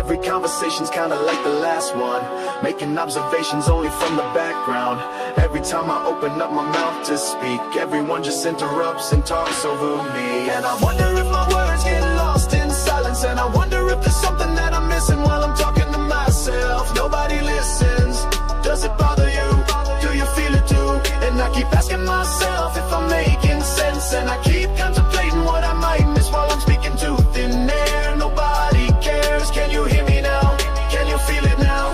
Every conversation's kinda like the last one, making observations only from the background. Every time I open up my mouth to speak, everyone just interrupts and talks over me. And I wonder if my words get lost in silence, and I wonder if there's something that I'm missing while I'm talking to myself. Nobody listens. Does it bother you? Do you feel it too? And I keep asking myself if I'm making sense, and I keep contemplating what I might miss while I'm speaking to thin air. Nobody cares. Can you hear me now? Can you feel it now?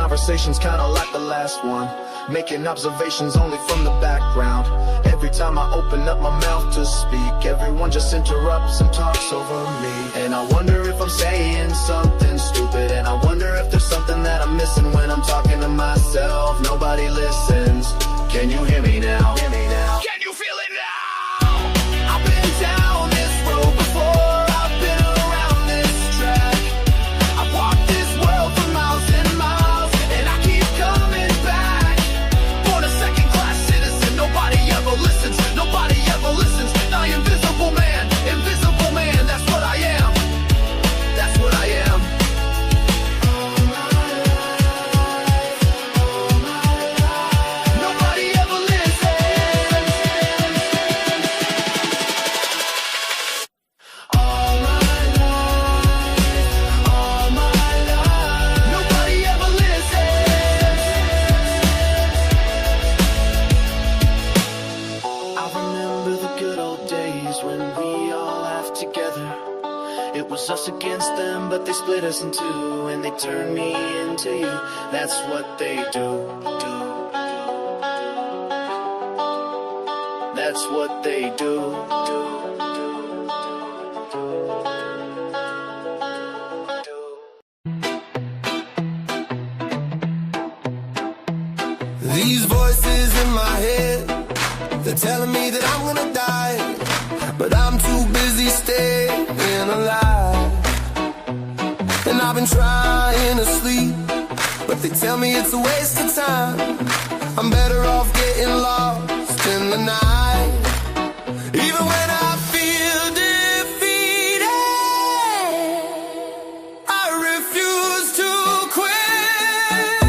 Conversation's kinda like the last one, making observations only from the background. Every time I open up my mouth to speak, everyone just interrupts and talks over me. And I wonder if I'm saying something stupid, and I wonder if there's something that I'm missing when I'm talking to myself. Nobody listens. Can you hear me now? Hear me now? Can you feel it now? I've been down this road before, I've been around this track, I've walked this world for miles and miles, and I keep coming back. Born a second-class citizen, nobody ever listens, nobody ever listens. I am invisible man, that's what I am, that's what I am. Nobody ever listens. All my life, nobody ever listens. I remember the good old days when we all laughed together. It was us against them, but they split us in two, and they turned me into you. That's what they do. That's what they do. These voices in my head, they're telling me that I'm gonna die, but I'm too busy staying alive. And I've been trying to sleep, but they tell me it's a waste of time. I'm better off getting lost in the night. Even when I feel defeated, I refuse to quit.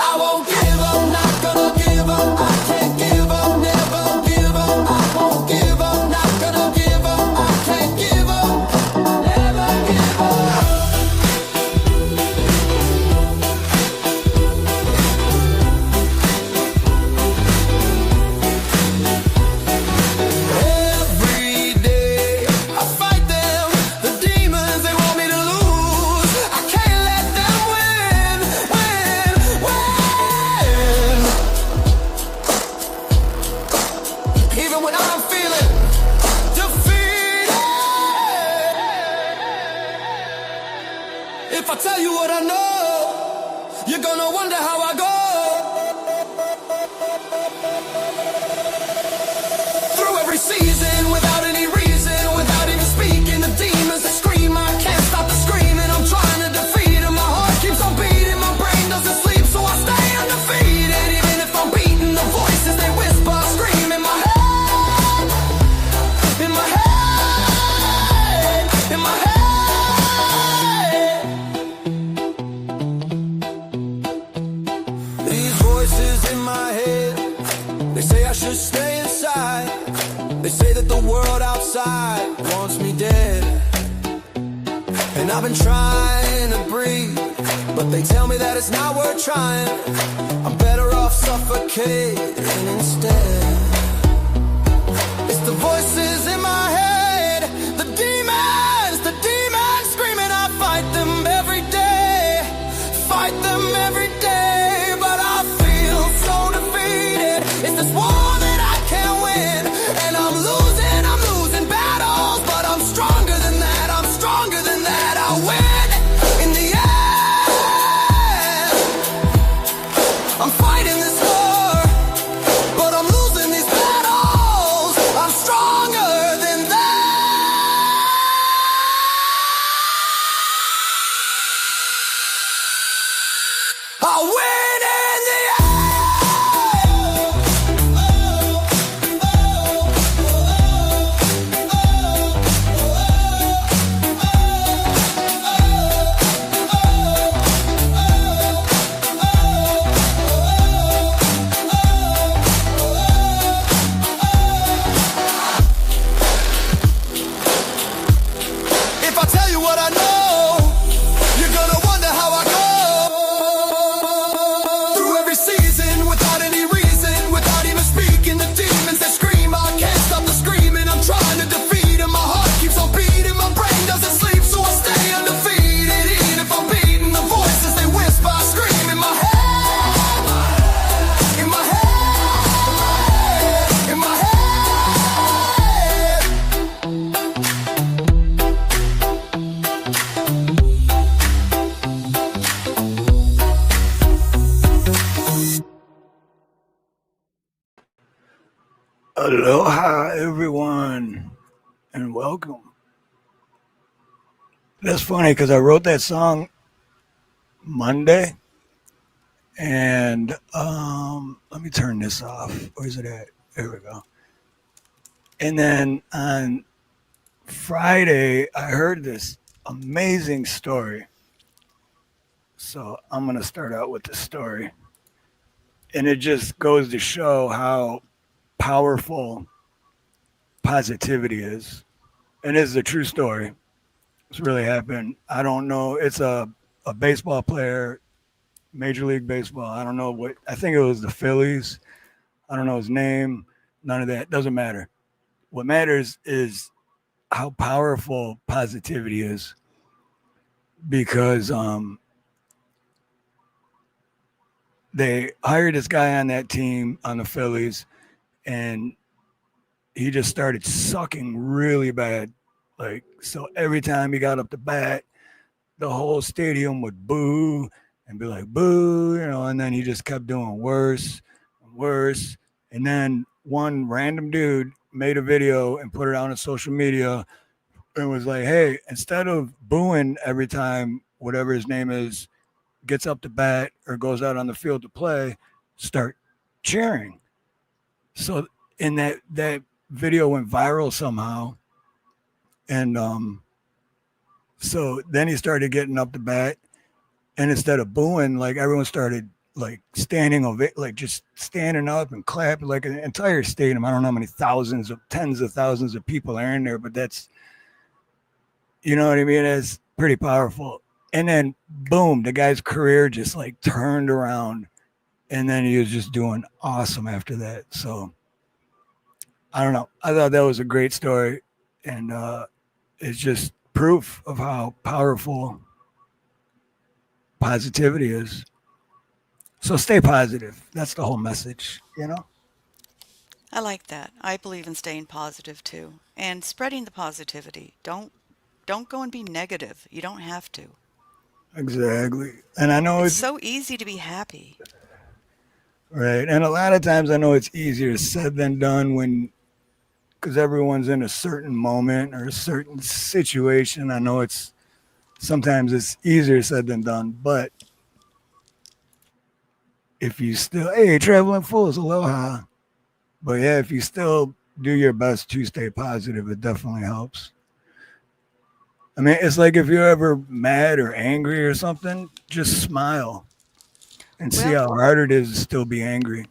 I won't give up, not gonna give up. I can't give up, never give up. I won't give up, not gonna give up. I can't give up, never give up. Every day I fight them, the demons, they want me to lose. I can't let them win. Even when I'm feeling defeated, if I tell you what I know, you're gonna wonder how I go. Through every season, without any reason, without even speaking, the demons that scream, I can't stop the screaming. I'm trying to defeat them. My heart keeps on beating, my brain doesn't sleep, so I stay undefeated. Even if I'm beaten, the voices they whisper, scream in my head, in my head, in my head. These voices in my head, they say I should stay inside. They say that the world outside wants me dead. And I've been trying to breathe, but they tell me that it's not worth trying. I'm better off suffocating instead. It's the voices in my head, the demons screaming. I fight them every day, but I feel so defeated. It's this war that I can't win, and I'm losing battles Aloha, everyone, and welcome. That's funny because I wrote that song Monday, and let me turn this off. Where's it at? There we go. And then on Friday, I heard this amazing story. So I'm going to start out with the story. And it just goes to show how powerful positivity is. And it's a true story. It's really happened. I don't know. It's a baseball player, Major League Baseball. I don't know what, I think it was the Phillies. I don't know his name. None of that. Doesn't matter. What matters is how powerful positivity is because they hired this guy on that team on the Phillies and he just started sucking really bad. Like, so every time he got up to bat, the whole stadium would boo and be like, boo, and then he just kept doing worse and worse. And then one random dude made a video and put it out on social media and was like, hey, instead of booing every time whatever his name is gets up to bat or goes out on the field to play, start cheering. So in that video went viral somehow. And so then he started getting up to bat and instead of booing, like everyone started like standing over it, like just standing up and clapping like an entire stadium. I don't know how many tens of thousands of people are in there, but that's, you know what I mean? It's pretty powerful. And then boom, the guy's career just like turned around and then he was just doing awesome after that. So I don't know. I thought that was a great story. And it's just proof of how powerful positivity is. So stay positive. That's the whole message. I like that. I believe in staying positive too and spreading the positivity. Don't go and be negative. You don't have to. Exactly. And I know It's it's so easy to be happy. right. And a lot of times I know it's easier said than done because everyone's in a certain moment or a certain situation. I know sometimes it's easier said than done, but if you still, hey, traveling fools, aloha. But yeah, if you still do your best to stay positive, it definitely helps. I mean, it's like if you're ever mad or angry or something, just smile and see Well, how hard it is to still be angry.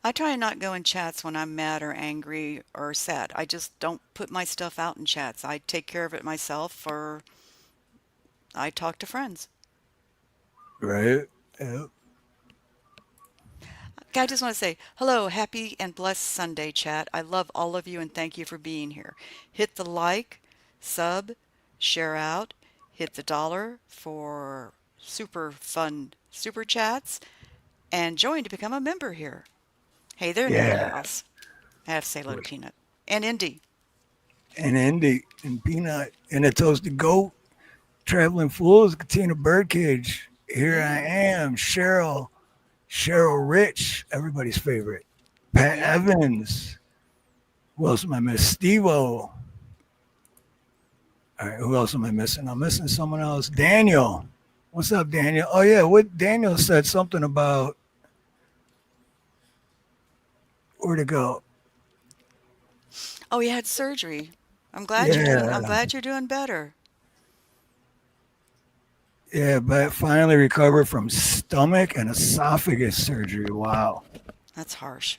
I try and not go in chats when I'm mad or angry or sad. I just don't put my stuff out in chats. I take care of it myself or I talk to friends. Right? Yeah. Okay, I just want to say hello, happy and blessed Sunday, chat. I love all of you and thank you for being here. Hit the like, sub, share out, hit the dollar for super fun super chats, and join to become a member here. Hey there, Nerd Yeah. House. I have to say hello to Peanut. And Indy. And Indy and Peanut and a toasted goat, traveling fools, Katina Birdcage. Here I Yeah. am, Cheryl Rich, everybody's favorite. Pat Yep. Evans. Who else am I missing? Steve-O. All right, who else am I missing? I'm missing someone else. Daniel. What's up, Daniel? Oh yeah, what Daniel said something about where to go. Oh, you had surgery. I'm Yeah, glad you're doing better. yeah, but finally recovered from stomach and esophagus surgery. Wow. That's harsh.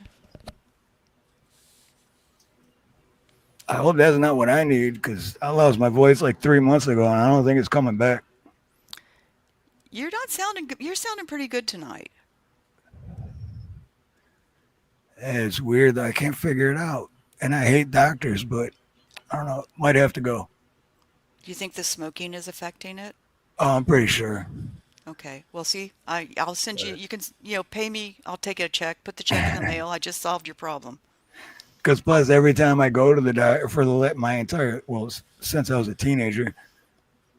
I hope that's not what I need because I lost my voice like 3 months ago and I don't think it's coming back. You're not sounding good. You're sounding pretty good tonight. It's weird that I can't figure it out. And I hate doctors, but I don't know. Might have to go. Do you think the smoking is affecting it? Oh, I'm pretty sure. Okay. Well, see, I'll send you. You can pay me. I'll take a check. Put the check in the mail. I just solved your problem. Because plus, every time I go to the doctor for my entire, well, since I was a teenager,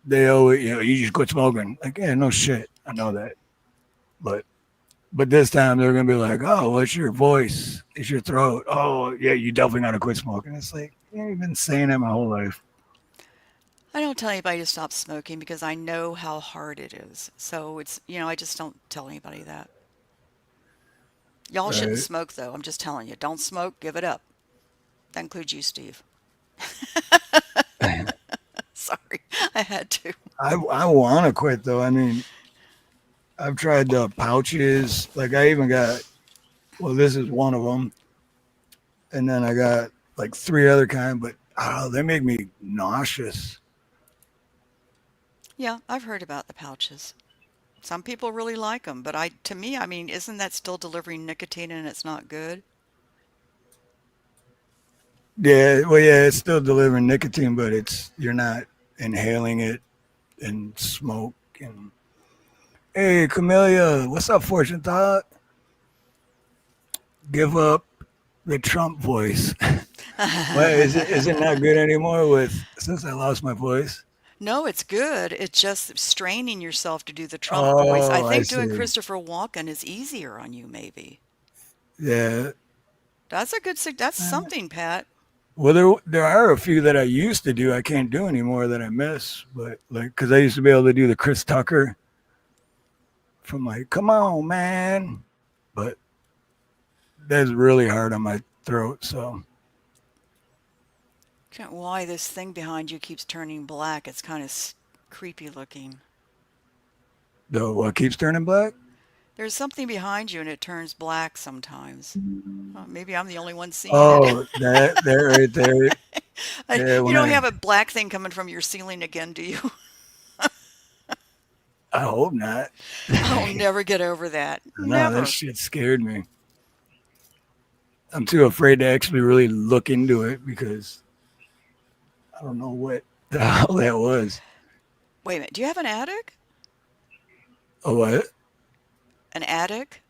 they always, you just quit smoking. Like, yeah, no shit. I know that. But But this time they're gonna be like, "Oh, what's your voice? It's your throat. Oh, yeah, you definitely gotta quit smoking." It's like, yeah, you've been saying that my whole life, I don't tell anybody to stop smoking because I know how hard it is. So I just don't tell anybody that. Y'all shouldn't right? smoke though. I'm just telling you. Don't smoke, give it up. That includes you, Steve. Sorry, I had to. I want to quit though. I mean, I've tried the pouches. Like I even got. Well, this is one of them, and then I got like three other kind, but oh, they make me nauseous. Yeah, I've heard about the pouches. Some people really like them, but to me, I mean, isn't that still delivering nicotine and it's not good? Yeah, well, yeah, it's still delivering nicotine, but it's you're not inhaling it and smoke. And hey, Camellia, what's up, Fortune Thought? Give up the Trump voice. What is it not good anymore with since I lost my voice? No, it's good. It's just straining yourself to do the Trump voice. I Oh, I think doing see. Christopher Walken is easier on you, maybe. Yeah. That's something, Pat. Well, there are a few that I used to do. I can't do anymore that I miss, but like because I used to be able to do the Chris Tucker from like, "Come on, man," but that's really hard on my throat. So Can't why this thing behind you keeps turning black. It's kind of creepy looking. the what keeps turning black? There's something behind you and it turns black sometimes. Maybe I'm the only one seeing it. Oh, that right there. Yeah, You when don't have a black thing coming from your ceiling again, do you? I hope not. I'll never get over that. No, that Never. shit scared me. I'm too afraid to actually really look into it because I don't know what the hell that was. Wait a minute. Do you have an attic? Oh, what? An attic?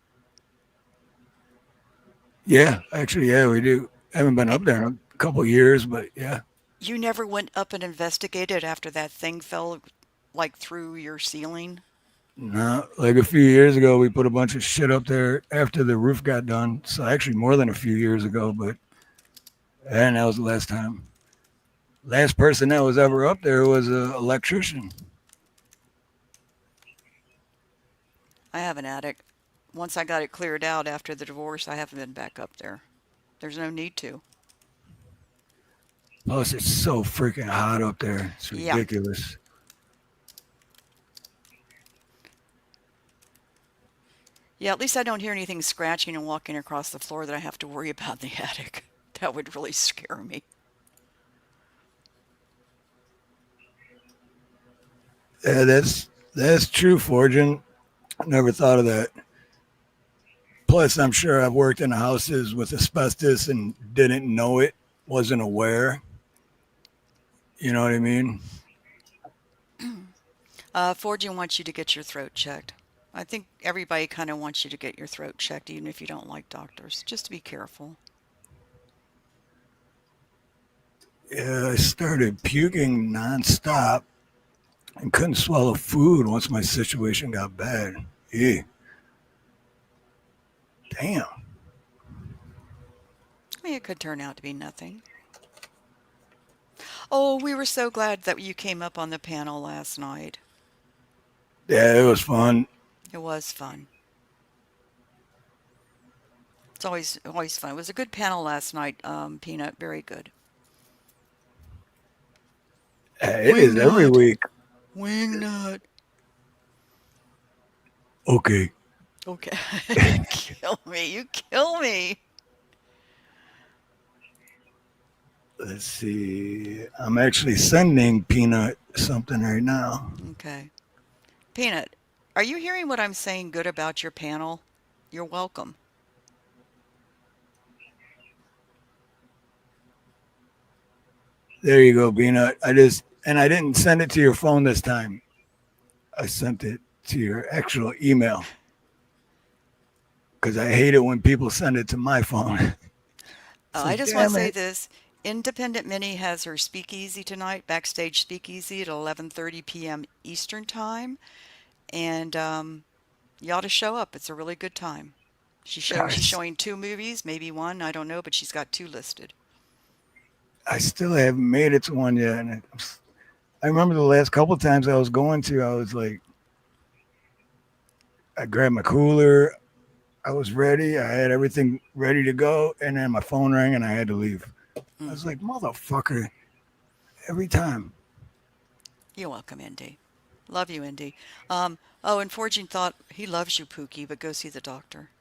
Yeah, actually, yeah, we do. I haven't been Eh, up there in a couple of years, but yeah. You never went up and investigated after that thing fell like through your ceiling? No, like a few years ago, we put a bunch of shit up there after the roof got done. So actually, more than a few years ago, but and that was the last time. Last person that was ever up there was an electrician. I have an attic. Once I got it cleared out after the divorce, I haven't been back up there. There's no need to. Plus, it's so freaking hot up there. It's Yeah. ridiculous. Yeah, at least I don't hear anything scratching and walking across the floor that I have to worry about in the attic. That would really scare me. Yeah, that's true, Fortune. I never thought of that. Plus, I'm sure I've worked in houses with asbestos and didn't know it, wasn't aware. You know what I mean? Fortune wants you to get your throat checked. I think everybody kind of wants you to get your throat checked, even if you don't like doctors. Just to be careful. Yeah, I started puking nonstop and couldn't swallow food once my situation got bad. Yeah, damn. I mean, it could turn out to be nothing. Oh, we were so glad that you came up on the panel last night. Yeah, it was fun. It was fun. It's always fun. It was a good panel last night, Peanut. Very good. It is every Wingnut. week. Wingnut. Okay, Okay. You kill me. You kill me. let's see. I'm actually sending Peanut something right now. Okay. Peanut, are you hearing what I'm saying good about your panel? You're welcome. There you go, Peanut. I didn't send it to your phone this time. I sent it to your actual email because I hate it when people send it to my phone. It's I like, just want to damn say it. this. Independent Minnie has her speakeasy tonight, backstage speakeasy at 11:30 p.m. Eastern Time. And You ought to show up. It's a really good time. She's I, showing two movies, maybe one, I don't know, but she's got two listed. I still haven't made it to one yet. And I remember the last couple of times I was going to, I was like, I grabbed my cooler, I was ready, I had everything ready to go, and then my phone rang and I had to leave. I Mm. was like, motherfucker, every time. You're welcome, Indy. Love you, Indy. Oh, and Forging thought he loves you, Pookie, but go see the doctor.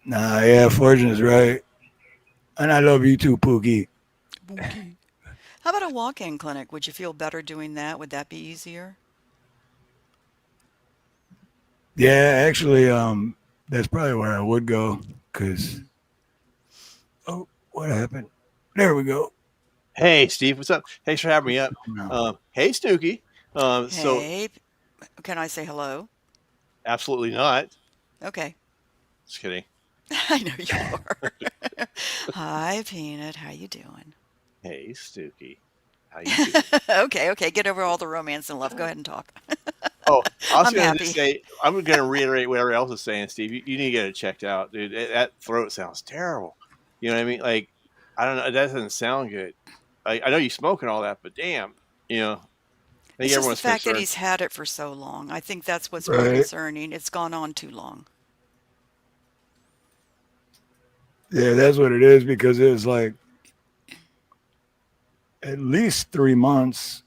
Nah, yeah, Fortune is right. And I love you too, Pookie. Pookie. How about a walk-in clinic? Would you feel better doing that? Would that be easier? Yeah, actually, that's probably where I would go. Cause Mm. oh, what happened? There we go. Hey, Steve, what's up? Thanks for having me up. No. Hey, Snooky. So Hey, can I say hello? absolutely not. Okay. Just kidding. I know you are. Hi, Peanut. How you doing? Hey, Snooky, how you doing? Okay, okay. Get over all the romance and love. Go ahead and talk. Oh, I was I'm going to just happy. say, I'm going to reiterate whatever else is saying, Steve. You need to get it checked out, dude. That throat sounds terrible. You know what I mean? Like, I don't know. That doesn't sound good. I know you smoke and all that, but damn, you know, I think It's just the everyone's fact that concerned. he's had it for so long. I think that's what's more Right. concerning. It's gone on too long. Yeah, that's what it is because it was like at least 3 months.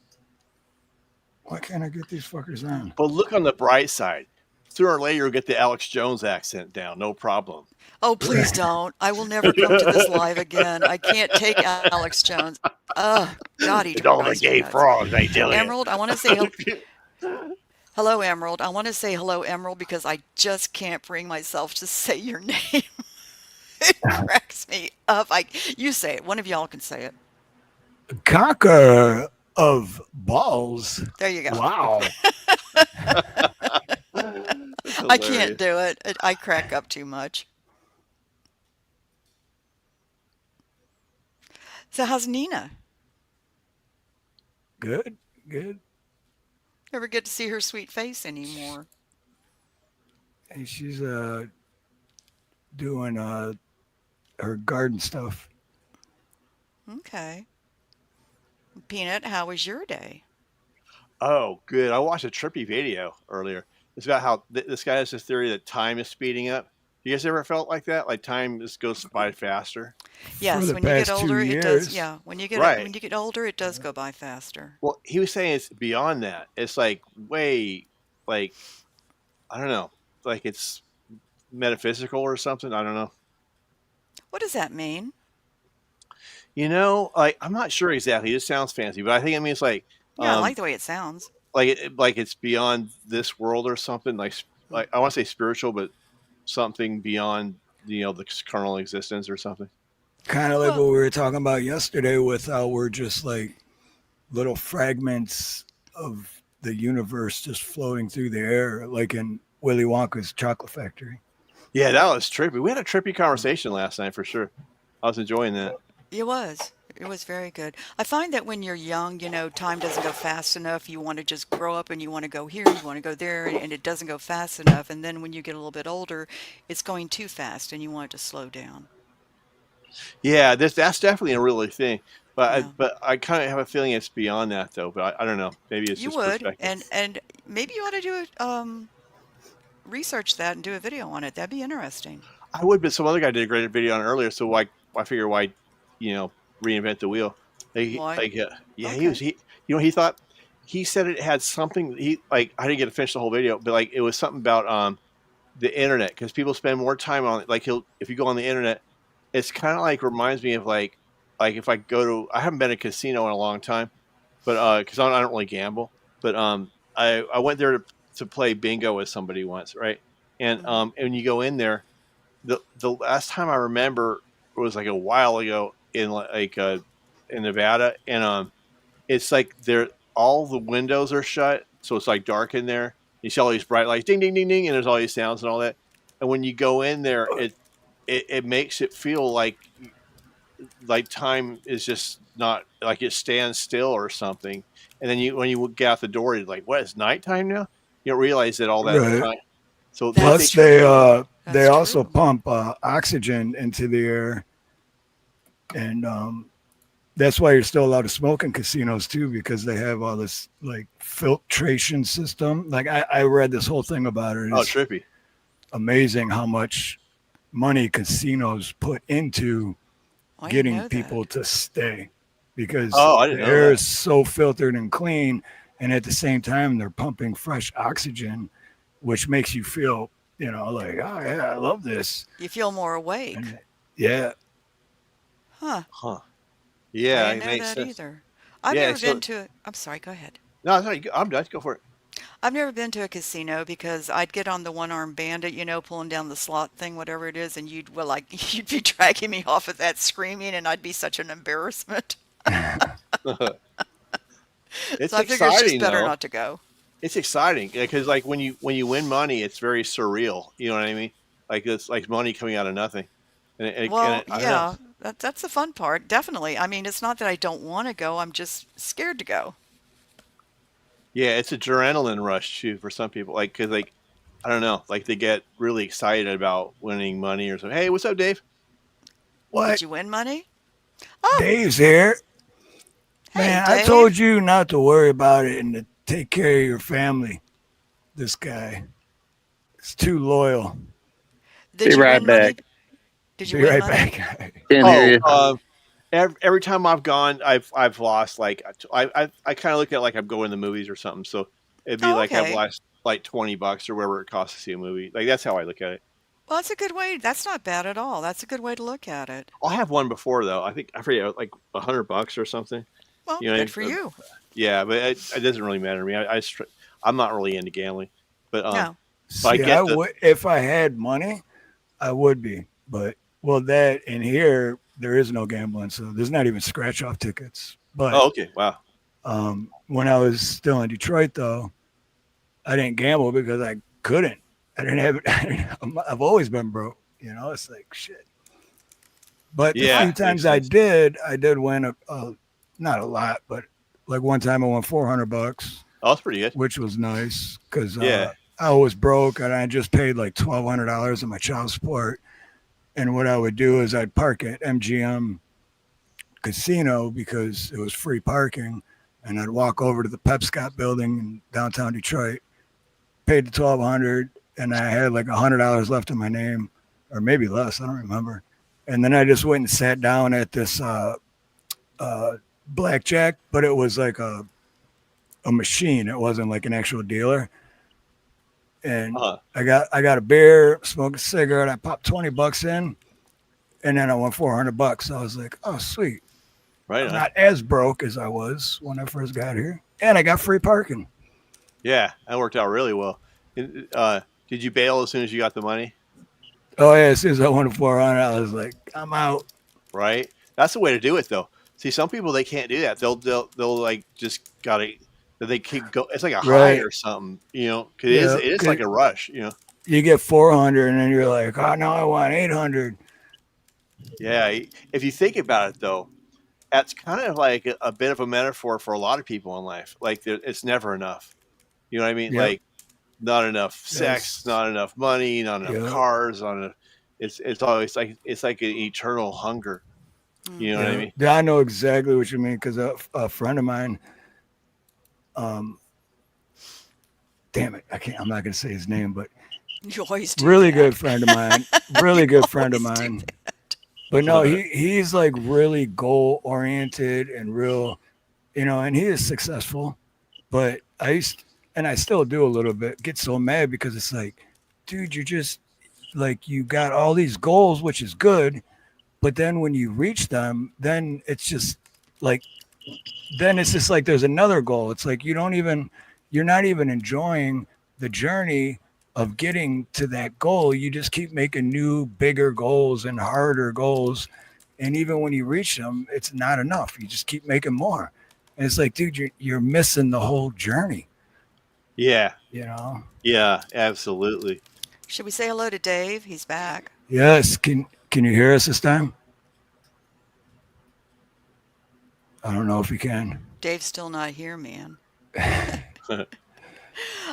Why can't I get these fuckers on? But look on the bright side. Sooner or later, you'll get the Alex Jones accent down. No problem. Oh, please don't. I will never come to this live again. I can't take Alex Jones. Oh, God, he It's all the drives me gay nuts. frogs, I tell you. Emerald, I want to say hello, Emerald. I want to say hello, Emerald, because I just can't bring myself to say your name. It cracks me up. You say it. One of y'all can say it. Conquer of balls. There you go. Wow. That's I can't hilarious. do it. I crack up too much. So how's Nina? Good. Good. Never get to see her sweet face anymore. And she's doing her garden stuff. Okay. Peanut, how was your day? Oh, good. I watched a trippy video earlier. It's about how this guy has this theory that time is speeding up. You guys ever felt like that? Like time just goes by faster? For Yes, the when you get past two older, it does. years. Yeah, when Right. you get older, it does go by faster. Well, he was saying it's beyond that. It's like way, like, I don't know, like it's metaphysical or something. I don't know. What does that mean? Like I'm not sure exactly. It sounds fancy, but I think it means Yeah, I um, like the way it sounds. like it's beyond this world or something. Hmm. Like I want to say spiritual, but something beyond the carnal existence or something. Kind of like Well, what we were talking about yesterday with how we're just like little fragments of the universe just floating through the air, like in Willy Wonka's chocolate factory. Yeah, that was trippy. We had a trippy conversation last night for sure. I was enjoying that. it was. It was very good. I find that when you're young, time doesn't go fast enough. You want to just grow up and you want to go here, you want to go there, and it doesn't go fast enough. And then when you get a little bit older, it's going too fast and you want it to slow down. Yeah, that's definitely a really thing. Yeah. But I kind of have a feeling it's beyond that though. But I don't know. Maybe it's You just would, perspective. and maybe you ought to research that and do a video on it. That'd be interesting. I would, but some other guy did a great video on it earlier. So why figure why you know reinvent the wheel? Why? Yeah, Okay. he thought he said it had something. He like I didn't get to finish the whole video, but like it was something about the internet because people spend more time on it. Like if you go on the internet, it's kind of like reminds me of like if I go to I haven't been to a casino in a long time, but because I don't really gamble, but I went there to play bingo with somebody once, right? Hmm. And when you go in there, the last time I remember was like a while ago in Nevada, and it's like there all the windows are shut, so it's like dark in there. You see all these bright lights, ding ding ding ding, and there's all these sounds and all that. And when you go in there, it makes it feel like like time is just not like it stands still or something. And then when you get out the door, you're like, what, it's nighttime now? You don't realize that all that Right. time. So Plus, That's they That's also true. pump oxygen into the air, and that's why you're still allowed to smoke in casinos too, because they have all this like filtration system. Like I read this whole thing about it. oh, It's trippy. amazing how much money casinos put into I didn't getting know that. people to stay, because Oh, I the didn't know air that. is so filtered and clean, and at the same time they're pumping fresh oxygen, which makes you feel, like, oh yeah, I love this. You feel more awake. And yeah, Huh. Huh. I Yeah, didn't it know makes that sense. either. I've Yeah. never So been to a, I'm sorry, go ahead. no, sorry, I'm done. Go for it. I've never been to a casino because I'd get on the one-armed bandit, pulling down the slot thing, whatever it is, and you'd be dragging me off of that screaming, and I'd be such an embarrassment. So It's I figure it's just exciting better though. not to go. It's exciting because like when you win money, it's very surreal. You know what I mean? Like it's like money coming out of nothing, Well, I don't know. yeah, that's the fun part, definitely. I mean, it's not that I don't want to go, I'm just scared to go. Yeah, it's adrenaline rush too for some people. Like because like I don't know, like they get really excited about winning money or something. Hey, what's up, Dave? Did what? you win money? Oh, Dave's here. hey, Man, I told Dave. you not to worry about it and to take care of your family. This guy is too loyal. Did Be you right win back. money? Did you Be win right money? back. Can't hear Oh, you. every time I've gone, I've lost. Like I kind of look at it like I'm going to the movies or something. So it'd be Oh, like I've okay. lost like $20 or whatever it costs to see a movie. Like that's how I look at it. Well, that's a good way. That's not bad at all. That's a good way to look at it. I have one before though. I think I forget like $100 or something. Well, You know, good for you. yeah, but it doesn't really matter to me. I'm not really into gambling, but No. but I See, I get the would if I had money, I would be. But well, that in here there is no gambling, so there's not even scratch off tickets. But oh okay, wow, when I was still in Detroit, though, I didn't gamble because I couldn't. I didn't have it. I've always been broke. It's like shit. But the yeah, few makes times sense. I did win not a lot, but like one time I won $400, Oh, that's pretty good. which was nice because Yeah, I was broke and I just paid like $1,200 in my child support. And what I would do is I'd park at MGM Casino because it was free parking, and I'd walk over to the Pepscot building in downtown Detroit, paid the 1,200, and I had like $100 left in my name, or maybe less. I don't remember. And then I just went and sat down at this blackjack, but it was like a machine. It wasn't like an actual dealer. And uh, I got a beer, smoked a cigarette. I popped $20 in, and then I won $400. I was like, oh sweet. right I'm on. not as broke as I was when I first got here, and I got free parking. Yeah, that worked out really well. Did you bail as soon as you got the money? Oh yeah, as soon as I won the 400, I was like, I'm out. Right, that's the way to do it though. See, some people they can't do that. They'll like just gotta. They keep go. It's like a high Right? or something, you know. Cause Yeah. it is like a rush, you know. You get 400, and then you're like, oh no, I want 800. Yeah, if you think about it though, that's kind of like a bit of a metaphor for a lot of people in life. Like it's never enough. You know what I mean? Yep. Like not enough sex, That's not enough money, not enough yeah, cars. Not enough, it's always like it's like an eternal hunger. You know what I yeah. mean? Yeah, I know exactly what you mean because a friend of mine, um, damn it, I can't. I'm not gonna say his name, but You always do really that. good friend of mine. Really good friend of Always do mine. that. But no, he's like really goal oriented and real, and he is successful. But and I still do a little bit, get so mad because it's like, dude, you just like you got all these goals, which is good, but then when you reach them, then it's just like then it's just like there's another goal. It's like you're not even enjoying the journey of getting to that goal. You just keep making new, bigger goals and harder goals. And even when you reach them, it's not enough. You just keep making more. And it's like, dude, you're missing the whole journey, Yeah, you know? yeah, absolutely. Should we say hello to Dave? He's back. Yes. Can you hear us this time? I don't know if you can. Dave's still not here, man.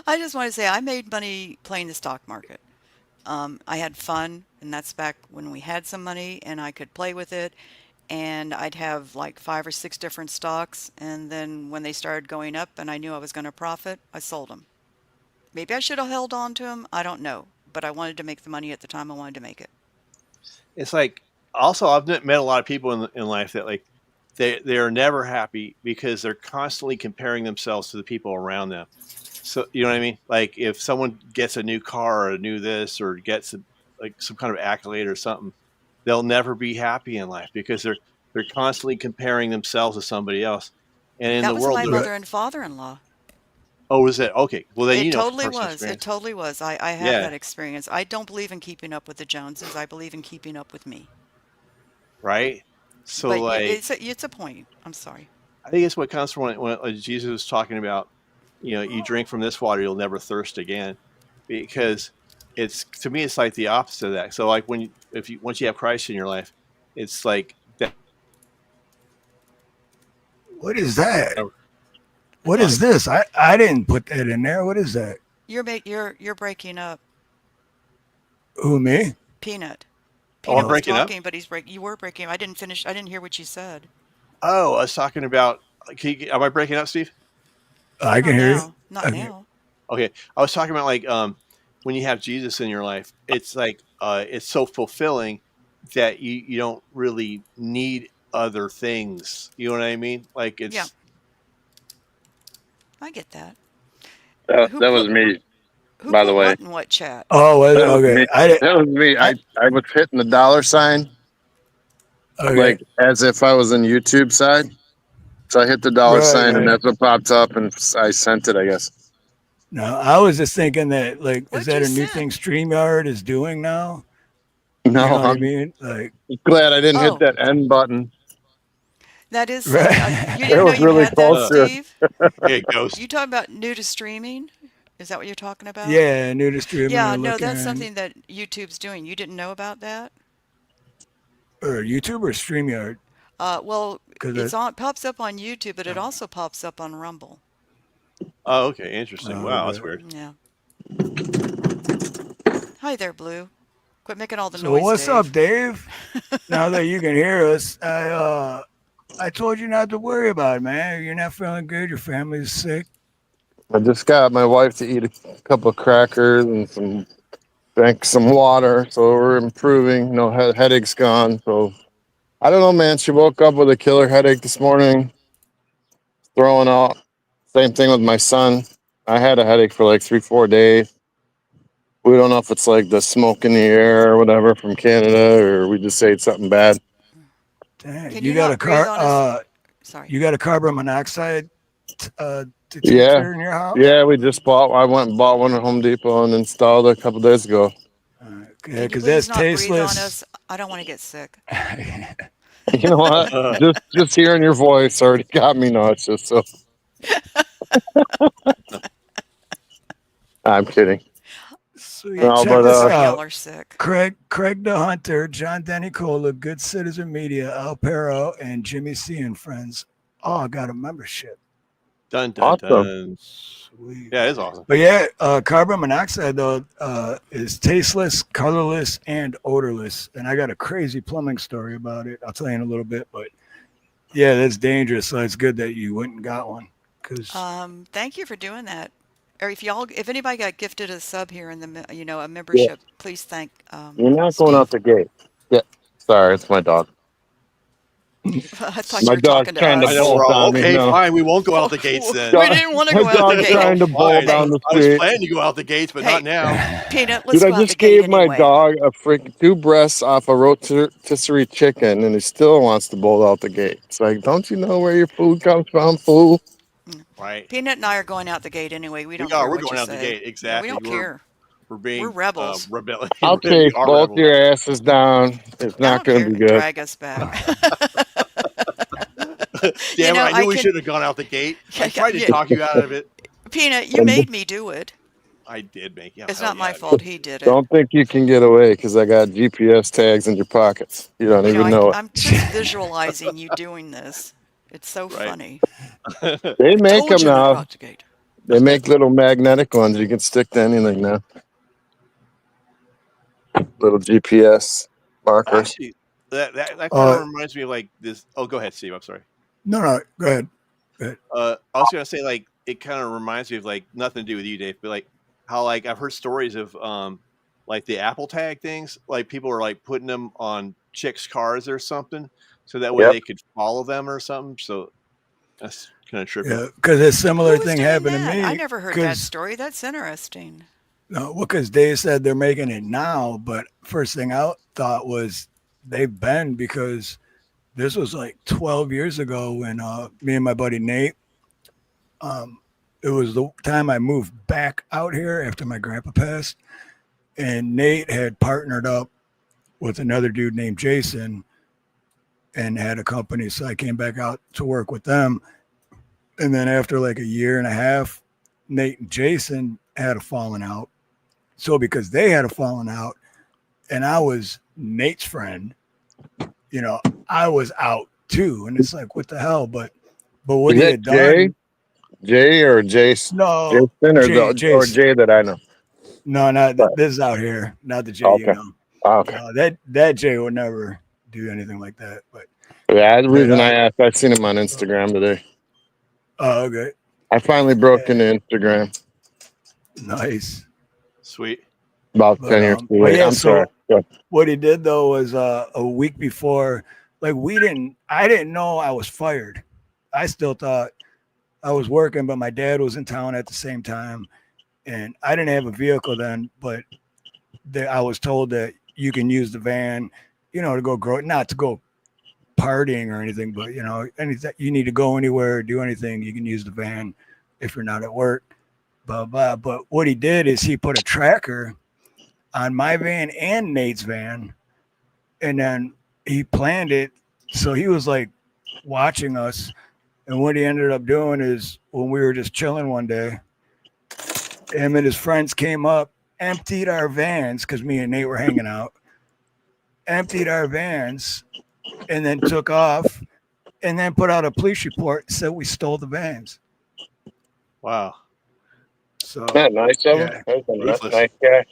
I just want to say I made money playing the stock market. I had fun, and that's back when we had some money and I could play with it. And I'd have like 5 or 6 different stocks. And then when they started going up and I knew I was going to profit, I sold them. Maybe I should have held on to them. I don't know. But I wanted to make the money at the time I wanted to make it. It's like also I've met a lot of people in life that like they are never happy because they're constantly comparing themselves to the people around them. So you know what I mean? Like if someone gets a new car or a new this or gets like some kind of accolade or something, they'll never be happy in life because they're constantly comparing themselves to somebody else. And in That the was world, my mother and father-in-law. oh, is it okay? Well, then It you know from totally personal was. It experience, totally was. I have yeah, that experience. I don't believe in keeping up with the Joneses. I believe in keeping up with me. right. So But like it's a point. I'm sorry. I think it's what comes from when Jesus was talking about, you know, you drink from this water, you'll never thirst again, because it's to me, it's like the opposite of that. So like when if you once you have Christ in your life, it's like that. What is that? What Huh? is this? I didn't put that in there. What is that? You're breaking up, Who, me? Peanut. Oh, I'm Peanut was Oh, breaking up. talking, but you were breaking. I didn't finish. I didn't hear what you said. Oh, I was talking about. Am I breaking up, Steve? I can Not hear you. now. Not Okay. now. Okay, I was talking about like when you have Jesus in your life, it's like it's so fulfilling that you don't really need other things. You know what I mean? Like Yeah, it's I get that. Who That was put me, who by the put way. what in what chat? Oh, That was okay. me. That was me. I I was hitting the dollar sign okay. like as if I was on YouTube side. So I hit the dollar Right, sign, and right. that's what popped up, and I sent it. I guess. No, I was just thinking that like, is What'd that you a new thing send? StreamYard is doing now? You know No, what I I'm mean? Like, glad I didn't hit Oh, that end button. that is something. You It didn't know right. was you really had that, close to it. Steve? okay, ghost. You talking about new to streaming? Is that what you're talking about? Yeah, new to streaming Yeah, or no, that's looking something that YouTube's doing. You didn't know about that? or YouTube or StreamYard Well, because pops up on YouTube, but it also pops up on Rumble. Oh, okay, interesting. Wow, that's okay. weird. Yeah. Hi there, Blue. Quit making all the So noise, what's up, Dave. Dave? Now that you can hear us, I told you not to worry about it, man. You're not feeling good. Your family's sick. I just got my wife to eat a couple of crackers and drank some water, so we're improving. No headache's gone. So I don't know, man. She woke up with a killer headache this morning, throwing up. Same thing with my son. I had a headache for like 3, 4 days. We don't know if it's like the smoke in the air or whatever from Canada, or we just ate something bad. Dang, Can you not breathe on us? Sorry. you got a carbon monoxide Yeah, detector in your house? yeah. We just bought. I went and bought one at Home Depot and installed it a couple days ago. Yeah, Can you because please that's not breathe on tasteless. us? I don't want to get sick. You know what? Just hearing your voice already got me nauseous. So I'm kidding. Sweet. No, Check but this Most of out. y'all are sick. Craig the Hunter, John Denicola, Good Citizen Media, Al Pero, and Jimmy C and friends all got a membership. Dun dun awesome. dun. Sweet. Yeah, it is awesome. But yeah, carbon monoxide though is tasteless, colorless, and odorless. And I got a crazy plumbing story about it. I'll tell you in a little bit. But yeah, that's dangerous. So it's good that you went and got one. Cause Thank you for doing that. Or if anybody got gifted a sub here in a Yeah, membership, please thank you're not going out Steve. the gate. Yeah, sorry, it's my dog. I thought you My were dog's talking to trying to I know us. we're bolt all on me. okay. No, Fine, we won't go out the gates then. We didn't want to My go out the dog's gate. trying to bowl Fine. down Hey, the I was street. planning to go out the gates, but not hey, now. Peanut, let's Dude, I go out the just gate gave my anyway. dog a freaking 2 breasts off a rotisserie chicken, and he still wants to bolt out the gate. It's like, don't you know where your food comes from, fool? Mm. Right. Peanut and I are going out the gate anyway. We We don't are. care We're what you going out the say. gate. Yeah, we Exactly. don't care. We're We're being rebels. rebellion. I'll We chase are both rebels. your asses down. It's I not don't going care. to be good. Drag us back. Damn it! I I knew we can. should have gone out the gate. I Yeah, yeah, tried to yeah. talk you out of it. Peanut, you And made me do it. I did make. Yeah, It's hell not yeah. my I mean, fault. He did it. don't think you can get away because I got GPS tags in your pockets. You don't even know it. I'm just visualizing you doing this. It's so Right. funny. They I make told them you not to go now. out the gate. They make little magnetic ones you can stick to anything now. Little GPS markers. Actually, that kind of Uh, reminds me of like this. Oh, go ahead, Steve. I'm sorry. no, no, go ahead. Go ahead. I was gonna say like it kind of reminds me of like nothing to do with you, Dave, but like how like I've heard stories of like the Apple Tag things. Like people are like putting them on chicks' cars or something, so that way Yep. they could follow them or something. So that's kind of trippy. Yeah, because a similar Who was thing doing happened to that? I me. never heard that Because story. That's interesting. no, because Dave said they're making it now, but first thing I thought was they've been because this was like 12 years ago when me and my buddy Nate. Um, it was the time I moved back out here after my grandpa passed, and Nate had partnered up with another dude named Jason and had a company. So I came back out to work with them. And then after like a year and a half, Nate and Jason had a falling out. So because they had a falling out and I was Nate's friend, you know, I was out too. And it's like, what the hell? But what Is he that had Jay? done, Jay or Jason? no, Jason or Jay, or Jace, Jay that I know? no, not But, this is out here, not the Jay, you okay. know. Okay. No, that Jay would never do anything like that. Yeah, the But reason I asked, I seen him on Instagram today. oh, okay, I finally broke yeah, into Instagram nice. Sweet. about 10 years too But late. yeah, I'm sorry. so Go. what he did though was a week before, like I didn't know I was fired. I still thought I was working, but my dad was in town at the same time, and I didn't have a vehicle then. But I was told that you can use the van, you know, to go grow, not to go partying or anything, but you know, anything you need to go anywhere, do anything, you can use the van if you're not at work. Blah blah. But what he did is he put a tracker on my van and Nate's van, and then he planned it. So he was like watching us. And what he ended up doing is when we were just chilling one day, him and his friends came up, emptied our vans because me and Nate were hanging out, emptied our vans, and then took off and then put out a police report and said we stole the vans. Wow. So, Isn't that nice of him? yeah. That's a Ruthless. nice guy.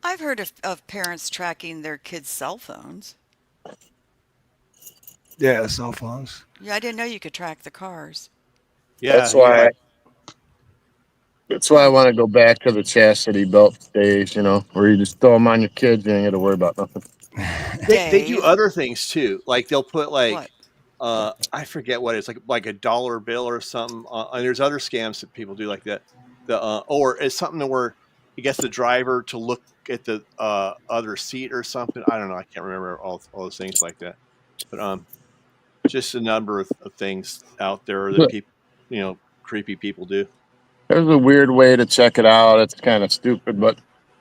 I've heard of parents tracking their kids' cell phones. Yeah, cell phones. Yeah, I didn't know you could track the cars. Yeah, That's you why. like That's why I want to go back to the chastity belt days. You know, where you just throw them on your kids, you ain't got to worry about nothing. they do Dave, other things too. Like they'll put what? like I forget what it's like a dollar bill or something. And there's other scams that people do like that. The or it's something to where it gets the driver to look at the other seat or something. I don't know. I can't remember all those things like that. But just a number of things out there that people, creepy people do. There's a weird way to check it out. It's kind of stupid, but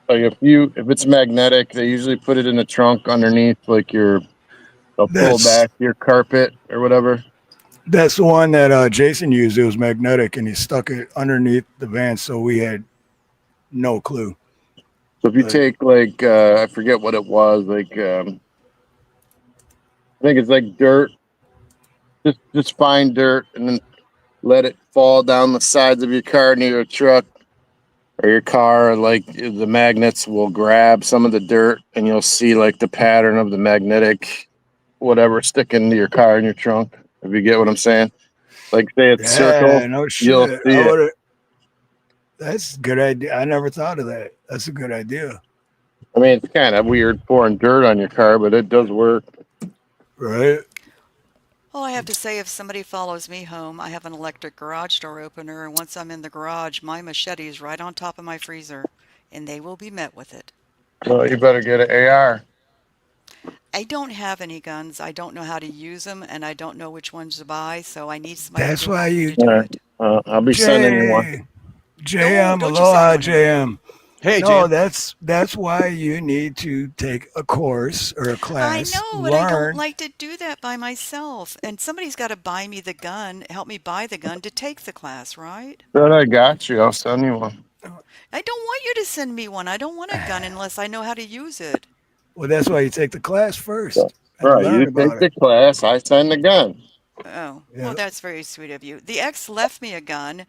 like if it's magnetic, they usually put it in the trunk underneath, like they'll pull That's back your carpet or whatever. that's the one that Jason used. It was magnetic, and he stuck it underneath the van, so we had no clue. So if you Like, take like I forget what it was, like I think it's like dirt, just fine dirt, and then let it fall down the sides of your car near your truck or your car. Like the magnets will grab some of the dirt, and you'll see like the pattern of the magnetic whatever sticking to your car in your trunk. If you get what I'm saying, like say it's circle, yeah, no you'll shit. see I it. would have. That's a good idea. I never thought of that. That's a good idea. I mean, it's kind of weird pouring dirt on your car, but it does work. Right? All I have to say, if somebody follows me home, I have an electric garage door opener, and once I'm in the garage, my machete is right on top of my freezer, and they will be met with it. Well, you better get an AR. I don't have any guns. I don't know how to use them, and I don't know which ones to buy, so I need somebody That's to why help me you to do it. I'll be sending you one. J Oh, JM don't you send Aloha one to me. JM. Hey, No, Jam. that's why you need to take a course or a I class, know, but I don't learn. like to do that by myself. And somebody's got to buy me the gun, help me buy the gun to take the class, right? But I got you. I'll send you one. I don't want you to send me one. I don't want a gun unless I know how to use it. Well, that's why you take the class So, first, I Right. You learned take about the it. class. I send the gun. Oh, well, Yeah. that's very sweet of you. The ex left me a gun,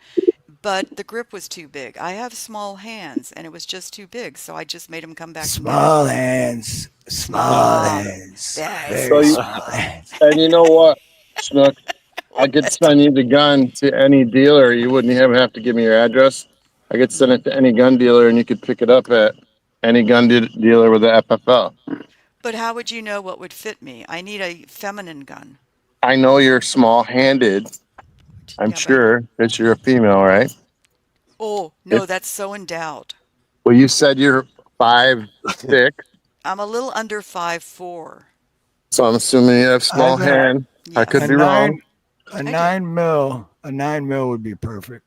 but the grip was too big. I have small hands, and it was just too big, so I just made him come back to me. Small hands. Small Small, hands. very So Very you, small small. hands. and you know what, Snook? I could send you the gun to any dealer. You wouldn't even have to give me your address. I could send it to any gun dealer, and you could pick it up at any dealer with a FFL. But how would you know what would fit me? I need a feminine gun. I know you're small-handed. I'm Yeah, but sure that you're a female, right? oh, If no, that's so in doubt. well, you said you're 5'6", I'm a little under 5'4". so I'm assuming you have I small think hand. I could a Yes, be wrong. nine a I do. 9 mil would be perfect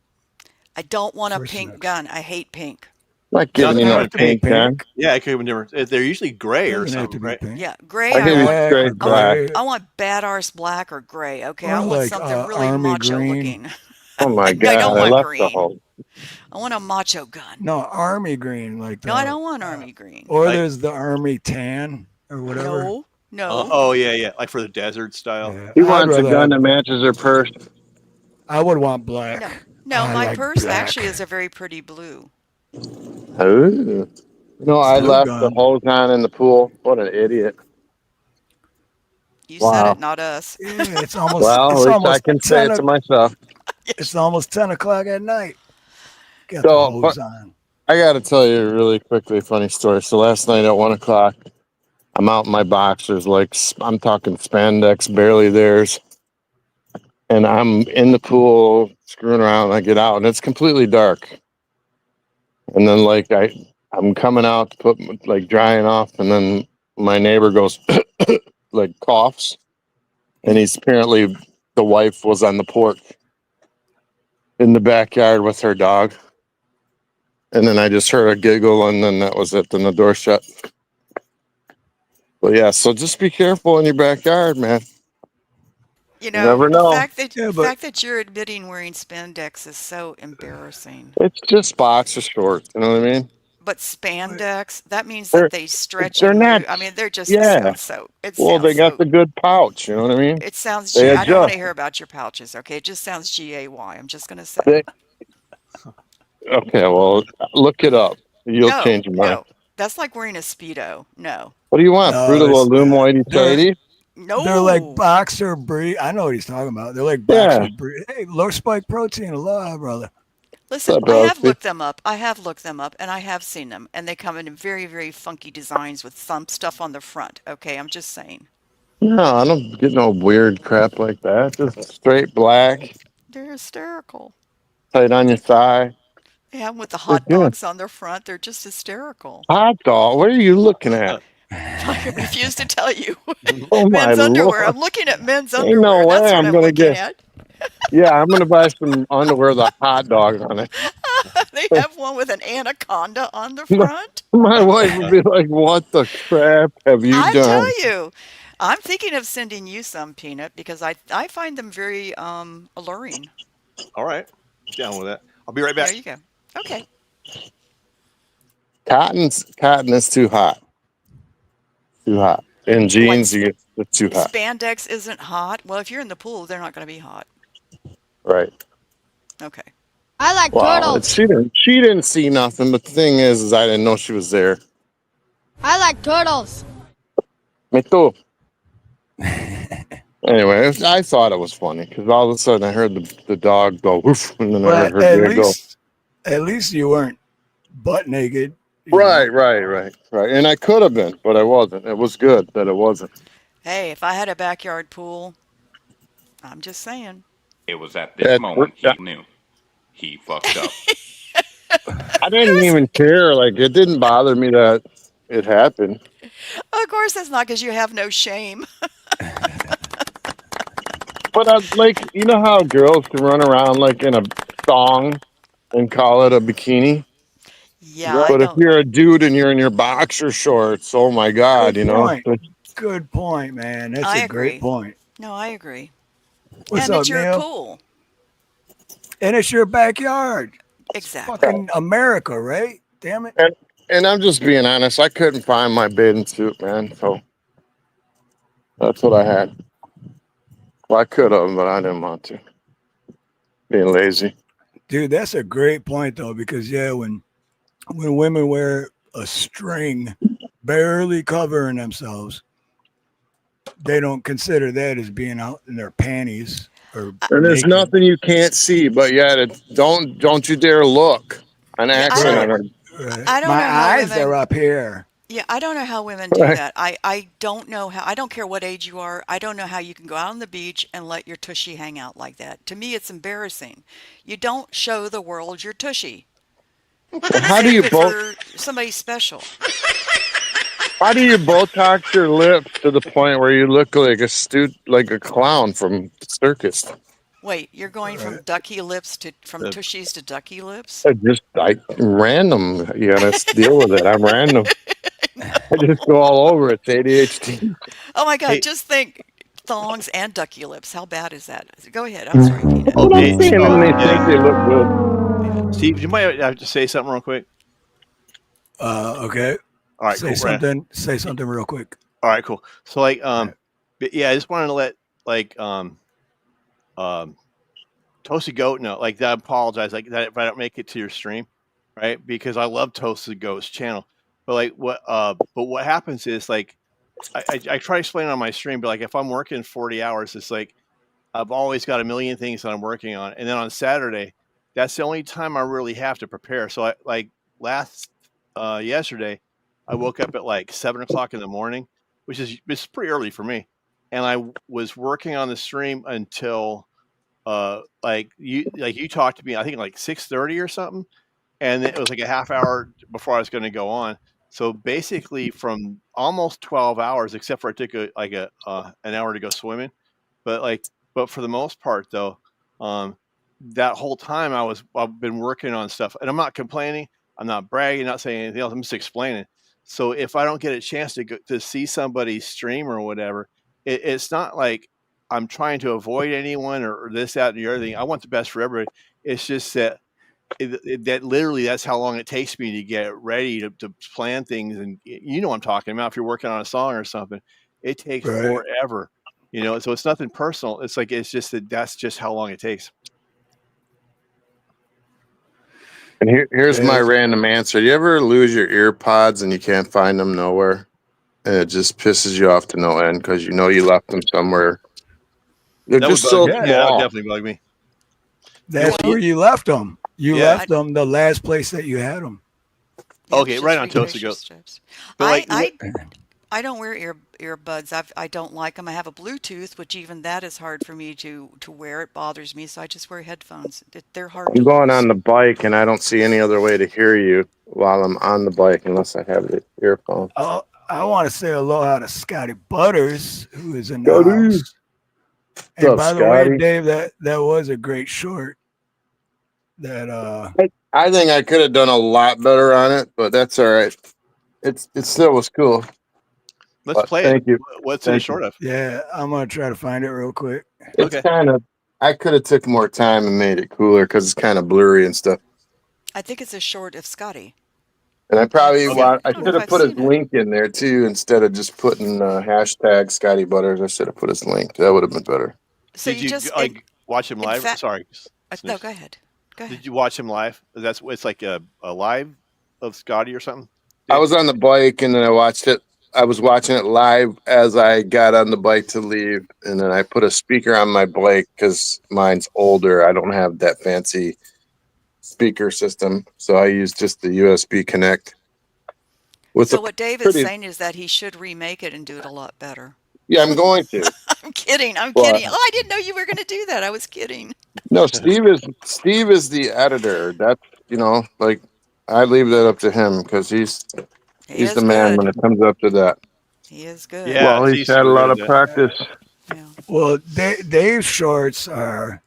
I don't want a for pink snooks. gun. I hate pink. I'm not giving Doesn't you Nothing no have wrong to with be pink. pink gun. pink. Yeah, it could be different. They're usually gray or Doesn't have to something, be right? pink. Yeah, gray I I give you want. Black or straight black. gray I want bad arse black or gray. Okay, I or want like something really army macho green. looking. Oh my I don't god, I want left the green. hole. I want a macho gun. No, army green, like No, I the don't want army green. or Like, there's the army tan or whatever. No, no. oh yeah, yeah, like for the desert style. Yeah, He I'd wants a rather gun have. that matches her purse. I would want No, black. no, I my like purse black. actually is a very pretty blue. Ooh. No, I Still left the gun. hose on in the pool. What an idiot. You said it, Wow. not us. Yeah, it's almost Well, it's at least I almost can say ten. it to myself. It's almost 10 o'clock at night. Got the So, but hose on. I got to tell you really quickly a funny story. So last night at 1 o'clock, I'm out in my boxers, like I'm talking spandex, barely theirs, and I'm in the pool screwing around. And I get out, and it's completely dark. And then I'm coming out to put like drying off, and then my neighbor goes like coughs, and he's apparently the wife was on the porch in the backyard with her dog. And then I just heard a giggle, and then that was it. Then the door shut. But yeah, so just be careful in your backyard, man. You You know, never know. Yeah, the but fact that you're admitting wearing spandex is so embarrassing. It's just boxer shorts. You know what I mean? But but spandex, that means that They're they stretch they're and not. move. I mean, they're just Yeah. so Well, they got the good pouch. You know what I mean? it sounds They I don't want adjust. to hear about your pouches, okay? It just sounds GAY. I'm just going to say. They, okay. Well, look it up. You'll No, change your mind. no. That's like wearing a Speedo. No. What do you want? Fruit no, of the it's Loom not. Whitey They're Tighty? they're like No. boxer brief. I know what he's talking about. They're like Yeah. boxer brief. Hey, low spike protein, aloha, brother. Listen, What's up, I have Rosie? looked them up. I have looked them up and I have seen them and they come in very, very funky designs with some stuff on the front. Okay, I'm just saying. No, I don't get no weird crap like that. Just straight black, They're hysterical. tight on your thigh. They have them with the They're hot good. dogs on their front. They're just hysterical. Hot dog. What are you looking at? I refuse to tell you. Oh my Men's underwear. lord! I'm looking at men's Ain't no underwear. way That's what I'm I'm gonna looking get. at. Yeah, I'm gonna buy some underwear with a hot dog on it. They have one with an anaconda on the front. My wife would be like, "What the crap have you I done?" tell you, I'm thinking of sending you some, Peanut, because I find them very alluring. All right, down with that. I'll be right There back. you go. Okay. Cotton is too hot. Too hot. In Like jeans, it's too hot. spandex isn't hot. Well, if you're in the pool, they're not going to be hot. Right. Okay. I like Wow. turtles. She didn't see nothing. But the thing is I didn't know she was there. I like turtles. Me too. Anyway, I thought it was funny because all of a sudden I heard the dog go woof, and then I heard But her dad go. at least you weren't butt naked. Right. And I could have been, but I wasn't. It was good that it wasn't. Hey, if I had a backyard pool, I'm just saying. It was at this moment he knew he fucked up. I didn't even care. Like, it didn't bother me that it happened. Of course, that's not because you have no shame. But you know how girls can run around like in a thong and call it a bikini? Yeah, I But if don't. you're a dude and you're in your boxer shorts, oh my God, Good you know? point. Good point, man. That's I a great agree. point. No, I agree. What's And up, it's your Neil? pool. And it's your backyard. It's Exactly. fucking America, right? Damn it. And I'm just being honest. I couldn't find my bathing suit, man. So That's what I had. Well, I could have, but I didn't want to. Being lazy. Dude, that's a great point though, because yeah, when women wear a string barely covering themselves, they don't consider that as being out in their panties or And there's naked. nothing you can't see, but yet don't you dare look. An Yeah, I accident. don't. Right. I don't My know how eyes are women. up here. Yeah, I don't know how women do that. I don't know how. I don't care what age you are. I don't know how you can go out on the beach and let your tushy hang out like that. To me, it's embarrassing. You don't show the world your tushy. How do Save you it both? for somebody special. How do you Botox your lips to the point where you look like like a clown from the circus? Wait, you're going Right. from ducky lips to from The, tushies to ducky lips? I random. You gotta deal with it. I'm random. I just go all over. It's ADHD. Oh my God, hey, just think thongs and ducky lips. How bad is that? Go ahead. I'm sorry, Peanut. But I'm hey, saying, and they yeah, think they look good. Yeah. Steve, you might have to say something real quick. Okay. All right, Say cool. Right. something. Say something real quick. All right, cool. So like, Right. but yeah, I just wanted to let like um Toasted Goat know, like that. I apologize, like that if I don't make it to your stream, right? Because I love Toasted Goat's channel, but what happens is like I try to explain it on my stream, but like if I'm working 40 hours, it's like I've always got a million things that I'm working on, and then on Saturday, that's the only time I really have to prepare. So I like last yesterday, I woke up at like 7 o'clock in the morning, which is it's pretty early for me, and I was working on the stream until like you talked to me, I think like 6:30 or something, and it was like a half hour before I was going to go on. So basically, from almost 12 hours, except for I took an hour to go swimming, but but for the most part though, um, that whole time I've been working on stuff, and I'm not complaining, I'm not bragging, not saying anything else. I'm just explaining. So if I don't get a chance to see somebody's stream or whatever, it's not like I'm trying to avoid anyone or this, that, and the other thing. I want the best for everybody. It's just that that literally that's how long it takes me to get ready to plan things, and you know what I'm talking about. If you're working on a song or something, it takes Right. forever, you know. So it's nothing personal. It's like it's just that's just how long it takes. And here's my Yes. random answer. You ever lose your ear pods and you can't find them nowhere? And it just pisses you off to no end because you know you left them somewhere. They're That would just bug so me. Yeah. Yeah, that would small. definitely bug me. You That's want? where you left them. You Yeah. left them the last place that you had them. Yep, Okay, right just on retrace Toasted your Goat. steps. But like, I don't wear earbuds. I don't like them. I have a Bluetooth, which even that is hard for me to wear. It bothers me, so I just wear headphones. They're hard I'm to going lose. on the bike and I don't see any other way to hear you while I'm on the bike unless I have the earphone. I want to say aloha to Scotty Butters, who is in the Scotty. house. What's And up, by the way, Scotty? Dave, that was a great short. That I think I could have done a lot better on it, but that's all right. It still was cool. let's But play it. thank you. What's it a Thank you. short of? yeah, I'm gonna try to find it real quick. It's Okay. kind of, I could have took more time and made it cooler because it's kind of blurry and stuff. I think it's a short of Scotty. And I probably Okay. I I don't know should if have I've put his seen it. link in there too instead of just putting hashtag Scotty Butters. I should have put his link. That would have been better. So Did you you just like watch him in live? fact, Sorry. no, go ahead. Go ahead. Did you watch him live? That's it's like a live of Scotty or something. I was on the bike and then I watched it. I was watching it live as I got on the bike to leave, and then I put a speaker on my bike because mine's older. I don't have that fancy speaker system, so I use just the USB Connect. With So a what Dave is pretty, saying is that he should remake it and do it a lot better. yeah, I'm going to. I'm kidding. I'm Well, kidding. Oh, I didn't know you were going to do that. I was kidding. no, Steve is the editor. That's like I leave that up to him because He he's the is man when good. it comes up to that. He is good. Yeah, Well, he's he's had a super lot good of at that. practice. Yeah. Well, Dave's shorts are,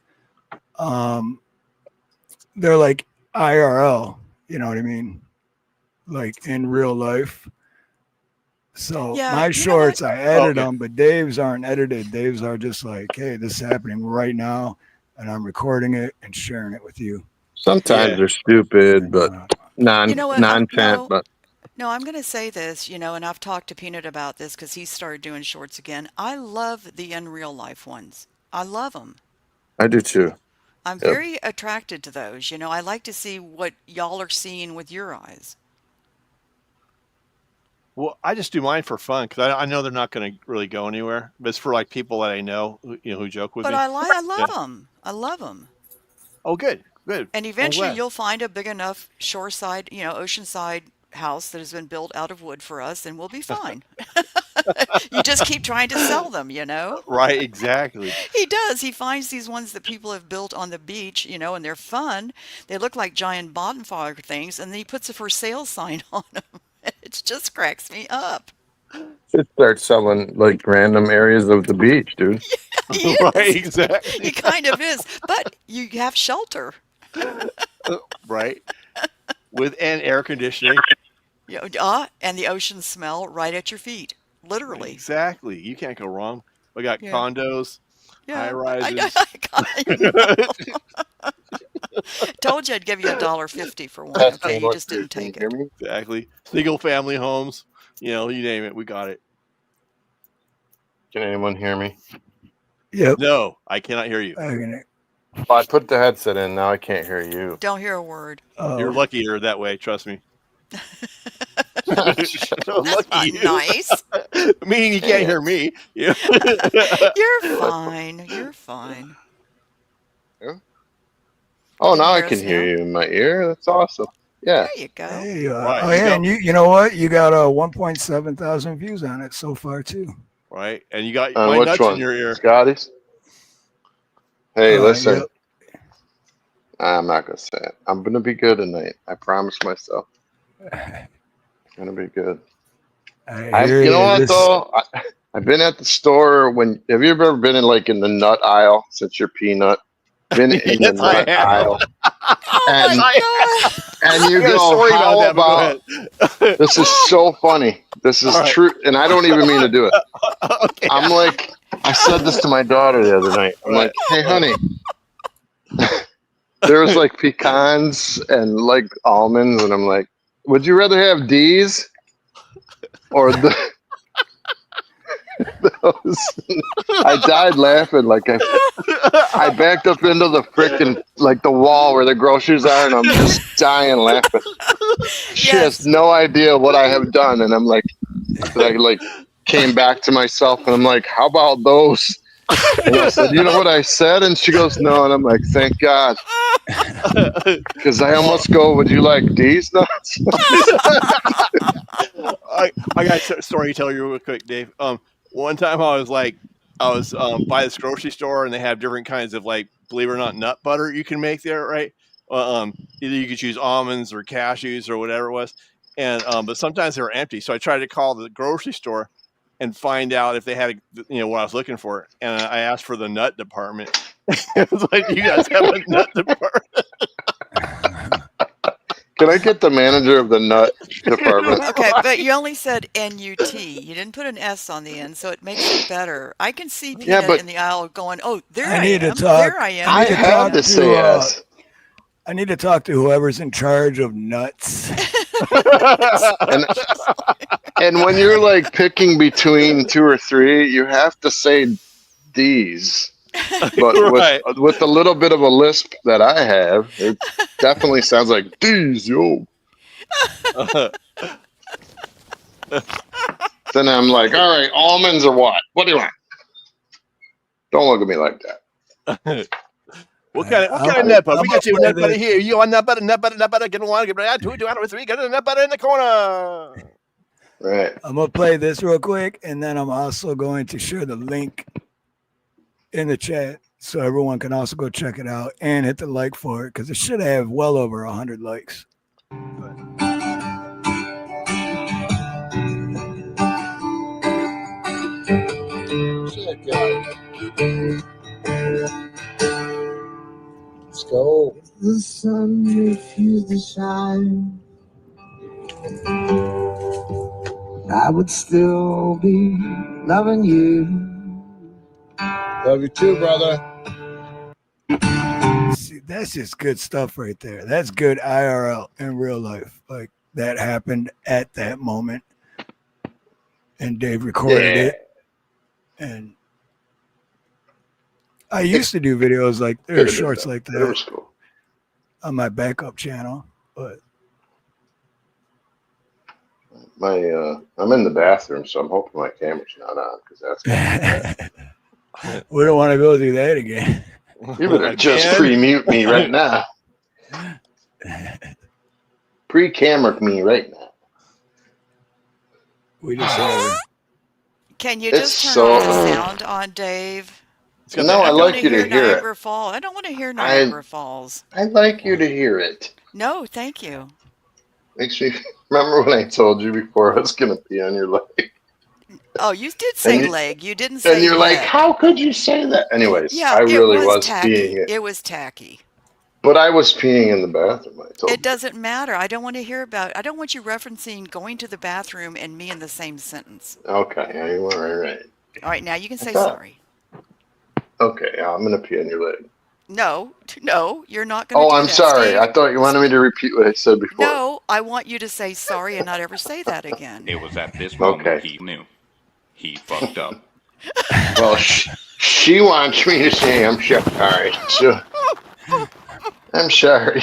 they're like IRL. You know what I mean? Like in real life. So Yeah, my you know what? shorts, I edit Okay. them, but Dave's aren't edited. Dave's are just like, hey, this is happening right now, and I'm recording it and sharing it with you. Sometimes Yeah. they're stupid, but You know what? nonsense. No, But No, I'm going to say this, and I've talked to Peanut about this because he started doing shorts again. I love the unreal life ones. I love them. I do too. I'm Yep. very attracted to those. I like to see what y'all are seeing with your eyes. Well, I just do mine for fun because I know they're not going to really go anywhere. But it's for like people that I know, who joke with But me. I love Yeah. them. I love them. Oh, good, good. And I'm eventually glad. you'll find a big enough shoreside, oceanside house that has been built out of wood for us and we'll be fine. You just keep trying to sell them. Right, exactly. He does. He finds these ones that people have built on the beach, and they're fun. They look like giant bonfire things, and then he puts a for sale sign on them. It just cracks me up. Should start selling like random areas of the beach, dude. He Right, is. exactly. He kind of is. But you have shelter. Right, with and air conditioning. And the ocean smell right at your feet. Literally. Exactly. You can't go wrong. We got Yeah. condos, high Yeah. rises. I know. Told you I'd give you $1.50 for one. Okay, you just didn't Can you take hear it. me? Exactly. Single family homes. You name it, we got it. Can anyone hear me? Yep. No, I cannot hear you. Well, I put the headset in. Now I can't hear you. Don't hear a word. You're luckier that way. Trust me. That's Lucky not you. nice. Meaning you can't hear me. Yeah. You're fine. You're fine. Oh, Can you now I hear can us hear now? you in my ear. That's awesome. Yeah. There you go. There you are. Right, Oh you yeah, go. and you know what? You got 1.7 thousand views on it so far too. Right, and you got On my which nuts one? in your ear. Scotty's? Hey, listen. Yep. I'm not gonna say it. I'm gonna be good tonight. I promise myself. I'm gonna be good. I hear You know what this. though? I've been at the store when. Have you ever been in like in the nut aisle since you're peanut? Been in the Yes, I nut have. aisle, Oh and my God. and you I got a go, story about how that, but go about ahead. this is so funny. This is All right. true, and I don't even mean to do it. Okay. I'm like, I said this to my daughter the other night. I'm Right. like, hey, honey, there was like pecans and like almonds, and I'm like, would you rather have these or those? I died laughing. Like I backed up into the frickin' like the wall where the groceries are, and I'm just dying laughing. She has Yes. no idea what I have done, and I'm like, I like came back to myself, and I'm like, how about those? And I said, you know what I said? And she goes, no. And I'm like, thank God. Because I almost go, would you like these nuts? I got a story to tell you real quick, Dave. One time I was by this grocery store and they have different kinds of like, believe it or not, nut butter you can make there, right? Either you could choose almonds or cashews or whatever it was, and but sometimes they were empty. So I tried to call the grocery store and find out if they had what I was looking for, and I asked for the nut department. It was like, you guys have a nut department? Can I get the manager of the nut department? Okay, but you only said N-U-T. You didn't put an S on the end, so it makes it better. I can see Peanut but in the aisle going, oh, there I I need to am. talk. There I am. I need to had talk to say yes. I need to talk to whoever's in charge of nuts. And when you're like picking between two or three, you have to say these. But Right. with a little bit of a lisp that I have, it definitely sounds like these, yo. Then I'm like, all right, almonds or what? What do you want? Don't look at me like that. What kind of nut butter? We got you nut butter here. You want nut butter, get one, get right, 2, 2 out of 3, get a nut butter in the corner. Right. I'm gonna play this real quick, and then I'm also going to share the link in the chat so everyone can also go check it out and hit the like for it because it should have well over 100 likes. Let's go. The sun refused to shine, I would still be loving you. Love you too, brother. See, that's just good stuff right there. That's good IRL in real life. Like that happened at that moment. And Dave recorded it. And I used to do videos like there's shorts like It that was cool. on my backup channel, but I'm in the bathroom, so I'm hoping my camera's not on because that's. we don't want to go through that again. You better just pre-mute me right now. Pre-camera me right now. We just had Can you It's just turn so- off the sound on Dave? No, I I like you to hear it. Niagara Falls. I don't want to hear Niagara Falls. I like you to hear it. No, thank you. Makes me remember when I told you before I was gonna pee on your leg, Oh, you did say you- leg. You didn't say and you're like, leg. "How could you say that?" Anyways, Yeah, I really it was tacky. peeing it, It was tacky. but I was peeing in the bathroom. I told It you. doesn't matter. I don't want to hear about. I don't want you referencing going to the bathroom and me in the same sentence. Okay, yeah, you are right. All right, now you can say thought- sorry. Okay, yeah, I'm gonna pee on your leg. No, you're not going to Oh, do I'm that, sorry. Steve. I thought you wanted me to repeat what I said before. No, I want you to say sorry and not ever say that again. It was at this moment Okay. he knew. He fucked up. Well, she wants me to say I'm sorry. So, I'm sorry.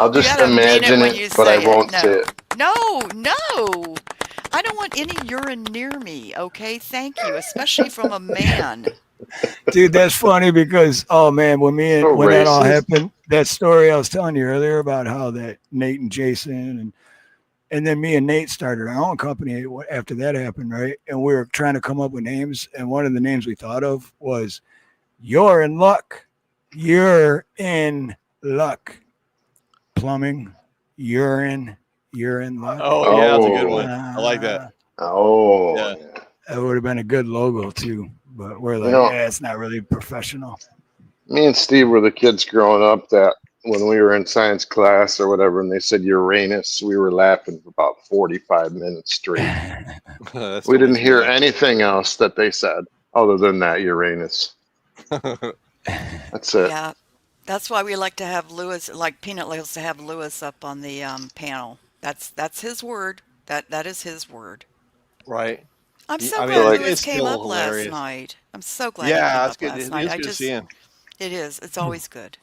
I'll just gotta mean it imagine when it, you but I say it. won't No. say it. No. I don't want any urine near me, okay? Thank you, especially from a man. dude, that's funny because oh man, when So that all racist. happened, that story I was telling you earlier about how that Nate and Jason and then me and Nate started our own company after that happened, right? And we were trying to come up with names, and one of the names we thought of was "You're in luck." You're in luck. Plumbing, urine, you're in luck. Oh, yeah, that's a good one. I like that. Oh, Yeah. yeah. That would have been a good logo too, but we're like, know- yeah, it's not really professional. Me and Steve were the kids growing up that when we were in science class or whatever, and they said Uranus, we were laughing for about 45 minutes straight. That's We didn't totally hear true. anything else that they said other than that Uranus. That's it. Yeah. That's why we like to have Lewis, like Peanut likes to have Lewis up on the panel. That's his word. That is his word. Right. I'm so I mean, glad like- Lewis it's came still up last hilarious. night. I'm so glad he Yeah, came it's up good. last It's night. good to see him. It is. It's always good.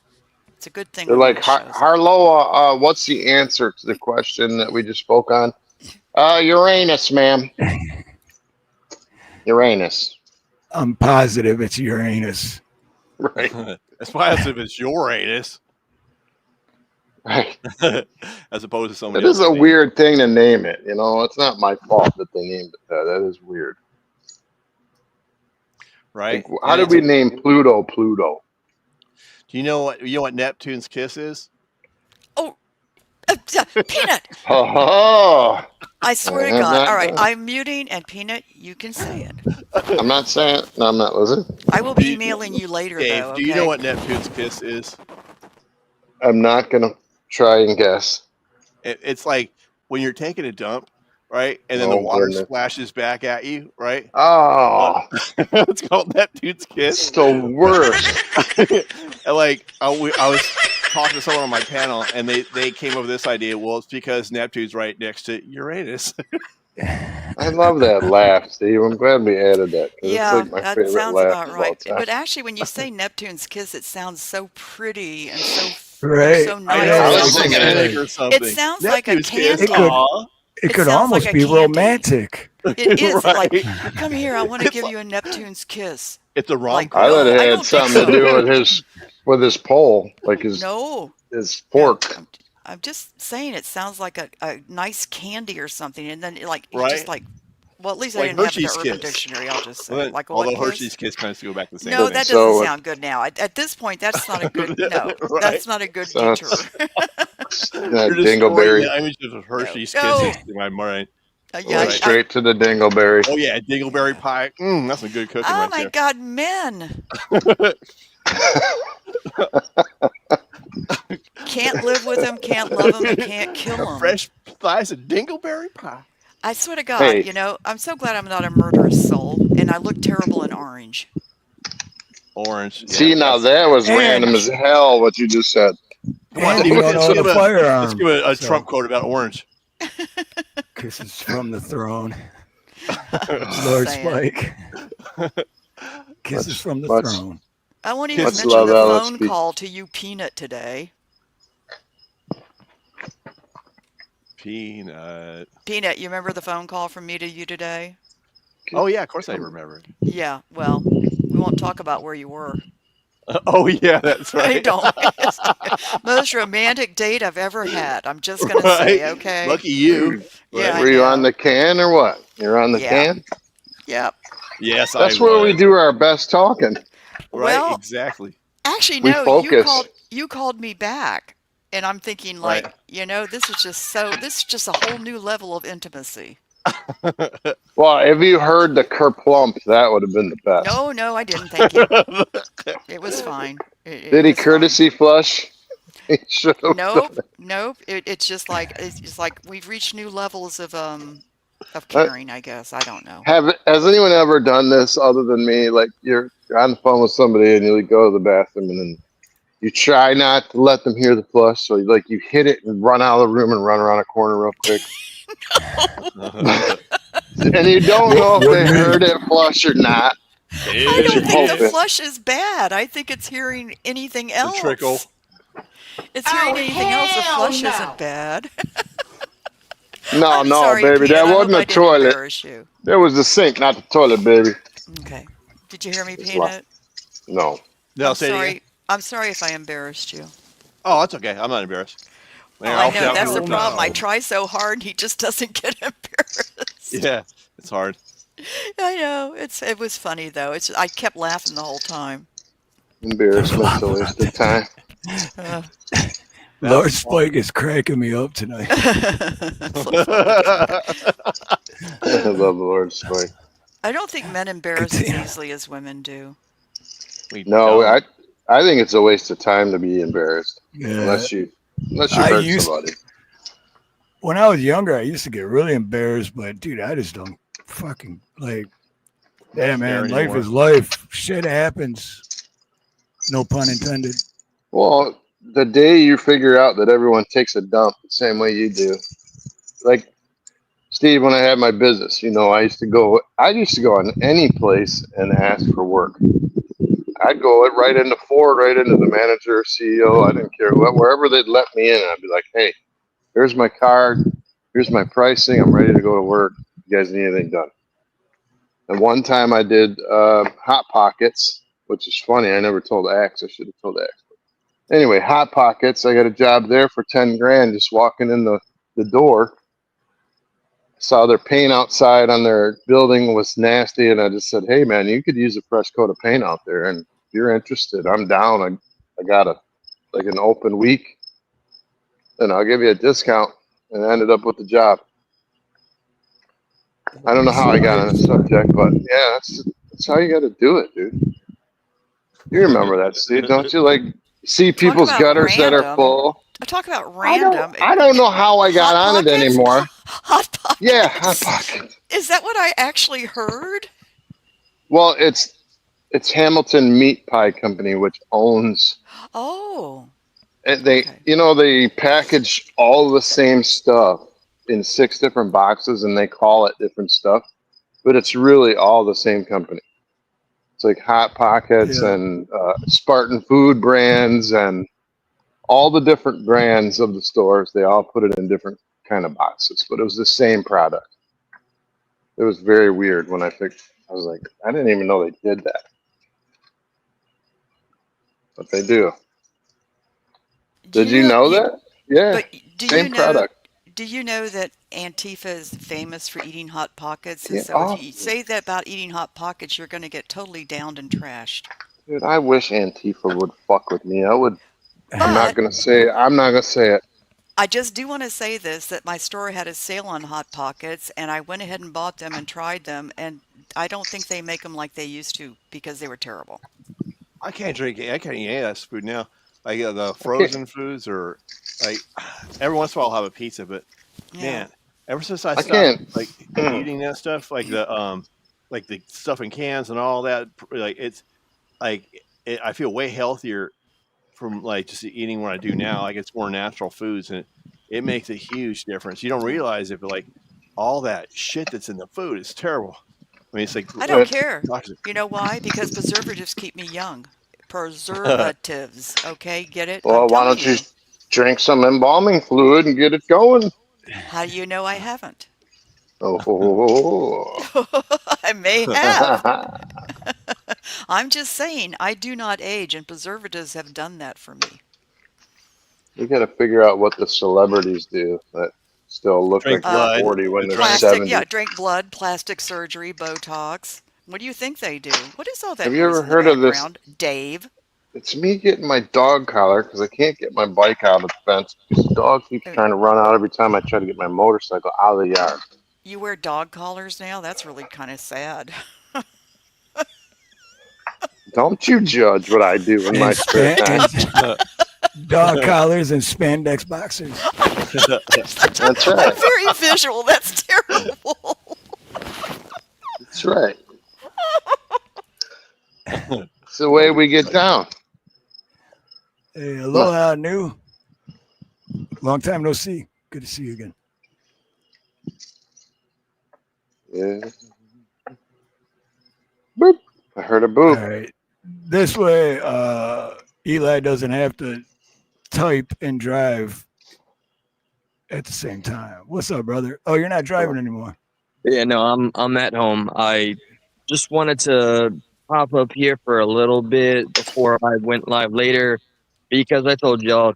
It's a good thing. They're when like, Lewis shows up. Harloha, what's the answer to the question that we just spoke on? Uranus, ma'am. Uranus. I'm positive it's Uranus. Right. That's why I said it's Uranus Right. as opposed to It somebody is else's a name. weird thing to name it. You know, it's not my fault that they named it that. That is weird. Right? Like, how did we name Pluto Pluto? Do you know what Neptune's kiss is? Oh, Peanut! Oh, I swear to I'm God. not All right, done. I'm muting, and Peanut, you can say it. I'm not saying. No, I'm not listening. I will be emailing you later, Dave, though. do you know okay? what Neptune's kiss is? I'm not gonna try and guess. It's like when you're taking a dump, right? And then the Oh, water goodness. splashes back at you, right? Oh, It's called Neptune's it's kiss. the worst. And like I was talking to someone on my panel, and they came up with this idea. Well, it's because Neptune's right next to Uranus. I love that laugh, Steve. I'm glad we added that. 'Cause Yeah, it's like my that favorite sounds laugh about of all right. time. But actually, when you say Neptune's kiss, it sounds so pretty and so Right. so I nice. know, I It was sounds like thinking a, it. or something. it sounds like a Neptune's kiss. candy. Aw. It It could sounds almost like a be candy. romantic. It is like, Right. come here, I want to It's give like- you a Neptune's kiss. It's a rom Like, I thought No, it I had don't think something to so. do with his pole, like his No, fork. I'm just saying it sounds like a nice candy or something, and then like it's Right. just like, well, at least I Like didn't have Hershey's the Urban Kiss. Dictionary. I'll just say Well, then, like a what although kiss? Hershey's kiss kind of go back to the same No, thing. that So, doesn't sound good now. At this point, that's not a good. No, Right. that's not a good So detour. it's You're that destroying dingleberry. the image of Hershey's No. kisses in my mind. Yeah, Went Right. straight to the dingleberry. Oh yeah, dingleberry pie. That's some good cooking oh right my there. God, men can't live with them, can't love them, and can't kill A them. fresh slice of dingleberry pie. I swear to God, Hey. I'm so glad I'm not a murderous soul, and I look terrible in orange. Orange. Yeah, See, now that's- that was And- random as hell what you just said. And you don't know the Let's firearm. give a so, Trump quote about orange. Kisses from the throne. Just Lord saying. Spike. Kisses from the much- throne. I won't even Much mention love, the LSP. phone call to you, Peanut, today. Peanut. Peanut, you remember the phone call from me to you today? Oh yeah, of course I remember. Yeah, well, we won't talk about where you were. Oh yeah, that's I right. don't. Most romantic date I've ever had. I'm just gonna Right? say, okay? Lucky you. Yeah, Right? I Were you on know. the can or what? You're on the Yeah. can? Yep. Yes, That's I where we was. do our best talking. Right? Well, Exactly. actually, We no. focus. You called me back, and I'm thinking Right. like, this is just so. This is just a whole new level of intimacy. Well, if you heard the kerplump, that would have been the best. No, no, I didn't. Thank you. It was fine. It Did he was fine. courtesy flush? He should have. Nope, nope. It's just like we've reached new levels of caring. I guess I don't know. Has anyone ever done this other than me? Like you're on the phone with somebody and you go to the bathroom and then you try not to let them hear the flush, so you hit it and run out of the room and run around a corner real quick. And you don't know if they heard it flush or not. I don't think the hoping. flush is bad. I think it's hearing anything The else. trickle. It's hearing anything else. The flush no. isn't bad. No, I'm no, sorry, baby, Peanut. that I hope wasn't I a didn't toilet. embarrass you. That was the sink, not the toilet, baby. Okay. Did you hear me, It's Peanut? No. No, I'm say it again. sorry. I'm sorry if I embarrassed you. Oh, that's okay. I'm not embarrassed. Oh, There, I I'll know. shout That's the for- problem. I no. try so hard, and he just doesn't get embarrassed. Yeah, it's hard. I know. It was funny though. I kept laughing the whole time. Embarrassment's a waste of time. Uh, Lord Spike is cracking me up tonight. I love Lord Spike. I don't think men embarrass as Continue. easily as women do. We No, don't. I think it's a waste of time to be embarrassed Yeah. unless you I hurt used- somebody. When I was younger, I used to get really embarrassed, but dude, I just don't fucking like. Yeah, man, Care life anymore. is life. Shit happens. No pun intended. Well, the day you figure out that everyone takes a dump the same way you do, like Steve, when I had my business, I used to go on any place and ask for work. I'd go right into Ford, right into the manager, CEO. I didn't care wherever they'd let me in. I'd be like, hey, here's my card. Here's my pricing. I'm ready to go to work. You guys need anything done? And one time I did Hot Pockets, which is funny. I never told Axe. I should have told Axe. Anyway, Hot Pockets. I got a job there for 10 grand. Just walking in the door, saw their paint outside on their building was nasty, and I just said, "Hey, man, you could use a fresh coat of paint out there, and if you're interested, I'm down. I got an open week, and I'll give you a discount." And I ended up with the job. I don't know how I got on the subject, but yeah, that's how you got to do it, dude. You remember that, Steve, don't you? Like, see people's about gutters that are random. full. Talk about random. I don't know how I got Hot on it Pockets? anymore. Hot Pockets. Yeah, Hot Pockets. Is that what I actually heard? Well, it's Hamilton Meat Pie Company, which owns. Oh, They, okay. they package all the same stuff in 6 different boxes, and they call it different stuff, but it's really all the same company. It's like Hot Pockets Yeah. and Spartan Food brands and all the different brands of the stores. They all put it in different kind of boxes, but it was the same product. It was very weird when I was like, I didn't even know they did that, but they do. Did you know that? Yeah, But do same you know? product. Do you know that Antifa is famous for eating Hot Pockets? And Yeah, so if you say that about eating Hot Pockets, you're going to get totally downed and trashed. Dude, I wish Antifa would fuck with me. I'm not But gonna say it. I'm not gonna say it. I just do want to say this, that my store had a sale on Hot Pockets, and I went ahead and bought them and tried them, and I don't think they make them like they used to because they were terrible. I can't eat any of that food now. Like the frozen foods, or like every once in a while I'll have a pizza, but Yeah. man, ever since I I stopped can't. like eating that stuff, like the stuff in cans and all that, like it's like I feel way healthier from like just eating what I do now. Like it's more natural foods, and it makes a huge difference. You don't realize it, but like all that shit that's in the food is terrible. I mean, it's like I don't Uh, care. toxic. You know why? Because preservatives keep me young. Preservatives, okay? Get it? I'm well, why telling don't you you. drink some embalming fluid and get it going? How do you know I haven't? Oh, I may have. I'm just saying, I do not age, and preservatives have done that for me. we got to figure out what the celebrities do that still look Drink like they're blood. 40 when they're Drink. Plastic, 70. yeah, drink blood, plastic surgery, Botox. What do you think they do? What is all that Have you noise ever in the heard of this? background, Dave? It's me getting my dog collar because I can't get my bike out of the fence. This dog keeps Uh, trying to run out every time I try to get my motorcycle out of the yard. You wear dog collars now? That's really kind of sad. Don't you judge what I do in my And spare span time. and dog collars and spandex boxers. That's I'm right. very visual. That's terrible. That's right. It's the way we get down. Hey, aloha, new. Long time no see. Good to see you again. Yeah. Boop. I heard a All boop. right. This way, Eli doesn't have to type and drive at the same time. What's up, brother? Oh, you're not driving anymore. Yeah, no, I'm at home. I just wanted to pop up here for a little bit before I went live later because I told y'all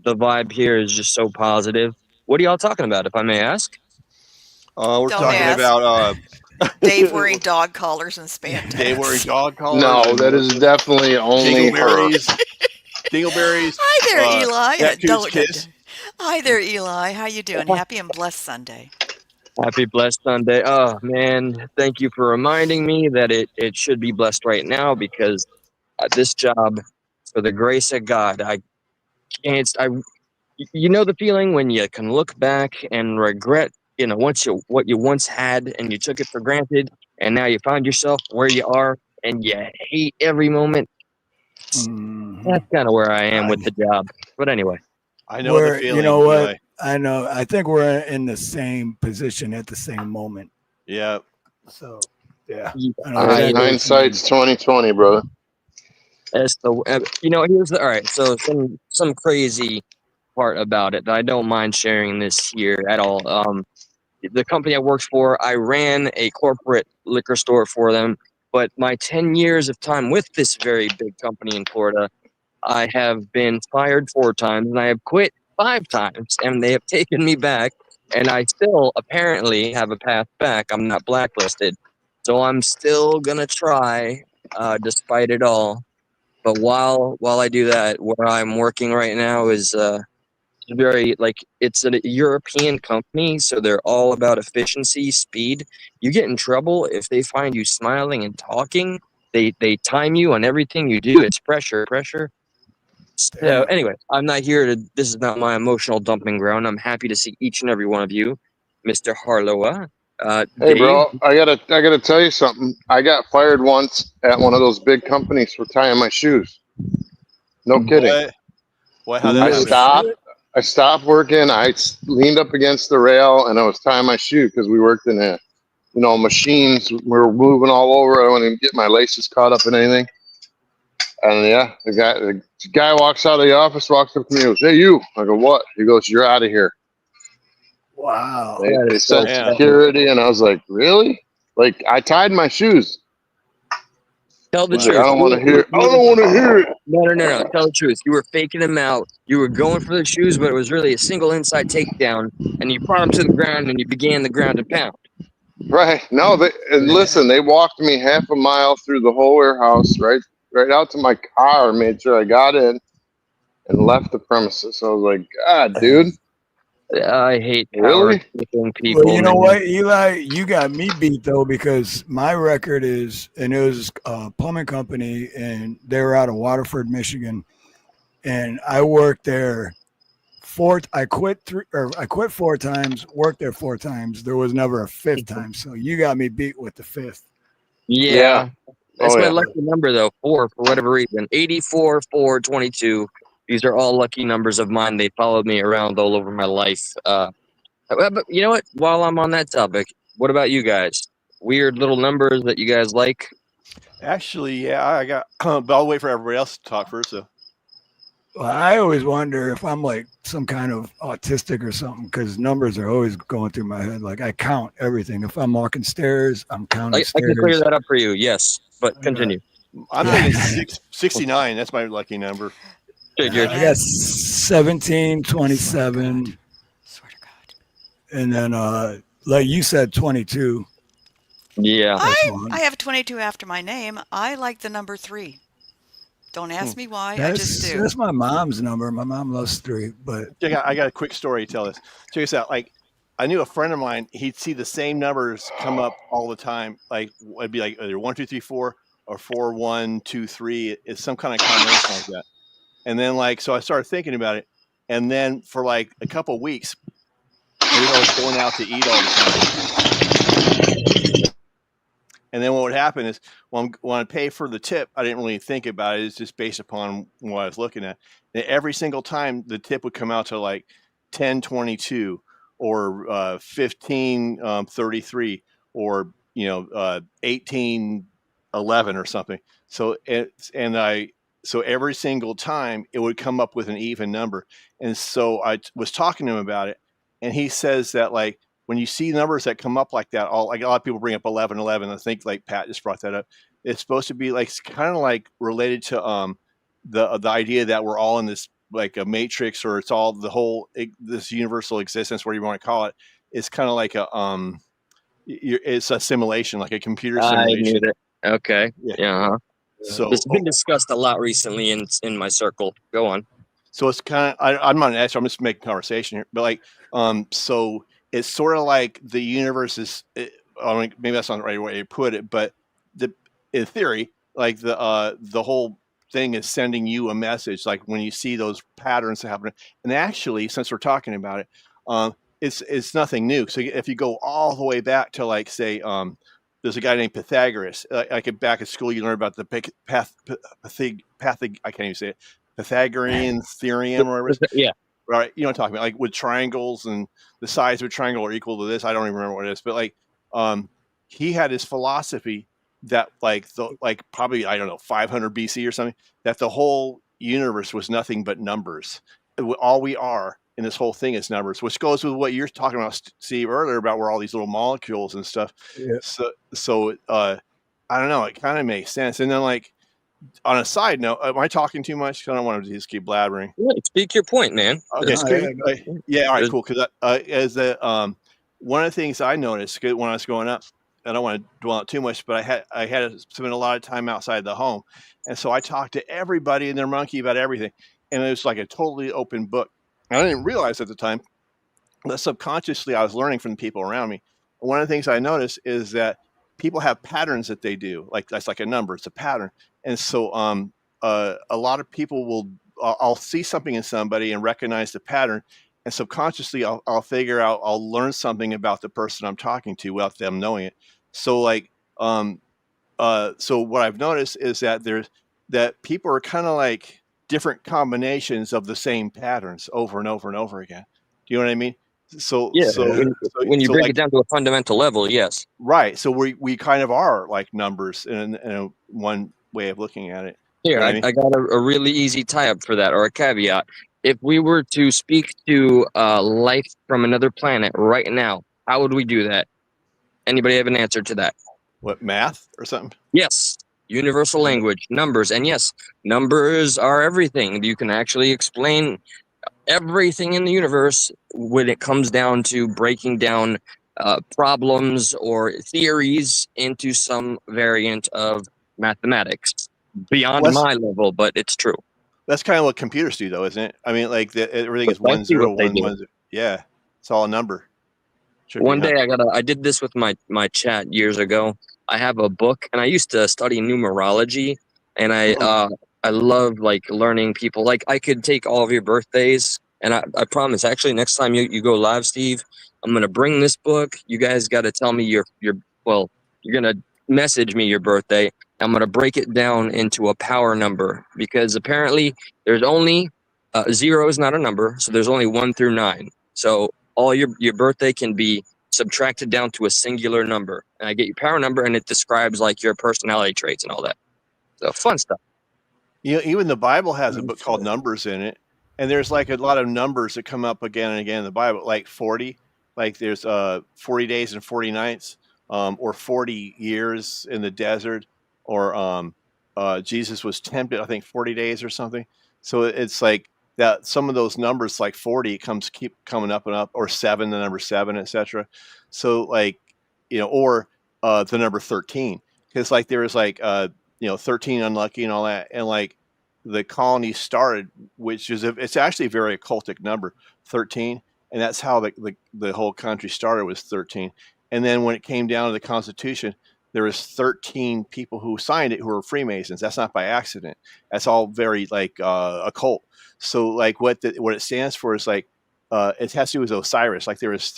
the vibe here is just so positive. What are y'all talking about, if I may ask? We're Don't talking ask. about Dave wearing dog collars and Dave wearing spandex. dog collars. No, and that is definitely only her. dingleberries. Dingleberries. Hi there, Eli. Cat Coots Kiss. Hi there, Eli. How you doing? Happy and blessed Sunday. Happy blessed Sunday. Oh man, thank you for reminding me that it should be blessed right now because this job, for the grace of God, I can't. You know the feeling when you can look back and regret, what you once had and you took it for granted, and now you find yourself where you are and you hate every moment. Mhm. That's kind of where I am I- with the job. But anyway, I know the We're, feeling. you know what? Eli. I know. I think we're in the same position at the same moment. Yeah. So, yeah. you- I know exactly what you Hindsight's mean. 2020, brother. as the here's the all right. So some crazy part about it that I don't mind sharing this here at all. The company I worked for, I ran a corporate liquor store for them. But my 10 years of time with this very big company in Florida, I have been fired 4 times and I have quit 5 times, and they have taken me back. And I still apparently have a path back. I'm not blacklisted. So I'm still going to try, despite it all. But while I do that, where I'm working right now is very like it's a European company, so they're all about efficiency, speed. You get in trouble if they find you smiling and talking. They time you on everything you do. It's pressure. So Damn. anyway, I'm not here to. This is not my emotional dumping ground. I'm happy to see each and every one of you, Mr. Harloha, Hey, Dave. bro, I gotta tell you something. I got fired once at one of those big companies for tying my shoes. No kidding. How that I happened? stopped. I stopped working. Leaned up against the rail and I was tying my shoe because we worked in machines. We were moving all over. I don't even get my laces caught up in anything. And yeah, the guy walks out of the office, walks up to me, and goes, "Hey, you." I go, "What?" He goes, "You're out of here." Wow. They, That they is so said Yeah. security, and I was like, "Really?" Like I tied my shoes. Tell the He's like, truth. "I don't want to hear. I don't want to hear it." No. Tell the truth. You were faking them out. You were going for the shoes, but it was really a single inside takedown, and you brought them to the ground, and you began the ground and pound. Right? No, and listen, they walked me half a mile through the whole warehouse, right out to my car, made sure I got in, and left the premises. I was like, "God, dude, I hate power really?" tripping Well, people, you know man. what, Eli, you got me beat though because my record is, and it was a plumbing company, and they were out of Waterford, Michigan, and I worked there I quit 4 times, worked there 4 times. There was never a 5th time, so you got me beat with the 5th. Yeah. Yeah. That's Oh my yeah. lucky number, though. 4, for whatever reason. 84, 4, 22. These are all lucky numbers of mine. They followed me around all over my life. But you know what? While I'm on that topic, what about you guys? Weird little numbers that you guys like? Actually, yeah, I got. But I'll wait for everybody else to talk first. So Well, I always wonder if I'm like some kind of autistic or something because numbers are always going through my head. Like I count everything. If I'm walking stairs, I'm counting I can clear stairs. that up for you. Yes, but continue. I'm thinking 69. That's my lucky number. Figured. I got 17, 27, Swear to God. and then like you said, 22. Yeah. That's I one. have 22 after my name. I like the number 3. Don't ask me why. I just do. That's my mom's number. My mom loves 3, but I got a quick story to tell this. Check this out. Like, I knew a friend of mine. He'd see the same numbers come up all the time. Like, it'd be like either 1, 2, 3, 4 or 4, 1, 2, 3. It's some kind of combination like that. And then, like, so I started thinking about it. And then for like a couple of weeks, we were always going out to eat all the time. And then what would happen is when I pay for the tip, I didn't really think about it. It's just based upon what I was looking at. And every single time the tip would come out to like 10.22 or 15.33 or 18.11 or something. So so every single time it would come up with an even number. And so I was talking to him about it, and he says that like when you see numbers that come up like that, like a lot of people bring up 1111. I think like Pat just brought that up. It's supposed to be like kind of like related to the idea that we're all in this like a matrix, or it's all the whole this universal existence, whatever you want to call it. It's kind of like it's a simulation, like a computer simulation. I knew that. Okay. Yeah. So this has been discussed a lot recently in my circle. Go on. So it's kind of I'm not an expert. I'm just making conversation here, but like so it's sort of like the universe is. I mean, maybe that's not the right way to put it, but in theory, like the whole thing is sending you a message. Like when you see those patterns happening, and actually, since we're talking about it, it's nothing new. So if you go all the way back to like say, there's a guy named Pythagoras. Like back at school, you learn about the I can't even say it. Pythagorean theorem or whatever. Yeah. Right. You know what I'm talking about? Like with triangles and the sides of a triangle are equal to this. I don't even remember what it is, but like he had his philosophy that like probably, I don't know, 500 BC or something, that the whole universe was nothing but numbers. All we are in this whole thing is numbers, which goes with what you're talking about, Steve, earlier about where all these little molecules and stuff. Yeah. So I don't know. It kind of makes sense. And then like, on a side note, am I talking too much? I don't want to just keep blabbering. Yeah, speak your point, man. Okay, all right, cool. Because as the one of the things I noticed when I was growing up, I don't want to dwell on too much, but I had to spend a lot of time outside the home, and so I talked to everybody and their monkey about everything, and it was like a totally open book. And I didn't realize at the time that subconsciously I was learning from the people around me. And one of the things I noticed is that people have patterns that they do. Like that's like a number; it's a pattern. And so a lot of people will, I'll see something in somebody and recognize the pattern, and subconsciously I'll figure out, I'll learn something about the person I'm talking to without them knowing it. So like, so what I've noticed is that people are kind of like different combinations of the same patterns over and over and over again. Do you know what I mean? So yeah, so when you break it down to a fundamental level, yes. Right. So we kind of are like numbers in one way of looking at it. Here, You know what I I got a really easy tie-up for that, or a caveat. If we were to speak to life from another planet right now, how would we do that? Anybody have an answer to that? What, math or something? Yes. Universal language, numbers. And yes, numbers are everything. You can actually explain everything in the universe when it comes down to breaking down problems or theories into some variant of mathematics. Beyond my level, but it's true. That's kind of what computers do, though, isn't it? I mean, like everything is 1 0 1 1 0. Yeah, it's all a number. One day I did this with my chat years ago. I have a book, and I used to study numerology, and I love like learning people. Like I could take all of your birthdays, and I promise, actually, next time you go live, Steve, I'm gonna bring this book. You guys got to tell me you're gonna message me your birthday. I'm going to break it down into a power number, because apparently there's only 0 is not a number, so there's only 1 through 9. So all your birthday can be subtracted down to a singular number, and I get your power number, and it describes like your personality traits and all that. So fun stuff. You know, even the Bible has a book called Numbers in it, and there's like a lot of numbers that come up again and again in the Bible, like 40. Like there's 40 days and 40 nights, or 40 years in the desert, or Jesus was tempted, I think 40 days or something. So it's like that. Some of those numbers, like 40, keep coming up and up, or 7, the number 7, etc. So like, you know, or the number 13, because like there was like 13 unlucky and all that, and like the colony started, which is it's actually a very occultic number, 13, and that's how the whole country started, was 13. And then when it came down to the Constitution, there was 13 people who signed it who were Freemasons. That's not by accident. That's all very like occult. So like what it stands for is like it has to do with Osiris. Like there was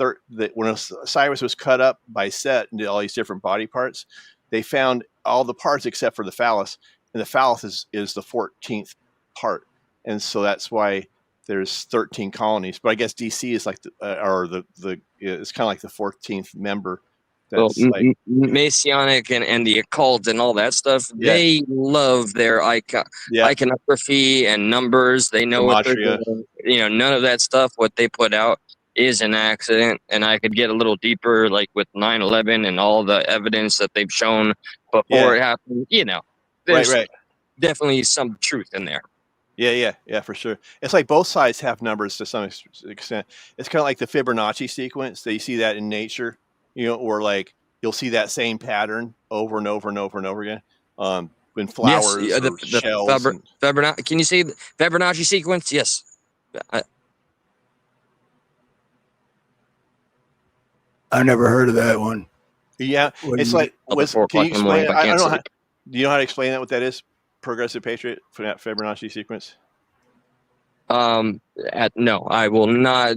when Osiris was cut up by Set into all these different body parts, they found all the parts except for the phallus, and the phallus is the 14th part, and so that's why there's 13 colonies. But I guess DC is like it's kind of like the 14th member. That's Masonic and the occult and all that stuff. Yeah. They love their iconography and numbers. They know what they're doing. You know, none of that stuff. What they put out is an accident. And I could get a little deeper, like with 9/11 and all the evidence that they've shown before it happened. You know, there's definitely some truth in there. Yeah, for sure. It's like both sides have numbers to some extent. It's kind of like the Fibonacci sequence. They see that in nature. You know, or like you'll see that same pattern over and over and over and over again. In flowers, the shells. Fibonacci. Can you see the Fibonacci sequence? Yes. I never heard of that one. Yeah, it's like. Can you explain it? I don't know. Do you know how to explain that? What that is? Progressive Patriot for that Fibonacci sequence. No, I will not.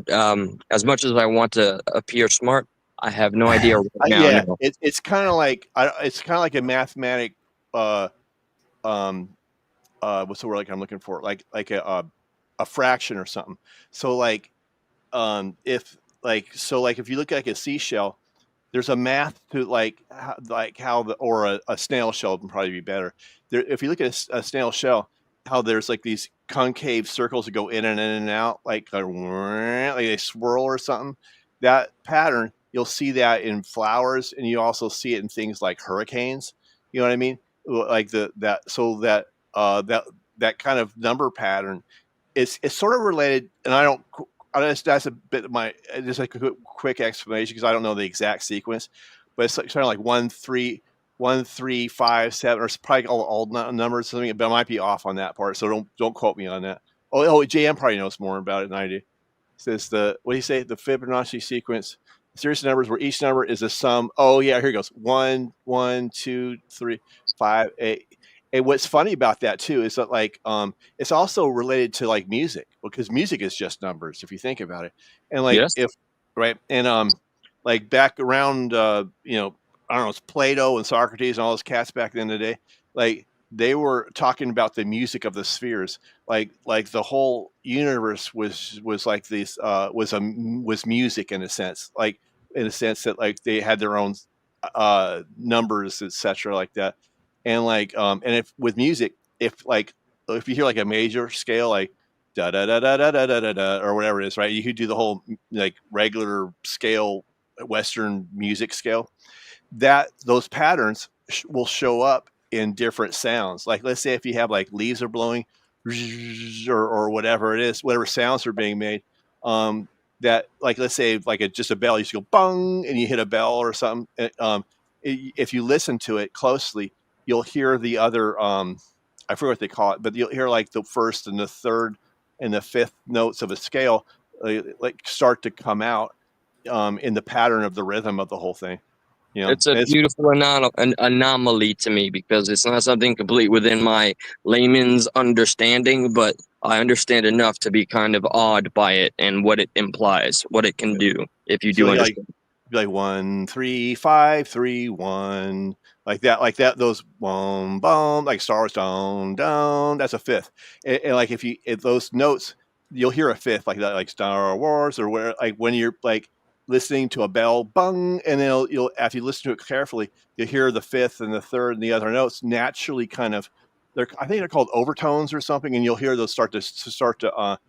As much as I want to appear smart, I have no idea. No. It's kind of like a mathematic. What's the word I'm looking for? Like a fraction or something. So like, if you look at like a seashell, there's a math to or a snail shell would probably be better. If you look at a snail shell, how there's like these concave circles that go in and out, like they swirl or something. That pattern, you'll see that in flowers, and you also see it in things like hurricanes. You know what I mean? Like that kind of number pattern. It's sort of related, and that's a bit of my just like a quick explanation because I don't know the exact sequence, but it's like sort of like 1, 3, 1, 3, 5, 7, or it's probably all numbers or something. But I might be off on that part, so don't quote me on that. Oh, JM probably knows more about it than I do. It says what do you say? The Fibonacci sequence, series of numbers where each number is a sum. Oh yeah, here it goes. 1, 1, 2, 3, 5, 8. And what's funny about that too is that like it's also related to like music, because music is just numbers if you think about it. And like like back around I don't know, it's Plato and Socrates and all those cats back then today, like they were talking about the music of the spheres, like the whole universe was like this was music in a sense that like they had their own numbers, etc., like that. And like and if with music, if you hear like a major scale, like da da da da da da da da or whatever it is, right? You could do the whole like regular scale, Western music scale. That those patterns will show up in different sounds. Like let's say if you have like leaves are blowing, or whatever it is, whatever sounds are being made. That like let's say like just a bell, you just go bung and you hit a bell or something. If you listen to it closely, you'll hear the other I forget what they call it, but you'll hear like the first and the third and the fifth notes of a scale like start to come out in the pattern of the rhythm of the whole thing. You know, it's a beautiful anomaly to me, because it's not something complete within my layman's understanding, but I understand enough to be kind of awed by it and what it implies, what it can do. If you do understand, like 1, 3, 5, 3, 1, like that. Those boom, boom, like Star Wars, down, down. That's a fifth. And like if those notes you'll hear a fifth like that, like Star Wars, or where like when you're like listening to a bell, bung, and then you'll after you listen to it carefully, you hear the fifth and the third and the other notes naturally kind of. I think they're called overtones or something, and you'll hear those start to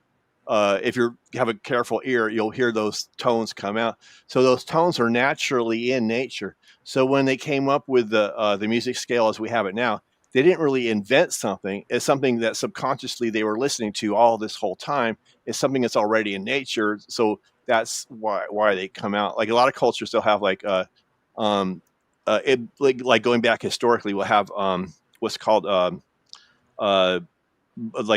if you have a careful ear, you'll hear those tones come out. So those tones are naturally in nature. So when they came up with the music scale as we have it now, they didn't really invent something. It's something that subconsciously they were listening to all this whole time. It's something that's already in nature. So that's why they come out. Like a lot of cultures, they'll have like like going back historically, we'll have what's called like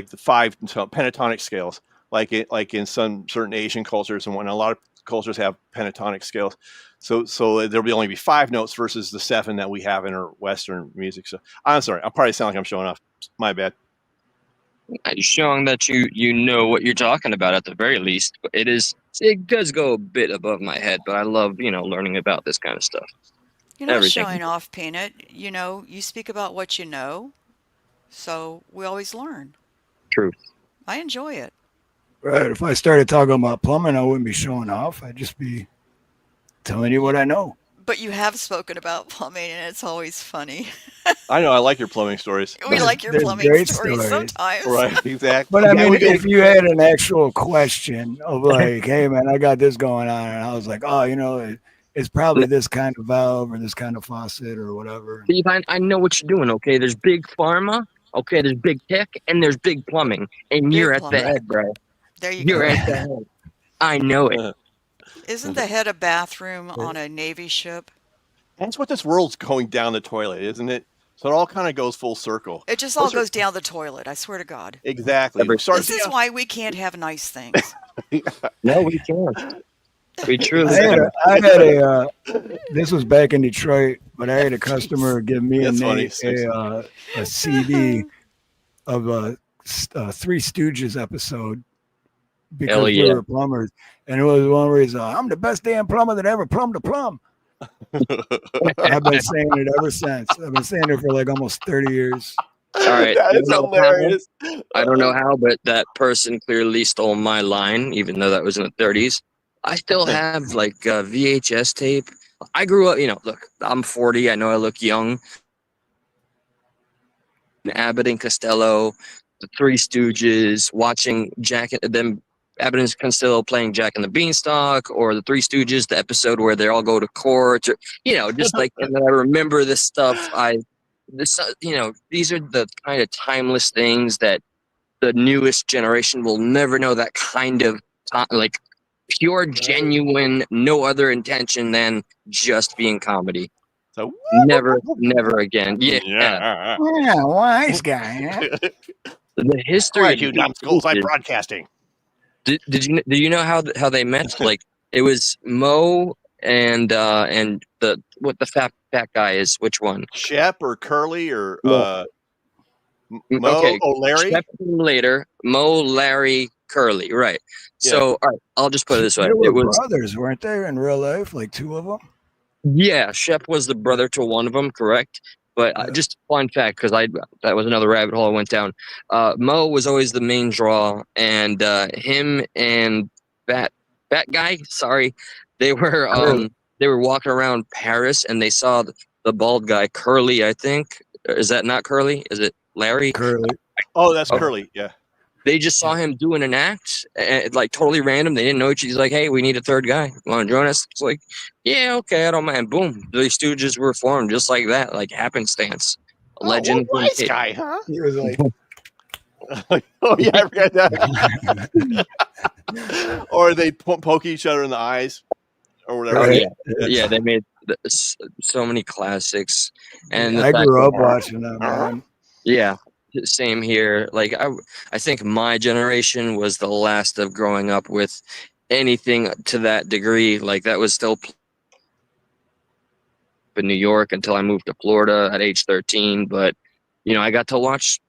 the 5 pentatonic scales, like in some certain Asian cultures and whatnot. A lot of cultures have pentatonic scales, so there'll only be 5 notes versus the 7 that we have in our Western music. So I'm sorry, I probably sound like I'm showing off. My bad. Showing that you know what you're talking about at the very least. But it does go a bit above my head, but I love learning about this kind of stuff. You're not Everything. showing off, Peanut. You speak about what you know, so we always learn. Truth. I enjoy it. Right. If I started talking about plumbing, I wouldn't be showing off. I'd just be telling you what I know. But you have spoken about plumbing, and it's always funny. I know. I like your plumbing stories. We like your There's plumbing great stories sometimes. Right. Exactly. But I mean, if you had an actual question of like, hey, man, I got this going on, and I was like, oh, it's probably this kind of valve or this kind of faucet or whatever. Steve, I know what you're doing, okay? There's big pharma, okay? There's big tech, and there's big plumbing. And you're at the head, bro. There you You're go. at the head. I know it. Isn't the head a bathroom on a Navy ship? That's what this world's going down the toilet, isn't it? So it all kind of goes full circle. It just all goes down the toilet, I swear to God. Exactly. This is why we can't have nice things. No, we can't. We truly I had this was back in Detroit, but I had a customer give me and Nate a CD of a Three Stooges episode because we were plumbers. And it was one where he's I'm the best damn plumber that ever plumbed a plumb. I've been saying it ever since. I've been saying it for like almost 30 years. All right. That is hilarious. I don't know how, but that person clearly stole my line, even though that was in the 30s. I still have like VHS tape. I grew up, look, I'm 40. I know I look young. Abbott and Costello, the Three Stooges, watching Abbott and Costello playing Jack and the Beanstalk, or the Three Stooges, the episode where they all go to court, or, just like, and then I remember this stuff. These are the kind of timeless things that the newest generation will never know. That kind of like pure, genuine, no other intention than just being comedy. So never again. Yeah, wise guy. Huh? The history. Right, you numbskulls, I'm broadcasting. Do you know how they met? Like it was Mo and the fat guy is, which one? Shep or Curly or Mo? Okay. Larry? Shep later. Mo, Larry, Curly. Right. Yeah. So all right, I'll just put it this way. They were brothers, weren't they, in real life? Like 2 of them? Yeah, Shep was the brother to one of them, correct? But just fun fact, because that was another rabbit hole I went down. Mo was always the main draw, and him and that guy, they were walking around Paris, and they saw the bald guy, Curly, I think. Is that not Curly? Is it Larry? Curly. Oh, that's Curly, yeah. They just saw him doing an act, like totally random. They didn't know each other. He's like, hey, we need a third guy. Want to join us? It's like, yeah, okay, I don't mind. Boom. The Stooges were formed just like that, like happenstance. A legend. Nice guy, huh? He was like, oh, yeah, I forgot that. Or they poke each other in the eyes or whatever. Oh, yeah, they made so many classics. And I grew up watching them, man. Yeah. Same here. Like I think my generation was the last of growing up with anything to that degree. Like that was still in New York until I moved to Florida at age 13. But I got to watch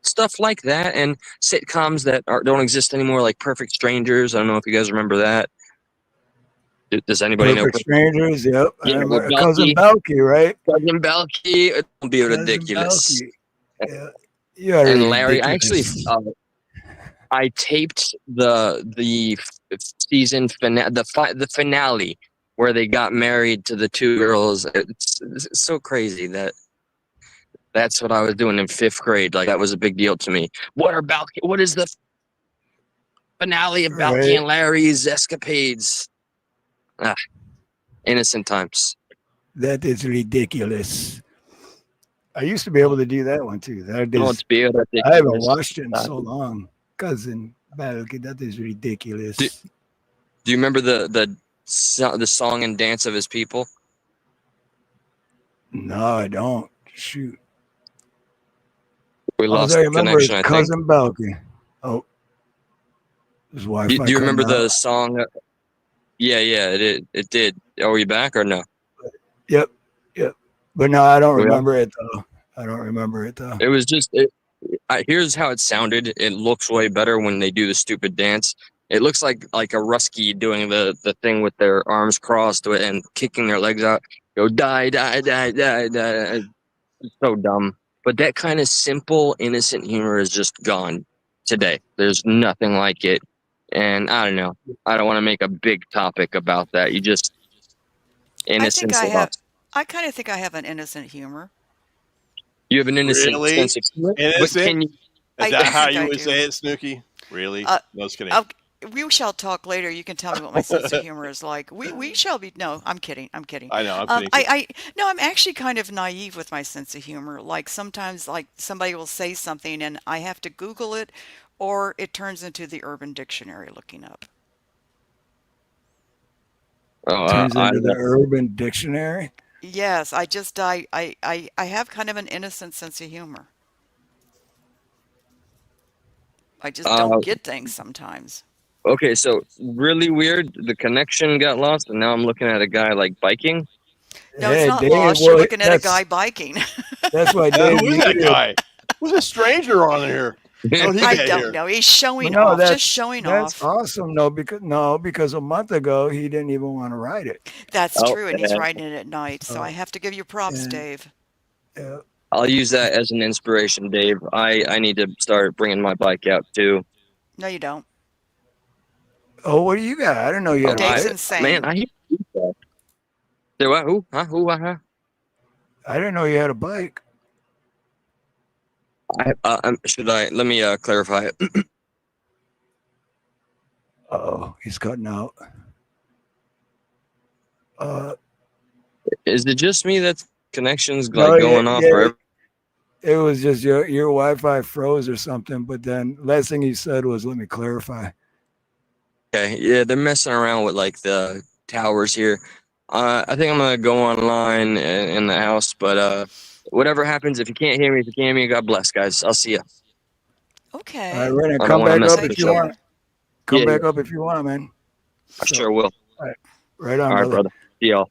stuff like that and sitcoms that don't exist anymore, like Perfect Strangers. I don't know if you guys remember that. Does anybody know? Perfect Strangers? Yep. Yeah, Cousin Belky, right? Cousin Belky. It'll be ridiculous. Yeah. And Larry, I actually, I taped the season finale, the finale where they got married to the two girls. It's so crazy that that's what I was doing in 5th grade. Like that was a big deal to me. What is the finale of Balky Right. and Larry's escapades? Innocent times. That is ridiculous. I used to be able to do that one too. That Oh, is, it's beer. I haven't watched it in so long. Cousin Balky, that is ridiculous. Do you remember the song and dance of his people? No, I don't. Shoot. We All lost I the remember is connection, I think. Cousin Balky. Oh, is Wi-Fi Do you remember cutting the out? song? Yeah, it did. Are you back or no? Yep. But no, I don't We are? remember it though. I don't remember it though. It was just. Here's how it sounded. It looks way better when they do the stupid dance. It looks like a Rusky doing the thing with their arms crossed and kicking their legs out. Go die, die, die, die, die. It's so dumb. But that kind of simple, innocent humor is just gone today. There's nothing like it. And I don't know. I don't want to make a big topic about that. You just innocence lost. I kind of think I have an innocent humor. You have an innocent Really? sense of humor. But Innocent? can you? Is I that do how think you I would do. say it, Snooki? Really? Uh, No, just kidding. We shall talk later. You can tell me what my sense of humor is like. We shall be. No, I'm kidding. I'm kidding. I know, I'm kidding. too. No, I'm actually kind of naive with my sense of humor. Like sometimes, like somebody will say something and I have to Google it, or it turns into the Urban Dictionary looking up. Oh, Turns I into don't the know. Urban Dictionary. Yes, I have kind of an innocent sense of humor. I just don't get things sometimes. Okay, so really weird. The connection got lost, and now I'm looking at a guy like biking. No, it's Hey, not Dave. lost. You're Well, looking at a guy biking. that's why Dave. Who is that guy? Who's a stranger on here? How did he I get don't here? know. He's showing No, off. that's Just showing that's off. awesome. Because a month ago he didn't even want to ride it. That's Oh, true, and he's yeah. riding it at night. So I have to give you props, And Dave. uh, I'll use that as an inspiration, Dave. I need to start bringing my bike out too. No, you don't. oh, what do you got? I didn't know you had a Dave's bike. insane. Man, I hear that. Say what? Who? Huh? Who? Huh? I didn't know you had a bike. Should I? Let me clarify it. Oh, he's cutting out. Is it just me that connections No, like going off forever? it was just your Wi-Fi froze or something. But then last thing he said was, "Let me clarify." Okay, yeah, they're messing around with like the towers here. I think I'm gonna go online in the house, but whatever happens, if you can't hear me, God bless, guys. I'll see you. Okay. All right, Rennie, I don't come wanna back mess up with if the you show. want. Come Yeah, back up if you want, man. I sure will. Right on, All right, brother. See y'all.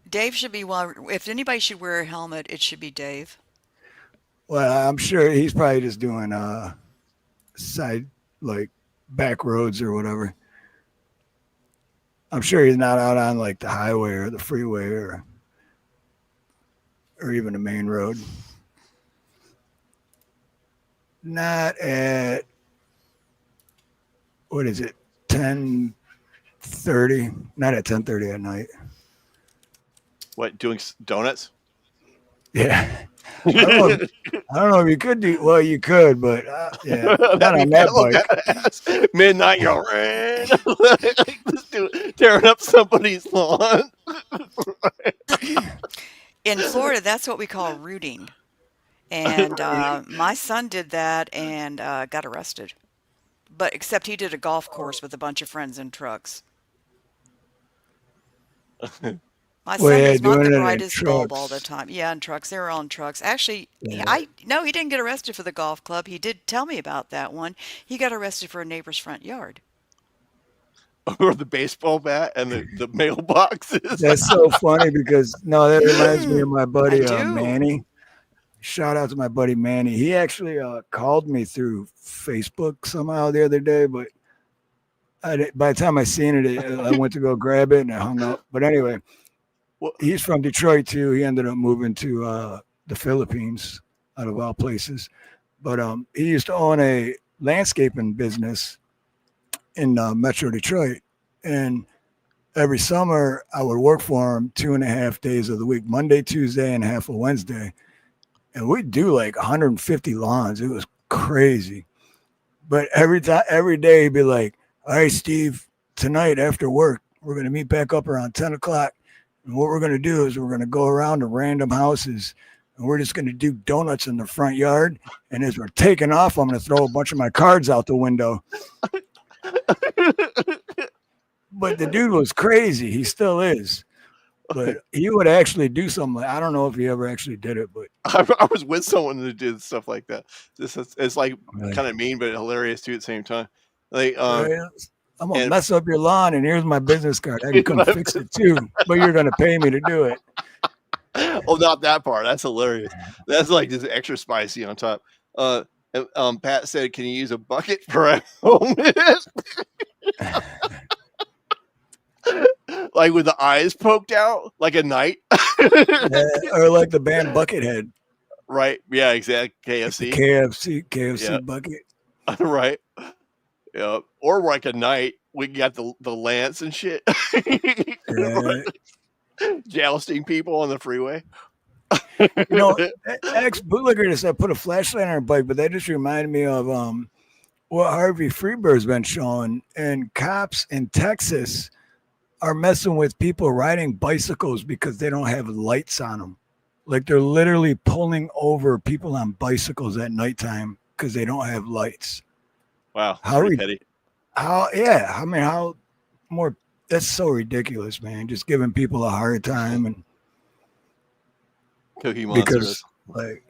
Dave should be if anybody should wear a helmet, it should be Dave. Well, I'm sure he's probably just doing side like back roads or whatever. I'm sure he's not out on like the highway or the freeway or even the main road. Not at what is it? 10:30. Not at 10:30 at night. What, doing donuts? Yeah. I don't know if you could do well. You could, but yeah, not on that bike. Midnight, you're like this dude tearing up somebody's lawn. In Florida, that's what we call rooting. And my son did that and got arrested. But except he did a golf course with a bunch of friends in trucks. My son was not the brightest bulb all the time. Yeah, in trucks. They were all in trucks. Actually, Yeah. no, he didn't get arrested for the golf club. He did tell me about that one. He got arrested for a neighbor's front yard. Or the baseball bat and the mailboxes. That's so funny because that reminds me of my buddy I do. Manny. Shout out to my buddy Manny. He actually called me through Facebook somehow the other day, but by the time I seen it, I went to go grab it and I hung up. But anyway, he's from Detroit too. He ended up moving to the Philippines, out of all places. but he used to own a landscaping business in Metro Detroit, and every summer I would work for him 2.5 days of the week, Monday, Tuesday, and half of Wednesday, and we'd do like 150 lawns. It was crazy. But every day he'd be like, "All right, Steve, tonight after work, we're gonna meet back up around 10 o'clock. And what we're gonna do is we're gonna go around to random houses and we're just gonna do donuts in the front yard. And as we're taking off, I'm gonna throw a bunch of my cards out the window." But the dude was crazy. He still is. But he would actually do something. I don't know if he ever actually did it, but I was with someone that did stuff like that. It's like right. kind of mean, but hilarious too at the same time. Like, Right. I'm gonna and mess up your lawn, and here's my business card. I can come fix it too, but you're gonna pay me to do it. oh, not that part. That's hilarious. That's like just extra spicy on top. Pat said, "Can you use a bucket for a helmet?" Like with the eyes poked out, like a knight. Yeah, or like the band Buckethead, Right? Yeah, exactly. KFC. KFC Yeah. bucket. Right. Yeah. Or like a knight. We got the lance and shit. Right. Jousting people on the freeway. You know, ex bootlegger just said put a flashlight on her bike, but that just reminded me of what Harvey Freebird's been showing, and cops in Texas are messing with people riding bicycles because they don't have lights on them. Like they're literally pulling over people on bicycles at nighttime because they don't have lights. Wow. How Pretty re- petty. how yeah, I mean how more that's so ridiculous, man. Just giving people a hard time and Cookie Monster. because like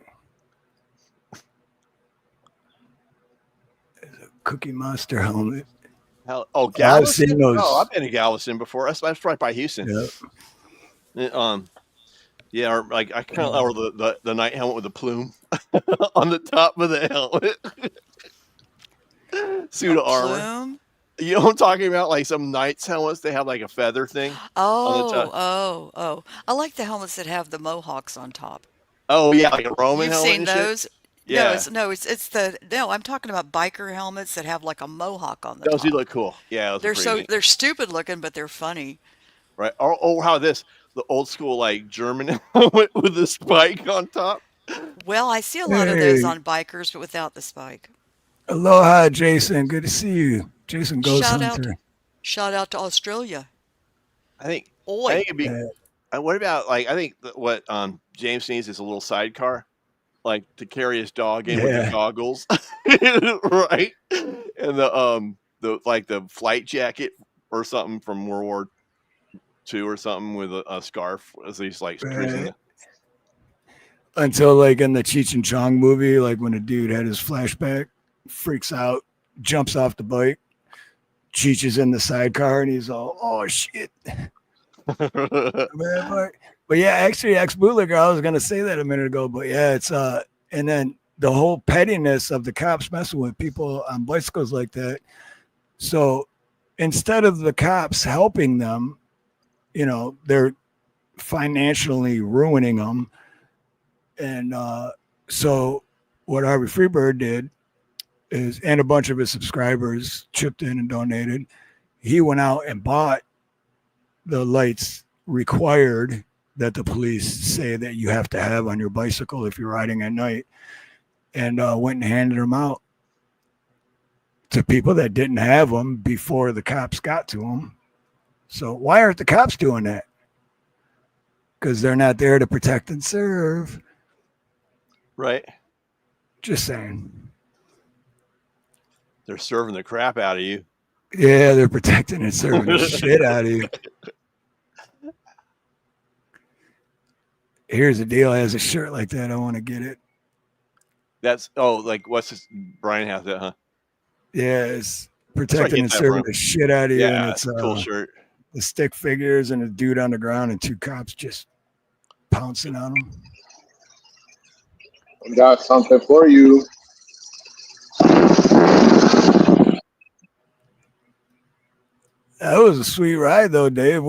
there's a Cookie Monster helmet. Oh, I've Galveston? seen those. Oh, I've been to Galveston before. That's right by Houston. Yeah. Yeah, or like I kind of or the night helmet with the plume on the top of the helmet. Suit of armor. Plume? You know what I'm talking about? Like some knight's helmets, they have like a feather thing on the top. Oh. I like the helmets that have the mohawks on top. Oh yeah, like a Roman You've helmet seen and shit. those? Yeah, No, I'm talking about biker helmets that have like a mohawk on the those do top. look cool. Yeah, those are pretty neat. They're stupid looking, but they're funny. Right? Oh, how this the old school like German helmet with the spike on top. Well, I see a lot of those Hey, on bikers, but without the spike. aloha, Jason. Good to see you. Jason Ghost Shout out, Hunter. shout out to Australia. I think Oi. it'd be. Uh, What about like I think what James needs is a little sidecar, like to carry his dog in with the yeah. goggles, right? And the flight jacket or something from World War II or something with a scarf as he's like cruising. Right. Until like in the Cheech and Chong movie, like when a dude had his flashback, freaks out, jumps off the bike, Cheech is in the sidecar, and he's all, "Oh shit!" But yeah, actually, ex bootlegger. I was gonna say that a minute ago, but yeah, it's and then the whole pettiness of the cops messing with people on bicycles like that. So instead of the cops helping them, they're financially ruining them. And so what Harvey Freebird did is, and a bunch of his subscribers chipped in and donated, he went out and bought the lights required that the police say that you have to have on your bicycle if you're riding at night, and went and handed them out to people that didn't have them before the cops got to them. So why aren't the cops doing that? Because they're not there to protect and serve. Right? Just saying. They're serving the crap out of you. Yeah, they're protecting and serving the shit out of you. Here's the deal. Has a shirt like that. I want to get it. That's like what's this? Brian has that, huh? Yeah, it's That's why I protecting get and that serving from. the shit out of you. And Yeah, it's it's a cool shirt. the stick figures and a dude on the ground and two cops just pouncing on them. I got something for you. That was a sweet ride, though, Dave.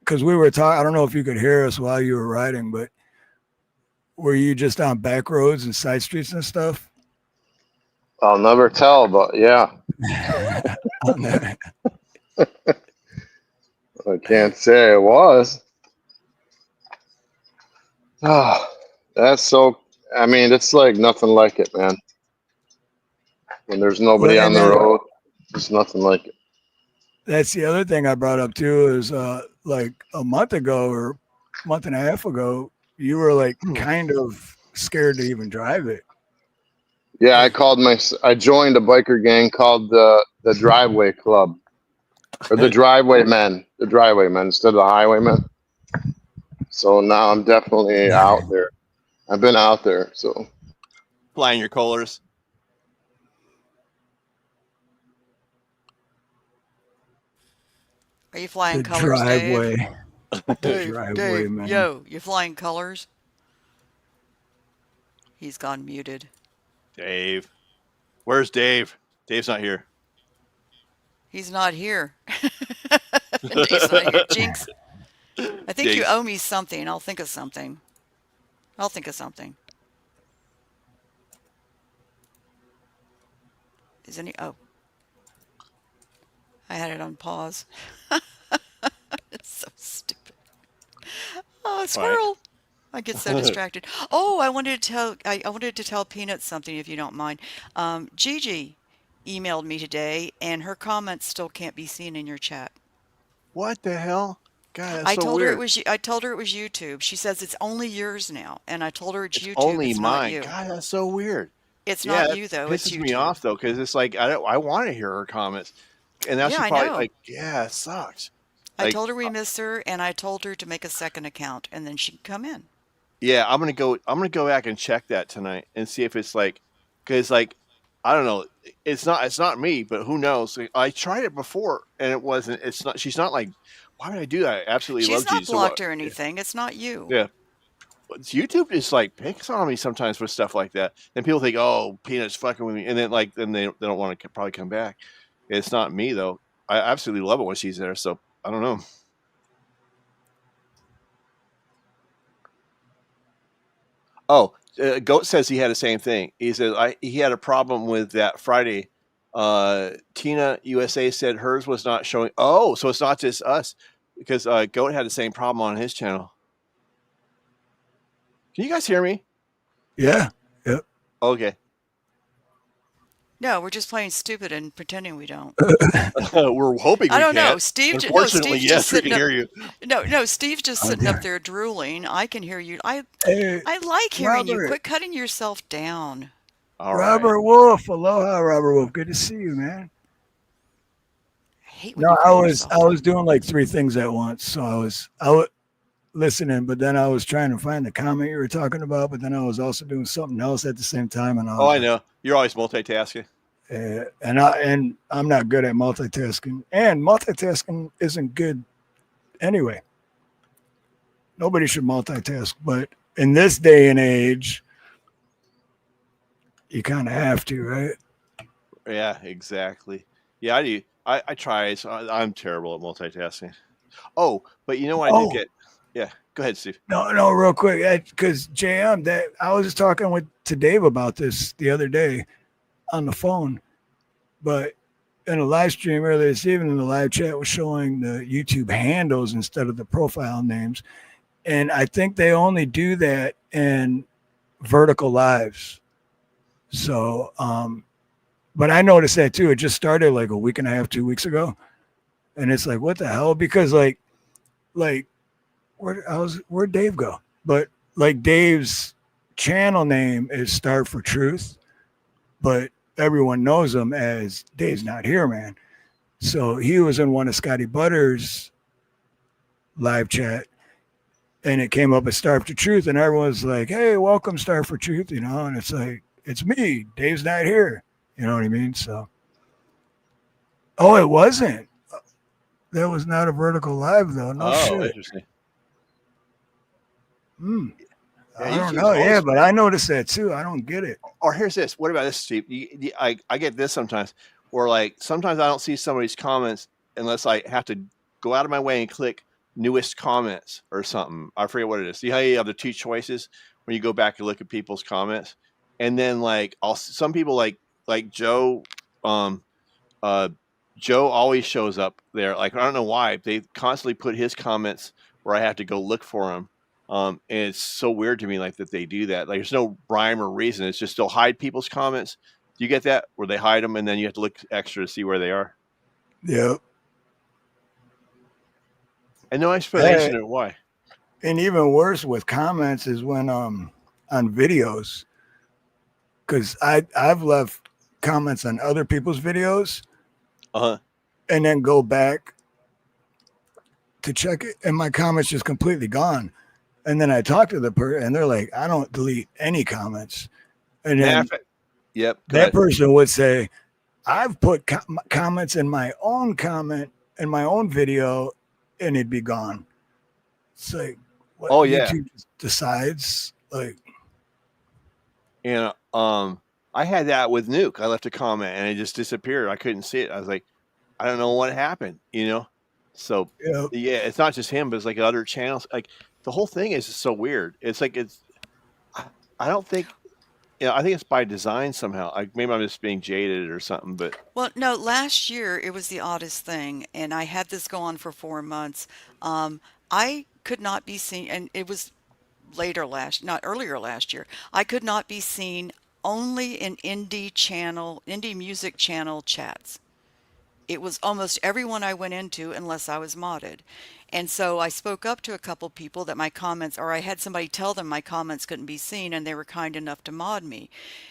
Because we were talking. I don't know if you could hear us while you were riding, but were you just on back roads and side streets and stuff? I'll never tell, but yeah, On that. I can't say it was. Oh, that's so. I mean, it's like nothing like it, man. When there's Well, nobody on and the then road, it's nothing like it. that's the other thing I brought up too is like a month ago or month and a half ago, you were like kind of scared to even drive it. Yeah, I joined a biker gang called the Driveway Club, or the Driveway Men instead of the Highwaymen. So now I'm definitely out there. I've been out there, so Flying your colors. Are you flying The colors, Dave? driveway. The Dave, driveway, Dave, man. yo, you flying colors? He's gone muted. Dave. Where's Dave? Dave's not here. He's not here. Dave's not here. Jinx, I think you Jinx. owe me something. I'll think of something. I'll think of something. Is any... Oh. I had it on pause. It's so stupid. Oh, a squirrel. I get so distracted. Oh, I wanted to tell Peanut something, if you don't mind. Gigi emailed me today, and her comments still can't be seen in your chat. What the hell? God, that's I so told weird. her it was YouTube. She says it's only yours now, and I told her it's YouTube. Only it's mine. not you. God, that's so weird. It's Yeah, not that you though. It's pisses YouTube. me off though, because it's like I want to hear her comments, and now Yeah, she I probably know. like, yeah, it sucks. I Like, told her we miss her, and I told her to make a second account, and then she can come in. yeah, I'm gonna go back and check that tonight and see if it's like, because like, I don't know, it's not me, but who knows? Like, I tried it before and it wasn't. It's not. She's not like, why would I do that? I absolutely love She's not Jesus. So what? blocked or anything. It's not you. Yeah. But YouTube just like picks on me sometimes with stuff like that. And people think, oh, Peanut's fucking with me, and then like then they don't want to probably come back. It's not me though. I absolutely love it when she's there. So I don't know. Oh, Goat says he had the same thing. He says he had a problem with that Friday. Tina USA said hers was not showing. Oh, so it's not just us, because Goat had the same problem on his channel. Can you guys hear me? Yeah. Yep. Okay. No, we're just playing stupid and pretending we don't. We're hoping. I don't we know. can. Steve. Unfortunately, Steve's yes, we can hear you. No, Steve's just sitting up there drooling. I can hear you. I like hearing you. Quit cutting yourself down. All right. Robert Wolf. Aloha, Robert Wolf. Good to see you, man. I hate when No, you I cut was yourself doing like 3 things at once. So I was listening, but then I was trying to find the comment you were talking about, but then I was also doing something else at the same time. And I know you're always multitasking. And I'm not good at multitasking, and multitasking isn't good anyway. Nobody should multitask, but in this day and age, you kind of have to, right? Yeah, exactly. Yeah, I do. I try. So I'm terrible at multitasking. Oh, but you know what I did get? Yeah, go ahead, Steve. No, real quick, because JM, that I was just talking to Dave about this the other day on the phone, but in a live stream earlier this evening, the live chat was showing the YouTube handles instead of the profile names, and I think they only do that in vertical lives. So, but I noticed that too. It just started like a week and a half, 2 weeks ago, and it's like, what the hell? Because like where'd Dave go? But like Dave's channel name is Star for Truth, but everyone knows him as Dave's Not Here, man. So he was in one of Scotty Butter's live chat, and it came up as Star for Truth, and everyone's like, hey, welcome, Star for Truth, and it's like, it's me, Dave's Not Here. You know what I mean? So, oh, it wasn't. That was not a vertical live, though. No shit. Interesting. Yeah, I don't know. Yeah, but I noticed that too. I don't get it. Or here's this. What about this, Steve? I get this sometimes, where like sometimes I don't see somebody's comments unless I have to go out of my way and click newest comments or something. I forget what it is. See how you have the two choices when you go back and look at people's comments, and then like some people like Joe, um, uh, Joe always shows up there. Like I don't know why they constantly put his comments where I have to go look for them. And it's so weird to me like that they do that. Like there's no rhyme or reason. It's just they'll hide people's comments. Do you get that? Where they hide them and then you have to look extra to see where they are. Yep. And no explanation of why. And even worse with comments is when on videos, because I've left comments on other people's videos, and then go back to check it, and my comments just completely gone. And then I talk to the person, and they're like, "I don't delete any comments." And then that person would say, "I've put comments in my own comment in my own video, and it'd be gone." It's like, what YouTube decides, like. And I had that with Nuke. I left a comment and it just disappeared. I couldn't see it. I was like, I don't know what happened, you know? So yeah, it's not just him, but it's like other channels. Like the whole thing is just so weird. It's like I don't think, I think it's by design somehow. Like maybe I'm just being jaded or something, but Well, no, last year it was the oddest thing, and I had this go on for 4 months. I could not be seen, and it was not earlier last year. I could not be seen only in indie music channel chats. It was almost everyone I went into unless I was modded. And so I spoke up to a couple people that my comments, or I had somebody tell them my comments couldn't be seen, and they were kind enough to mod me.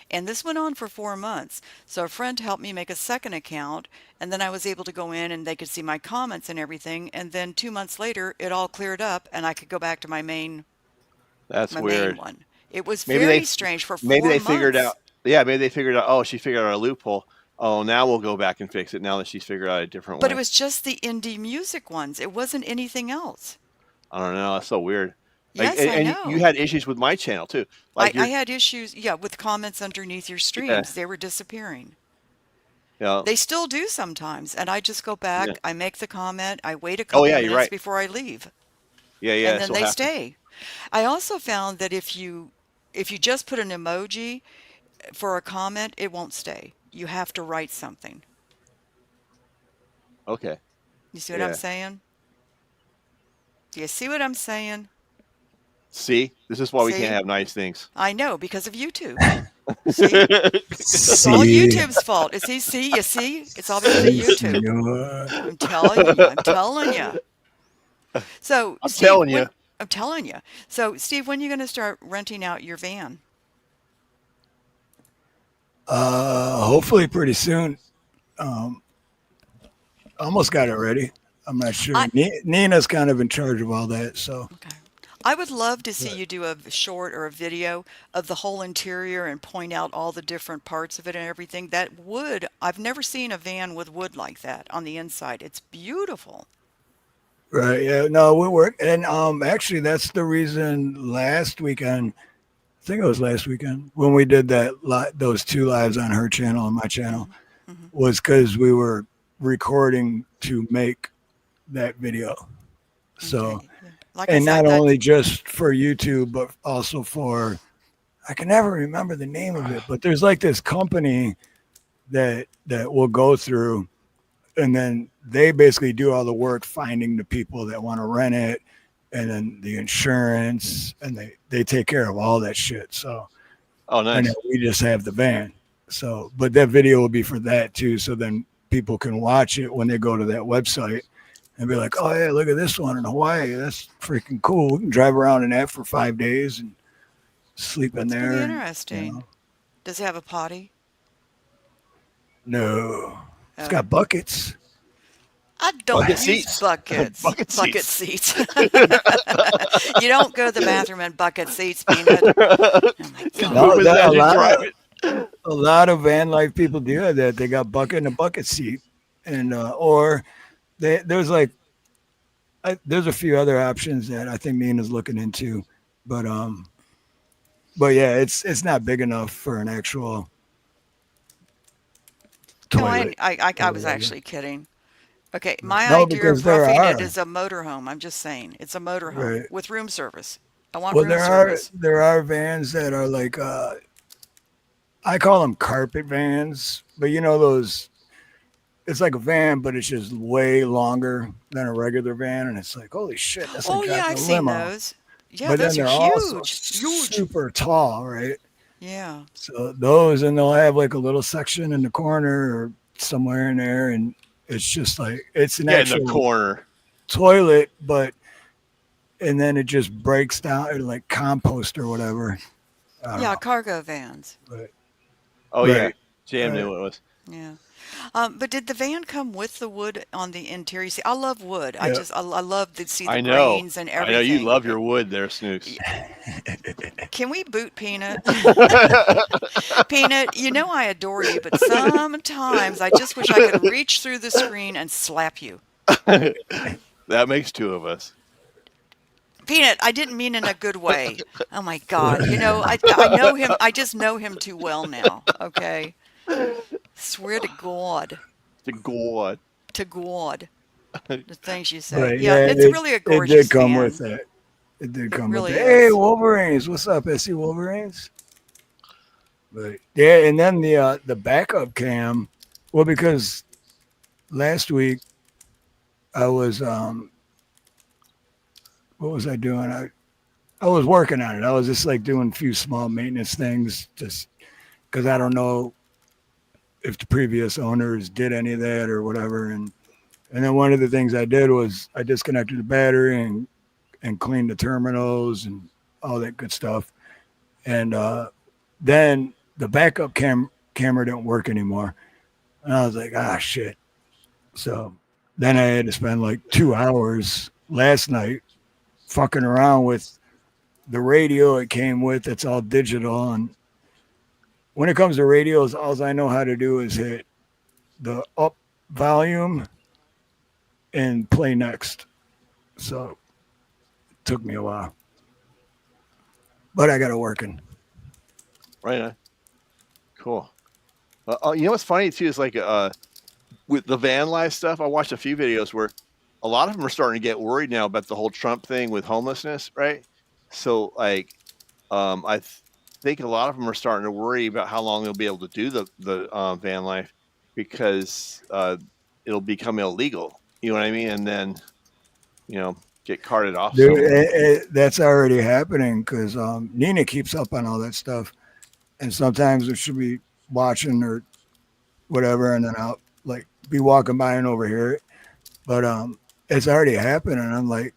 And this went on for 4 months. So a friend helped me make a second account, and then I was able to go in and they could see my comments and everything. And then 2 months later, it all cleared up and I could go back to my main weird. one. It was Maybe very strange for 4 months. Maybe they figured out. Yeah, maybe they figured out. Oh, she figured out a loophole. Oh, now we'll go back and fix it. Now that she's figured out a different way. But it was just the indie music ones. It wasn't anything else. I don't know. That's so weird. Yes, I know. You had issues with my channel too. Like I had issues, with comments underneath your streams. They were disappearing. Yeah. They still do sometimes, and I just go back. I make the comment. I wait a couple minutes before I leave. Yeah. And then they stay. I also found that if you just put an emoji for a comment, it won't stay. You have to write something. Okay. You see what I'm saying? Do you see what I'm saying? See? This is why we can't have nice things. I know, because of YouTube. See? It's all YouTube's fault. You see? It's all because of YouTube. I'm telling you. So, Steve, I'm telling you. So, Steve, when are you going to start renting out your van? Hopefully pretty soon. Almost got it ready. I'm not sure. Nina's kind of in charge of all that, so. Okay. I would love to see you do a short or a video of the whole interior and point out all the different parts of it and everything. That wood, I've never seen a van with wood like that on the inside. It's beautiful. Right. Yeah. No, we work. And actually, that's the reason last weekend, I think it was last weekend, when we did those 2 lives on her channel and my channel, was because we were recording to make that video. So, and not only just for YouTube, but also for, I can never remember the name of it, but there's like this company that we'll go through, and then they basically do all the work finding the people that want to rent it, and then the insurance, and they take care of all that shit. So, nice. And we just have the van. So, but that video will be for that too. So then people can watch it when they go to that website and be like, "Oh yeah, look at this one in Hawaii. That's freaking cool. We can drive around in that for 5 days and sleep in there." That's interesting. Does it have a potty? No. It's got buckets. I don't use buckets. Bucket seats. You don't go to the bathroom in bucket seats, Peanut. Oh my God. No, a lot of van life people do that. They got bucket and a bucket seat, and or there's a few other options that I think Nina's looking into, but yeah, it's not big enough for an actual toilet. No, I was actually kidding. Okay, my No, idea because of there roughing it are, is a motorhome. I'm just saying, it's a motorhome right. with room service. I want Well, room service. there are vans that are like I call them carpet vans, but you know those. It's like a van, but it's just way longer than a regular van, and it's like holy shit, that's like Oh yeah, driving I've a seen limo. those. Yeah, But then those are they're also huge, huge. super tall, right? Yeah. So those, and they'll have like a little section in the corner or somewhere in there, and it's just like it's an Yeah, in the actual corner. toilet, but and then it just breaks down or like compost or whatever. I don't Yeah, know, cargo vans. but Oh yeah, right, Jam right, knew what it was. Yeah. But did the van come with the wood on the interior? See, I love wood. yeah. I love to see the I know. grains and I know you everything. love your wood there, Snooks. Can we boot Peanut? Peanut, you know I adore you, but sometimes I just wish I could reach through the screen and slap you. That makes two of us. Peanut, I didn't mean in a good way. Oh my God. You know, I know him. I just know him too well now. Okay. Swear to God. The God. To God. The things you say. But Yeah, yeah, it's really a it did gorgeous come with van. that. It did It come with really that. Hey, is. Wolverines, what's up, SC Wolverines? But yeah, and then the backup cam. Well, because last week I was what was I doing? I was working on it. I was just like doing a few small maintenance things, just because I don't know if the previous owners did any of that or whatever. And then one of the things I did was I disconnected the battery and cleaned the terminals and all that good stuff. And then the backup camera didn't work anymore. And I was like, ah, shit. So then I had to spend like 2 hours last night fucking around with the radio it came with. It's all digital. And when it comes to radios, all I know how to do is hit the up volume and play next. So it took me a while, but I got it working. Right on. Cool. You know what's funny too is like with the van life stuff. I watched a few videos where a lot of them are starting to get worried now about the whole Trump thing with homelessness, right? So like, I think a lot of them are starting to worry about how long they'll be able to do the van life because it'll become illegal. You know what I mean? And then get carted off Dude, somewhere. that's already happening because Nina keeps up on all that stuff. And sometimes it should be watching or whatever, and then I'll like be walking by and overhear it. But it's already happening. I'm like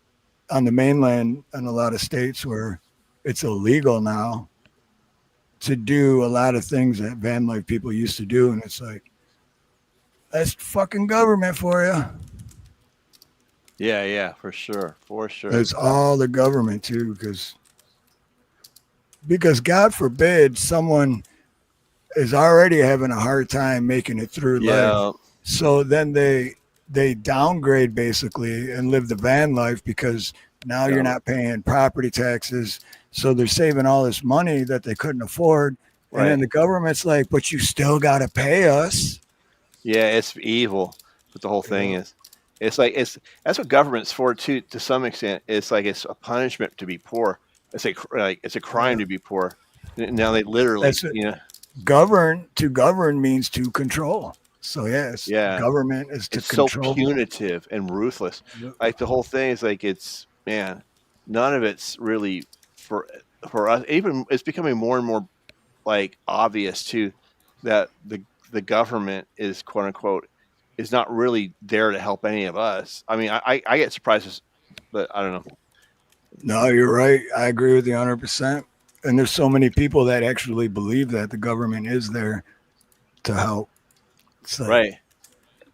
on the mainland in a lot of states where it's illegal now to do a lot of things that van life people used to do, and it's like that's fucking government for you. Yeah, for sure, for sure. It's all the government too, because God forbid someone is already having a hard time making it through life. Yeah, So then they downgrade basically and live the van life because now you're yeah, not paying property taxes. So they're saving all this money that they couldn't afford. And then right. the government's like, but you still got to pay us. Yeah, it's evil. But the whole thing Yeah. is, it's like that's what government's for too. To some extent, it's like it's a punishment to be poor. It's like it's a crime Yeah. to be poor. Now they literally, That's it. To govern means to control. So yes, yeah, government is to it's so control. punitive and ruthless. Yep. Like the whole thing is like it's man, none of it's really for us. Even it's becoming more and more like obvious too that the government is quote unquote is not really there to help any of us. I mean, I get surprises, but I don't know. No, you're right. I agree with you 100%. And there's so many people that actually believe that the government is there to help. It's like Right,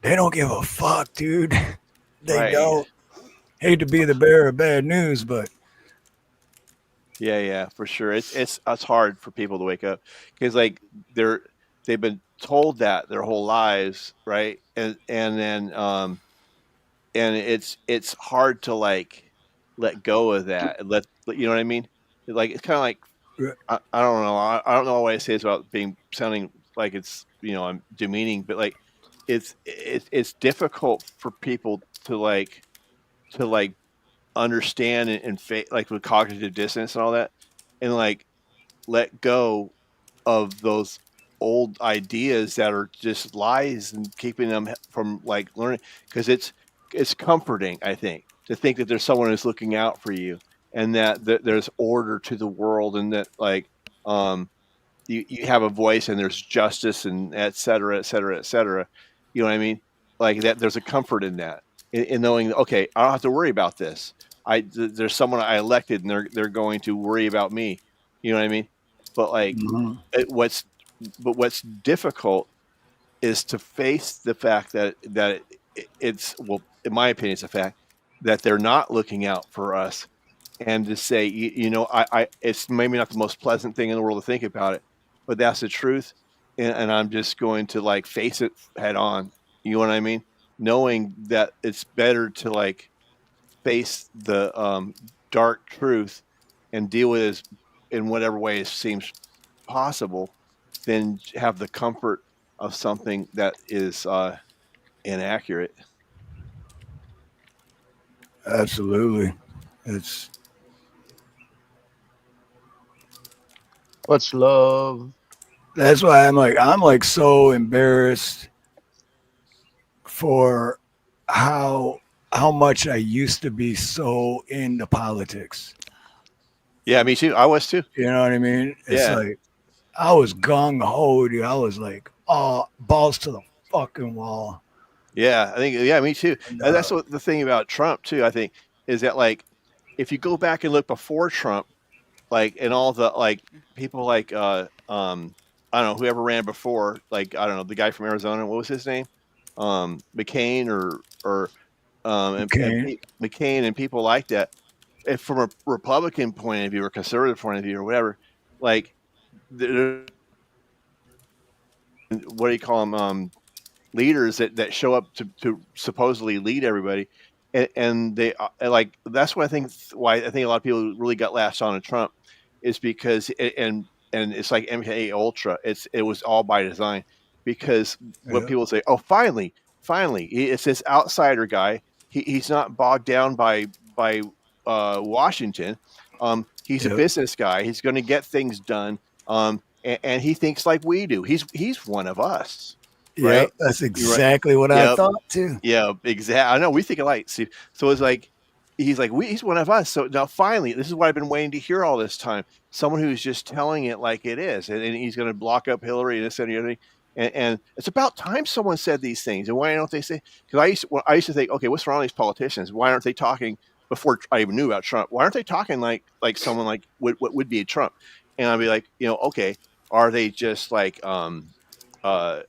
they don't give a fuck, dude. They right, don't. Hate to be the bearer of bad news, but yeah, for sure. It's hard for people to wake up because like they've been told that their whole lives, right? And then and it's hard to like let go of that and you know what I mean? Like it's kind of like I don't know. I don't know what I say is about being sounding like it's I'm demeaning, but like it's difficult for people to understand like with cognitive dissonance and all that, and like let go of those old ideas that are just lies and keeping them from like learning, because it's comforting, I think, to think that there's someone who's looking out for you, and that there's order to the world, and that like um you have a voice, and there's justice, and et cetera, et cetera, et cetera. You know what I mean? Like that, there's a comfort in that, in knowing, okay, I don't have to worry about this. There's someone I elected, and they're going to worry about me. You know what I mean? But like, Mhm. it, what's what's difficult is to face the fact that it's, well, in my opinion, it's a fact that they're not looking out for us, and to say, I it's maybe not the most pleasant thing in the world to think about it, but that's the truth, and I'm just going to like face it head on. You know what I mean? Knowing that it's better to like face the dark truth and deal with it in whatever way it seems possible, than have the comfort of something that is inaccurate. Absolutely. It's What's love? that's why I'm like so embarrassed for how how much I used to be so into politics. Yeah, me too. I was too. You know what I mean? It's Yeah, like I was gung ho, dude. I was like, oh, balls to the fucking wall. yeah. I think, yeah, me too. And And that's what the thing about Trump too, I think, is that like, if you go back and look before Trump, like, and all the like people like I don't know, whoever ran before, like, I don't know, the guy from Arizona, what was his name? McCain, or McCain. McCain, and people like that. If from a Republican point of view or conservative point of view or whatever, like, there, what do you call them? Leaders that show up to supposedly lead everybody, and they like, that's what I think, why I think a lot of people really got latched on to Trump, is because and it's like MK Ultra. It was all by design, because what Yeah. people say, oh, finally, it's this outsider guy. He's not bogged down by Washington. He's a Yep. business guy. He's going to get things done. And he thinks like we do. He's one of us, Yep. right? That's You're right. exactly what I Yep. thought too. Yeah, exactly. I know, we think alike. See, so it's like, he's like, he's one of us. So now finally, this is what I've been waiting to hear all this time. Someone who's just telling it like it is, and he's going to block up Hillary and this and the other thing. And it's about time someone said these things. And why don't they say? Because I used to think, okay, what's wrong with these politicians? Why aren't they talking before I even knew about Trump? Why aren't they talking like someone like what would be a Trump? And I'd be like, okay, are they just uh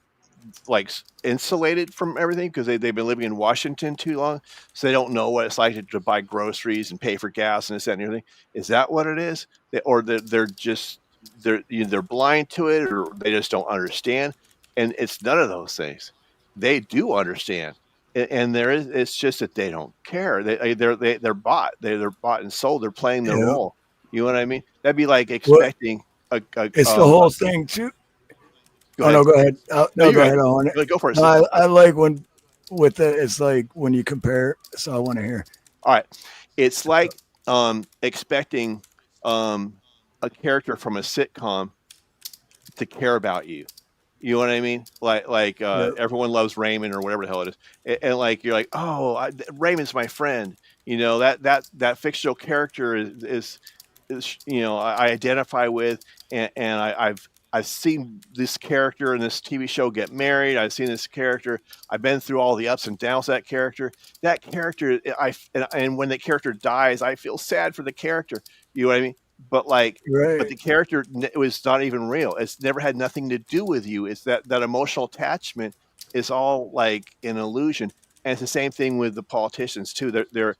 like insulated from everything because they've been living in Washington too long, so they don't know what it's like to buy groceries and pay for gas and this, that, and everything? Is that what it is? Or they're just, they're blind to it, or they just don't understand? And it's none of those things. They do understand, and there is. It's just that they don't care. They're bought. They're bought and sold. They're playing their Yep. role. You know what I mean? That'd be like What expecting a it's the whole thing too. go Oh no, ahead. go ahead. No, No, you go go ahead. ahead. I want it. Go for it, No, Sid. I like when with it. It's like when you compare. So I want to hear. All right. It's like expecting a character from a sitcom to care about you. You know what I mean? Yep. Everyone loves Raymond or whatever the hell it is, and like, you're like, oh, Raymond's my friend. That fictional character is I identify with, and I've seen this character in this TV show get married. I've seen this character. I've been through all the ups and downs of that character. That character, and when the character dies, I feel sad for the character. You know what I mean? But like, but Right. the character was not even real. It's never had nothing to do with you. It's that emotional attachment is all like an illusion. And it's the same thing with the politicians too. They're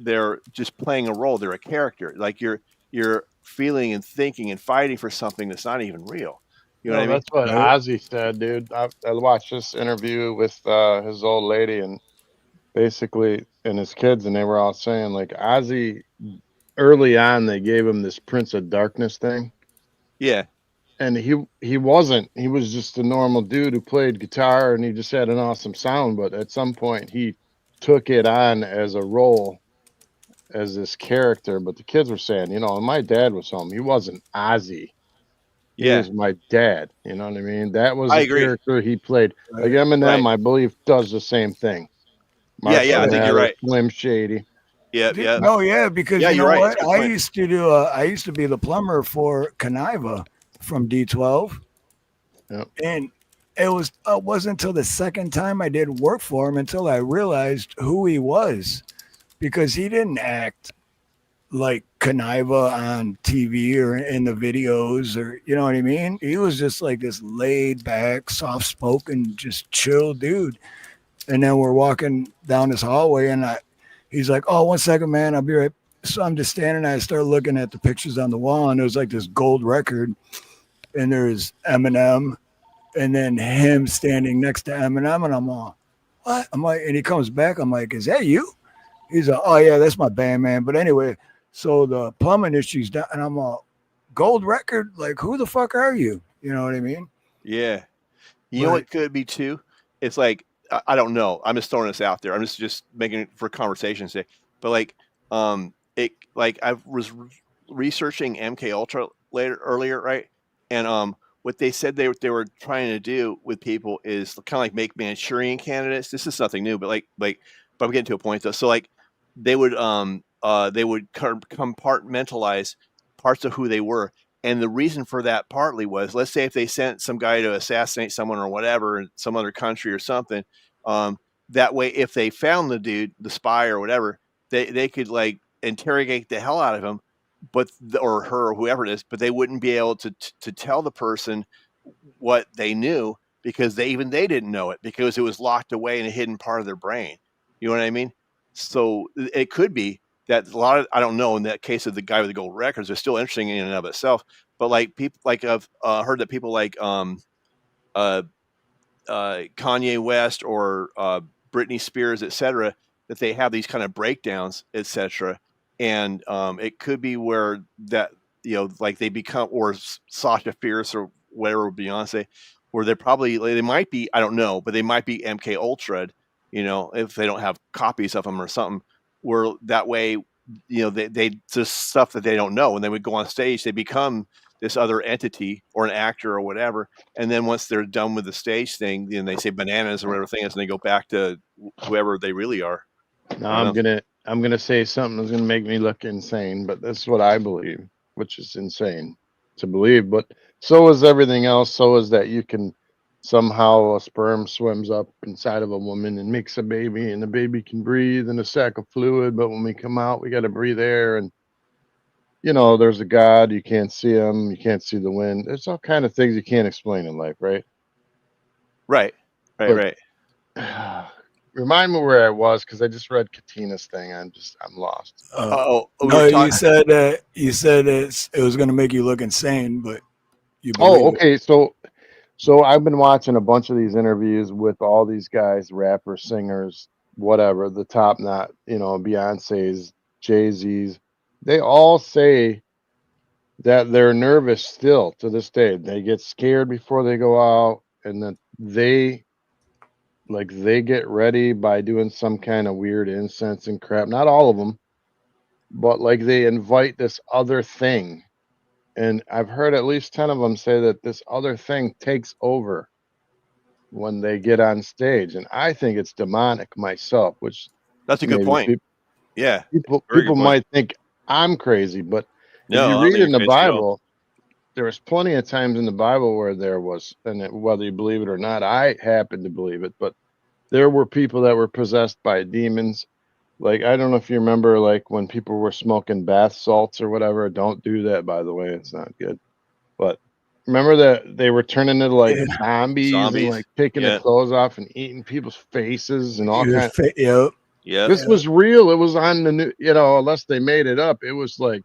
they're just playing a role. They're a character. Like, you're feeling and thinking and fighting for something that's not even real. You know what No, I mean? that's what Yep. Ozzy said, dude. I watched this interview with his old lady and basically and his kids, and they were all saying like Ozzy early on they gave him this Prince of Darkness thing, Yeah. and he wasn't. He was just a normal dude who played guitar, and he just had an awesome sound. But at some point, he took it on as a role, as this character. But the kids were saying, you know, and my dad was home. He wasn't Ozzy. He Yeah, was my dad. You know what I mean? That was I the agree. character he played. Like Right. Eminem, Right. I believe, does the same thing. Yeah, yeah, Marshall I think you're Mathers, right. Slim Shady. Yeah, yeah. No, yeah, because Yeah, you you're know right. It's what? a good point. I used to be the plumber for Kaniva from D12, Yep. and wasn't until the second time I did work for him until I realized who he was, because he didn't act like Kaniva on TV or in the videos, or you know what I mean. He was just like this laid back, soft spoken, just chill dude. And then we're walking down this hallway, and he's like, "Oh, 1 second, man, I'll be right." So I'm just standing there. I start looking at the pictures on the wall, and there was like this gold record, and there's Eminem, and then him standing next to Eminem, and I'm all, "What?" I'm like, and he comes back. I'm like, "Is that you?" He's like, "Oh yeah, that's my band, man." But anyway, so the plumbing issues down, and I'm all, "Gold record? Like, who the fuck are you?" You know what I mean? Yeah. You know But what could be too? It's like I don't know. I'm just throwing this out there. I'm just making it for conversation's sake. But like, it like I was researching MK Ultra earlier, right? And what they said they were trying to do with people is kind of like make Manchurian candidates. This is nothing new, but but I'm getting to a point though. So like, they would compartmentalize parts of who they were, and the reason for that partly was, let's say if they sent some guy to assassinate someone or whatever in some other country or something, um, that way, if they found the dude, the spy or whatever, they could like interrogate the hell out of him, or her or whoever it is, but they wouldn't be able to tell the person what they knew, because they didn't know it, because it was locked away in a hidden part of their brain. You know what I mean? So it could be that a lot of, I don't know, in that case of the guy with the gold records, are still interesting in and of itself. But like people, like I've heard that people like uh, Kanye West or Britney Spears, etc., that they have these kind of breakdowns, etc. And it could be where that, like they become, or Sasha Fierce or whatever, Beyonce, where they might be, I don't know, but they might be MK Ultra, if they don't have copies of them or something, where that way, they just stuff that they don't know, and they would go on stage, they become this other entity or an actor or whatever, and then once they're done with the stage thing, then they say bananas or whatever thing is, and they go back to whoever they really are. Now I don't know. I'm gonna say something that's gonna make me look insane, but that's what I believe, which is insane to believe. But so is everything else. So is that you can somehow a sperm swims up inside of a woman and makes a baby, and the baby can breathe in a sack of fluid. But when we come out, we got to breathe air, and there's a God. You can't see him. You can't see the wind. There's all kind of things you can't explain in life, right? Right, right, But right. remind me where I was, because I just read Katina's thing. I'm lost. We were no, talking. you said it was going to make you look insane, but you Oh, believe it. okay. So I've been watching a bunch of these interviews with all these guys, rappers, singers, whatever, the top knot, Beyonce's, Jay-Z's. They all say that they're nervous still to this day. They get scared before they go out, and that they get ready by doing some kind of weird incense and crap. Not all of them, but like they invite this other thing. And I've heard at least 10 of them say that this other thing takes over when they get on stage, and I think it's demonic myself, which That's a good maybe point. Yeah, people very good point. might think I'm crazy, but if No, you I don't read think in you're the crazy at all. Bible, there was plenty of times in the Bible where there was, and whether you believe it or not, I happen to believe it, but there were people that were possessed by demons. Like, I don't know if you remember, like when people were smoking bath salts or whatever. Don't do that, by the way; it's not good. But remember that they were turning into like Yeah, zombies and Zombies. like taking their Yeah, clothes off and eating people's faces and all kind. yep, yep. This was real. It was on the new, unless they made it up. It was like,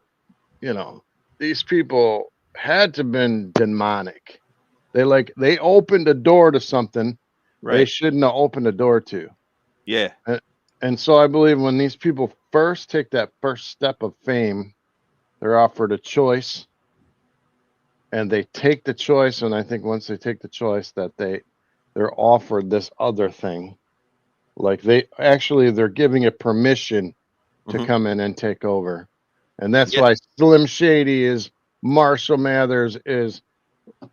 these people had to been demonic. They opened a door to something they Right. shouldn't have opened a door to. Yeah. And, and so I believe when these people first take that first step of fame, they're offered a choice, and they take the choice. And I think once they take the choice, that they're offered this other thing. Like they're giving it permission to Mhm. come in and take over. And that's Yeah. why Slim Shady is Marshall Mathers is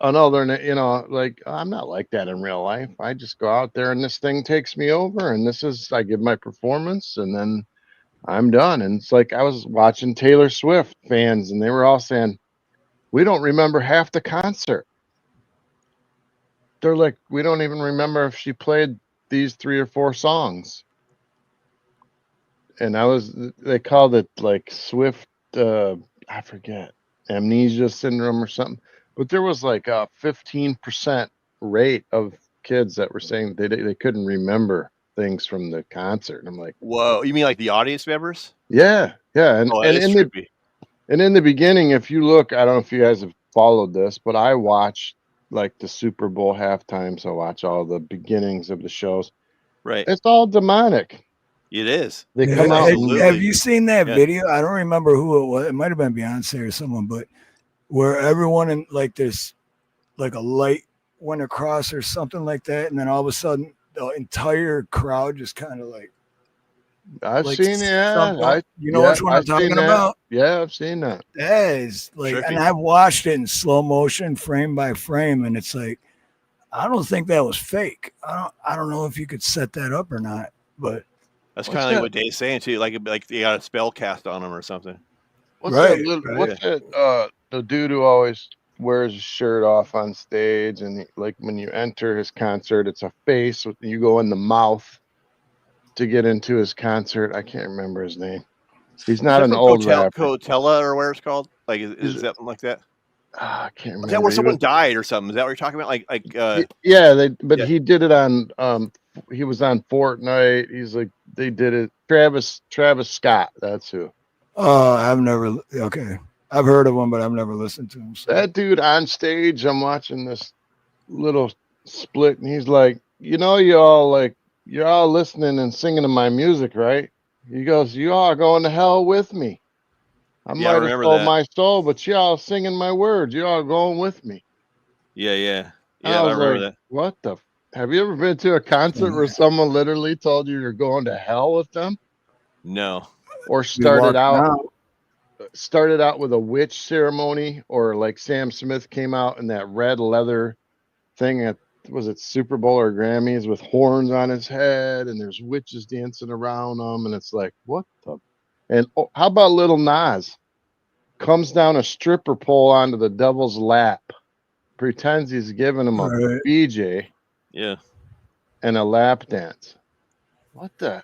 another, like I'm not like that in real life. I just go out there and this thing takes me over and I give my performance and then I'm done. And it's like I was watching Taylor Swift fans and they were all saying, we don't remember half the concert. They're like, we don't even remember if she played these 3 or 4 songs. And they called it like Swift, I forget, amnesia syndrome or something. But there was like a 15% rate of kids that were saying they couldn't remember things from the concert. And I'm like, Whoa, you mean like the audience members? yeah, and Oh, that and is in trippy. the beginning, if you look, I don't know if you guys have followed this, but I watched like the Super Bowl halftimes. I watch all the beginnings of the shows. Right. It's all demonic. It is. They Yeah, come out and have you seen that Yeah. video? I don't remember who it was. It might have been Beyonce or someone, but where everyone in like this, like a light went across or something like that, and then all of a sudden the entire crowd just kind of like I've like seen, yeah, you know which one I'm I've seen talking that. about? Yeah, I've seen that. That is like, Trippy. and I watched it in slow motion, frame by frame, and it's like, I don't think that was fake. I don't know if you could set that up or not, but That's What's kind of like that? what Dave's saying too. Like they got a spell cast on them or something. What's right, that little? right. What's that? The dude who always wears his shirt off on stage, and like when you enter his concert, it's a face. You go in the mouth to get into his concert. I can't remember his name. He's Is not that an from old rapper. Coachella or where it's called? Like He's, is that something like that? I can't Is that remember. where someone died or something? Is that what you're talking about? Yeah, but Yeah. he did it on he was on Fortnite. He's like they did it. Travis Scott, that's who. I've never. Okay, I've heard of him, but I've never listened to him. So. That dude on stage, I'm watching this little split and he's like, you're all listening and singing to my music, right? He goes, you all are going to hell with me. I Yeah, I might have remember sold that. my soul, but y'all singing my words. You all going with me. Yeah. And Yeah, I I was remember like, that. what the? Have you ever been to a concert where someone literally told you you're going to hell with them? No. Or Be walking out. started out with a witch ceremony, or like Sam Smith came out in that red leather thing at was it Super Bowl or Grammys with horns on his head and there's witches dancing around him and it's like what the and how about Little Nas comes down a stripper pole onto the devil's lap, pretends he's giving him a Right. BJ Yeah. and a lap dance. What the?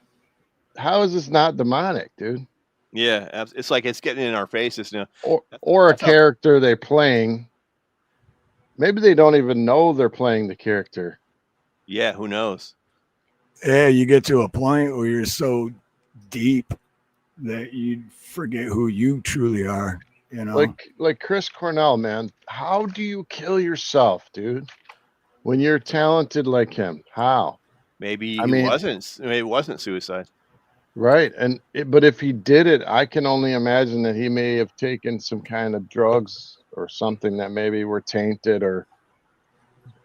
How is this not demonic, dude? Yeah, it's like it's getting in our faces now. Or a That's how. character they're playing. Maybe they don't even know they're playing the character. Yeah, who knows? Yeah, you get to a point where you're so deep that you forget who you truly are. You know, Like Chris Cornell, man. How do you kill yourself, dude? When you're talented like him, how? Maybe I it mean, wasn't. Maybe it wasn't suicide. right? But if he did it, I can only imagine that he may have taken some kind of drugs or something that maybe were tainted or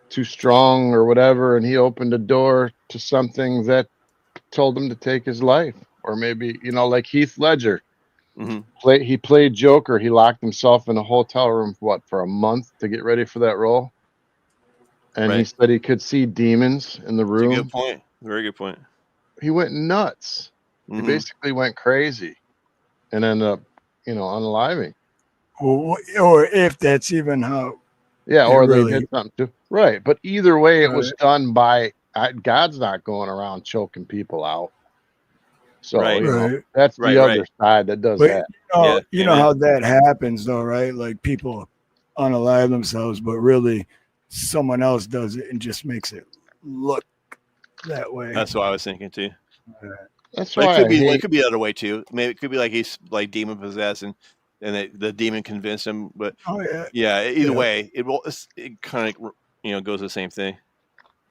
too strong or whatever, and he opened a door to something that told him to take his life. Or maybe like Heath Ledger. Hmm. He played Joker. He locked himself in a hotel room for a month to get ready for that role. And he Right. said he could see demons in the It's a good room. point. Very good point. He went nuts. He Hmm. basically went crazy and ended up, unaliving. or if that's even how. Yeah, It or they really. did something too. Right. But either way, it was Right. done by God's not going around choking people out. So, Right. Right. that's the Right. other side that does But that. Yeah. you know Amen. how that happens, though, right? Like people unalive themselves, but really someone else does it and just makes it look that way. That's what I was thinking too. That's But why I it hate. could be the other way too. Maybe it could be like he's like demon possessed and the demon convinced him. But Oh yeah. yeah, either Yeah. way, it kind of goes the same thing.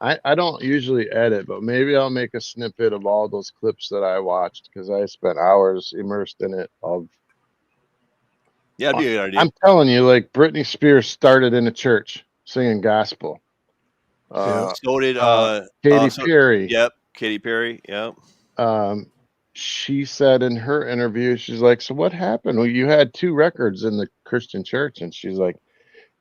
I don't usually edit, but maybe I'll make a snippet of all those clips that I watched because I spent hours immersed in it of Yeah, that'd be a good idea. I'm telling you, like Britney Spears started in a church singing gospel. So did Katy Perry. Yep, Katy Perry. Yep. She said in her interview, she's like, "So what happened? Well, you had 2 records in the Christian church," and she's like,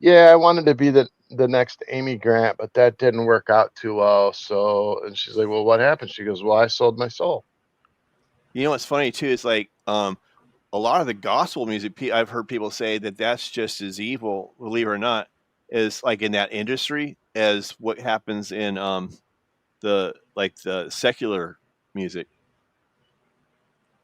"Yeah, I wanted to be the next Amy Grant, but that didn't work out too well." So, and she's like, "Well, what happened?" She goes, "Well, I sold my soul." You know what's funny too is like a lot of the gospel music. I've heard people say that that's just as evil, believe it or not, is like in that industry as what happens in the secular music.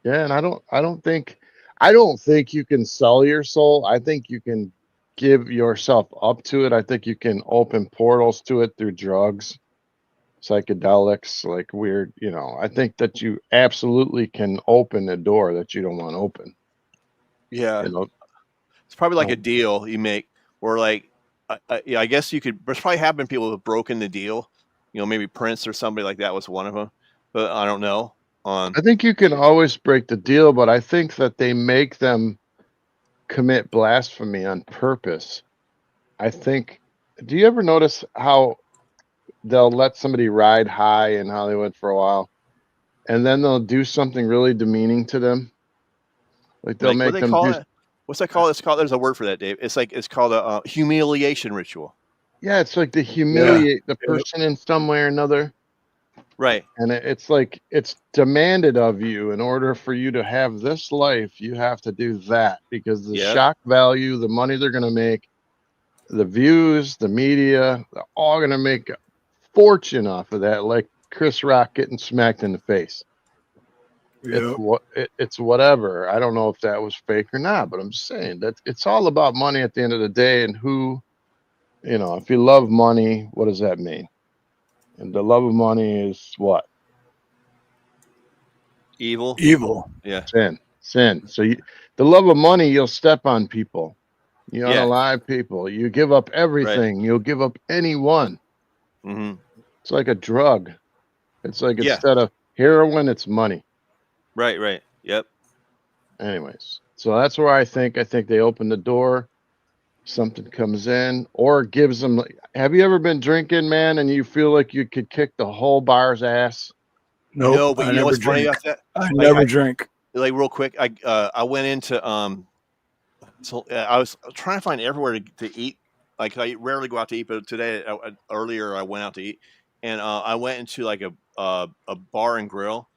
Yeah, and I don't think you can sell your soul. I think you can give yourself up to it. I think you can open portals to it through drugs, psychedelics, like weird, I think that you absolutely can open a door that you don't want open. Yeah, You know, it's probably like so a deal you make, or like yeah, I guess you could. There's probably have been people who have broken the deal. Maybe Prince or somebody like that was one of them, but I don't know. I think you can always break the deal, but I think that they make them commit blasphemy on purpose. I think, do you ever notice how they'll let somebody ride high in Hollywood for a while, and then they'll do something really demeaning to them? Like they'll Like what make they them call do, it? What's that called? It's called. There's a word for that, Dave. It's called a humiliation ritual. yeah, it's like to Yeah. humiliate the person in some way or another. Right. And it's like it's demanded of you in order for you to have this life, you have to do that because the Yeah. shock value, the money they're going to make, the views, the media, they're all going to make a fortune off of that, like Chris Rock getting smacked in the face. Yep. It's whatever. I don't know if that was fake or not, but I'm just saying that it's all about money at the end of the day. And who, if you love money, what does that mean? And the love of money is what? Evil. Evil. Yeah. Sin. So the love of money, you'll step on people. You Yeah. unalive people. You give up Right. everything. You'll give up anyone. Mm-hmm. It's like a drug. It's like Yeah. instead of heroin, it's money. Right. Right. Yep. Anyways, so that's where I think they open the door. Something comes in or gives them. Have you ever been drinking, man, and you feel like you could kick the whole bar's ass? Nope. No, but I you know never what's funny drink. about that? I Like, never drink. like real quick, I went into so I was trying to find everywhere to eat. Like I rarely go out to eat, but today earlier I went out to eat, and I went into like a bar and grill,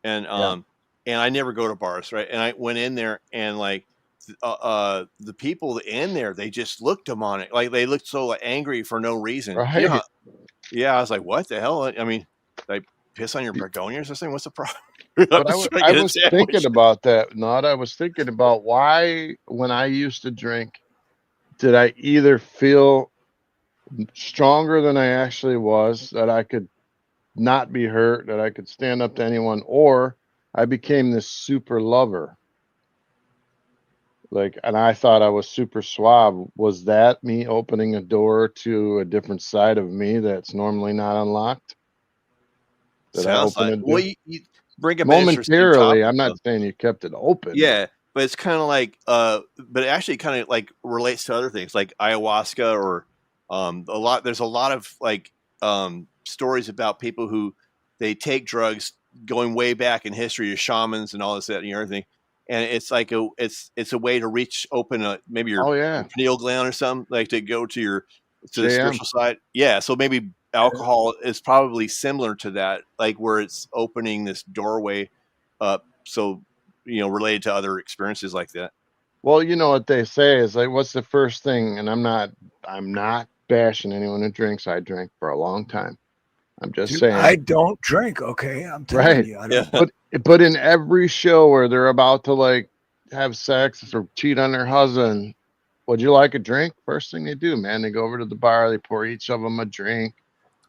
and Yeah. and I never go to bars, right? And I went in there and like the people in there, they just looked demonic, like they looked so like angry for no reason. You know Right. how, yeah, I was like, what the hell? I mean, they piss on your begonias or something? What's the problem? I'm But just trying to I get a was thinking sandwich. about that. Not I was thinking about why when I used to drink, did I either feel stronger than I actually was, that I could not be hurt, that I could stand up to anyone, or I became this super lover. Like, and I thought I was super suave. Was that me opening a door to a different side of me that's normally not unlocked? Did I Sounds open like, a well, door? you bring up an interesting Momentarily, I'm topic not though. saying you kept it open, but Yeah, but it's kind of like, but it actually kind of like relates to other things like ayahuasca or a lot. There's a lot of like stories about people who they take drugs going way back in history to shamans and all this that and everything, and it's like it's a way to open maybe oh your yeah, pineal gland or something, like to go to the JM. spiritual side. Yeah, so maybe alcohol is probably similar to that, like where it's opening this doorway up. So related to other experiences like that. Well, you know what they say is like, what's the first thing? And I'm not bashing anyone who drinks. I drank for a long time. I'm just Dude, saying, I don't drink. Okay, I'm telling right? you, I Yeah. don't. But in every show where they're about to like have sex or cheat on their husband, would you like a drink? First thing they do, man, they go over to the bar, they pour each of them a drink,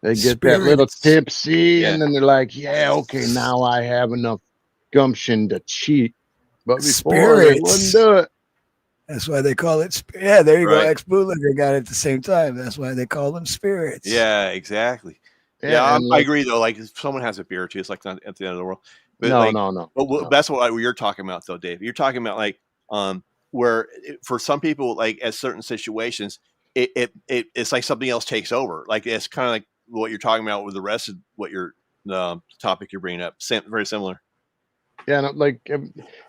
they get that little Spirits. tipsy, Yeah. and then they're like, yeah, okay, now I have enough gumption to cheat. But before they wouldn't Spirits. do it. That's why they call it. Yeah, there you go. Right. Ex bootlegger got it at the same time. That's why they call them spirits. Yeah, exactly. Yeah, Yeah, and I like, agree though. Like if someone has a beer or two, it's like not at the end of the world. But no, like, no, no, but no. that's what you're talking about though, Dave. You're talking about like where for some people, like at certain situations, it's like something else takes over. Like it's kind of like what you're talking about with the rest of what the topic you're bringing up. Very similar. Yeah, and like, have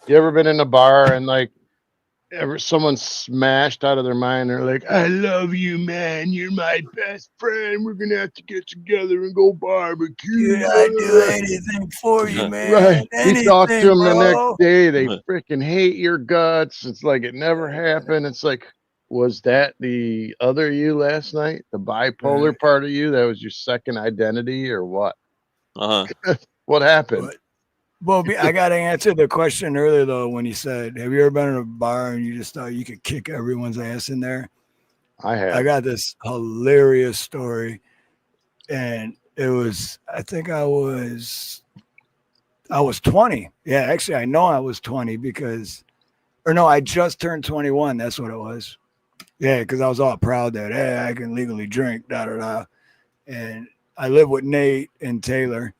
you ever been in a bar and like someone smashed out of their mind? They're like, "I love you, man. You're my best friend. We're gonna have to get together and go barbecue." Dude, I'd do anything for you, man. Right. You talk to Anything, them the next bro. day, they freaking hate your guts. It's like it never happened. It's like, was that the other you last night? The bipolar part of you? That was your second identity or what? What happened? Well, I got to answer the question earlier, though, when you said, have you ever been in a bar and you just thought you could kick everyone's ass in there? I have. I got this hilarious story. And it was, I think I was 20. Yeah, actually, I know I was 20 because, or no, I just turned 21. That's what it was. Yeah, because I was all proud that, hey, I can legally drink, da da da. And I lived with Nate and Taylor.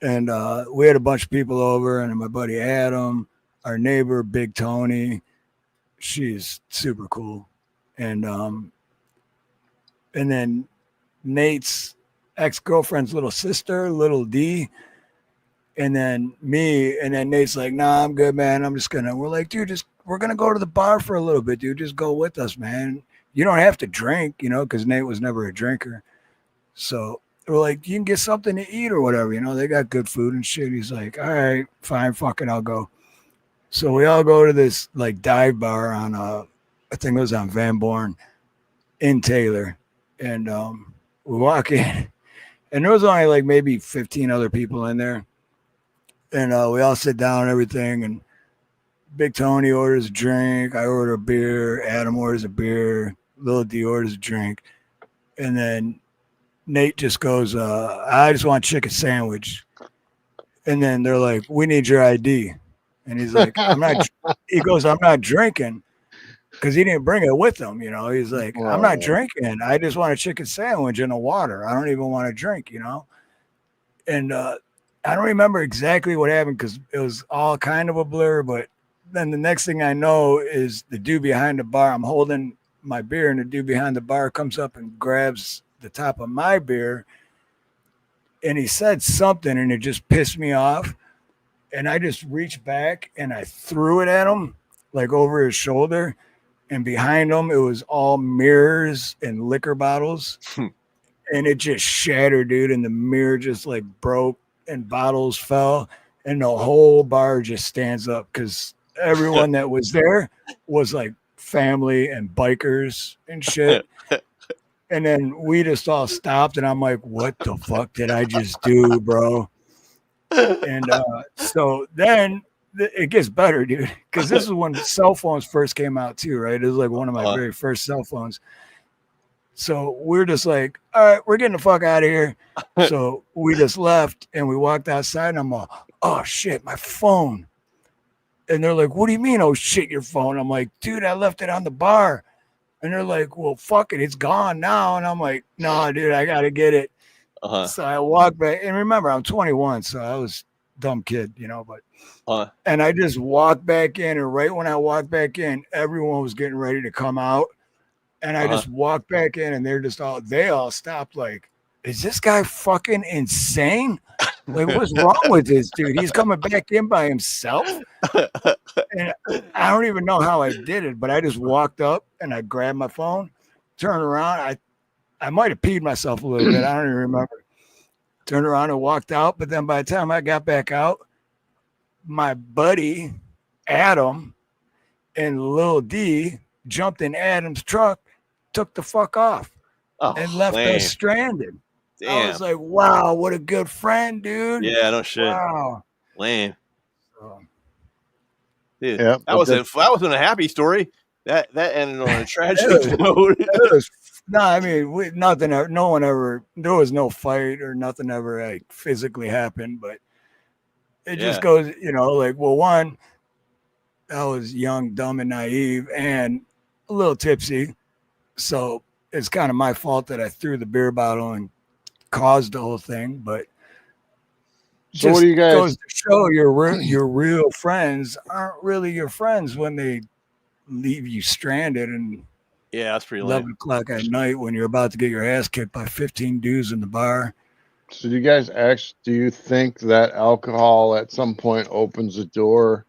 And we had a bunch of people over, and my buddy Adam, our neighbor, Big Tony. She's super cool. And then Nate's ex-girlfriend's little sister, Little D. And then me, and then Nate's like, nah, I'm good, man. We're like, dude, we're going to go to the bar for a little bit, dude. Just go with us, man. You don't have to drink, because Nate was never a drinker. So we're like, you can get something to eat or whatever, they got good food and shit. He's like, all right, fine, fucking, I'll go. So we all go to this like dive bar on, I think it was on Van Born in Taylor. And we walk in, and there was only like maybe 15 other people in there. And we all sit down and everything. And Big Tony orders a drink. I order a beer. Adam orders a beer. Little D orders a drink. And then Nate just goes, I just want a chicken sandwich. And then they're like, we need your ID. And he's like, he goes, I'm not drinking. Because he didn't bring it with him, He's like, I'm not drinking. I just want a chicken sandwich and a water. I don't even want to drink, And I don't remember exactly what happened because it was all kind of a blur. But then the next thing I know is the dude behind the bar. I'm holding my beer, and the dude behind the bar comes up and grabs the top of my beer. And he said something, and it just pissed me off. And I just reached back and I threw it at him, like over his shoulder. And behind him, it was all mirrors and liquor bottles. And it just shattered, dude. And the mirror just like broke and bottles fell. And the whole bar just stands up because everyone that was there was like family and bikers and shit. And then we just all stopped. And I'm like, what the fuck did I just do, bro? And so then it gets better, dude, because this is when cell phones first came out too, right? It was like one of my very first cell phones. So we're just like, all right, we're getting the fuck out of here. So we just left and we walked outside, and I'm all, oh shit, my phone. And they're like, what do you mean, oh shit, your phone? I'm like, dude, I left it on the bar. And they're like, well, fuck it, it's gone now. And I'm like, no, dude, I gotta get it. So I walked back, and remember, I'm 21, so I was a dumb kid, but and I just walked back in, and right when I walked back in, everyone was getting ready to come out, and I just walked back in, and they all stopped, like, is this guy fucking insane? Like, what's wrong with this dude? He's coming back in by himself. And I don't even know how I did it, but I just walked up and I grabbed my phone, turned around. I might have peed myself a little bit. I don't even remember. Turned around and walked out. But then by the time I got back out, my buddy, Adam, and Lil D jumped in Adam's truck, took the fuck off, and left us stranded. Damn. I was like, wow, what a good friend, dude. Yeah, no shit. Wow. Lame. Dude, yeah, that wasn't a happy story. That ended on a tragic note. No, I mean, there was no fight or nothing ever like physically happened, but it just goes, like, well, one, I was young, dumb, and naive and a little tipsy. So it's kind of my fault that I threw the beer bottle and caused the whole thing. But so what do you guys goes to show your real friends aren't really your friends when they leave you stranded and Yeah, that's pretty lame. 11 o'clock at night when you're about to get your ass kicked by 15 dudes in the bar. So do you guys actually, do you think that alcohol at some point opens the door,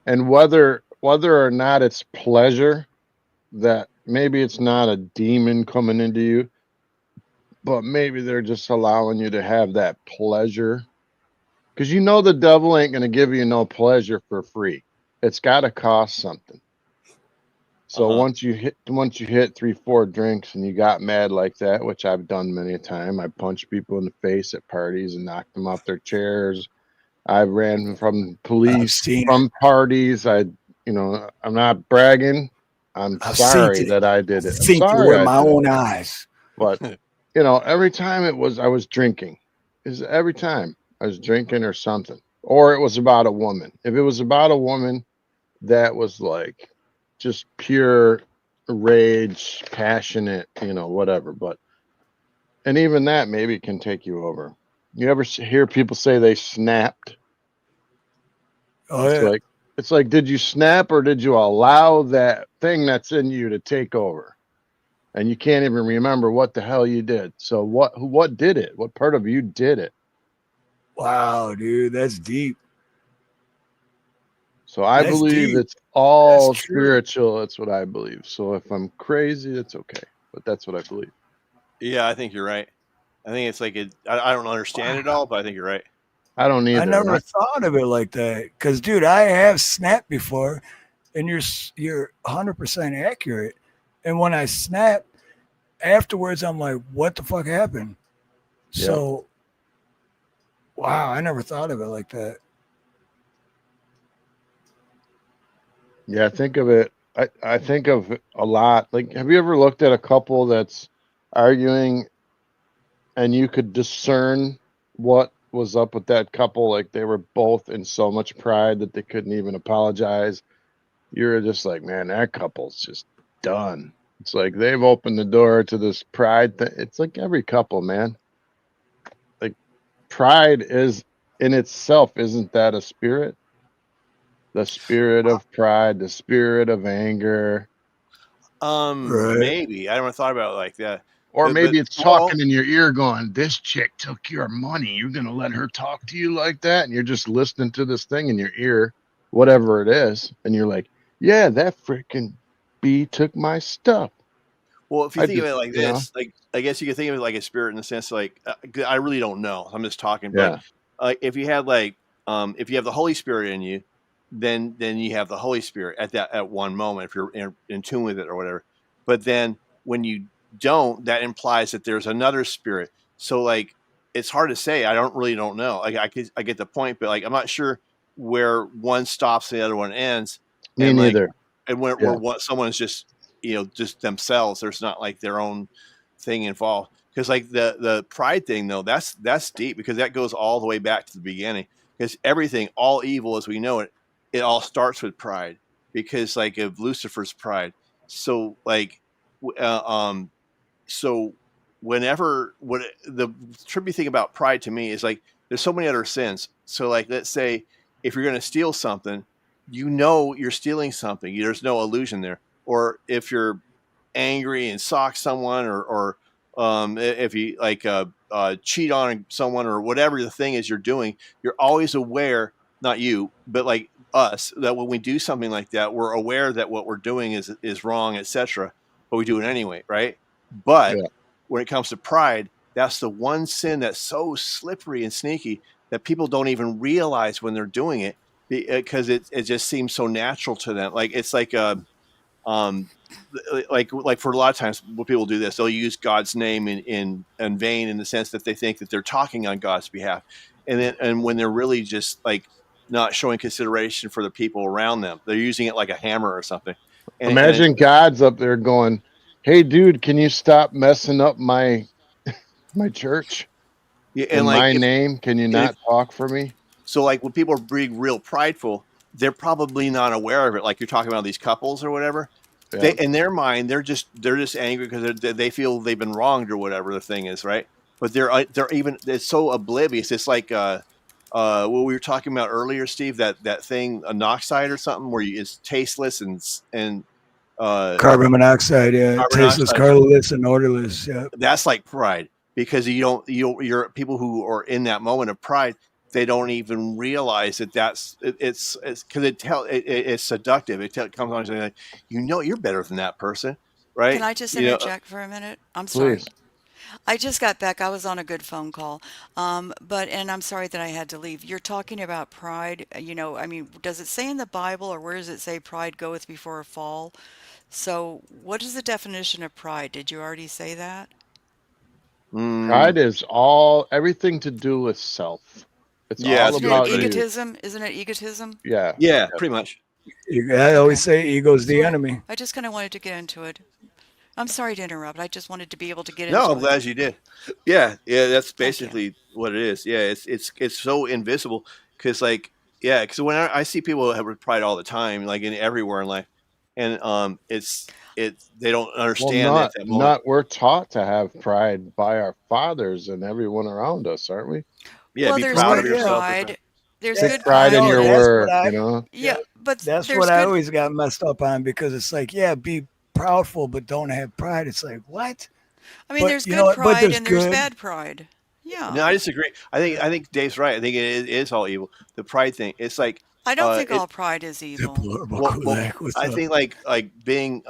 and whether or not it's pleasure, that maybe it's not a demon coming into you, but maybe they're just allowing you to have that pleasure? Because you know the devil ain't going to give you no pleasure for free. It's got to cost something. So once you hit 3-4 drinks and you got mad like that, which I've done many a time, I punched people in the face at parties and knocked them off their chairs. I ran from I've police seen it. from parties. I'm not bragging. I'm I've seen sorry it. that I did it. I'm Seen it sorry with I my did it. own eyes. But every time I was drinking. Every time I was drinking or something, or it was about a woman. If it was about a woman, that was like just pure rage, passionate, whatever. But and even that maybe can take you over. You ever hear people say they snapped? Oh It's yeah. like did you snap or did you allow that thing that's in you to take over? And you can't even remember what the hell you did. So what did it? What part of you did it? Wow, dude, that's deep. So I That's believe deep. it's That's all true. spiritual. That's what I believe. So if I'm crazy, it's okay. But that's what I believe. Yeah, I think you're right. I think it's like I don't understand it all, but I think you're right. I don't I either. never thought of it like that. Cause, dude, I have snapped before, and you're 100% accurate. And when I snap afterwards, I'm like, what the fuck happened? Yeah. So, wow, I never thought of it like that. Yeah, I think of it. I think of it a lot. Like, have you ever looked at a couple that's arguing and you could discern what was up with that couple? Like they were both in so much pride that they couldn't even apologize. You're just like, man, that couple's just done. It's like they've opened the door to this pride thing. It's like every couple, man. Like pride is in itself, isn't that a spirit? The spirit of pride, the spirit of anger. Right. Maybe I never thought about it like that. Or But maybe it's well, talking in your ear going, this chick took your money. You're going to let her talk to you like that? And you're just listening to this thing in your ear, whatever it is. And you're like, yeah, that freaking bee took my stuff. well, if you I think of just, it like this, like I guess you could think of it like a spirit in the sense like I really don't know. I'm just talking, but yeah. if you had like if you have the Holy Spirit in you, then you have the Holy Spirit at one moment if you're in tune with it or whatever. But then when you don't, that implies that there's another spirit. So like it's hard to say. I don't know. Like I get the point, but like I'm not sure where one stops and the other one ends. Me And like neither. and where Yeah. what someone's just just themselves. There's not like their own thing involved. Because like the pride thing though, that's deep because that goes all the way back to the beginning. Because everything, all evil as we know it, it all starts with pride. Because like of Lucifer's pride. So like, so whenever what the trippy thing about pride to me is like there's so many other sins. So like let's say if you're going to steal something, you're stealing something. There's no illusion there. Or if you're angry and sock someone, or if you like cheat on someone or whatever the thing is you're doing, you're always aware, not you, but like us, that when we do something like that, we're aware that what we're doing is wrong, etc. But we do it anyway, right? But Yeah. when it comes to pride, that's the one sin that's so slippery and sneaky that people don't even realize when they're doing it because it just seems so natural to them. Like it's like um, like for a lot of times when people do this, they'll use God's name in vain in the sense that they think that they're talking on God's behalf, and when they're really just like not showing consideration for the people around them, they're using it like a hammer or something. And Imagine God's up there going, hey, dude, can you stop messing up my church yeah, and in like my name? Can you if not talk for me? so, like when people are being real prideful, they're probably not aware of it. Like you're talking about these couples or whatever. Yeah. They in their mind they're just angry because they feel they've been wronged or whatever the thing is, right? But they're even it's so oblivious. It's like what we were talking about earlier, Steve, that thing, a Noxide or something, where it's tasteless and Carbon monoxide, yeah, carbon tasteless, dioxide. colorless, and odorless. Yeah, That's like pride, because you're people who are in that moment of pride. They don't even realize that it's because it's seductive. Comes on and saying, like, you're better than that person, Can right? I just interject for a minute? I'm sorry. Please. I just got back. I was on a good phone call. And I'm sorry that I had to leave. You're talking about pride. I mean, does it say in the Bible or where does it say pride goeth before a fall? So, what is the definition of pride? Did you already say that? Pride is everything to do with self. It's Yeah, all that's a Isn't good way to it about put it. you. egotism? Isn't it egotism? Yeah. Yeah, pretty much. I always Okay. say ego's the So enemy. I just kind of wanted to get into it. I'm sorry to interrupt. I just wanted to be able to get No, I'm into it. glad you did. Yeah, yeah, that's Thank you. basically what it is. Yeah, it's so invisible because because when I see people have pride all the time, like in everywhere in life, and it's they don't Well, understand at that moment. we're taught to have pride by our fathers and everyone around us, aren't we? Yeah, Well, be there's proud Well, of good yeah, yourself or something. pride. There's yeah, good Pride I in pride know. in your it. That's what work, I. you know? Yeah, Yeah, but that's there's what I good. always got messed up on because it's like, yeah, be proudful, but don't have pride. It's like what? I mean, But there's you know good what? But pride there's and there's good. bad pride. Yeah. No, I disagree. I think Dave's right. I think it is all evil. The pride thing. It's like I don't think it all pride is evil. Deplorable well Kulak. What's I up? think like being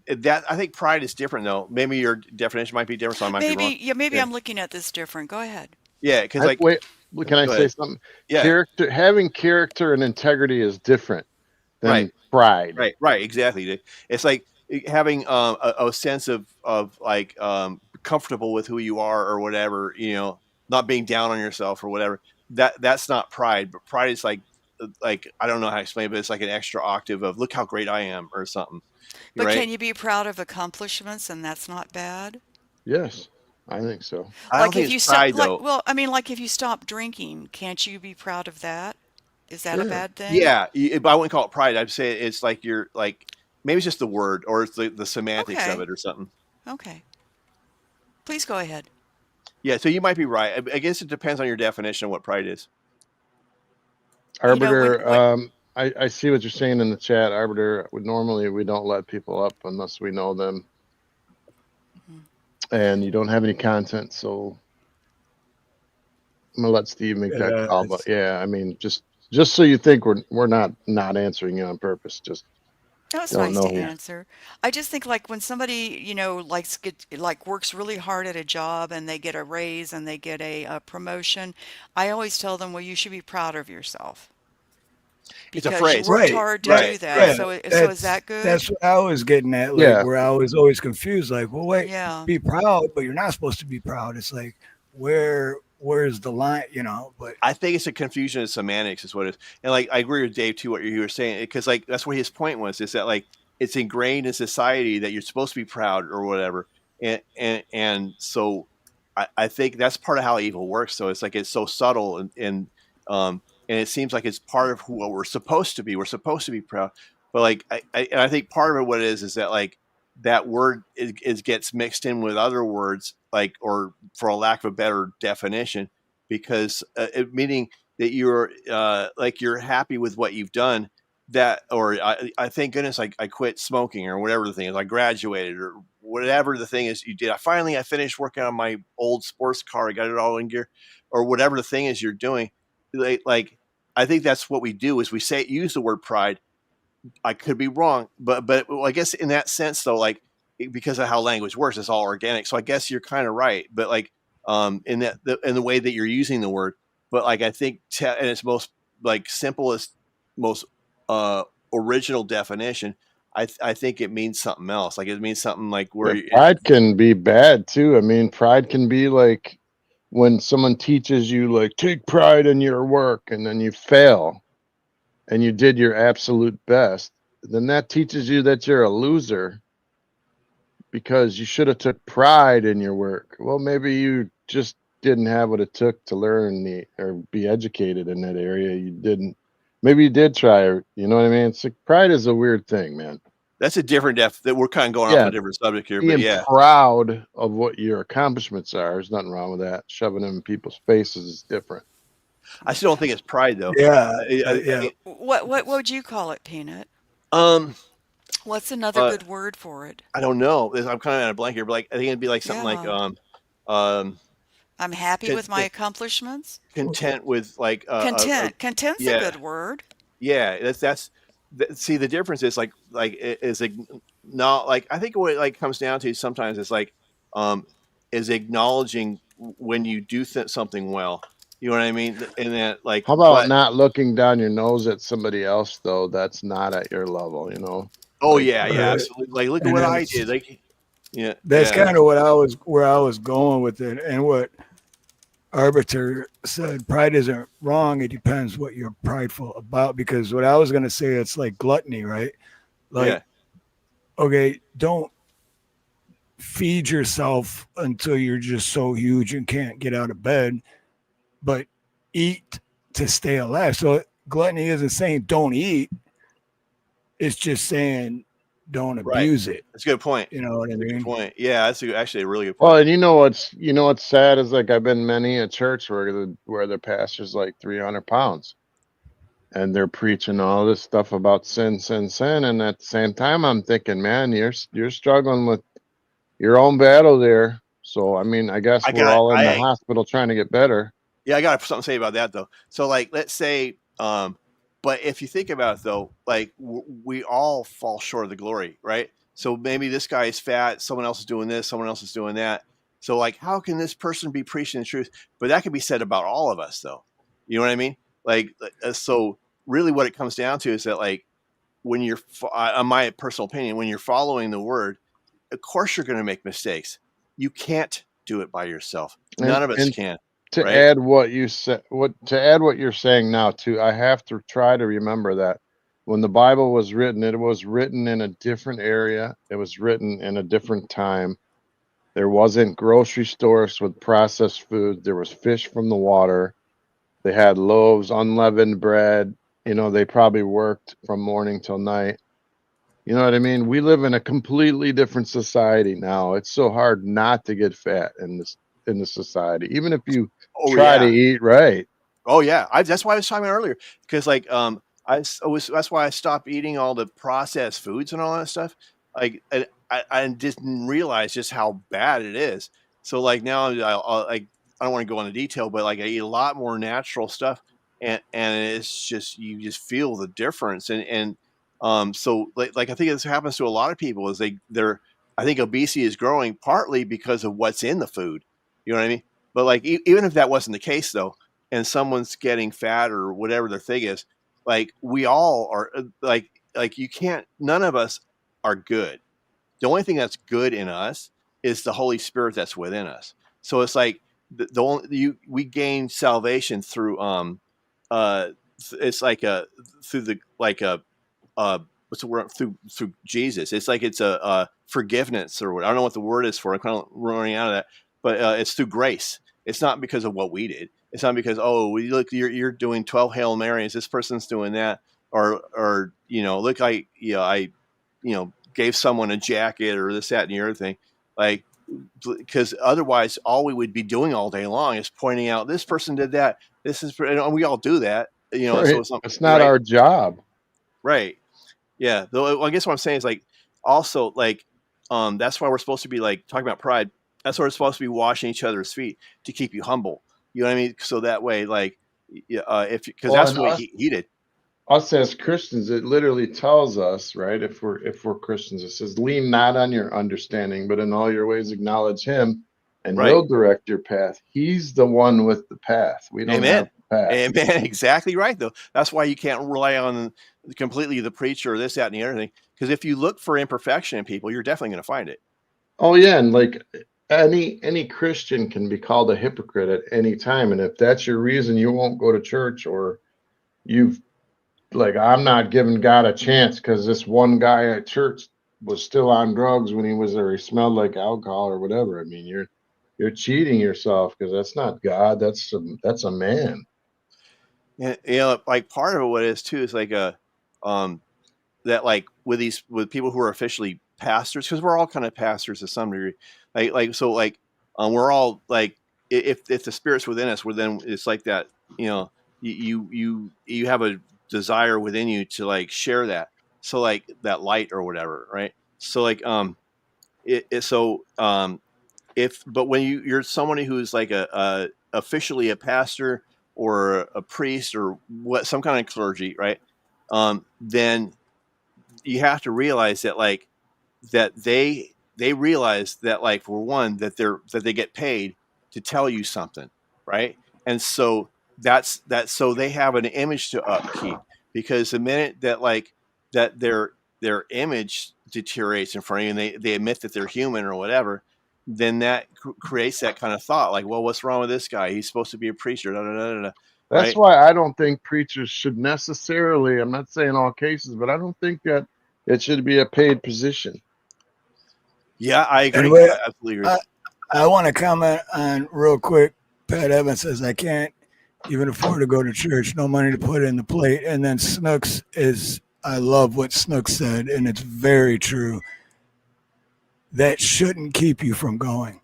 that I think pride is different though. Maybe your definition might be different, so I might be wrong. Maybe Yeah, I'm looking at this different. Go ahead. yeah, because like Wait, can I go say ahead. something? Yeah, Having character and integrity is different right. than pride. Right, exactly. It's like having a sense of like comfortable with who you are or whatever, not being down on yourself or whatever. That's not pride, but pride is like I don't know how to explain it, but it's like an extra octave of look how great I am or something. But Right? can you be proud of accomplishments and that's not bad? Yes, I think so. I don't Like think if it's you stop, pride though. like if you stop drinking, can't you be proud of that? Is that a Yeah. bad thing? Yeah, but I wouldn't call it pride. I'd say it's like you're like maybe it's just the word or it's the semantics of Okay. it or something. Okay. Please go ahead. Yeah, so you might be right. I guess it depends on your definition of what pride is. You know, Arbiter, when I see what you're saying in the chat. Arbiter, normally we don't let people up unless we know them, and you don't have any content, so I'm gonna let Steve make that Yeah, call. But yeah, I mean, just so you think we're not answering you on purpose. Just that was don't nice know to who. answer. I just think like when somebody, like works really hard at a job and they get a raise and they get a promotion, I always tell them, well, you should be proud of yourself It's a because you phrase. worked right, hard to right, do that. yeah. So is that good? That's what I was getting at. Like Yeah, where I was always confused. Like, well, wait, Yeah. be proud, but you're not supposed to be proud. It's like where's the line? But I think it's a confusion of semantics, is what it is. And like, I agree with Dave too, what you were saying, because like that's what his point was, is that like it's ingrained in society that you're supposed to be proud or whatever, and so I think that's part of how evil works. So it's like it's so subtle and it seems like it's part of what we're supposed to be. We're supposed to be proud, but like and I think part of it what it is that like that word is gets mixed in with other words, like, or for a lack of a better definition, because meaning that you're like you're happy with what you've done, that or I thank goodness I quit smoking or whatever the thing is, I graduated or whatever the thing is you did, I finished working on my old sports car, I got it all in gear, or whatever the thing is you're doing, like I think that's what we do is we say use the word pride. I could be wrong, but well, I guess in that sense though, like because of how language works, it's all organic. So I guess you're kind of right, but like in in the way that you're using the word, but like I think in its most like simplest, most uh, original definition, I think it means something else. Like it means something like yeah. where Pride can be bad too. I mean, pride can be like when someone teaches you like take pride in your work, and then you fail, and you did your absolute best. Then that teaches you that you're a loser because you should have took pride in your work. Well, maybe you just didn't have what it took to learn or be educated in that area. You didn't. Maybe you did try. You know what I mean? It's like pride is a weird thing, man. that's a different that we're kind of going off Yeah, a different subject here, but being yeah, proud of what your accomplishments are. There's nothing wrong with that. Shoving them in people's faces is different. I still don't think it's pride though. Yeah, I- yeah. What would you call it, Peanut? um, What's another uh, good word for it? I don't know. I'm kind of at a blank here, but like I think it'd be like something like Yeah. um, I'm happy con- with my accomplishments. content with like Content. Content's a yeah, good word. yeah. See the difference is not like I think what it like comes down to sometimes is like um is acknowledging when you do something well. You know what I mean? And that like, How about but not looking down your nose at somebody else though? That's not at your level, you know. oh Like yeah, yeah, Right. absolutely. Like look at And what I that's did. Like yeah, that's yeah, kind of what where I was going with it, and what Arbiter said. Pride isn't wrong. It depends what you're prideful about. Because what I was gonna say, it's like gluttony, right? yeah. Like, okay, don't feed yourself until you're just so huge and can't get out of bed, but eat to stay alive. So gluttony isn't saying don't eat. It's just saying don't Right. abuse it. That's a good point. You know what I That's a good mean? point. Yeah, actually a really good well, point. and you know what's sad is like I've been many a church where the pastor's like 300 pounds and they're preaching all this stuff about sin, sin, sin, and at the same time I'm thinking, man, you're struggling with your own battle there. So I mean, I guess we're all in the hospital trying to get better. Yeah, I got something to say about that though. So like, let's say, but if you think about it though, like we all fall short of the glory, right? So maybe this guy is fat, someone else is doing this, someone else is doing that. So like, how can this person be preaching the truth? But that can be said about all of us though. You know what I mean? Like, so really what it comes down to is that like, when you're, my personal opinion, when you're following the word, of course you're going to make mistakes. You can't do it by yourself. None of us And can, to right? add what you said, to add what you're saying now too, I have to try to remember that when the Bible was written, it was written in a different area. It was written in a different time. There wasn't grocery stores with processed food. There was fish from the water. They had loaves, unleavened bread. You know, they probably worked from morning till night. You know what I mean? We live in a completely different society now. It's so hard not to get fat in this society, even if you Oh try to yeah. eat right. Oh yeah. That's why I was talking about earlier because like that's why I stopped eating all the processed foods and all that stuff. Like I didn't realize just how bad it is. So like now like I don't want to go into detail, but like I eat a lot more natural stuff, and it's just you just feel the difference. And so like I think this happens to a lot of people is they're I think obesity is growing partly because of what's in the food. You know what I mean? But like even if that wasn't the case though, and someone's getting fat or whatever their thing is, like we all are like you can't none of us are good. The only thing that's good in us is the Holy Spirit that's within us. So it's like the only we gain salvation through uh it's like a through the like a what's the word through Jesus. It's like it's a forgiveness or what I don't know what the word is for. I'm kind of running out of that, but it's through grace. It's not because of what we did. It's not because look you're doing 12 Hail Marys. This person's doing that, or you know look I gave someone a jacket or this that and the other thing, like because otherwise all we would be doing all day long is pointing out this person did that. This is and we all do that, you know. So Right. it's not It's not right, our job. right. Yeah, though I guess what I'm saying is like also like that's why we're supposed to be like talking about pride. That's why we're supposed to be washing each other's feet to keep you humble. You know what I mean? So that way, like, if because Well, that's and the way he did. us as Christians, it literally tells us, right? If we're Christians, it says, "Lean not on your understanding, but in all your ways acknowledge Him, and Right. He'll direct your path." He's the one with the path. We don't have Amen. the path. Amen. Exactly right, though. That's why you can't rely on completely the preacher or this, that, and the other thing. Because if you look for imperfection in people, you're definitely going to find it. Oh yeah, and like any Christian can be called a hypocrite at any time, and if that's your reason you won't go to church, or you've like I'm not giving God a chance because this one guy at church was still on drugs when he was there, he smelled like alcohol or whatever. I mean, you're cheating yourself because that's not God. That's a man. And, like part of it, what it is too, is like um, that like with people who are officially pastors, because we're all kind of pastors to some degree. Like so, like we're all like if the spirit's within us, we're then it's like that you know, you have a desire within you to like share that. So like that light or whatever, right? So like if but when you're somebody who's like a officially a pastor or a priest or what some kind of clergy, right? Then you have to realize that like that they realize that like for one that they get paid to tell you something, right? And so so they have an image to upkeep, because the minute that like that their image deteriorates in front of you and they admit that they're human or whatever, then that creates that kind of thought like, well, what's wrong with this guy? He's supposed to be a preacher, da, da, da, da, da, That's right? why I don't think preachers should necessarily, I'm not saying all cases, but I don't think that it should be a paid position. Yeah, I And agree. wait, I absolutely agree. I want to comment on real quick. Pat Evans says I can't even afford to go to church, no money to put in the plate. And then Snooks is, I love what Snooks said, and it's very true. That shouldn't keep you from going.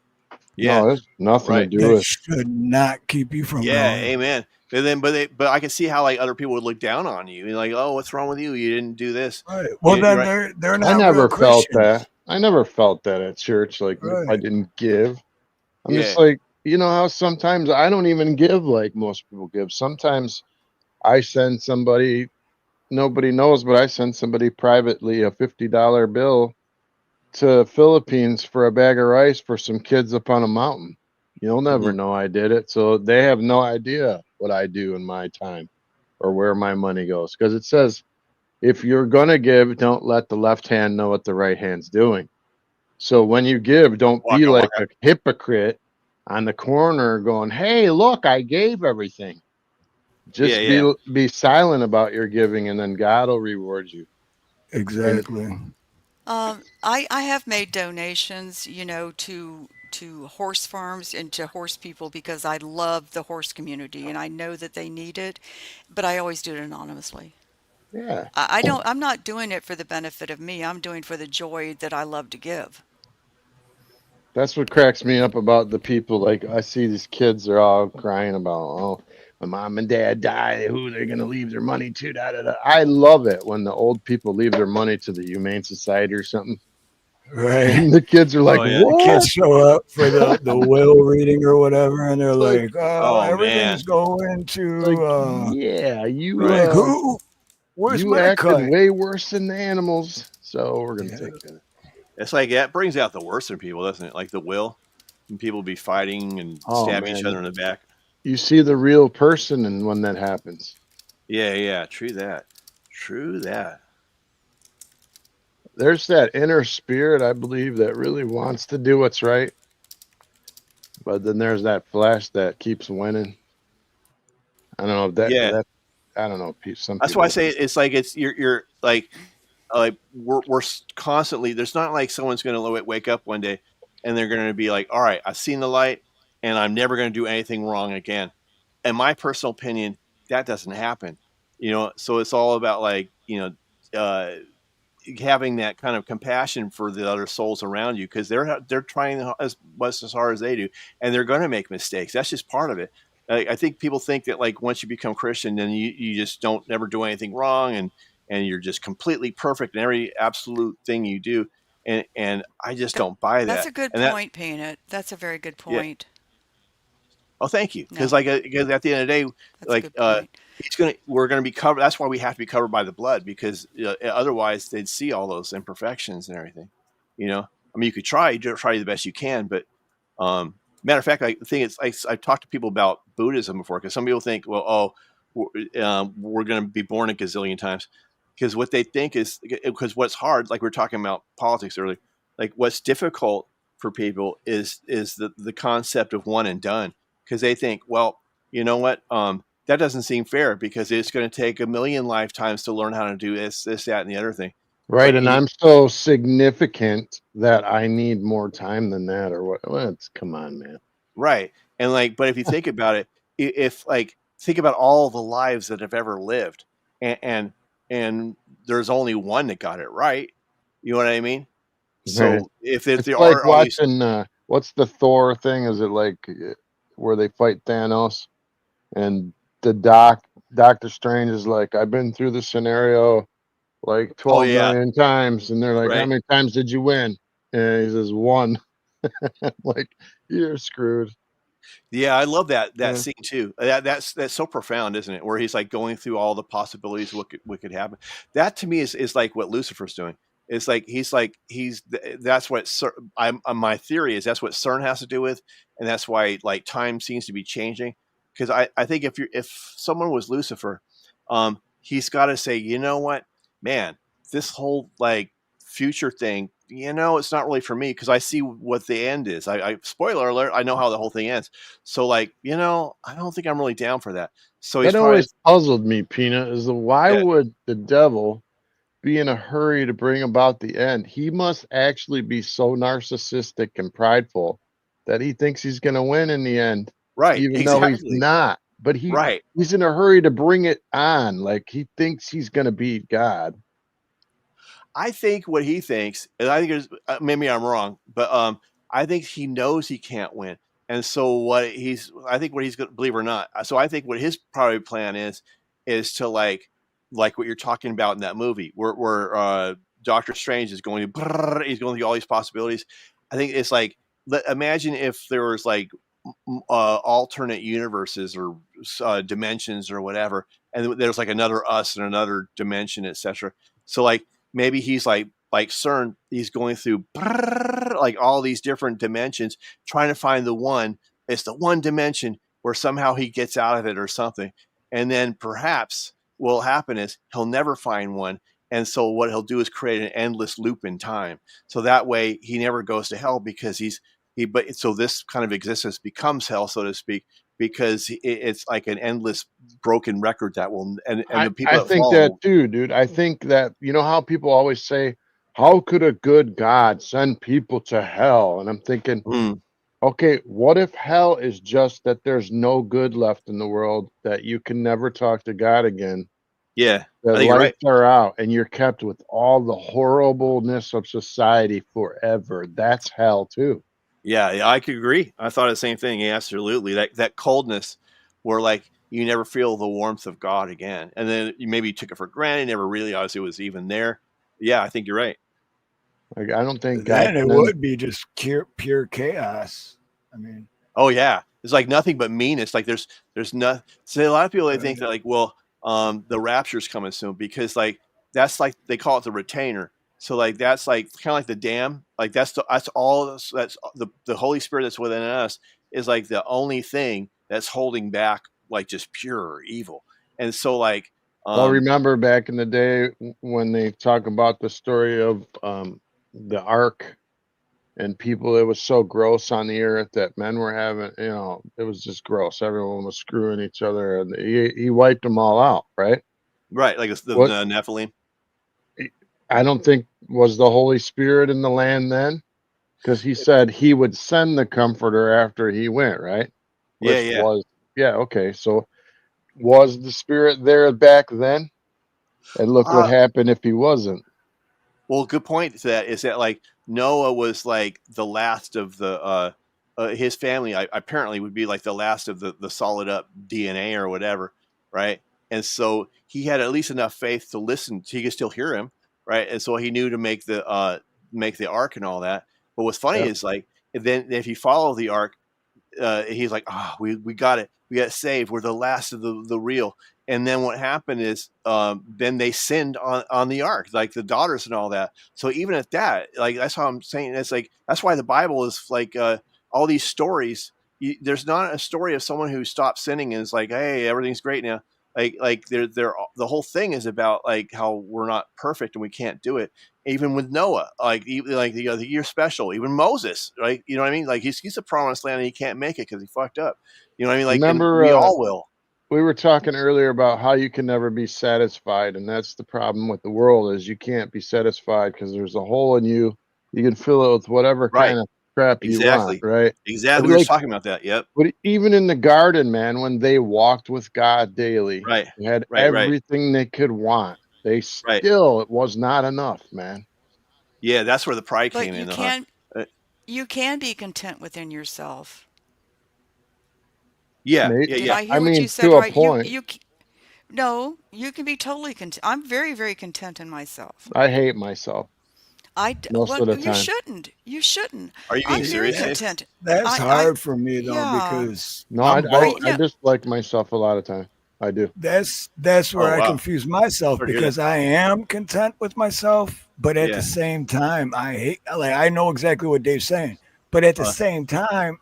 Yeah, No, it's nothing to right. do That with. should not keep you from Yeah, going. amen. And then, but I can see how like other people would look down on you, and like, oh, what's wrong with you? You didn't do this. Right. Well, You're then right. they're I not real never felt that. Christians. I never felt that at church. Like if I Right. didn't give, I'm just Yeah. like, you know how sometimes I don't even give like most people give. Sometimes I send somebody, nobody knows, but I send somebody privately a $50 bill to Philippines for a bag of rice for some kids up on a mountain. You'll never Mhm. know I did it. So they have no idea what I do in my time or where my money goes. Because it says if you're gonna give, don't let the left hand know what the right hand's doing. So when you give, don't be Waka like waka. a hypocrite on the corner going, "Hey, look, I gave everything." Yeah, Just yeah. be silent about your giving, and then God will reward you. And Exactly. I have made donations, to horse farms and to horse people because I love the horse community and I know that they need it, but I always do it anonymously. yeah, I'm not doing it for the benefit of me. I'm doing for the joy that I love to give. that's what cracks me up about the people. Like I see these kids, they're all crying about, "Oh, my mom and dad died. Who they're gonna leave their money to?" Da, da, da. I love it when the old people leave their money to the Humane Society or something, Right. and the kids are like, Oh yeah. The kids "What?" show up for the will reading or whatever, and they're It's like, like, Oh man. everything's going like, to, yeah, Right. like, who? Where's you my acted cut? way worse than the animals, so we're gonna Yeah. take care of it. It's like that brings out the worst in people, doesn't it? Like the will, and people be fighting and Oh stabbing each man, other in the back. you see the real person, and when that happens, Yeah, yeah. True that. True that. there's that inner spirit, I believe, that really wants to do what's right, but then there's that flesh that keeps winning. I don't know if Yeah. I don't know. Some That's why I people. say it's like it's you're like we're constantly, there's not like someone's going to wake up one day and they're going to be like, all right, I've seen the light and I'm never going to do anything wrong again. In my personal opinion, that doesn't happen, so it's all about like, uh having that kind of compassion for the other souls around you, because they're trying as much as hard as they do, and they're going to make mistakes. That's just part of it. I think people think that like once you become Christian, then you just don't never do anything wrong, and you're just completely perfect in every absolute thing you do, and I just That, don't buy that's that. a good And that, point, Peanut. That's a very good yeah. point. Oh, thank you. Because No, like because at the end of the day, that's a like good point. we're gonna be covered. That's why we have to be covered by the blood, because otherwise they'd see all those imperfections and everything. I mean, you could try, try the best you can, but matter of fact, the thing is, I've talked to people about Buddhism before, because some people think, well, oh, we're gonna be born a gazillion times, because what they think is, because what's hard, like we were talking about politics earlier, like what's difficult for people is the concept of one and done, because they think, well, you know what, that doesn't seem fair, because it's going to take a million lifetimes to learn how to do this, that, and the other thing. Right, But and I'm so significant that I need more time than that, or what? Well, come on, man. right, and like, but if you think about it, if like think about all the lives that have ever lived, and there's only one that got it right. You know what I mean? Right. So if It's there like are all these, watching. What's the Thor thing? Is it like where they fight Thanos and Doctor Strange is like, I've been through the scenario like Oh 12 yeah, million times, and they're like, how right. many times did you win? And he says, one. Like, you're screwed. Yeah, I love that Yeah. scene too. That's so profound, isn't it? Where he's like going through all the possibilities of what could happen. That to me is like what Lucifer's doing. It's like that's what my theory is that's what CERN has to do with, and that's why like time seems to be changing. Because I think if someone was Lucifer, he's got to say, you know what, man, this whole like future thing, it's not really for me because I see what the end is. I spoiler alert, I know how the whole thing ends. So like, I don't think I'm really down for that. So he's That probably always puzzled me, Peanut, is why yeah, would the devil be in a hurry to bring about the end? He must actually be so narcissistic and prideful that he thinks he's going to win in the end, right, even though he's exactly, not. But right. he's in a hurry to bring it on, like he thinks he's going to beat God. I think what he thinks, and I think maybe I'm wrong, but I think he knows he can't win, and so I think what he's going to believe or not. So I think what his probably plan is to like what you're talking about in that movie, where Doctor Strange is going to, he's going through all these possibilities. I think it's like, imagine if there was like alternate universes or dimensions or whatever, and there's like another us in another dimension, etc. So like maybe he's like CERN, he's going through like all these different dimensions, trying to find the one. It's the one dimension where somehow he gets out of it or something, and then perhaps what'll happen is he'll never find one. And so what he'll do is create an endless loop in time. So that way he never goes to hell because but so this kind of existence becomes hell, so to speak, because it's like an endless broken record that will, and the people I that think follow. that too, dude. I think that, you know how people always say, how could a good God send people to hell? And I'm thinking, Mm, okay, what if hell is just that there's no good left in the world, that you can never talk to God again, yeah, the I think you're right. lights are out, and you're kept with all the horribleness of society forever? That's hell too. Yeah, I could agree. I thought the same thing. Yeah, absolutely. That coldness, where like you never feel the warmth of God again, and then you maybe took it for granted, never realized it was even there. Yeah, I think you're right. Like, I don't think God Then it sends. would be just pure chaos. I mean, Oh yeah, it's like nothing but meanness. Like there's no. So a lot of people they think right. that like, well, the rapture's coming soon because like that's like they call it the retainer. So like that's like kind of like the dam. Like that's all that's the Holy Spirit that's within us is like the only thing that's holding back like just pure evil. And so like Well, um remember back in the day when they talk about the story of the ark and people, it was so gross on the earth that men were having, it was just gross. Everyone was screwing each other, and he wiped them all out, right? right like What the Nephilim. I don't think was the Holy Spirit in the land then, because he said he would send the comforter after he went, right? Yeah, Which yeah. was, yeah, okay. So was the spirit there back then? And look what Uh, happened if he wasn't. Well, good point to that is that like Noah was like the last of the his family apparently would be like the last of the solid up DNA or whatever, right? And so he had at least enough faith to listen. He could still hear him, right? And so he knew to make the ark and all that. But what's funny Yep. is like then if you follow the ark, he's like, oh, we got it. We got saved. We're the last of the real. And then what happened is, then they sinned on the ark, like the daughters and all that. So even at that, like that's how I'm saying. It's like that's why the Bible is like all these stories. There's not a story of someone who stopped sinning and is like, hey, everything's great now. Like they're the whole thing is about like how we're not perfect and we can't do it even with Noah, like even like the year special, even Moses, right? You know what I mean? Like he's a promised land and he can't make it because he fucked up. You know what I mean? Like, and Remember, we all will. we were talking earlier about how you can never be satisfied, and that's the problem with the world, is you can't be satisfied because there's a hole in you. You can fill it with whatever Right. kind of crap you want, Exactly. right? But Exactly. We were just like, talking about that. Yep. but even in the garden, man, when they walked with God daily, Right. they had Right. Right. everything they could want. They Right. still, it was not enough, man. Yeah. That's where the pride But came in, huh? you can be content within yourself. Yeah, Mate, yeah, Did yeah. I I hear what you mean, said to a right? point. No, you can be totally content. I'm very, very content in myself. I hate myself most Well, of the you time. shouldn't. You shouldn't. Are you being I'm See, very serious, Dave? content. that's I, hard for me though yeah. because No, I'm both. I dislike myself a lot of time. I do. That's Oh where I wow. confuse myself Sorry to hear that. because I am content with myself, but at the Yeah. same time, I hate. Like I know exactly what Dave's saying, but at the Uh, same time,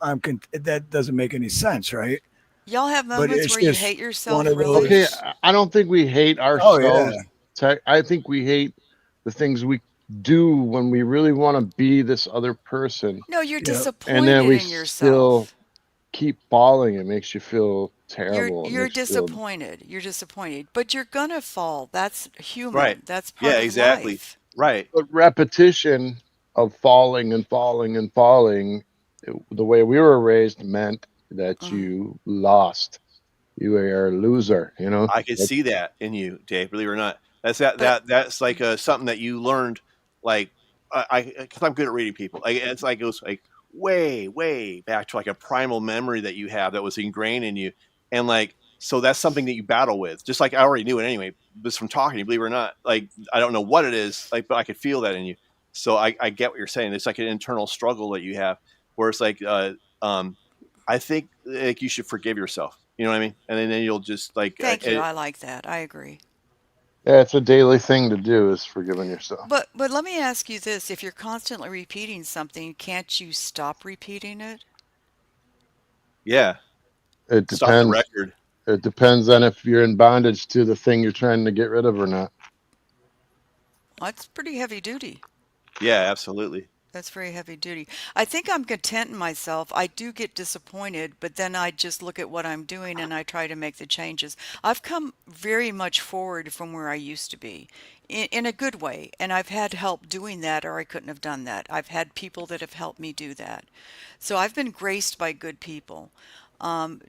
that doesn't make any sense, right? Y'all have But moments it's where you just hate one yourself, of really? Okay, those. I don't think we hate Oh yeah, ourselves. I think we hate the things we do when we really want to be this other person, No, you're yeah. and then disappointed we in still yourself. keep falling. It makes you feel You're terrible. It you're makes you feel. disappointed. You're disappointed, but you're gonna fall. That's right. human. That's Yeah, part of exactly. life. Right. But repetition of falling and falling and falling, the way we were raised, meant that Uh, you lost. You are a loser. You know. I can see that in you, Dave. Believe it or not, but that's like something that you learned. Like because I'm good at reading people. Like it's like it goes like way back to like a primal memory that you have that was ingrained in you, and like so that's something that you battle with. Just like I already knew it anyway, just from talking to you. Believe it or not, like I don't know what it is, like but I could feel that in you. So I get what you're saying. It's like an internal struggle that you have, where it's like um I think like you should forgive yourself. You know what I mean? And then you'll just like thank you. I like that. I agree. Yeah, it's a daily thing to do is forgiving yourself. But let me ask you this: if you're constantly repeating something, can't you stop repeating it? yeah, It stop the depends. record. It depends on if you're in bondage to the thing you're trying to get rid of or not. That's pretty heavy duty. Yeah, absolutely. That's very heavy duty. I think I'm content in myself. I do get disappointed, but then I just look at what I'm doing and I try to make the changes. I've come very much forward from where I used to be in a good way, and I've had help doing that, or I couldn't have done that. I've had people that have helped me do that. So I've been graced by good people.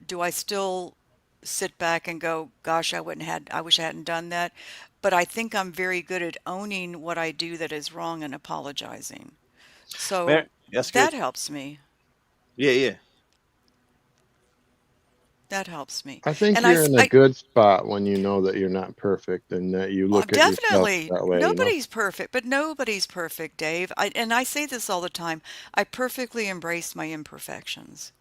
Do I still sit back and go, gosh, I wish I hadn't done that? But I think I'm very good at owning what I do that is wrong and apologizing. Man, So that's good. that helps me. Yeah, yeah. That helps me. I think And you're in a good spot when you know that you're not perfect and that you look at yourself definitely that way, you know? nobody's perfect, but nobody's perfect, Dave. And I say this all the time. I perfectly embrace my imperfections.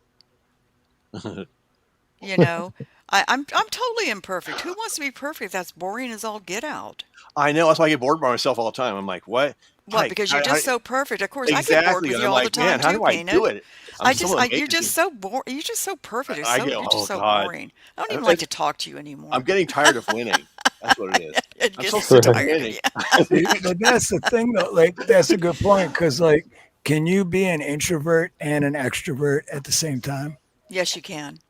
You know, I'm totally imperfect. Who wants to be perfect? That's boring as all get out. I know. That's why I get bored by myself all the time. I'm like, what? What? Because you're just so perfect. Of course, I get bored Exactly. with And you I'm all the like, man, time how too, do I do Peanut. it? I'm so You're just amazing. so boring. You're just so perfect. I get, You're just oh so God, boring. I don't even like It's- to talk to you I'm anymore. getting tired of winning. That's what it is. It I'm so gets sick of tired of winning. you. see, but that's the thing though. Like that's a good point because like, can you be an introvert and an extrovert at the same time? Yes, you can.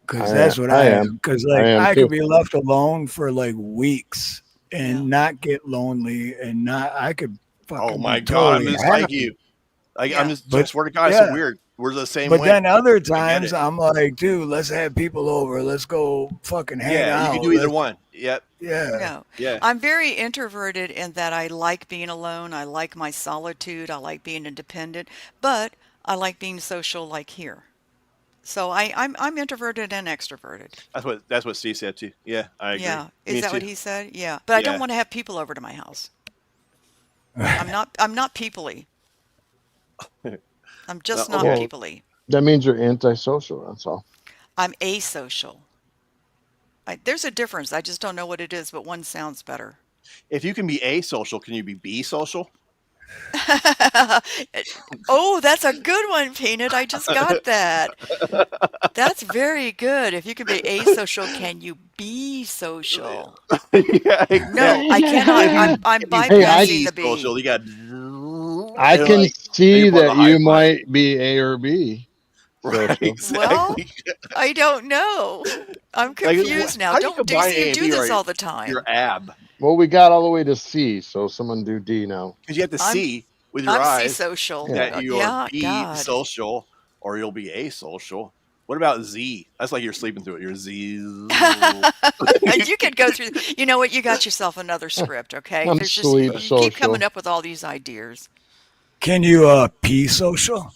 Because that's what I I am. am. Because I like am I too. could be left alone for like weeks Yeah. and not get lonely and not. I could Oh fucking be my God, I'm totally just like happy. you. Like I'm Yeah. just, I But swear to God, it's so yeah, weird. We're the same but way. then other I get times it. I'm like, dude, let's have people over. Let's go fucking hang Yeah, you can out. do either Let's one. Yep. yeah. No. Yeah. I'm very introverted in that I like being alone. I like my solitude. I like being independent, but I like being social like here. So I'm introverted and extroverted. That's what Steve said too. Yeah, I agree. Yeah. Is Me that what too. he said? Yeah. But I don't Yeah. want to have people over to my house. I'm not peoply. I'm just not Okay. Well, peoply. that means you're antisocial. That's all. I'm asocial. There's a difference. I just don't know what it is, but one sounds better. If you can be asocial, can you be social? Oh, that's a good one, Peanut. I just got that. That's very good. If you can be asocial, can you be social? Yeah, No, exactly. I cannot. I'm If you Hey, I bypassing be the B. social, you got I and can like and you're see part of that the hive you mind. might be A or B Right, social. Well, exactly. I don't know. I'm Like, confused now. how do you Don't do you combine see you A and do B this right? all the Your time? ab, Well, we got all the way to C, so someone do D now. because you have to I'm see with your I'm eyes C-social. Yeah. that you are Yeah, be God. social or you'll be asocial. What about Z? That's like you're sleeping through it. You're Z. You could go through. You know what? You got yourself another script, okay? I'm There's just sleep you keep coming social. up with all these ideas. Can you pee social?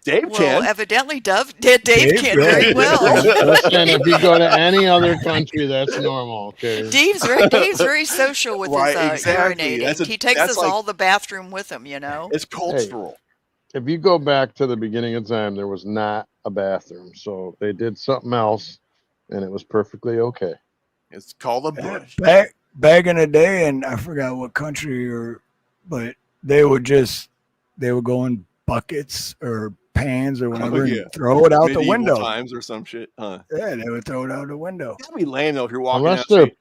Dave Well, can. evidently Dave can yeah. very well. Listen, if you go to any other country, that's normal. Okay. Dave's very social with his Right, exactly. urinating. He takes us like all the bathroom with him, you know. it's cultural. If you go back to the beginning of time, there was not a bathroom, so they did something else, and it was perfectly okay. It's called a bush. Back in the day, and I forgot what country but they would go in buckets or pans or whatever and throw it out the window. Times or some shit, huh? Yeah, they would throw it out the window. That'd be lame though if you're walking Unless down the they're street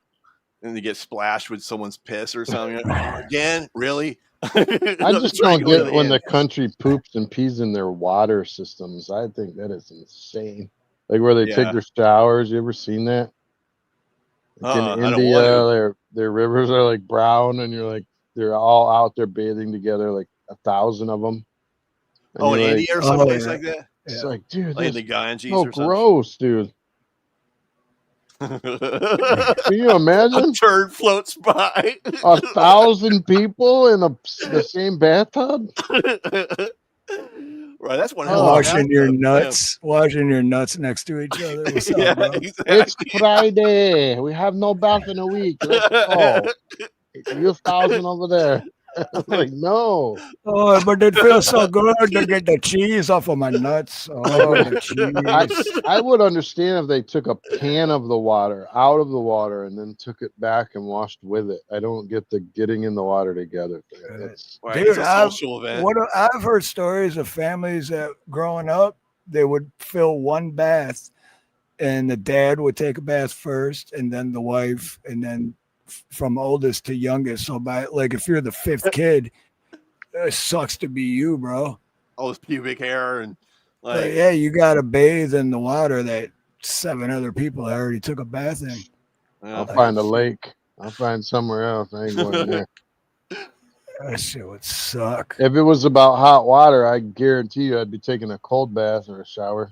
and you get splashed with someone's piss or something. You're like, oh, again, really? I just don't get when the country poops and pees in their water systems. I think that is insane. Like where they take their showers. You ever seen that? Like in India, their rivers are like brown, and you're like they're all out there bathing together, like 1,000 of them. And in India or someplace like that. It's like, dude, like the Ganges so or something. gross, dude. Can you imagine? A turd floats by. 1,000 people in the same bathtub. Right, that's one. Washing your nuts next to each other. What's up, bro? Exactly. It's Friday. We have no bath in a week. Let's go. You 1,000 over there. I'm like, no. Oh, but it feels so good to get the cheese off of my nuts. Oh, the cheese. I would understand if they took a pan of the water out of the water and then took it back and washed with it. I don't get the getting in the water together thing. Dude, it's a social event. I've heard stories of families that growing up, they would fill one bath and the dad would take a bath first and then the wife and then from oldest to youngest. So if you're the fifth kid, it sucks to be you, bro. All this pubic hair and yeah, you gotta bathe in the water that 7 other people already took a bath in. I'll find a lake. I'll find somewhere else. I ain't going there. That shit would suck. If it was about hot water, I guarantee you I'd be taking a cold bath or a shower.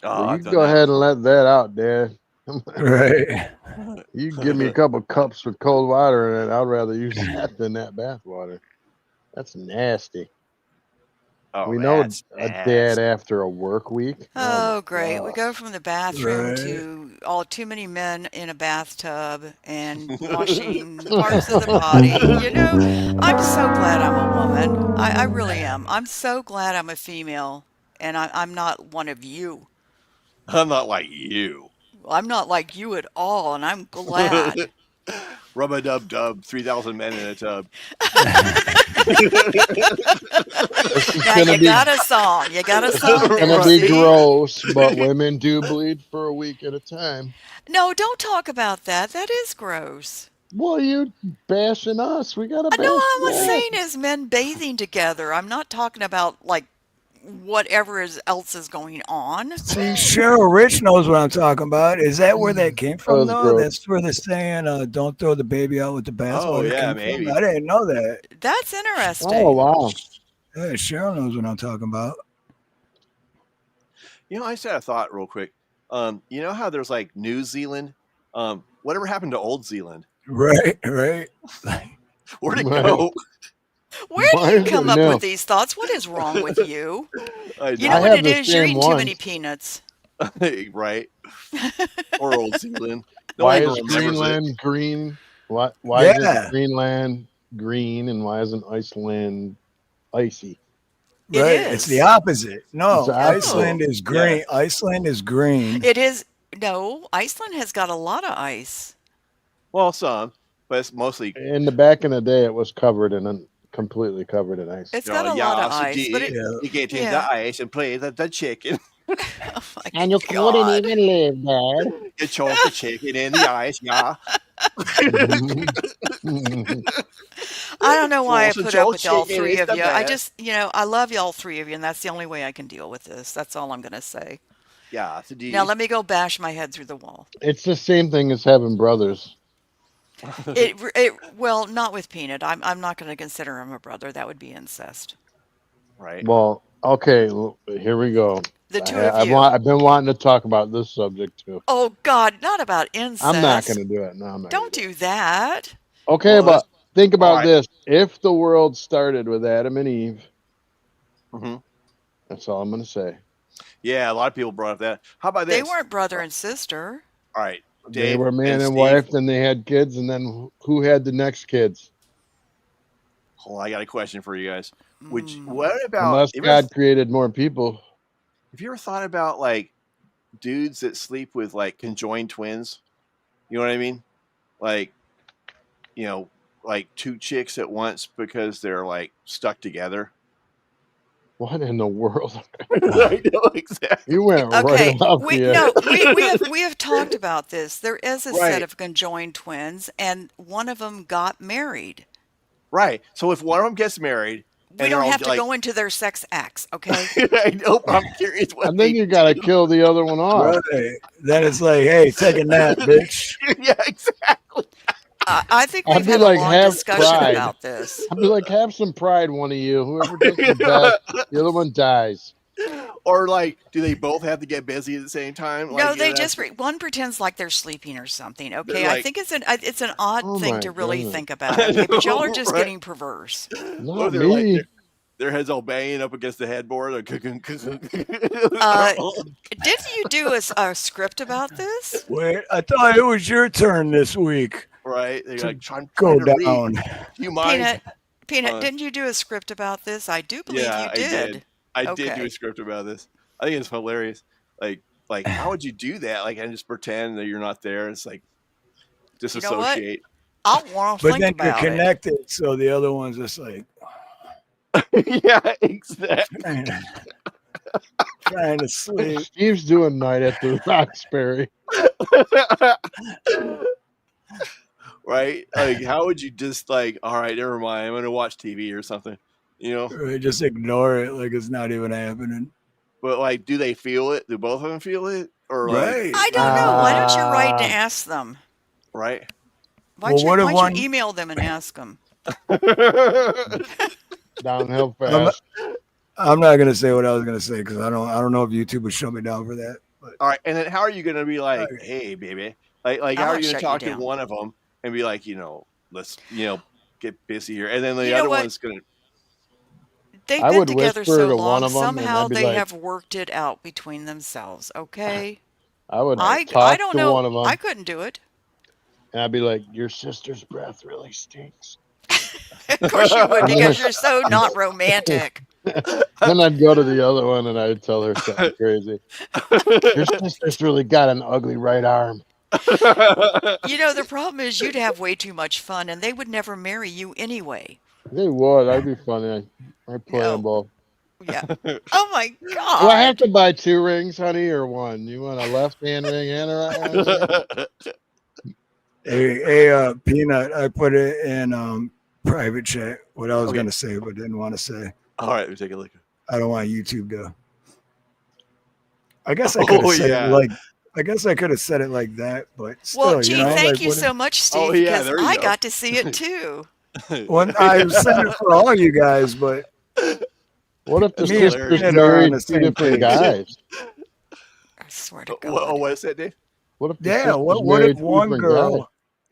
You go ahead and let that out, Dad. Right. You give me a couple cups with cold water in it. I'd rather use that than that bath water. That's nasty. Oh, we know a dad after a work week. Oh, great. We go from the bathroom to too many men in a bathtub and washing parts of the body. You know, I'm so glad I'm a woman. I really am. I'm so glad I'm a female and I'm not one of you. I'm not like you. I'm not like you at all, and I'm glad. Rub-a-dub-dub, 3,000 men in a tub. Now you got a song. You got a song. It's going to be gross, but women do bleed for a week at a time. No, don't talk about that. That is gross. Well, you bashing us. We got to bash No, all I'm saying is men bathing together. I'm not talking about, whatever else is going on. See, Cheryl Rich knows what I'm talking about. Is that where that came from, though? Gross. That's where they're saying, don't throw the baby out with the bathwater. Oh, yeah, maybe. From. I didn't know that. That's interesting. Oh, wow. Yeah, Cheryl knows what I'm talking about. You know, I just had a thought real quick. You know how there's New Zealand? Whatever happened to Old Zealand? Right. Where'd it go? Where do you come up with these thoughts? What is wrong with you? You know what it is? You're eating too many peanuts. Right. Or Old Zealand. Why is Greenland green? Why is Greenland green and why isn't Iceland icy? Right. It's the opposite. No, Iceland is green. Yeah. Iceland is green. It is. No, Iceland has got a lot of ice. Well, some, but it's mostly. In the back in the day, it was completely covered in ice. It's got a lot of ice. But you get in the ice and play the chicken. Oh and you couldn't even live there. You chose the chicken in the ice, yeah. I don't know why I put up with all three of you. I just, I love y'all three of you, and that's the only way I can deal with this. That's all I'm going to say. Yeah. Now let me go bash my head through the wall. It's the same thing as having brothers. Well, not with Peanut. I'm not going to consider him a brother. That would be incest. Right. Well, okay, here we go. The two of you. I've been wanting to talk about this subject too. Oh God, not about incest. I'm not going to do it. No, I'm not. Don't do that. Okay, but think about this: if the world started with Adam and Eve, That's all I'm gonna say. Yeah, a lot of people brought up that. How about this? They weren't brother and sister. All right, They Dave were man and Steve. wife, then they had kids, and then who had the next kids? Hold on, I got a question for you guys. What about Unless God created more people. have you ever thought about like dudes that sleep with like conjoined twins? You know what I mean? Like, like two chicks at once because they're like stuck together. What in the world? I know exactly. You went Okay, right off the edge. we have talked about this. There is a set of conjoined twins, and one of them got married. Right. So if one of them gets married, we don't have to go into their sex acts, okay? I know. I'm curious. And then you gotta kill the other one off. Right. Then it's like, hey, take a nap, bitch. Yeah, exactly. I think we've had a long discussion about this. I'd be like, have some pride, one of you. Whoever does the best, the other one dies. Or like, do they both have to get busy at the same time? No, like, they just one pretends like they're sleeping or something. Okay, like, I think it's an odd thing to really think about. I Okay, know, but y'all are just right? getting perverse. Not they're me. like, their heads all banging up against the headboard. Didn't you do a script about this? Wait, I thought it was your turn this week. Right? They're like, trying Go to down. read. You mind? Peanut, didn't you do a script about this? I do believe you did. I did do a script about this. I think it's hilarious. Like how would you do that? Like, and just pretend that you're not there. It's like disassociate. I want to think about it. But then you're connected, so the other one's just like, yeah, exactly. Trying to sleep. Steve's doing night at the Roxbury. Right? Like, how would you just like, all right, never mind, I'm gonna watch TV or something, you know? Or just ignore it like it's not even happening. But like, do they feel it? Do both of them feel it? Or like, I don't know. Why don't you write and ask them? Right? Why don't you email them and ask them? Downhill fast. I'm not gonna say what I was gonna say because I don't know if YouTube would shut me down for that. But. All right, and then how are you gonna be like, hey, baby? Like how are you gonna talk to one of them and be like, let's get busy here, and then the other one's gonna. They've been together so long. Somehow they have worked it out between themselves. Okay. I would. I don't know. One of them, I couldn't do it. And I'd be like, your sister's breath really stinks. Of course you would, because you're so not romantic. Then I'd go to the other one and I'd tell her something crazy. Your sister's really got an ugly right arm. The problem is you'd have way too much fun, and they would never marry you anyway. They would. I'd be funny. I'd play them both. Yeah. Oh my God. Do I have to buy 2 rings, honey, or one? You want a left hand ring and a right hand ring? Hey, Peanut, I put it in private chat what I was gonna say but didn't want to say. All right, let me take a look. I don't want YouTube to. I guess I could have said it like. I guess I could have said it like that, but still, well, gee, thank you so much, Steve, because I got to see it too. Well, I said it for all you guys, but what if the sisters married 2 different guys? I swear to God. What is that, Dave? What if what if one girl? Guys?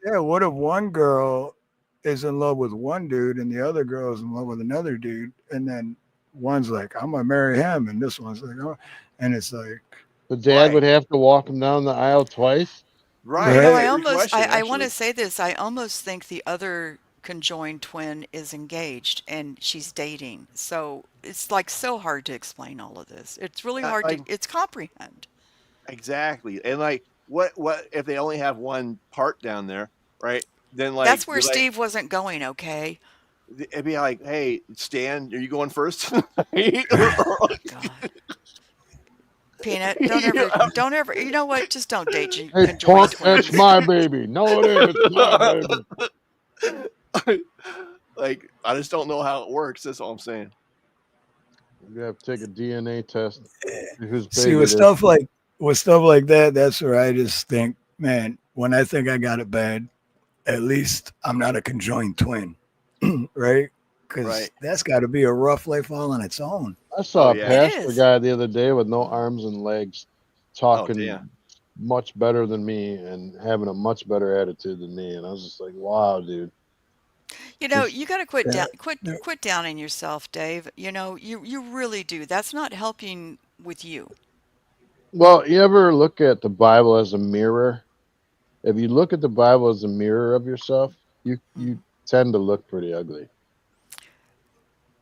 Yeah, what if one girl is in love with one dude and the other girl is in love with another dude, and then one's like, I'm gonna marry him, and this one's like, oh, and it's like the dad would have to walk him down the aisle twice. Right. I want to say this. I almost think the other conjoined twin is engaged and she's dating. So it's like so hard to explain all of this. It's really hard to comprehend. Exactly. And like what if they only have one part down there, right? Then like that's where Steve wasn't going, okay? It'd be like, hey, Stan, are you going first? God. Peanut, don't ever. You know what? Just don't date you. Hey, that's my baby. No, it is. It's my baby. Like, I just don't know how it works. That's all I'm saying. You have to take a DNA test. See, with stuff like that, that's where I just think, man, when I think I got it bad, at least I'm not a conjoined twin, right? Because that's got to be a rough life all on its own. I saw a pastor guy the other day with no arms and legs talking much better than me and having a much better attitude than me. And I was just like, wow, dude. You know, you got to quit Yeah. down, quit downing yourself, Dave. You know, you really do. That's not helping with you. Well, you ever look at the Bible as a mirror? If you look at the Bible as a mirror of yourself, you tend to look pretty ugly.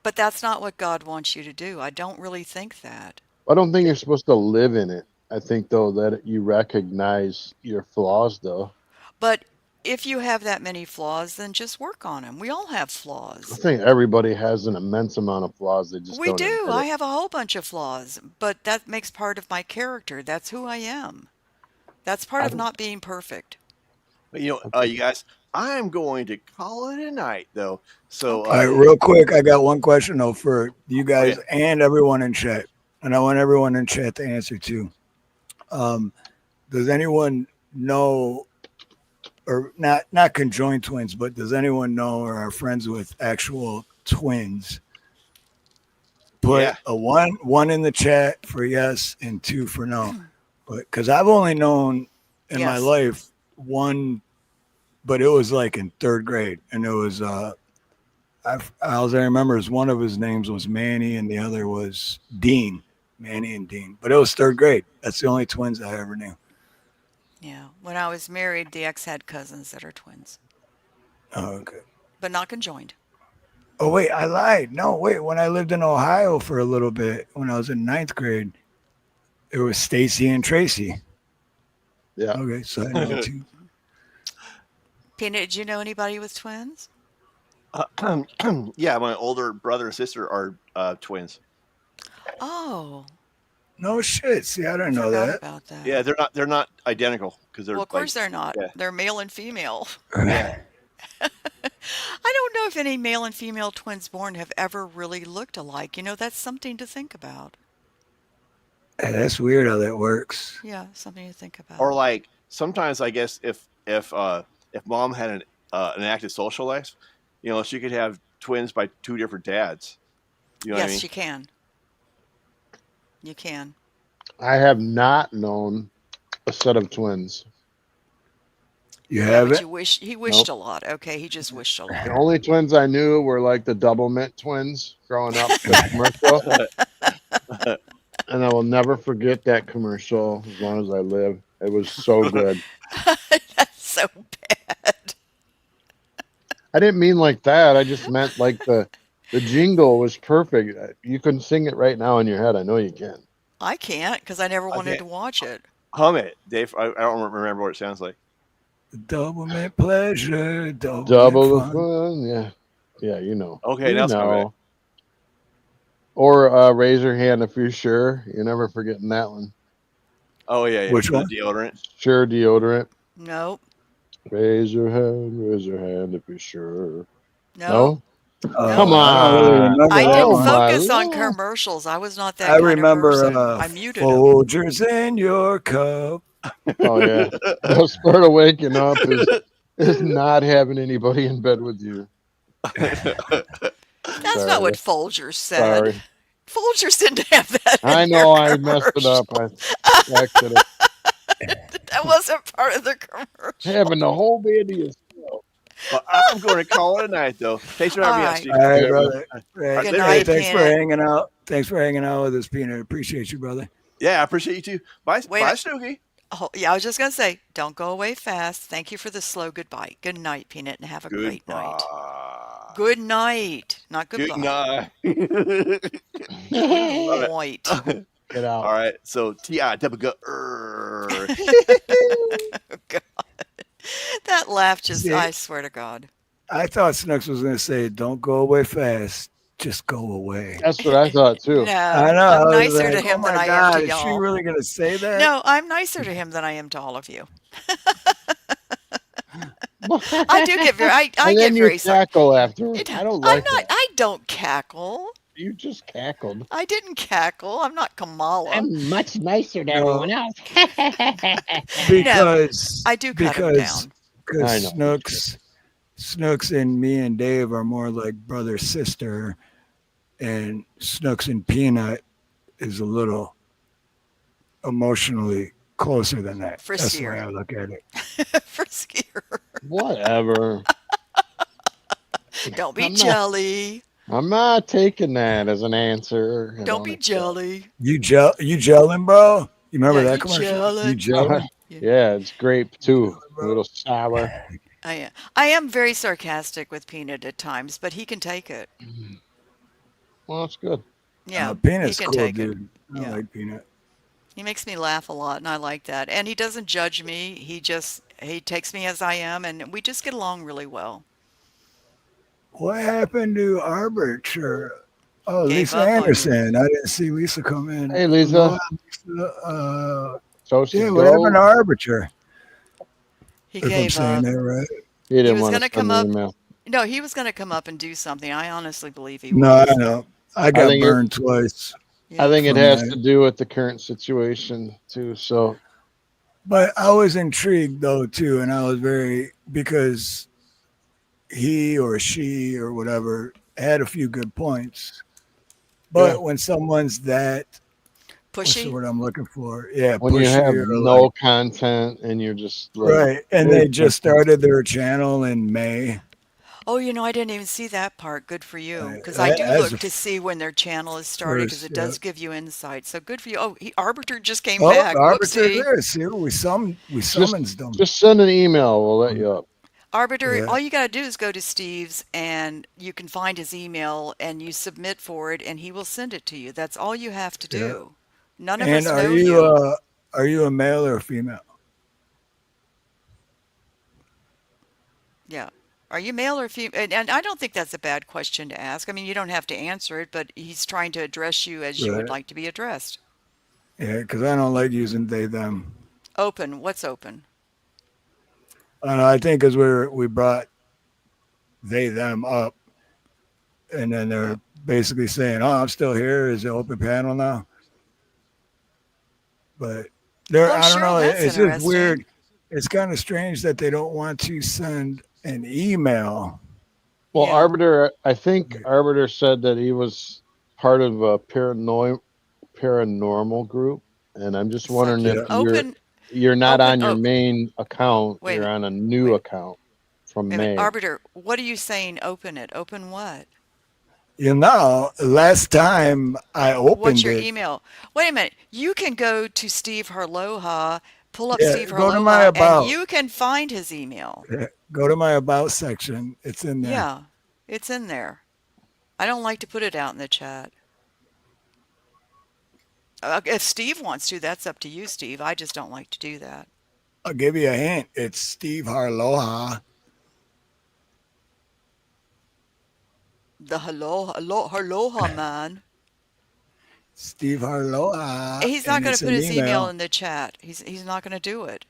But that's not what God wants you to do. I don't really think that. I don't think you're supposed to live in it. I think though that you recognize your flaws though. But if you have that many flaws, then just work on them. We all have I flaws. think everybody has an immense amount of flaws. They just We don't do. admit I it. have a whole bunch of flaws, but that makes part of my character. That's who I am. That's part I of don't. not being perfect. But, you guys, I'm going to call it a night though. So, All right, Okay. real quick, I got one question though for you oh guys yeah, and everyone in chat, and I want everyone in chat to answer too. Um, does anyone know, or not conjoined twins, but does anyone know or are friends with actual twins? Put yeah, a one in the chat for yes and two for no. But because I've only known in my Yes. life one, but it was like in third grade, and it was all I remember is one of his names was Manny and the other was Dean, Manny and Dean. But it was third grade. That's the only twins I ever knew. Yeah. When I was married, the ex had cousins that are twins, Oh, okay. but not conjoined. Oh wait, I lied. No, wait. When I lived in Ohio for a little bit, when I was in ninth grade, it was Stacy and Tracy. Yeah. Okay, so I know two. Peanut, did you know anybody with twins? yeah. My older brother and sister are twins. Oh, No shit. See, I I didn't know forgot that. about that. Yeah, they're not identical because Well, they're of like course they're not. yeah, They're male and female. yeah. I don't know if any male and female twins born have ever really looked alike. You know, that's something to think about. Hey, that's weird how that works. Yeah, something to think about. Or like sometimes I guess if mom had an active social life, she could have twins by two different dads. You know what I Yes, mean? you can. You can. I have not known a set of twins. You Yeah, have but it? he wished Nope. a lot. Okay, he just wished a The lot. only twins I knew were like the double mint twins growing up, the commercial. And I will never forget that commercial as long as I live. It was so good. That's so bad. I didn't mean like that. I just meant like the jingle was perfect. You can sing it right now in your head. I know you can. I can't because I never wanted Okay, to watch it. hum it, Dave. I don't remember what it sounds like. Double mint pleasure, double mint Double the fun. fun. Yeah. Yeah, you know. Okay, You now it's coming back. know. Or raise your hand if you're sure. You're never forgetting that one. Oh yeah, yeah. Which For the one? deodorant. Sure deodorant. Nope. Raise your hand if you're sure. Nope. No? Come Nope. I don't really on. remember I that didn't Oh one. my focus on lord. commercials. I was not I that kind of remember person. I muted them. Folgers in your cup. Oh yeah. Best part of waking up is not having anybody in bed with you. That's not what Sorry. Folgers said. Sorry. Folgers didn't have that I in their know I messed it up. commercial. I accident. That wasn't part of the commercial. Having the whole band of yourself. Well, I'm going to call it a night though. Thanks for All having me out, right. Steve. All right, Yeah, man. brother. Hey, Good Later, hey, night, guys. thanks for Peanut. hanging out. Thanks for hanging out with us, Peanut. Appreciate you, brother. Yeah, I appreciate you too. Bye, Wait. bye, Snooky. Oh, yeah, I was just going to say, don't go away fast. Thank you for the slow goodbye. Good night, Peanut, and have a great night. Goodbye. Good night, not Good goodbye. night. Good night. Get out. All right. So T-I-double-G. God. That laugh just, See, I swear to God. I thought Snooks was going to say, don't go away fast. Just go away. That's what I thought too. No, I know. I'm I was nicer to like, oh him than my I am God, to is she y'all. really going to say that? No, I'm nicer to him than I am to all of you. I do get very, I And get then you very sorry. cackle afterwards. I don't like that. I don't cackle. You just cackled. I didn't cackle. I'm not Kamala. I'm much nicer to No. everyone else. Because I do cut him because down. I know. Snooks and me and Dave are more like brother sister, and Snooks and Peanut is a little emotionally closer than that. That's the way Friskier. I look at it. Friskier. Whatever. Don't be I'm not. jelly. I'm not taking that as an answer. I Don't don't be accept. jelly. You gelling, bro? You remember Yeah, that you commercial? You gelling. gelling? Yeah, Yeah, it's grape You too. gelling, A bro? little sour. I am very sarcastic with Peanut at times, but he can take it. Well, that's good. Yeah, he Peanut's can cool, take it. dude. I Yeah. like Peanut. He makes me laugh a lot, and I like that. And he doesn't judge me. He takes me as I am, and we just get along really well. What happened to Arbiter? Oh, Gave Lisa up on you. Anderson. I didn't see Lisa come in. Hey, Aloha, Lisa. Lisa. So she Yeah, what happened go. to Arbiter? He If I'm gave saying up. that right. He He didn't was want to gonna send come the up. email. No, he was gonna come up and do something. I honestly believe he No, I was. know. I I got think it. burned twice I Yeah. think it from has that. to do with the current situation too. So But I was intrigued though too, and I was very because he or she or whatever had a few good points. yeah, But when someone's that, what's the Pushy. word I'm looking for? Yeah, when you have pushy or like no content and you're just like, right, and here's they just something. started their channel in May. Oh, I didn't even see that part. Good for you. Because I do As look the to see when their channel is started because first, it yeah. does give you insight. So good for you. Oh, Arbiter just came Oh, the back. arbiter's Whoopsie. there. See, we Just summons them. just send an email. We'll let you up. Arbiter, Yeah, all you got to do is go to Steve's and you can find his email and you submit for it and he will send it to you. That's all you have to yeah. do. None of And us know you. are you a male or a female? Yeah. Are you male or female? And I don't think that's a bad question to ask. I mean, you don't have to answer it, but he's trying to address you as you would Right. like to be addressed. Yeah, because I don't like using they them. Open. What's open? I think because we brought they them up, and then Yeah. they're basically saying, "Oh, I'm still here. Is it open panel now?" But Oh, I don't Cheryl, know. that's It's just interesting. weird. It's kind of strange that they don't want to send an email. Well, Yeah. Arbiter, I think Arbiter said that he was part of a paranormal group, and I'm just It's like wondering you if Yeah. you're not open, on your oh, main account, wait a you're minute. on a new Wait, account from wait a minute. May. Arbiter, what are you saying? Open it. Open what? Last time I What's opened your it, email? Wait a minute. You can go to Steve Harloha, pull up yeah, Steve go to my Harloha, and about. you can find his email. Yeah, go to my about section. It's in there. Yeah, it's in there. I don't like to put it out in the chat. If Steve wants to, that's up to you, Steve. I just don't like to do that. I'll give you a hint. It's Steve Harloha. The Harloha man. Steve Harloha, He's not and going it's to put an his email email. in the chat. He's not going to do it.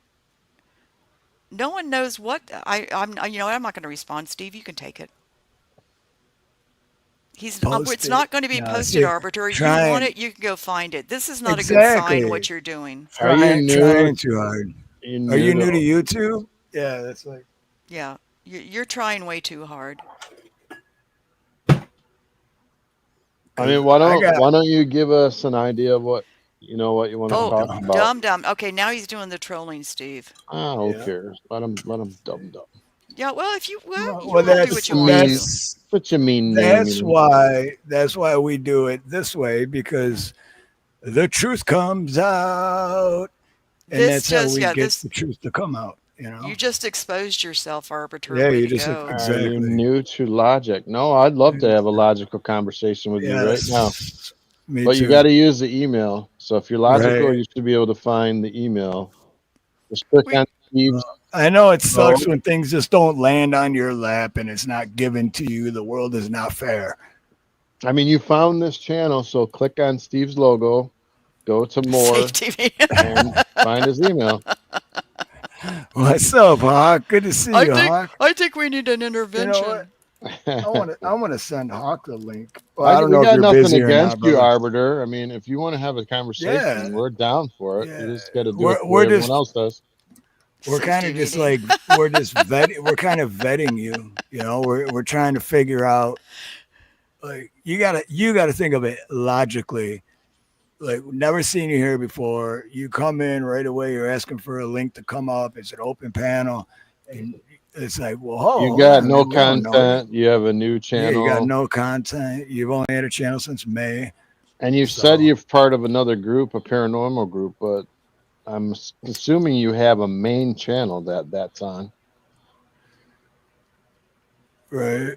No one knows what I'm. I'm not going to respond. Steve, you can take it. Post It's it. not going to be Now, posted, see, Arbiter. You want trying it, you can go find it. This is not a good sign exactly. what you're doing. Are you new? Trying too hard. You Are new you new to to? YouTube? Yeah, that's like Yeah, you're trying way too hard. I mean, because I got why don't you give us an idea of what you want to Oh, talk dumb. about? dumb. Okay, now he's doing the trolling, Steve. Ah, who Yeah. cares? Let him dumb. Yeah, well, if you Well, want to do what Such a you want mean, to. such a mean name, that's why we do it this way because the truth comes out, and This that's how just we yeah, get this the truth to come out. you just exposed yourself, Arbiter. Yeah, Way you to just go. Are you exactly. new to logic? No, I'd love to have a logical conversation with you right now. Yes, me But you too. got to use the email. So if you're logical, Right. you should be able to find the email. Just click We on Steve's. I know it Oh, sucks when things just don't land on your lap and it's not given to you. The world is not fair. I mean, you found this channel, so click on Steve's logo, go to see more, TV. and find his email. What's up, Hawk? Good to see you, Hawk. I think we need an You know what? intervention. I want to send Hawk the link. Well, I don't We know if got you're nothing busy or not, against you, brother. Arbiter. I mean, if you want to have a Yeah, conversation, we're down for it. yeah. You just got to do it the way We're everyone just else does. we're kind of Safety just meeting. like we're just vetting you. You know, we're trying to figure out like you gotta think of it logically. Like never seen you here before. You come in right away. You're asking for a link to come up. It's an open panel, and It's like, well, You hold got on, no man, we don't know you. content. You have a new Yeah, you got channel, no content. You've only had a channel since May. and you've said So, you're part of another group, a paranormal group, but I'm assuming you have a main channel that's on. right.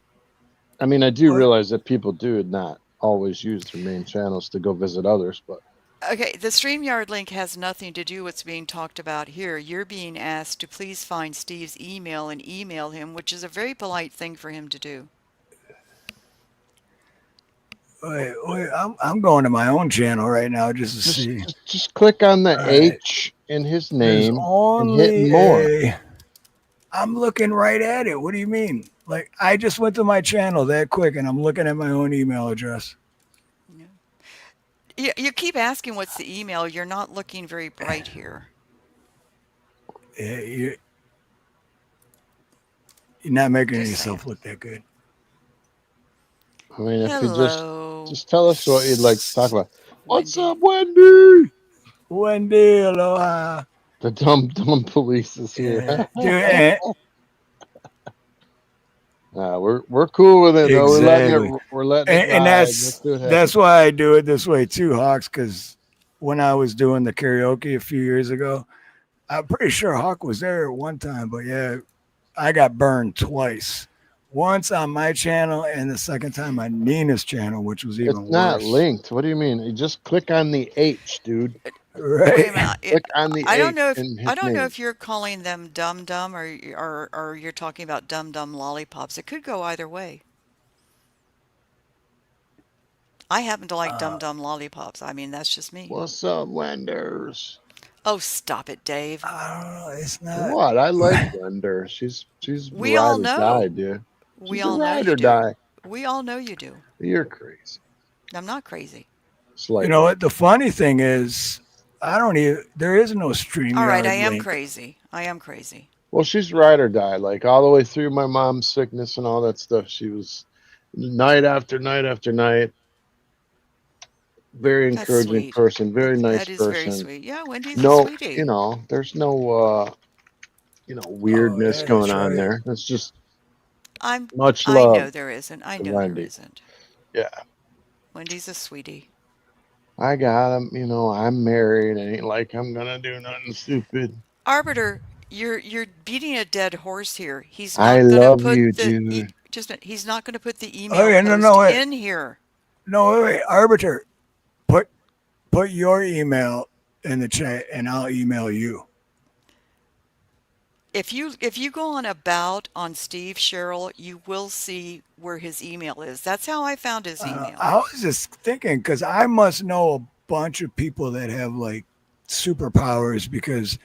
I mean, I do But realize that people do not always use their main channels to go visit others, but Okay, the StreamYard link has nothing to do with what's being talked about here. You're being asked to please find Steve's email and email him, which is a very polite thing for him to do. wait, I'm going to my own channel right now just to just see. just, just click on the All right. H in his There's name and hit only more. a. I'm looking right at it. What do you mean? Like, I just went to my channel that quick and I'm looking at my own email address. You keep asking what's the email. You're not looking very bright here. Yeah, you're not making Just saying. yourself look that good. I mean, if you Hello, just tell us what you'd like to talk about. What's Wendy. up, Wendy? Wendy, aloha. The dumb police is here. Yeah, dude, We're cool with it though. exactly. We're letting it And ride. Let's see what that's happens. why I do it this way too, Hawks. Because when I was doing the karaoke a few years ago, I'm pretty sure Hawk was there at one time. But yeah, I got burned twice. Once on my channel, and the second time on Nina's channel, which was It's even not worse. linked. What do you mean? You just click on the H, dude. Wait a Right? minute. Click on the I don't H know if in his I don't know name. if you're calling them dum dum or you're talking about dum dum lollipops. It could go either way. I happen to like dum dum lollipops. I mean, that's just me. What's up, Wenders? Oh, stop it, Dave. I don't know. It's not. What? I like Wender. She's We ride all or die, know. dude. We She's a all know ride you or do. die. We all know you do. You're crazy. I'm not crazy. You Slightly. know what? The funny thing is, I don't even. There is no All right, I StreamYard am link. crazy. I am crazy. Well, she's ride or die. Like all the way through my mom's sickness and all that stuff. She was night after night after night. Very That's encouraging sweet. person. Very nice That is very person. sweet. Yeah, Wendy's a No, sweetie. there's no Oh weirdness yeah, going that's on right. there. It's just I'm much I love know there isn't. I to know there Wendy. isn't. Yeah. Wendy's a sweetie. I got him. I'm married. Ain't like I'm gonna do nothing stupid. Arbiter, you're beating a dead horse here. He's I not going to love put you, the dude. he's not going to put the Oh email yeah, no, post no, wait, in here. no, wait. Arbiter, put put your email in the chat, and I'll email you. If you go on About on Steve Sherrill, you will see where his email is. That's how I found his email. I was just thinking because I must know a bunch of people that have like superpowers because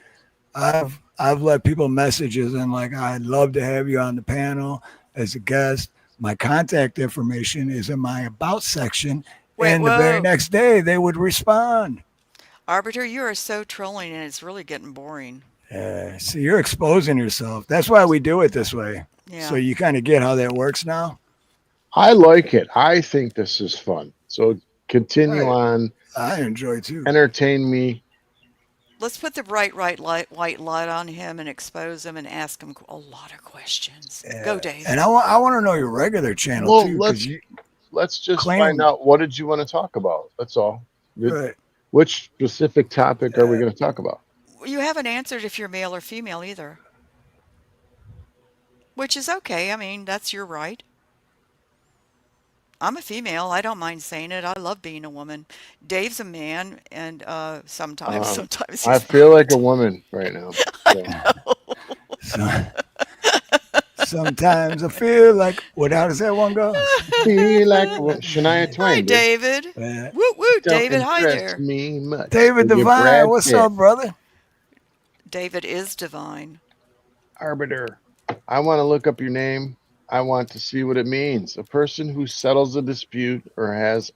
I've let people messages and like I'd love to have you on the panel as a guest. My contact information is in my about section, Wait, and the very whoa. next day they would respond. Arbiter, you are so trolling and it's really getting boring. So you're exposing yourself. That's why we do it this way. So Yeah. you kind of get how that works now. I like it. I think this is fun. So continue I on. I enjoy too. Entertain me. Let's put the bright white light on him and expose him and ask him a lot of questions. Go, Dave. And I want to know your regular channel Well, too because you let's just find claim out what did you want to talk about. That's all. right. Which specific topic are we going to talk about? You haven't answered if you're male or female either, which is okay. I mean, that's your right. I'm a female. I don't mind saying it. I love being a woman. Dave's a man, and sometimes I he's feel like not. a woman right now. I So know. So, sometimes I feel like what? How does that one go? be like a Shania Hi, Twain, dude. David. Uh, Woot woot, Don't David. Hi impress there. me much. David With your Devine, Brad what's Pitt. up, brother? David is divine. Arbiter. I want to look up your name. I want to see what it means. A person who settles a dispute or has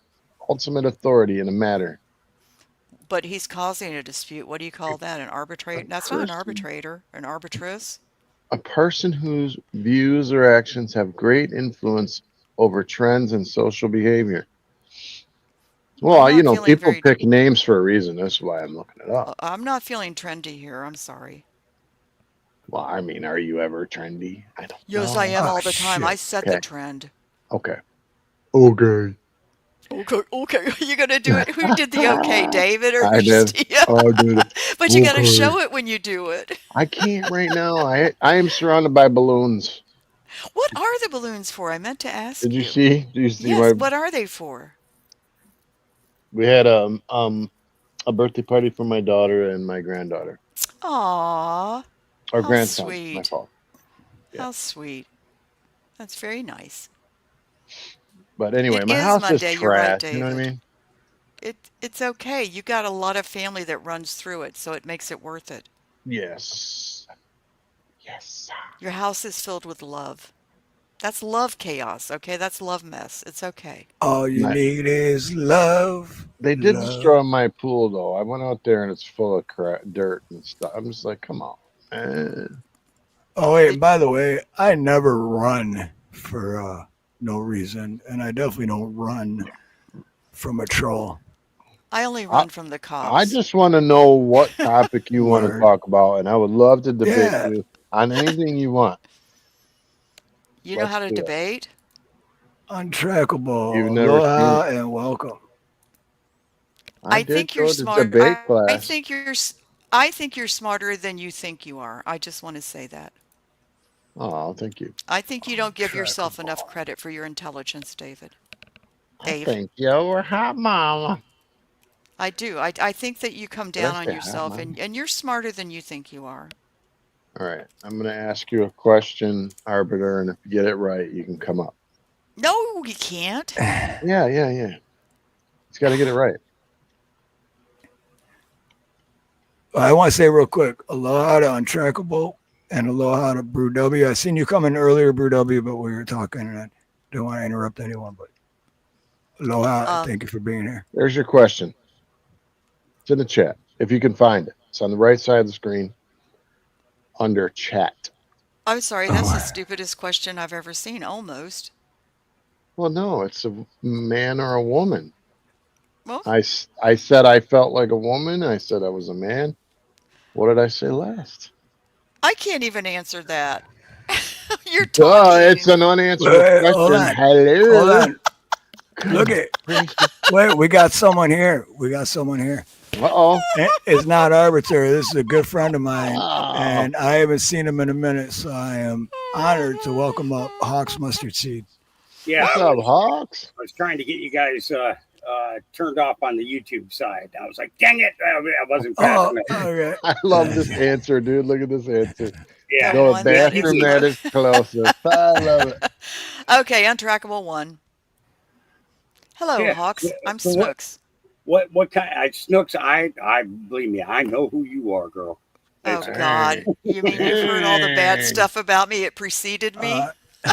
ultimate authority in a matter. But he's causing a dispute. What do you call that? An arbitrator? That's not an Person, arbitrator. An arbitress? a person whose views or actions have great influence over trends and social behavior. I'm Well, not feeling people very. pick names for a reason. That's why I'm looking it up. I'm not feeling trendy here. I'm sorry. Well, I mean, are you ever trendy? I don't Yes, know. I am Oh, all the time. I shit. set the Okay. trend. Okay. Okay. Okay, okay. You gonna do it? Who did the okay, David or I did. Steve? Oh, dude. But you gotta Okay. show it when you do it. I can't right now. I am surrounded by balloons. What are the balloons for? I meant to Did ask you you. see? Did you see Yes, my? what are they for? We had a birthday party for my daughter and my granddaughter. Aw, Or how grandson. My sweet. fault. Yeah. How sweet. That's very nice. But anyway, It my is house is Monday, you're right, trash. You know what I David. mean? It's okay. You got a lot of family that runs through it, so it makes it worth it. Yes. Yes. Your house is filled with love. That's love chaos, okay? That's love mess. It's okay. All you My, need is love. they did Love. destroy my pool though. I went out there and it's full of dirt and stuff. I'm just like, come on, man. Oh, wait, It, and by the way, I never run for no reason. And I definitely don't run from a troll. I only I, run from the I cops. just want to know what topic you want to Word. talk about, and I would love to debate Yeah. you on anything you want. You know Let's how to do it. debate? You've Untrackable. never seen Aloha it. and welcome. I I did think you're go to smart. debate I class. think I think you're smarter than you think you are. I just want to say that. Oh, thank you. I think you don't give yourself enough Untrackable. credit for your intelligence, David. I Dave. think you were hot mama. I do. I think that you come Did I down on say hot yourself mama? and you're smarter than you think you are. All right. I'm going to ask you a question, Arbiter, and if you get it right, you can come up. No, you can't. Yeah. It's got to get it right. I want to say real quick, aloha to Untrackable and aloha to Brew W. I seen you coming earlier, Brew W, but we were talking and I don't want to interrupt anyone, but aloha and Um, thank you for being here. There's your question. It's in the chat, if you can find it. It's on the right side of the screen under chat. I'm sorry, that's the Oh, stupidest question I've ever seen, almost. Well, no, it's a man or a woman. Well, I said I felt like a woman. I said I was a man. What did I say last? I can't even answer that. You're Duh, it's talking. an unanswerable hold question. on. Hold Hello. on. Look Goodness at gracious. wait, we got someone here. We got someone here. Uh-oh. It's not arbitrary. This is a good friend of mine, Oh. and I haven't seen him in a minute, so I am honored to welcome up Hawks Oh, Mustard Seed. Yeah, What's up, Hawks? I was trying to get you guys turned off on the YouTube side. I was like, dang it, I wasn't fast Oh, enough. okay. I love this answer, dude. Look at this answer. Yeah, the The one that you bathroom it's that want. is closest. I love it. Okay, untrackable one. Hello, yeah. Hawks. I'm So Snooks. what kind? Snooks, I believe me, I know who you are, girl. Oh It's God. Dang. You mean you've heard all the bad Dang. stuff about me? It preceded me? Uh,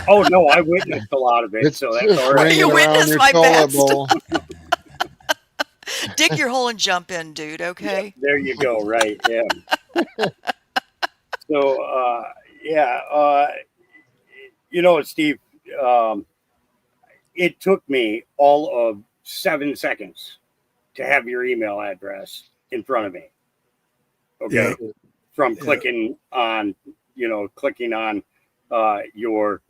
oh no, I witnessed a lot of it, It's so that's just all right. ringing You around witnessed your my bad toilet stuff. bowl. Dig your hole and jump in, dude, okay? There you go. Right. Yeah. So yeah, Steve, um, it took me all of 7 seconds to have your email address in front of me. Okay. yeah, From yeah. clicking on your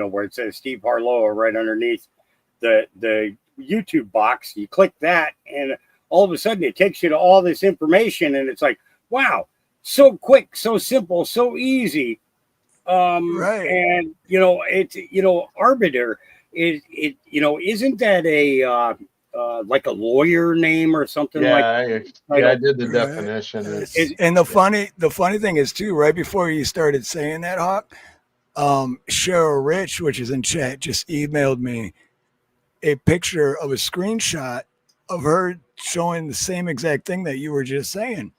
where it says Steve Harloha right underneath the YouTube box. You click that, and all of a sudden it takes you to all this information, and it's like, wow, so quick, so simple, so easy. Right. And it's Arbiter isn't that a like a lawyer name or something like I title? did the Right. definition. Is And the funny thing is too, right before you started saying that, Hawk, Cheryl Rich, which is in chat, just emailed me a picture of a screenshot of her showing the same exact thing that you were just saying.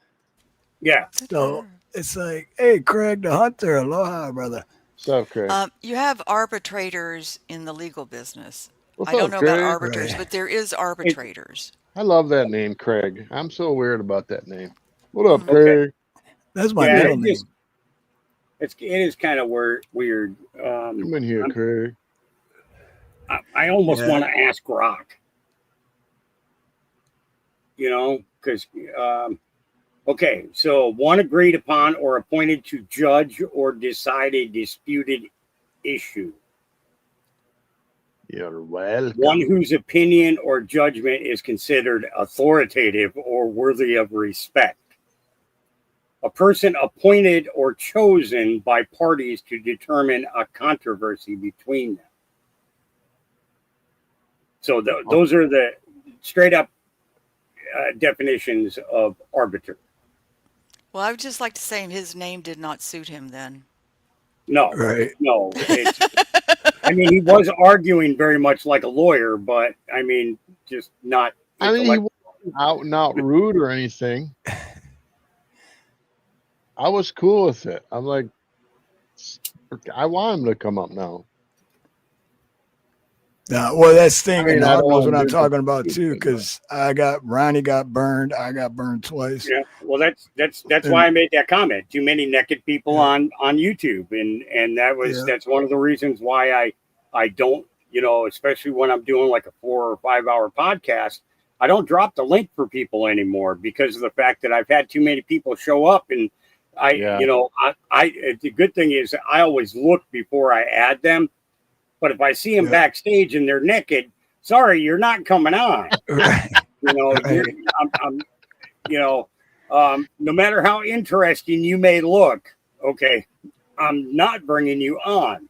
yeah. Good for So her. it's like, hey, Craig the Hunter, aloha, brother. What's up, Craig? You have arbitrators in the legal business. What's I don't up, know about Craig? arbiters, Right. but there is arbitrators. I love that name, Craig. I'm so weird about that name. What up, Mm. Okay. Craig? That's my Yeah. middle name. It is kind of weird. Come in here, Craig. I almost Yeah. want to ask Rock. Because Okay, so one agreed upon or appointed to judge or decide a disputed issue. You're welcome. One whose opinion or judgment is considered authoritative or worthy of respect. A person appointed or chosen by parties to determine a controversy between them. So those are the straight up definitions of arbiter. Well, I would just like to say his name did not suit him then. No, Right. no. I mean, he was arguing very much like a lawyer, but I mean, just not. I mean, he wasn't out and out rude or anything. I was cool with it. I'm like, I want him to come up now. No, well, that's the thing. I mean, And I Hog don't knows wanna what I'm do talking about that. too, because Ronnie got burned. I got burned twice. Yeah, well, that's why I made that comment. Too many naked people on YouTube, and that's one of the reasons why I don't, especially when I'm doing like a 4 or 5 hour podcast, I don't drop the link for people anymore because of the fact that I've had too many people show up, and the good thing is I always look before I add them, but if I see them backstage and they're naked, sorry, you're not coming on. Right. No matter how interesting you may look, okay, I'm not bringing you on.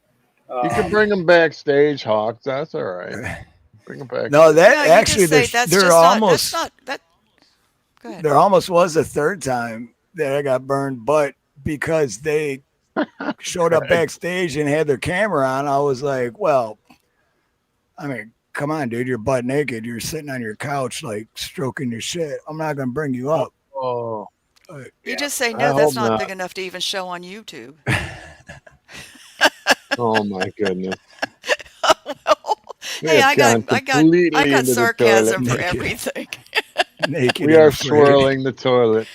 You can bring them backstage, Hawk. That's all right. Bring them back. No, that No, you actually, just say that's there just almost not, that's not, that, go ahead. there almost was a third time that I got burned, but because they showed up backstage and had their camera on, I was like, well, I mean, come on, dude, you're butt naked. You're sitting on your couch, like stroking your shit. I'm not gonna bring you up. Oh, You just say, I no, that's hope not big enough to even show on YouTube. oh my goodness. Well, We hey, have I gone got completely into the sarcasm for toilet. everything. Naked. We and are afraid. swirling the toilet.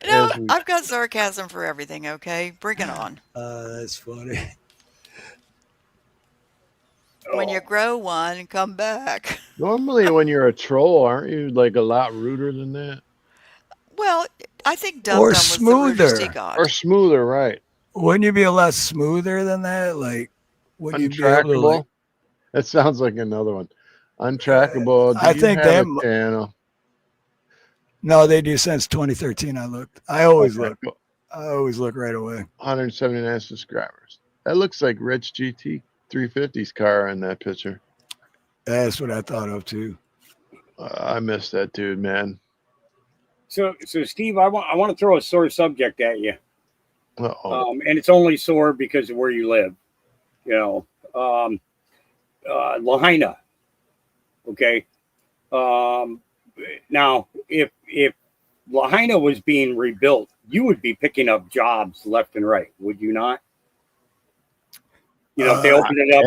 No, as we- I've got sarcasm for everything, okay? Bring it on. That's funny. When you grow one, come back. Normally, when you're a troll, aren't you like a lot ruder than that? Well, I think Dum Or Dum was the rudest he smoother. got. Or smoother, right? Wouldn't you be a lot smoother than that? Like, would you be able to Untrackable. like? That sounds like another one. Untrackable. Do I you think have that a channel? No, they do since 2013. I looked. I always Okay, look. cool. I always look right away. 179 subscribers. That looks like Rich GT 350's car in that picture. That's what I thought of too. I miss that dude, man. So Steve, I want to throw a sore subject at you, Uh-oh. and it's only sore because of where you live. Lahaina. Okay. Now, if Lahaina was being rebuilt, you would be picking up jobs left and right, would you not? If they opened it up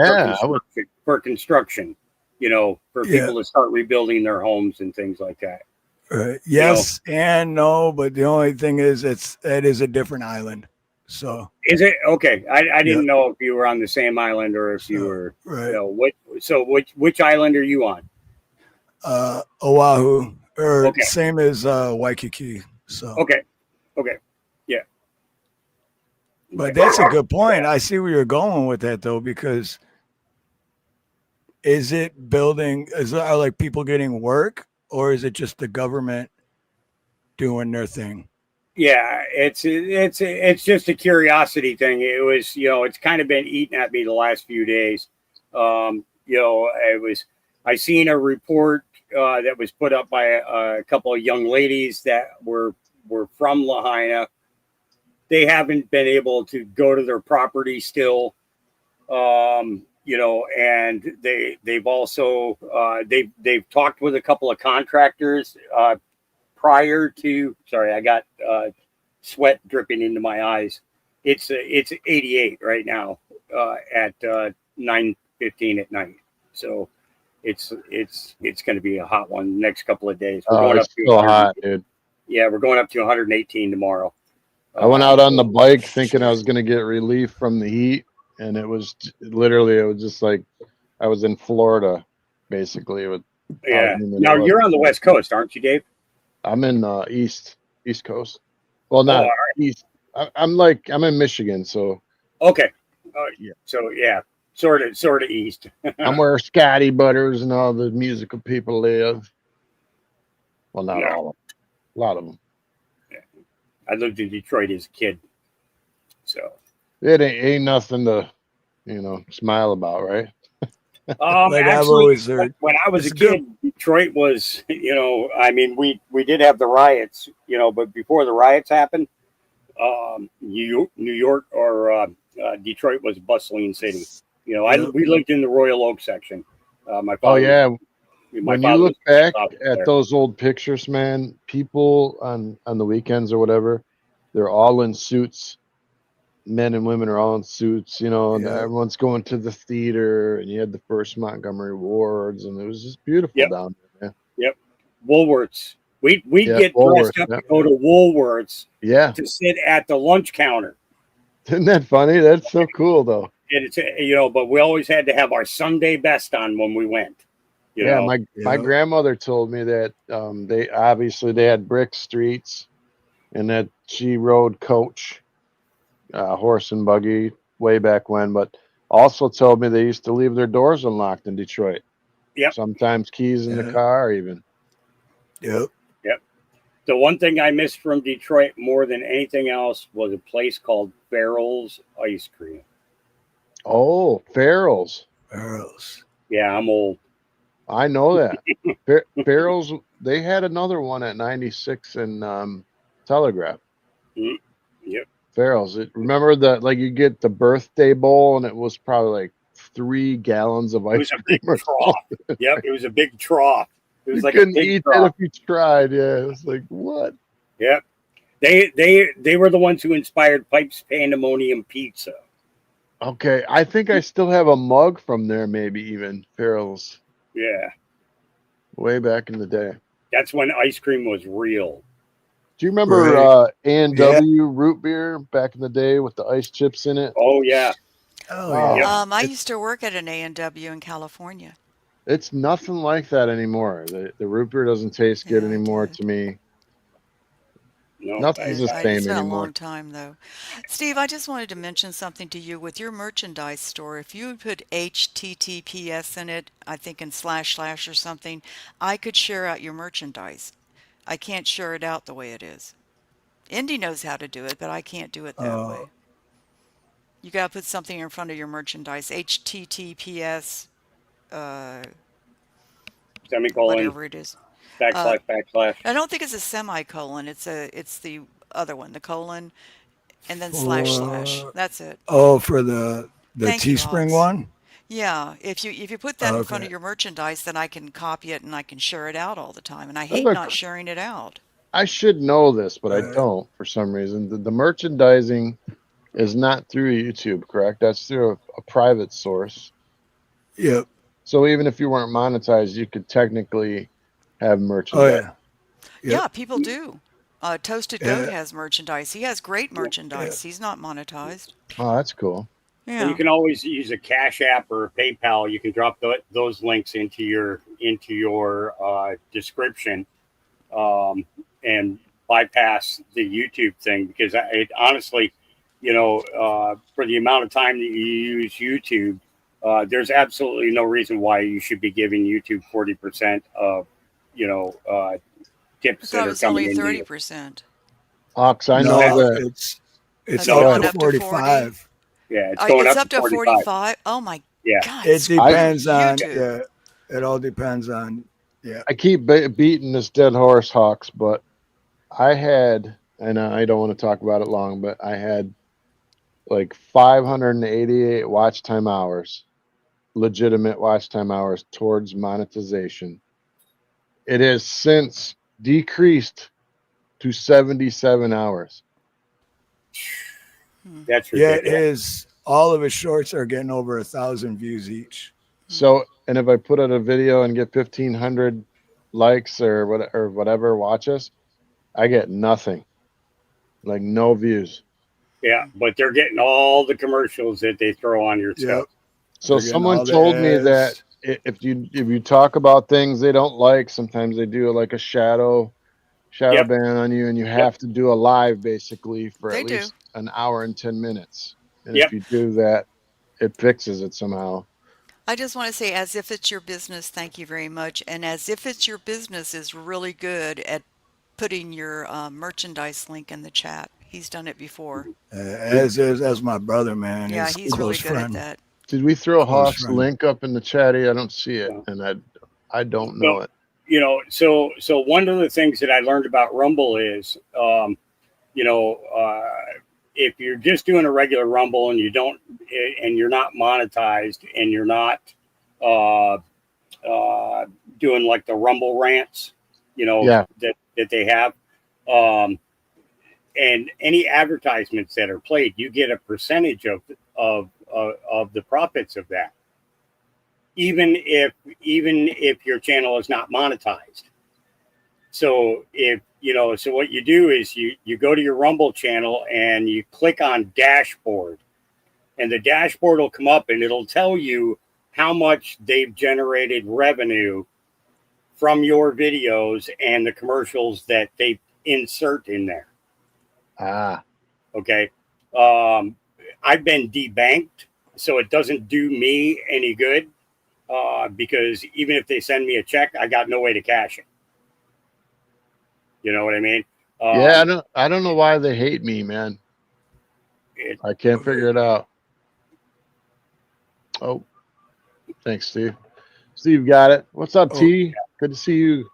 for construction, for people to start rebuilding their homes and things like that. Yes and no, but the only thing is it is a different island. So is it okay? I didn't know if you were on the same island or if you were right. Which island are you on? Oahu, or same as Waikiki. So okay, yeah. But that's a good point. I see where you're going with that though, because is it building? Are like people getting work, or is it just the government doing their thing? Yeah, it's just a curiosity thing. It was, it's kind of been eating at me the last few days. I seen a report that was put up by a couple of young ladies that were from Lahaina. They haven't been able to go to their property still, and they've also they've talked with a couple of contractors prior to. Sorry, I got sweat dripping into my eyes. It's 88 right now at 9:15 at night. So it's going to be a hot one the next couple of days. We're going up to so hot, dude. Yeah, we're going up to 118 tomorrow. I went out on the bike thinking I was going to get relief from the heat, and it was just like I was in Florida, basically. Now you're on the West Coast, aren't you, Dave? I'm in East Coast. Well, Oh, not all right. east. I'm in Michigan, so Okay. yeah. So yeah, sort of east. I'm where Scotty Butters and all the musical people live. Well, not No, all of them. A lot of them. I lived in Detroit as a kid. So It ain't nothing to, smile about, right? Like I've actually, always heard, when I was a it's good. kid, Detroit was, I mean, we did have the riots, but before the riots happened, New York or Detroit was a bustling city. Yep. We lived in the Royal Oak section. My Oh father was yeah. my When you father was look a police back officer at there. those old pictures, man, people on the weekends or whatever, they're all in suits. Men and women are all in suits, and Yep. everyone's going to the theater, and you had the first Montgomery Awards, and it was just beautiful Yep, down there, man. yep. Woolworths. We'd Yeah, get dressed Woolworth. up Yeah. to go to Woolworths Yeah. to sit at the lunch counter. Isn't that funny? That's so cool, though. And it's but we always had to have our Sunday best on when we went. Yeah, my Yep. grandmother told me that they had brick streets, and that she rode coach, horse and buggy way back when, but also told me they used to leave their doors unlocked in Detroit. Yep, Sometimes keys in the Yep. car, even. Yep. yep. The one thing I missed from Detroit more than anything else was a place called Farrell's Ice Cream. Oh, Farrell's. Earls. Yeah, I'm old. I know that. Farrell's. They had another one at 96 and Telegraph. Mm, yep. Farrell's. Remember you get the birthday bowl, and it was probably like 3 gallons of It ice was a cream big or trough. something. Yep, it was a big trough. It was You like a couldn't big eat that trough. if you tried. Yeah, it was like, what? Yep. They were the ones who inspired Pipe's Pandemonium Pizza. Okay, I think I still have a mug from there, maybe even Farrell's, Yeah. way back in the day. That's when ice cream was real. Do you remember Right. A&W root beer back in the day with the ice chips in it? Oh yeah. Oh Oh, Yep. yeah. I it's used to work at an A&W in California. it's nothing like that anymore. The root beer doesn't taste good Yeah, I anymore did. to me. No, Nothing's the It's same been a anymore. long time though. Steve, I just wanted to mention something to you with your merchandise store. If you put HTTPS in it, I think in / or something, I could share out your merchandise. I can't share it out the way it is. Indy knows how to do it, but I can't do it that Uh, way. You got to put something in front of your merchandise. HTTPS, uh, semicolon whatever it is. Uh, backslash. I don't think it's a semicolon. It's the other one, the colon, and then / for That's it. for the Thank you, Teespring Hogs. one. Yeah, if you put that in front Okay. of your merchandise, then I can copy it and I can share it out all the time. And I hate not Look, sharing it out. I should know this, but I Right. don't for some reason. The merchandising is not through YouTube, correct? That's through a private source. Yep. So even if you weren't monetized, you could technically have Oh merchandise. yeah. Yep. Yeah, people do. Toasted Goat Yeah. has merchandise. He has great Yeah. merchandise. He's not monetized. Oh, that's cool. And you Yeah. can always use a Cash App or a PayPal. You can drop those links into your description, and bypass the YouTube thing because it honestly, for the amount of time that you use YouTube, there's absolutely no reason why you should be giving YouTube 40% of I tips thought that it are was coming only into you. 30%. Ox, I know No, that. it's Has it up Go to gone ahead. up to 40? 45. Yeah, it's going It's up up to to 45. 45? Oh my Yeah. God, It I screw depends on YouTube. yeah. It all depends on yeah. I keep beating this dead horse, Hawks, but I had, and I don't want to talk about it long, but I had like 588 watch time hours, legitimate watch time hours towards monetization. It has since decreased to 77 hours. That's Yet ridiculous. his all of his shorts are getting over 1,000 views each. So, and if I put out a video and get 1,500 likes or whatever watches, I get nothing, like no views. Yeah, but they're getting all the commercials that they throw on your Yep. stuff. So They're getting someone all the told me that ads. if you talk about things they don't like, sometimes they do like a shadow Yep. ban on you, and you have to do a live basically for They at do. least an hour and 10 minutes. And Yep. if you do that, it fixes it somehow. I just want to say, as if it's your business, thank you very much. And as if it's your business is really good at putting your merchandise link in the chat. He's done it before. As my brother, man. Yeah, His he's really close good at friend. that. Did we throw Close Hoff's friend. link up in the chatty? I don't see it, No. and I don't know it. You know, so one of the things that I learned about Rumble is, you know, if you're just doing a regular Rumble and you're not monetized and you're not doing like the Rumble rants, you know, Yeah. that they have, and any advertisements that are played, you get a percentage of the profits of that, even if your channel is not monetized. So so what you do is you go to your Rumble channel and you click on dashboard, and the dashboard will come up and it'll tell you how much they've generated revenue from your videos and the commercials that they insert in there. Ah, Okay. I've been debanked, so it doesn't do me any good, because even if they send me a check, I got no way to cash it. You know what I mean? yeah. I don't know why they hate me, man. I can't figure it out. Oh, thanks, Steve. Steve got it. What's up, T? Good to see you.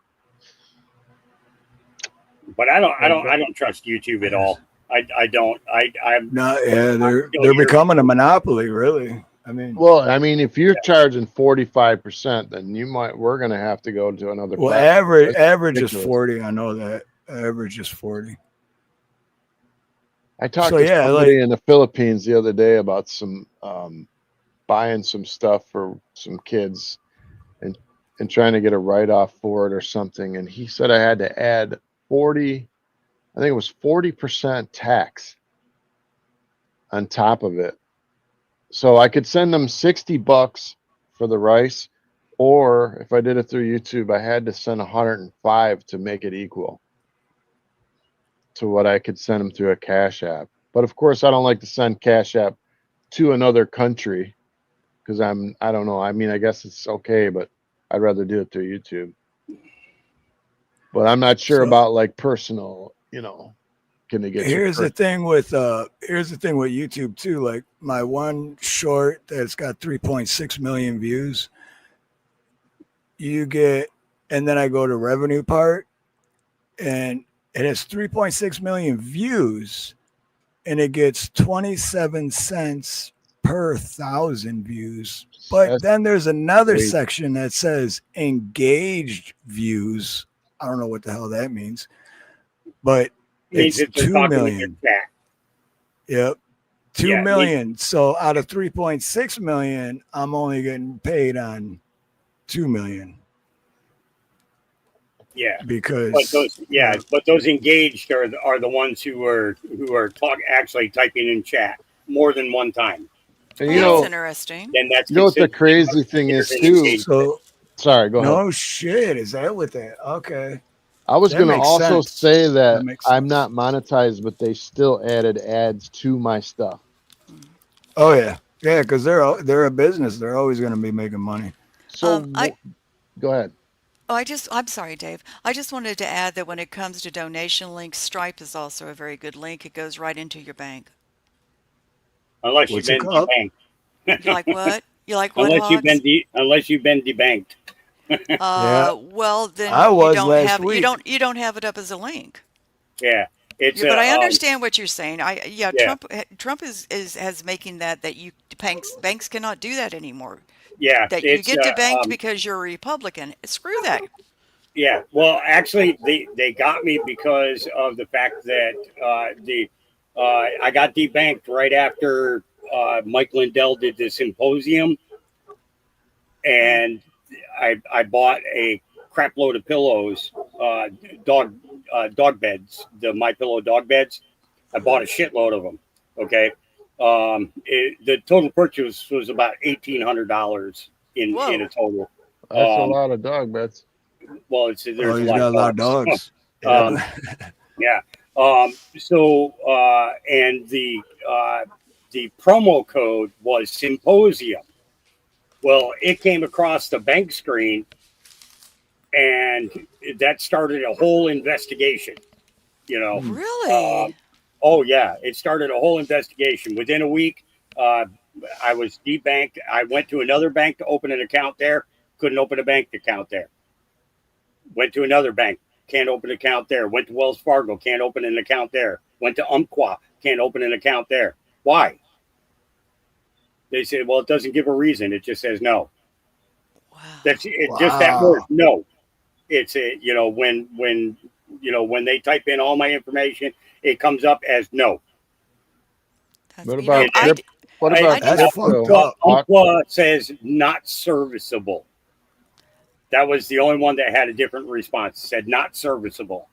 But I don't trust YouTube at all. I don't. I'm No, yeah, they're becoming a monopoly, really. I mean, well, I mean, if you're charging 45%, then we're going to have to go to another. well, platform. average is Ridiculous. 40. I know that average is 40. I talked So, to yeah, somebody like- in the Philippines the other day about some buying some stuff for some kids and trying to get a write-off for it or something. And he said I had to add 40, I think it was 40% tax on top of it. So I could send them $60 for the rice, or if I did it through YouTube, I had to send 105 to make it equal to what I could send them through a Cash App. But of course, I don't like to send Cash App to another country because I don't know. I mean, I guess it's okay, but I'd rather do it through YouTube. But I'm not sure about like personal, can they get here's the thing with YouTube too. Like my one short that's got 3.6 million views, you get, and then I go to revenue part, and it has 3.6 million views, and it gets 27 cents per 1,000 views. But then there's another section that says engaged views. I don't know what the hell that means, but it's 2 million. Yep. 2 million. So out of 3.6 million, I'm only getting paid on 2 million. Yeah. Because but those engaged are the ones who are actually typing in chat more than one time. And that's interesting. Then that's what the crazy thing is too. So sorry, go ahead. No shit. Is that what that? Okay. I was going to also say that I'm sense. not monetized, but they still added ads to my stuff. Oh yeah, yeah, because they're a business. They're always going to be making money. So go ahead. Oh, I'm sorry, Dave. I just wanted to add that when it comes to donation links, Stripe is also a very good link. It goes right into your bank. Unless you've been debanked. You like what? You like what? Unless you've been debanked. Yeah. Well, then I was you don't last have week. You don't have it up as a link. Yeah. But I understand what you're saying. Trump is making that you banks cannot do that anymore. Yeah. That you get debanked because you're a Republican. Screw that. Yeah. Well, actually, they got me because of the fact that I got debanked right after Mike Lindell did the symposium, and I bought a crap load of pillows, dog beds, the My Pillow dog beds. I bought a shitload of them. Okay. The total purchase was about $1,800 in a total. That's a lot of dog beds. Well, there's he's got a lot of dogs. Yeah. Yeah. So and the promo code was Symposium. Well, it came across the bank screen, and that started a whole investigation. You know. Really? Oh yeah, it started a whole investigation. Within a week, uh, I was debanked. I went to another bank to open an account there. Couldn't open a bank account there. Went to another bank. Can't open an account there. Went to Wells Fargo. Can't open an account there. Went to Umpqua. Can't open an account there. Why? They said, well, it doesn't give a reason. It just says no. Wow. That's it. Just that word, Wow. no. It's a, when they type in all my information, it comes up as no. That's, What you know, about And trip? What I, about That's fucked crypto? up. Umpqua says not serviceable. That was the only one that had a different response. It said not serviceable.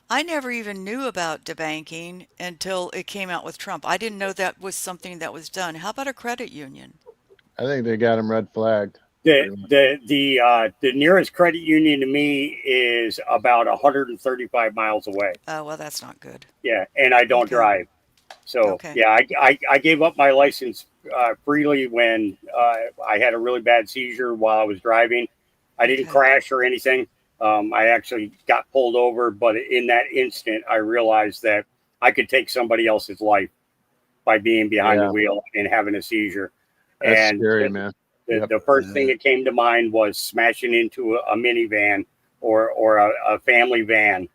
I never even knew about debanking until it came out with Trump. I didn't know that was something that was done. How about a credit union? I think they got him red flagged. The Pretty much. the nearest credit union to me is about 135 miles away. Oh, well, that's not good. Yeah, and I don't Okay. drive. So Okay. yeah, I gave up my license freely when I had a really bad seizure while I was driving. I didn't Okay. crash or anything. I actually got pulled over, but in that instant, I realized that I could take somebody else's life by being behind the Yeah, wheel and having a seizure. that's And scary, man. Yep. the first thing that came to mind was smashing into a minivan or a family van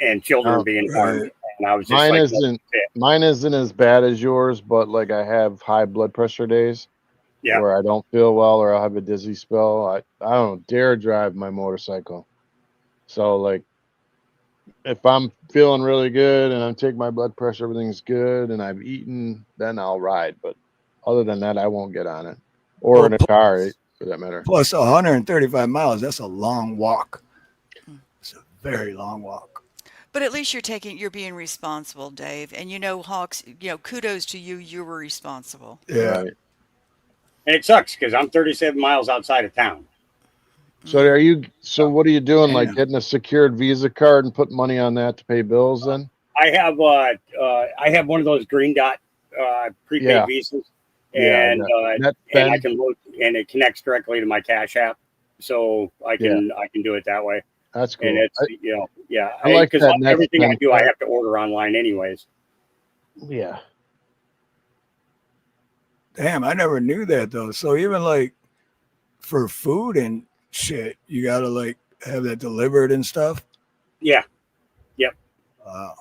and children Now, being harmed. Right. And I was just mine like, no, isn't that's it. mine isn't as bad as yours, but like I have high blood pressure days Yeah. where I don't feel well or I have a dizzy spell. I don't dare drive my motorcycle. So like if I'm feeling really good and I'm taking my blood pressure, everything's good, and I've eaten, then I'll ride. But other than that, I won't get on it or Well, in a car for that matter. plus 135 miles, that's a long walk. Hmm. It's a very long walk. But at least you're being responsible, Dave. And Hawks, kudos to you. You were responsible. Yeah. Right. And it sucks because I'm 37 miles outside of town. So Mm. are you? So what are you doing? Like Damn. getting a secured Visa card and putting money on that to pay bills? Then I have one of those green dot prepaid yeah, visas, yeah, and net and I spend. can load and it connects directly to my Cash App, so Yeah, I can do it that way. that's And cool. it's yeah, I like because that net everything I spend do I card. have to order online anyways. Yeah, Damn, I never knew that though. So even like for food and shit, you gotta like have that delivered and stuff. Yeah, yep, Wow.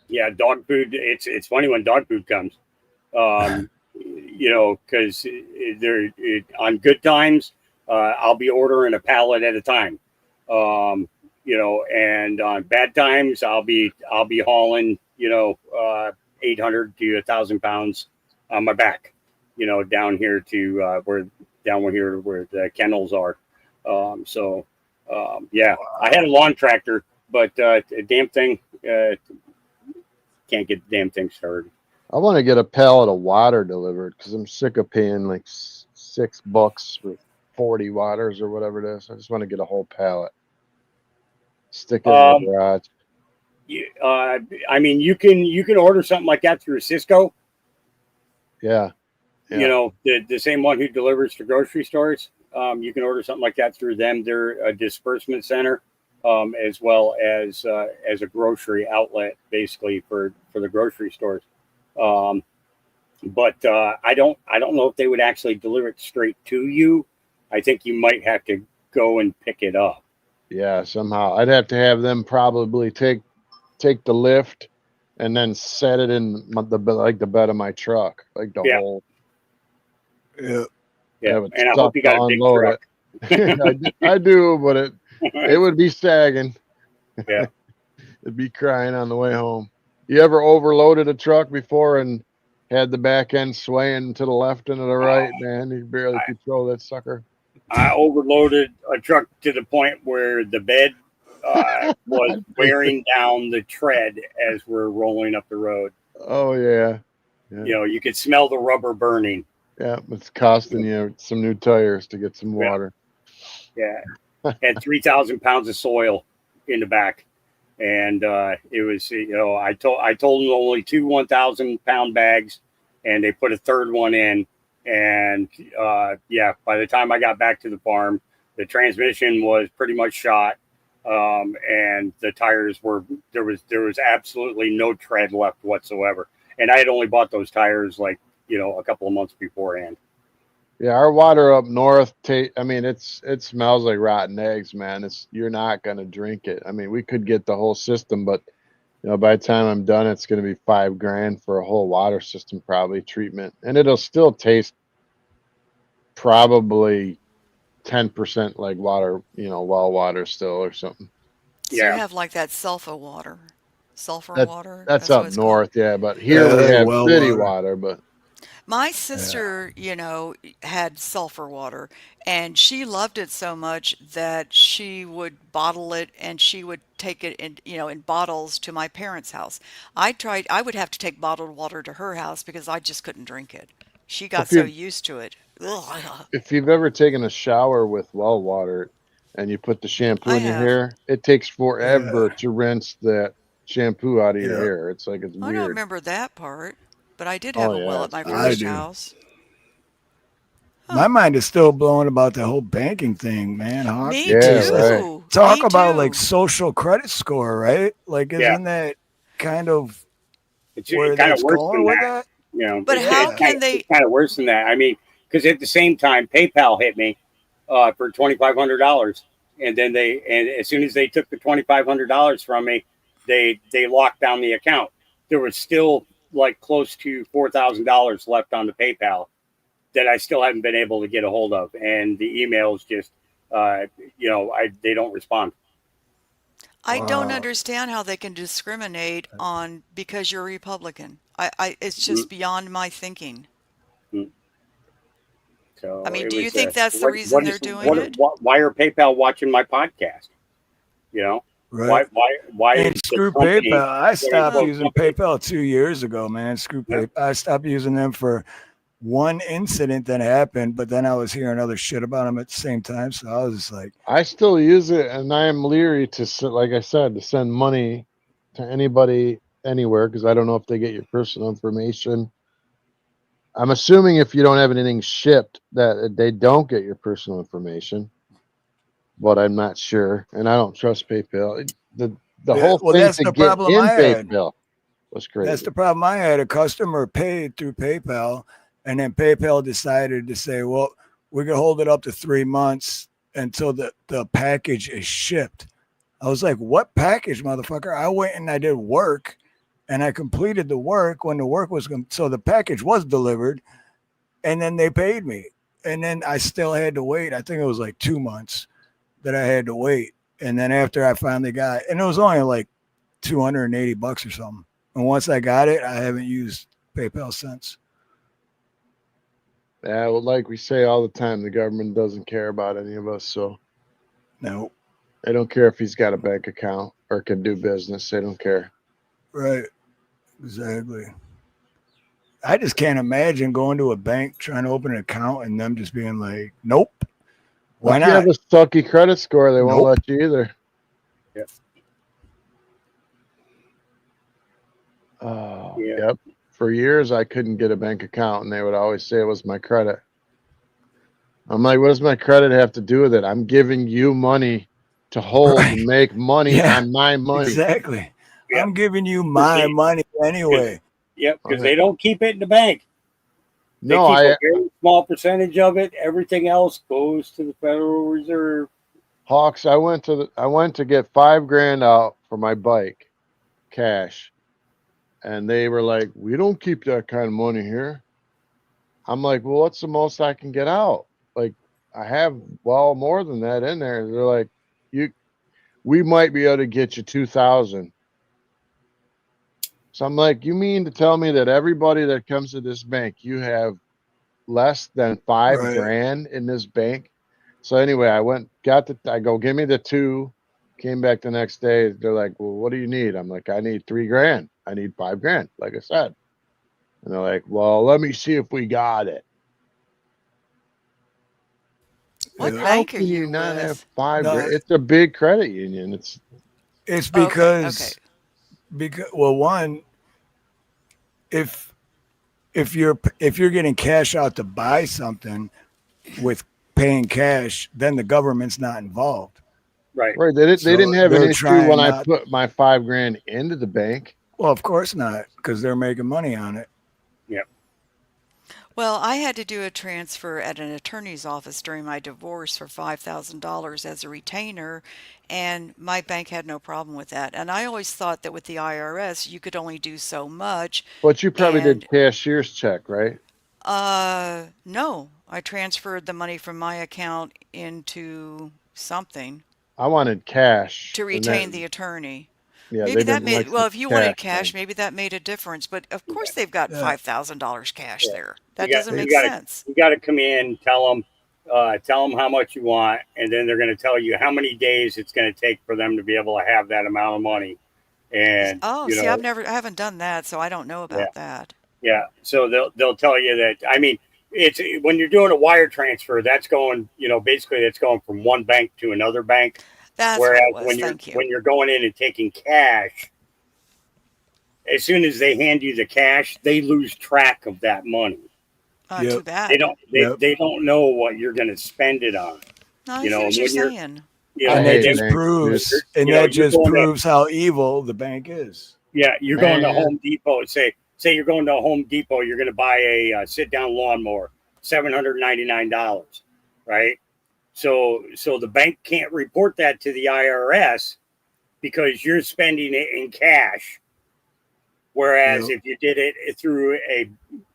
yeah. Dog food. It's funny when dog food comes. Because on good times, I'll be ordering a pallet at a time. And on bad times, I'll be hauling 800 to 1,000 pounds on my back. Down here to where the kennels are. Yeah, I had a lawn tractor, but the damn thing can't get the damn thing started. I want to get a pallet of water delivered because I'm sick of paying like $6 for 40 waters or whatever it is. I just want to get a whole pallet, stick it in my Um, garage. I mean, you can order something like that through Cisco. Yeah, yeah, The same one who delivers to grocery stores. You can order something like that through them. They're a disbursement center, as well as a grocery outlet, basically for the grocery stores. Um, but I don't know if they would actually deliver it straight to you. I think you might have to go and pick it up. yeah. Somehow I'd have to have them probably take the lift and then set it in the bed of my truck, like the Yeah, whole. Yeah. yeah. Have it And I hope sucked you to got a big unload truck. it. I do, but it would be sagging. Yeah. It'd be crying on the way home. You ever overloaded a truck before and had the back end swaying to the left and to the right? Man, you barely control that sucker. I overloaded a truck to the point where the bed was wearing down the tread as we're rolling up the road. Oh yeah, yeah, You could smell the rubber burning. yeah. It's costing you some new tires to get some Yeah, water. yeah. Had 3,000 pounds of soil in the back. and it was, I told them only two 1,000-pound bags, and they put a third one in, and yeah, by the time I got back to the farm, the transmission was pretty much shot, and the tires were there was absolutely no tread left whatsoever, and I had only bought those tires like a couple of months beforehand. Yeah, our water up north, I mean, it smells like rotten eggs, man. You're not gonna drink it. I mean, we could get the whole system, but by the time I'm done, it's gonna be $5,000 for a whole water system, probably treatment, and it'll still taste probably 10% like water, well water still or something. So you Yeah, have like that sulfur That water. that's That's what up it's called. north, yeah. But here Yeah, we like have well city water. water, but My Yeah. sister, had sulfur water, and she loved it so much that she would bottle it and she would take it in bottles to my parents' house. I would have to take bottled water to her house because I just couldn't drink it. She got if so you used to it. Ugh. if you've ever taken a shower with well water and you put the shampoo I in your have. hair, it takes Yeah. forever to rinse that shampoo out of your Yeah. hair. It's like it's I don't weird. remember that part, but I did have Oh a well yeah, at it's my I weird. first do. house. Huh. My mind is still blown about the whole banking thing, man, Hawk, Me Yeah, because right. too. talk Me about like too. social credit score, right? Like, yeah, isn't that kind of it's where kind of that's worse going than with that. that? But how It's Yeah. kind can of it's they? kind of worse than that. I mean, because at the same time, PayPal hit me for $2,500, and then and as soon as they took the $2,500 from me, they locked down the account. There was still like close to $4,000 left on the PayPal that I still haven't been able to get a hold of, and the emails just they don't respond. I don't Wow. understand how they can discriminate on because you're Republican. It's Mm-hmm. just beyond my thinking. I So mean, it do you was think that's the what reason what they're is doing it? why are PayPal watching my podcast? You know, Right. why And is the screw company, PayPal. I quote stopped unquote using company? PayPal 2 years ago, man. Screw Yeah, PayPal. I stopped using them for one incident that happened, but then I was hearing other shit about them at the same time. So I was just like, I still use it, and I am leery like I said, to send money to anybody anywhere because I don't know if they get your personal information. I'm assuming if you don't have anything shipped that they don't get your personal information, but I'm not sure, and I don't trust PayPal. The yeah, whole well, thing that's to the get problem in I had. PayPal was That's crazy. the problem I had. A customer paid through PayPal, and then PayPal decided to say, well, we can hold it up to 3 months until the package is shipped. I was like, what package, motherfucker? I went and I did work and I completed the work when the work was, so the package was delivered and then they paid me. And then I still had to wait. I think it was like 2 months that I had to wait. And then after I finally got, and it was only like $280 or something. And once I got it, I haven't used PayPal since. Yeah, well, like we say all the time, the government doesn't care about any of us, so No, they don't care if he's got a bank account or can do business. They don't care. right. Exactly. I just can't imagine going to a bank trying to open an account and them just being like, nope. Well, Why if you have not? a sucky credit score, they won't Nope. let you either. yeah, Oh, yeah. yep. For years, I couldn't get a bank account, and they would always say it was my credit. I'm like, what does my credit have to do with it? I'm giving you money to hold Right. and make money Yeah, on my money. exactly. Yeah, I'm giving you because my money because anyway. they don't keep it in the bank. They No, keep a very small percentage of it. Everything else goes to the Federal Reserve. Hawks. I went to get $5,000 out for my bike, cash, and they were like, "We don't keep that kind of money here." I'm like, "Well, what's the most I can get out?" Like, I have more than that in there. They're like, "You, we might be able to get you 2,000." So I'm like, "You mean to tell me that everybody that comes to this bank, you have less than five Right. grand in this bank?" So anyway, I go, "Give me the two." Came back the next day. They're like, "Well, what do you need?" I'm like, "I need 3 grand. I need 5 grand, like I said." And they're like, "Well, let me see if we got it." What Yeah. How bank are can you you not have with? 5 grand? No, It's a big credit union. It's Okay, okay. because well, one, if if you're getting cash out to buy something with paying cash, then the government's not involved. Right. Right. They didn't So have an they're issue when trying I not. put my 5 grand into the bank. Well, of course not, because they're making money on it. Yeah. Well, I had to do a transfer at an attorney's office during my divorce for $5,000 as a retainer, and my bank had no problem with that. And I always thought that with the IRS, you could only do so much. But you probably did And cashier's check, right? no, I transferred the money from my account into something I wanted cash, to and retain then the attorney. yeah, Maybe they that didn't made, like well, the if you wanted cash cash, thing. maybe that made a difference. But of course, they've got Yeah, $5,000 cash Yeah. there. You That got doesn't you make got to sense. you got to come in, tell them how much you want, and then they're going to tell you how many days it's going to take for them to be able to have that amount of money. And Oh, see, I haven't done that, so I don't know yeah, about that. yeah. So they'll tell you that. I mean, it's when you're doing a wire transfer, that's going, basically that's going from one bank to another bank. That's what it Whereas was. Thank you. when you're going in and taking cash, as soon as they hand you the cash, they lose track of that money. yep, Too bad. yep. They don't know what you're going to spend it on. No, I see what And you're when you're saying. I And that hate just then banks, dude. proves, and that you're just going to proves how evil the bank is. you're going to Man, Home Depot. Say you're going to Home Depot. You're going to buy a sit down lawnmower, $799, right? So the bank can't report that to the IRS because you're spending it in cash. Whereas Yep, if you did it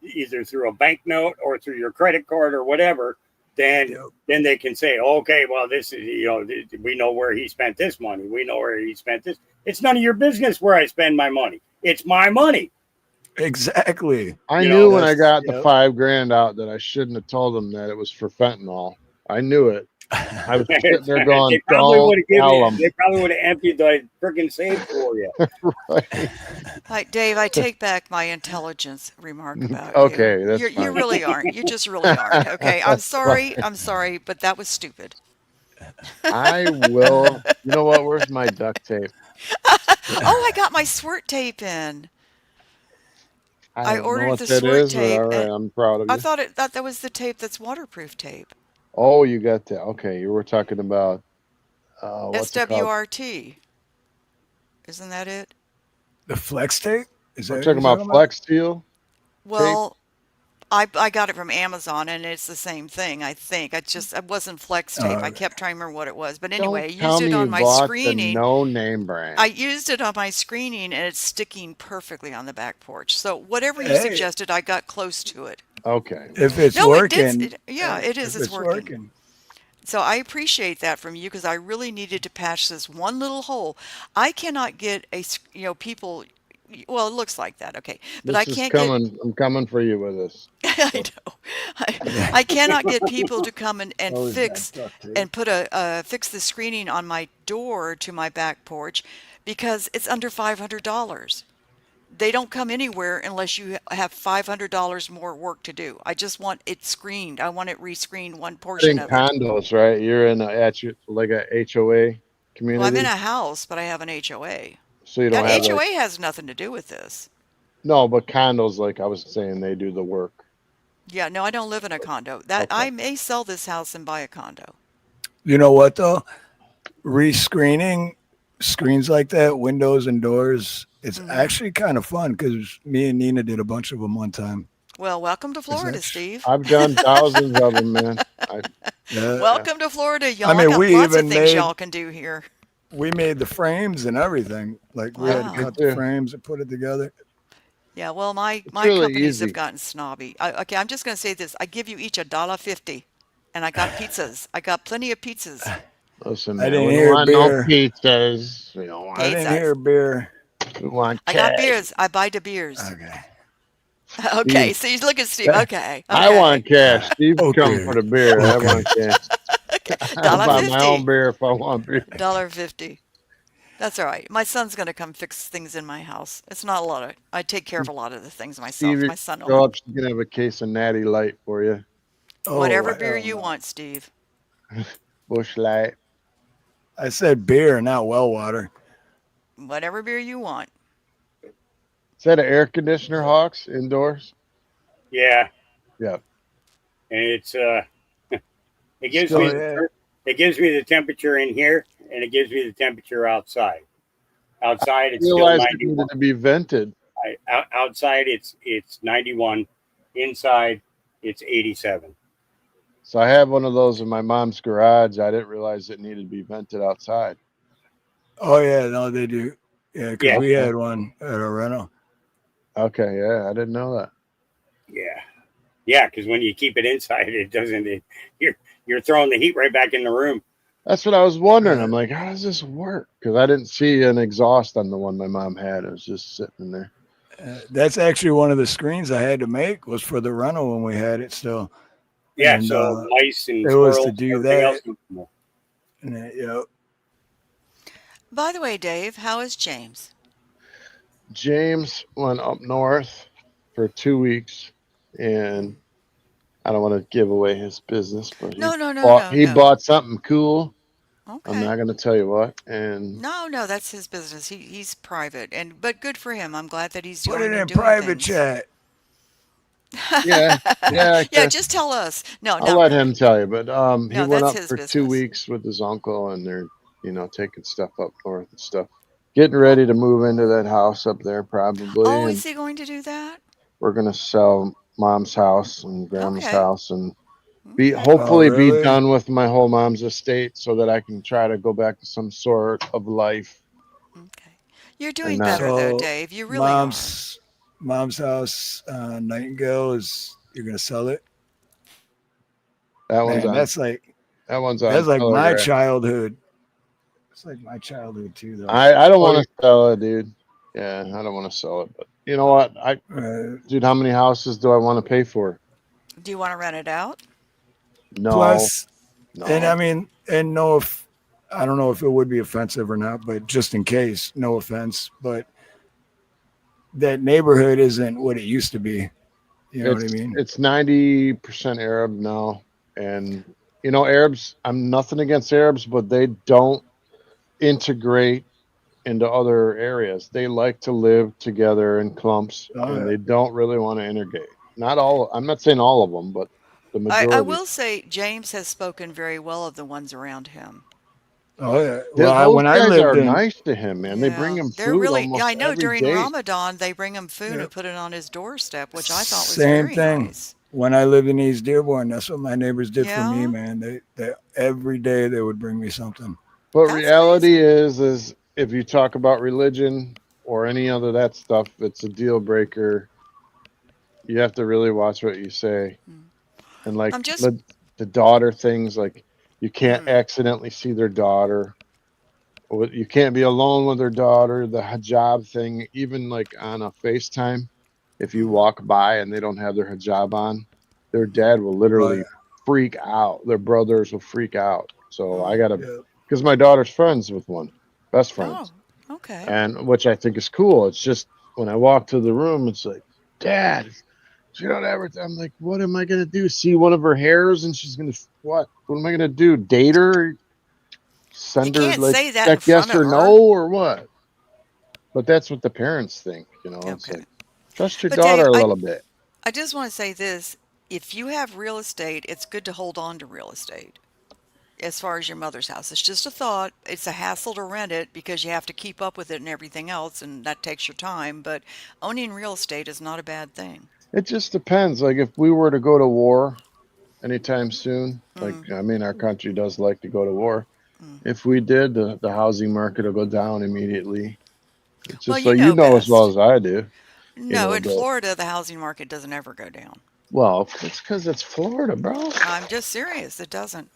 either through a bank note or through your credit card or whatever, then yep. they can say, okay, well, this is we know where he spent this money. We know where he spent this. It's none of your business where I spend my money. It's my money. Exactly. I You knew know, when I That's got the yep. 5 grand out that I shouldn't have told them that it was for fentanyl. I knew it. I was sitting there going, they probably "Don't would have given tell you. them." They probably would have emptied the freaking safe for you. Right? Like Dave, I take back my intelligence remark about you. Okay, that's You fine. really aren't. You just really aren't. Okay, I'm But sorry. I'm sorry, but that was stupid. I will. You know what? Where's my duct tape? Oh, I got my squirt tape in. I I don't know ordered what the that squirt is, but tape, all right, and I'm proud of I you. thought that was the tape that's waterproof tape. Oh, you got that. Okay, you were talking about what's it called? SWRT. Isn't that it? The flex tape? Is that We're what you're talking about talking about? Flex Steel tape. Well, I got it from Amazon and it's the same thing, I think. It wasn't flex tape. I Uh, kept trying to remember what it was. But anyway, Don't I tell used it me you on my bought the screening. no name I brand. used it on my screening and it's sticking perfectly on the back porch. So whatever you hey, suggested, I got close to it. Okay, if well, it's No, it did. working, Yeah, hey, it is. if It's it's working. working, So I appreciate that from you because I really needed to patch this one little hole. I cannot get people, well, it looks like that, okay, but I this is can't get, coming. I'm coming for you with this. I know, I cannot get people to come and always got fix duct tape. and fix the screening on my door to my back porch because it's under $500. They don't come anywhere unless you have $500 more work to do. I just want it screened. I want it rescreened, one portion In of it. condos, right? You're in like a HOA Well, I'm in community, a house, but I have an HOA. so you That don't have like HOA has nothing to do with this. no, but condos, like I was saying, they do the work. Yeah, no, I don't live in a condo. That Okay. I may sell this house and buy a condo. You know what though? Rescreening screens like that, windows and doors, it's Hmm. actually kind of fun because me and Nina did a bunch of them one time. Well, welcome to It's Florida, actually, Steve. I've done thousands of them, man. I yeah. Welcome to Florida, I y'all. I mean, got we lots of even things made y'all can do here. we made the frames and everything. Like we had to me Wow. cut the too. frames and put it together. Yeah, well, my It's my really companies have easy. gotten snobby. Okay, I'm just going to say this. I give you each $1.50, and I got pizzas. I got plenty of pizzas. Listen, I man, didn't we don't hear want no beer. pizzas. We don't I want. didn't Pizzas. hear beer. We want I got cash. beers. I buy the beers. Okay. Okay, Steve, so you look at Steve. Okay, I okay. want cash. Steve's coming Okay. for the beer. I Okay. want cash. Okay, I'll dollar buy my own fifty. beer if I want beer. $1.50. That's all right. My son's going to come fix things in my house. It's not a lot of, I take care of a lot of the things Steve, myself. you My son will show help. up. She's gonna have a case of Natty Light for you. Oh, Whatever beer hell you no. want, Steve. Bush Light. I said beer, not well water. Whatever beer you want. Is that an air conditioner, Hawks, indoors? Yeah, Yeah. and it gives Still, me Oh yeah. it gives me the temperature in here, and it gives me the temperature outside. Outside it's still realized it needed 91. to be vented. Outside it's 91. Inside it's 87. So I have one of those in my mom's garage. I didn't realize it needed to be vented outside. Oh yeah. No, they do. Yeah, because Yeah, we Okay. had one at a rental. Okay. Yeah, I didn't know that. yeah, yeah. Because when you keep it inside, it doesn't. You're throwing the heat right back in the room. That's what I was wondering. Uh, I'm like, how does this work? Because I didn't see an exhaust on the one my mom had. It was just sitting in there. that's actually one of the screens I had to make was for the rental when we had it still, Yeah, and so mice and it was to squirrels and do everything else. that. And By the way, Dave, how is James? James went up north for 2 weeks, and I don't want to give away his business, but No, no, no, bought no, he no. bought something cool. I'm Okay. not going to tell you what. And No, no, that's his business. He's private, and but good for him. I'm glad that he's put it going and in doing private things. chat. yeah, yeah, Yeah, just tell us. No, I'll not let him really. tell you. But he No, went that's up his for two business. weeks with his uncle, and they're taking stuff up north and stuff. Getting Oh, ready to move into that house up there probably, oh, is and he going to do that? we're gonna sell mom's house and grandma's Okay, house and be okay, Oh hopefully be really? done with my whole mom's estate so that I can try to go back to some sort of life okay. You're and doing not. better though, So Dave. You really are. mom's mom's house, Nightingale is you're gonna sell it? That one's Man, on. That one's on that's like my Telegraph. childhood. It's like my childhood too, though. I don't Oh, want to sell it, dude. Yeah, I don't want to sell it, but you know what? Dude, how many houses do I want to pay for? Do you want to rent it out? No, plus, and I no. mean, and no, if I don't know if it would be offensive or not, but just in case, no offense, but that neighborhood isn't what it used to be. You know what It's I mean? it's 90% Arab now, and Arabs. I'm nothing against Arabs, but they don't integrate into other areas. They like to live together in clumps, and Oh, they don't really want to integrate. Not all. I'm not saying all of them, but the I majority. will say James has spoken very well of the ones around him. oh yeah. Well, Those when I guys lived are in, nice to him, man. They bring Yeah, him they're food really, yeah, I almost know every during day. Ramadan they bring him food yeah, and put it on his doorstep, which I thought was same very thing. nice. When I lived in East Dearborn, that's what my neighbors did for me, Yeah, man. They every day they would bring me something. But that's reality amazing. is if you talk about religion or any other that stuff, it's a deal breaker. You have to really watch what you say. Mm. And like I'm just, the daughter things, like you can't mm, accidentally see their daughter. Or you can't be alone with their daughter. The hijab thing, even like on a FaceTime, if you mm-hmm, walk by and they don't have their hijab on, their mm-hmm, dad will Right. literally freak out. Their brothers will freak out. So I mm. gotta, Yeah. because my daughter's friends with one, best Oh, friends, okay. and which I think is cool. It's just when I walk to the room, it's like, Dad, she don't ever. I'm like, what am I gonna do? See one of her hairs, and she's gonna what? What am I gonna do? Date her? You Send her can't like say that in check front yes of or no her. or what? But that's what the parents think. It's Okay. like trust your But Dave, daughter a I little bit. I just want to say this. If you have real estate, it's good to hold on to real estate. As far as your mother's house, it's just a thought. It's a hassle to rent it because you have to keep up with it and everything else, and that takes your time. But owning real estate is not a bad thing. It just depends. Like if we were to go to war anytime soon, like Mm, I mean, our country does like to go to war. mm. If we did, the housing market will go down immediately. It's Well, just you like you know know as well best. as I do. No, in The Florida, the housing market doesn't ever go down. well, it's because it's Florida, bro. I'm just serious. It doesn't.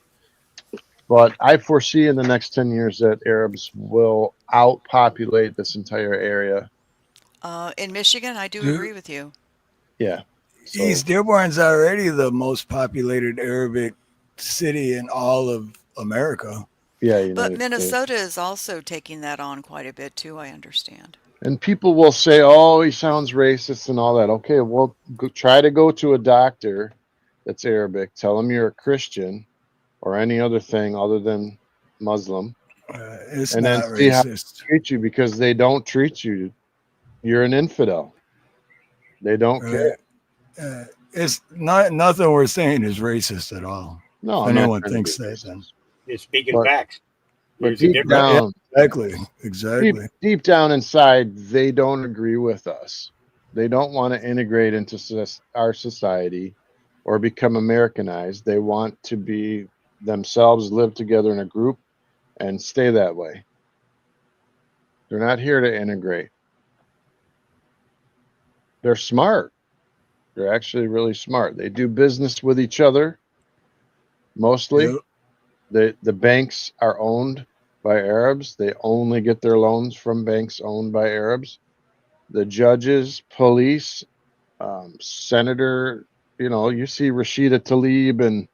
But I foresee in the next 10 years that Arabs will outpopulate this entire area. In Michigan, I do Dude, agree with you. Yeah. So East Dearborn's already the most populated Arabic city in all of America. yeah, But United States. Minnesota is also taking that on quite a bit too, I understand. And people will say, "Oh, he sounds racist and all that." Okay, well, try to go to a doctor that's Arabic. Tell him you're a Christian or any other thing other than Muslim, It's and then not see how racist. they treat you, because they don't treat you. You're an infidel. They don't care. It's not nothing we're saying is racist at all. No, If I'm not anyone trying to be thinks that, then racist. You're speaking But facts. but There's a deep difference. right, yeah, down, exactly, deep exactly. deep down inside, they don't agree with us. They don't want to integrate into our society or become Americanized. They want to be themselves, live together in a group, and stay that way. They're not here to integrate. They're smart. They're actually really smart. They do business with each other mostly. Yep. The banks are owned by Arabs. They only get their loans from banks owned by Arabs. The judges, police, senator, you see Rashida Tlaib and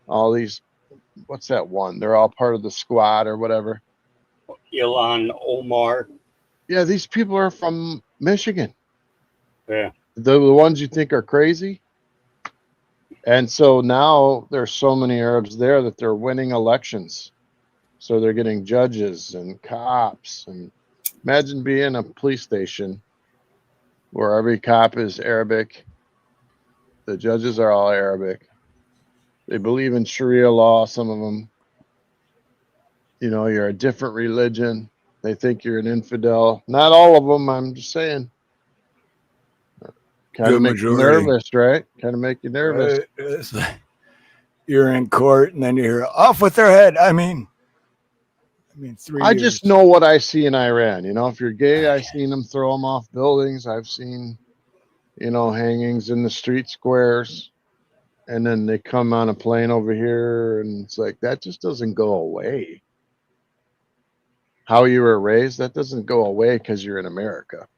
all these. What's that one? They're all part of the squad or whatever. Ilan Omar. Yeah, these people are from Michigan. Yeah. The ones you think are crazy. And so now there's so many Arabs there that they're winning elections. So they're getting judges and cops. And imagine being in a police station where every cop is Arabic. The judges are all Arabic. They believe in Sharia law, some of them. You're a different religion. They think you're an infidel. Not all of them, I'm just saying. Kind of Good make you majority. nervous, right? Kind of make you nervous. Right? It's like you're in court and then you hear off with their head. I mean 3 I years. just know what I see in Iran. If you're gay, I've seen them throw them off buildings. I've seen, hangings in the street squares. And then they come on a plane over here, and it's like, that just doesn't go away. How you were raised, that doesn't go away because you're in America.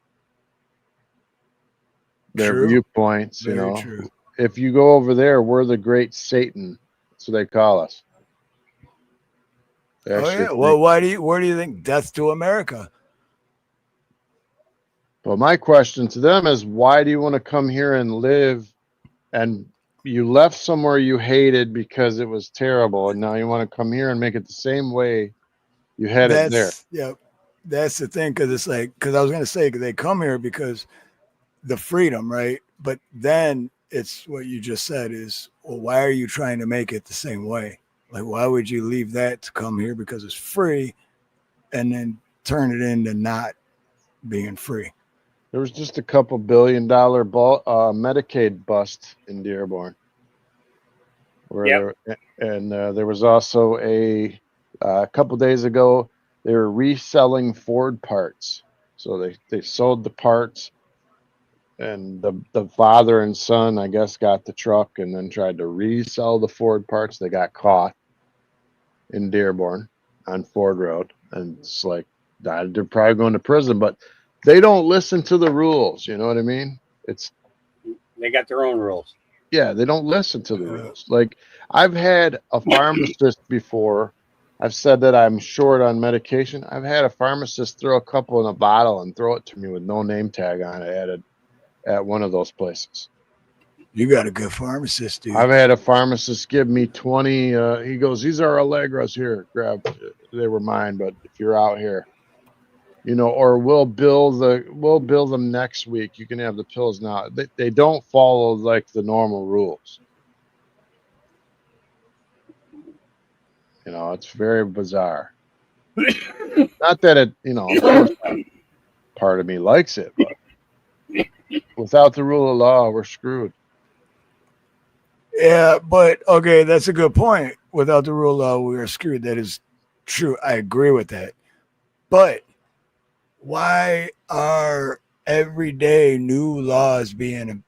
Their True. viewpoints, Very true. If you go over there, we're the great Satan. That's what they call us. They Oh actually yeah. Well, where do you think death to America? Well, my question to them is, why do you want to come here and live? And you left somewhere you hated because it was terrible, and now you want to come here and make it the same way you had it there. That's the thing, because it's like, because I was gonna say, they come here because the freedom, right? But then it's what you just said is, well, why are you trying to make it the same way? Like, why would you leave that to come here because it's free, and then turn it into not being free? There was just a couple $1 billion Medicaid bust in Dearborn, there was also a couple days ago they were reselling Ford parts. So they sold the parts, and the father and son, I guess, got the truck and then tried to resell the Ford parts. They got caught in Dearborn on Ford Road, and it's like, they're probably going to prison, but they don't listen to the rules. You know what I mean? They got their own rules. Yeah, they don't listen to the rules. Like, I've had a pharmacist before. I've said that I'm short on medication. I've had a pharmacist throw a couple in a bottle and throw it to me with no name tag on it at one of those places. You got a good pharmacist, dude. I've had a pharmacist give me 20. He goes, "These are Allegras here. Grab." They were mine, but if you're out here, or we'll bill them next week. You can have the pills now. They don't follow like the normal rules. It's very bizarre. Not that it, of course, part of me likes it, but without the rule of law, we're screwed. Yeah, but okay, that's a good point. Without the rule of law, we are screwed. That is true. I agree with that. But why are everyday new laws being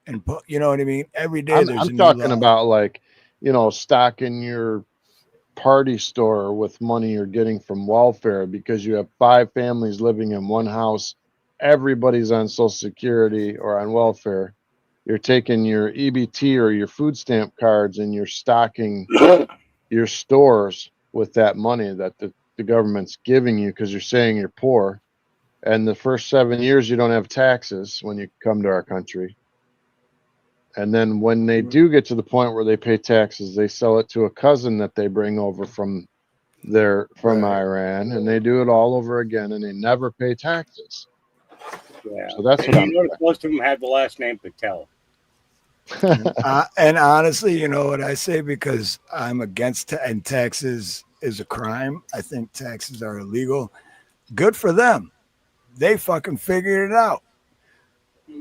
imposed? You know what I mean? Every day there's a new I'm talking law. about, like, stocking your party store with money you're getting from welfare because you have 5 families living in one house. Everybody's on Social Security or on welfare. You're taking your EBT or your food stamp cards and you're stocking your stores with that money that the government's giving you because you're saying you're poor. And the first 7 years, you don't have taxes when you come to our country. And then when they do get to the point where they pay taxes, they sell it to a cousin that they bring over from They're from Right. Iran, and they do it all over again, and they never pay taxes. Yeah. So that's And what I'm you notice most of them have the last name Patel. saying. And honestly, you know what I say, because I'm against and taxes is a crime. I think taxes are illegal. Good for them. They fucking figured it out.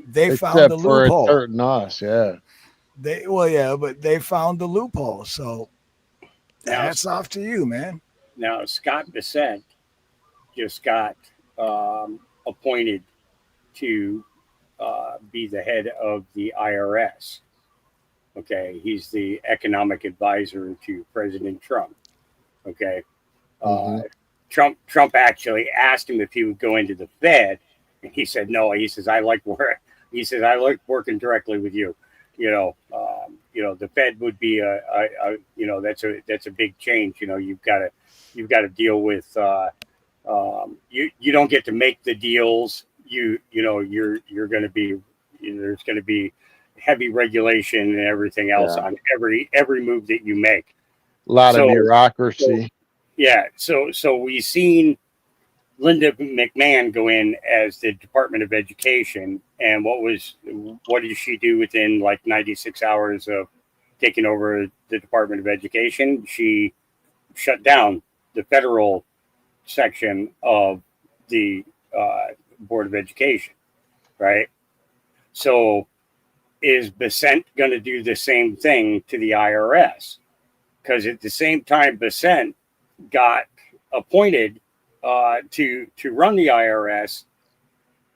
They found the Except for it's loophole. hurting us, yeah. Yeah, but they found the loophole. So Now, hats off to you, man. now Scott Bissett just got appointed to be the head of the IRS. Okay, he's the economic advisor to President Trump. Okay, Hmm. Trump actually asked him if he would go into the Fed, and he said no. He says I like work. He says I like working directly with you. The Fed would be that's a big change. You've got to deal with you don't get to make the deals. You're going to be there's going to be heavy regulation and everything else Yeah. on every move that you make. A lot of So bureaucracy. yeah, so we've seen Linda McMahon go in as the Department of Education, and what did she do within like 96 hours of taking over the Department of Education? She shut down the federal section of the Board of Education, right? So is Bessent going to do the same thing to the IRS? Because at the same time Bessent got appointed to run the IRS,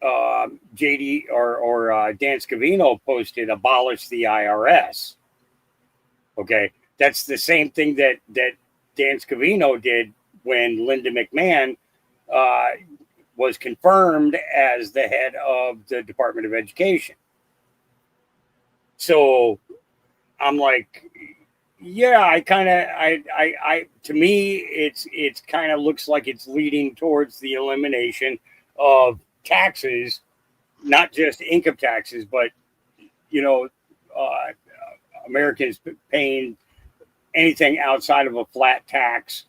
JD or Dan Scavino posted abolish the IRS. Okay, that's the same thing that Dan Scavino did when Linda McMahon was confirmed as the head of the Department of Education. So I'm like, yeah, to me, it's kind of looks like it's leading towards the elimination of taxes, not just income taxes, but uh, Americans paying anything outside of a flat tax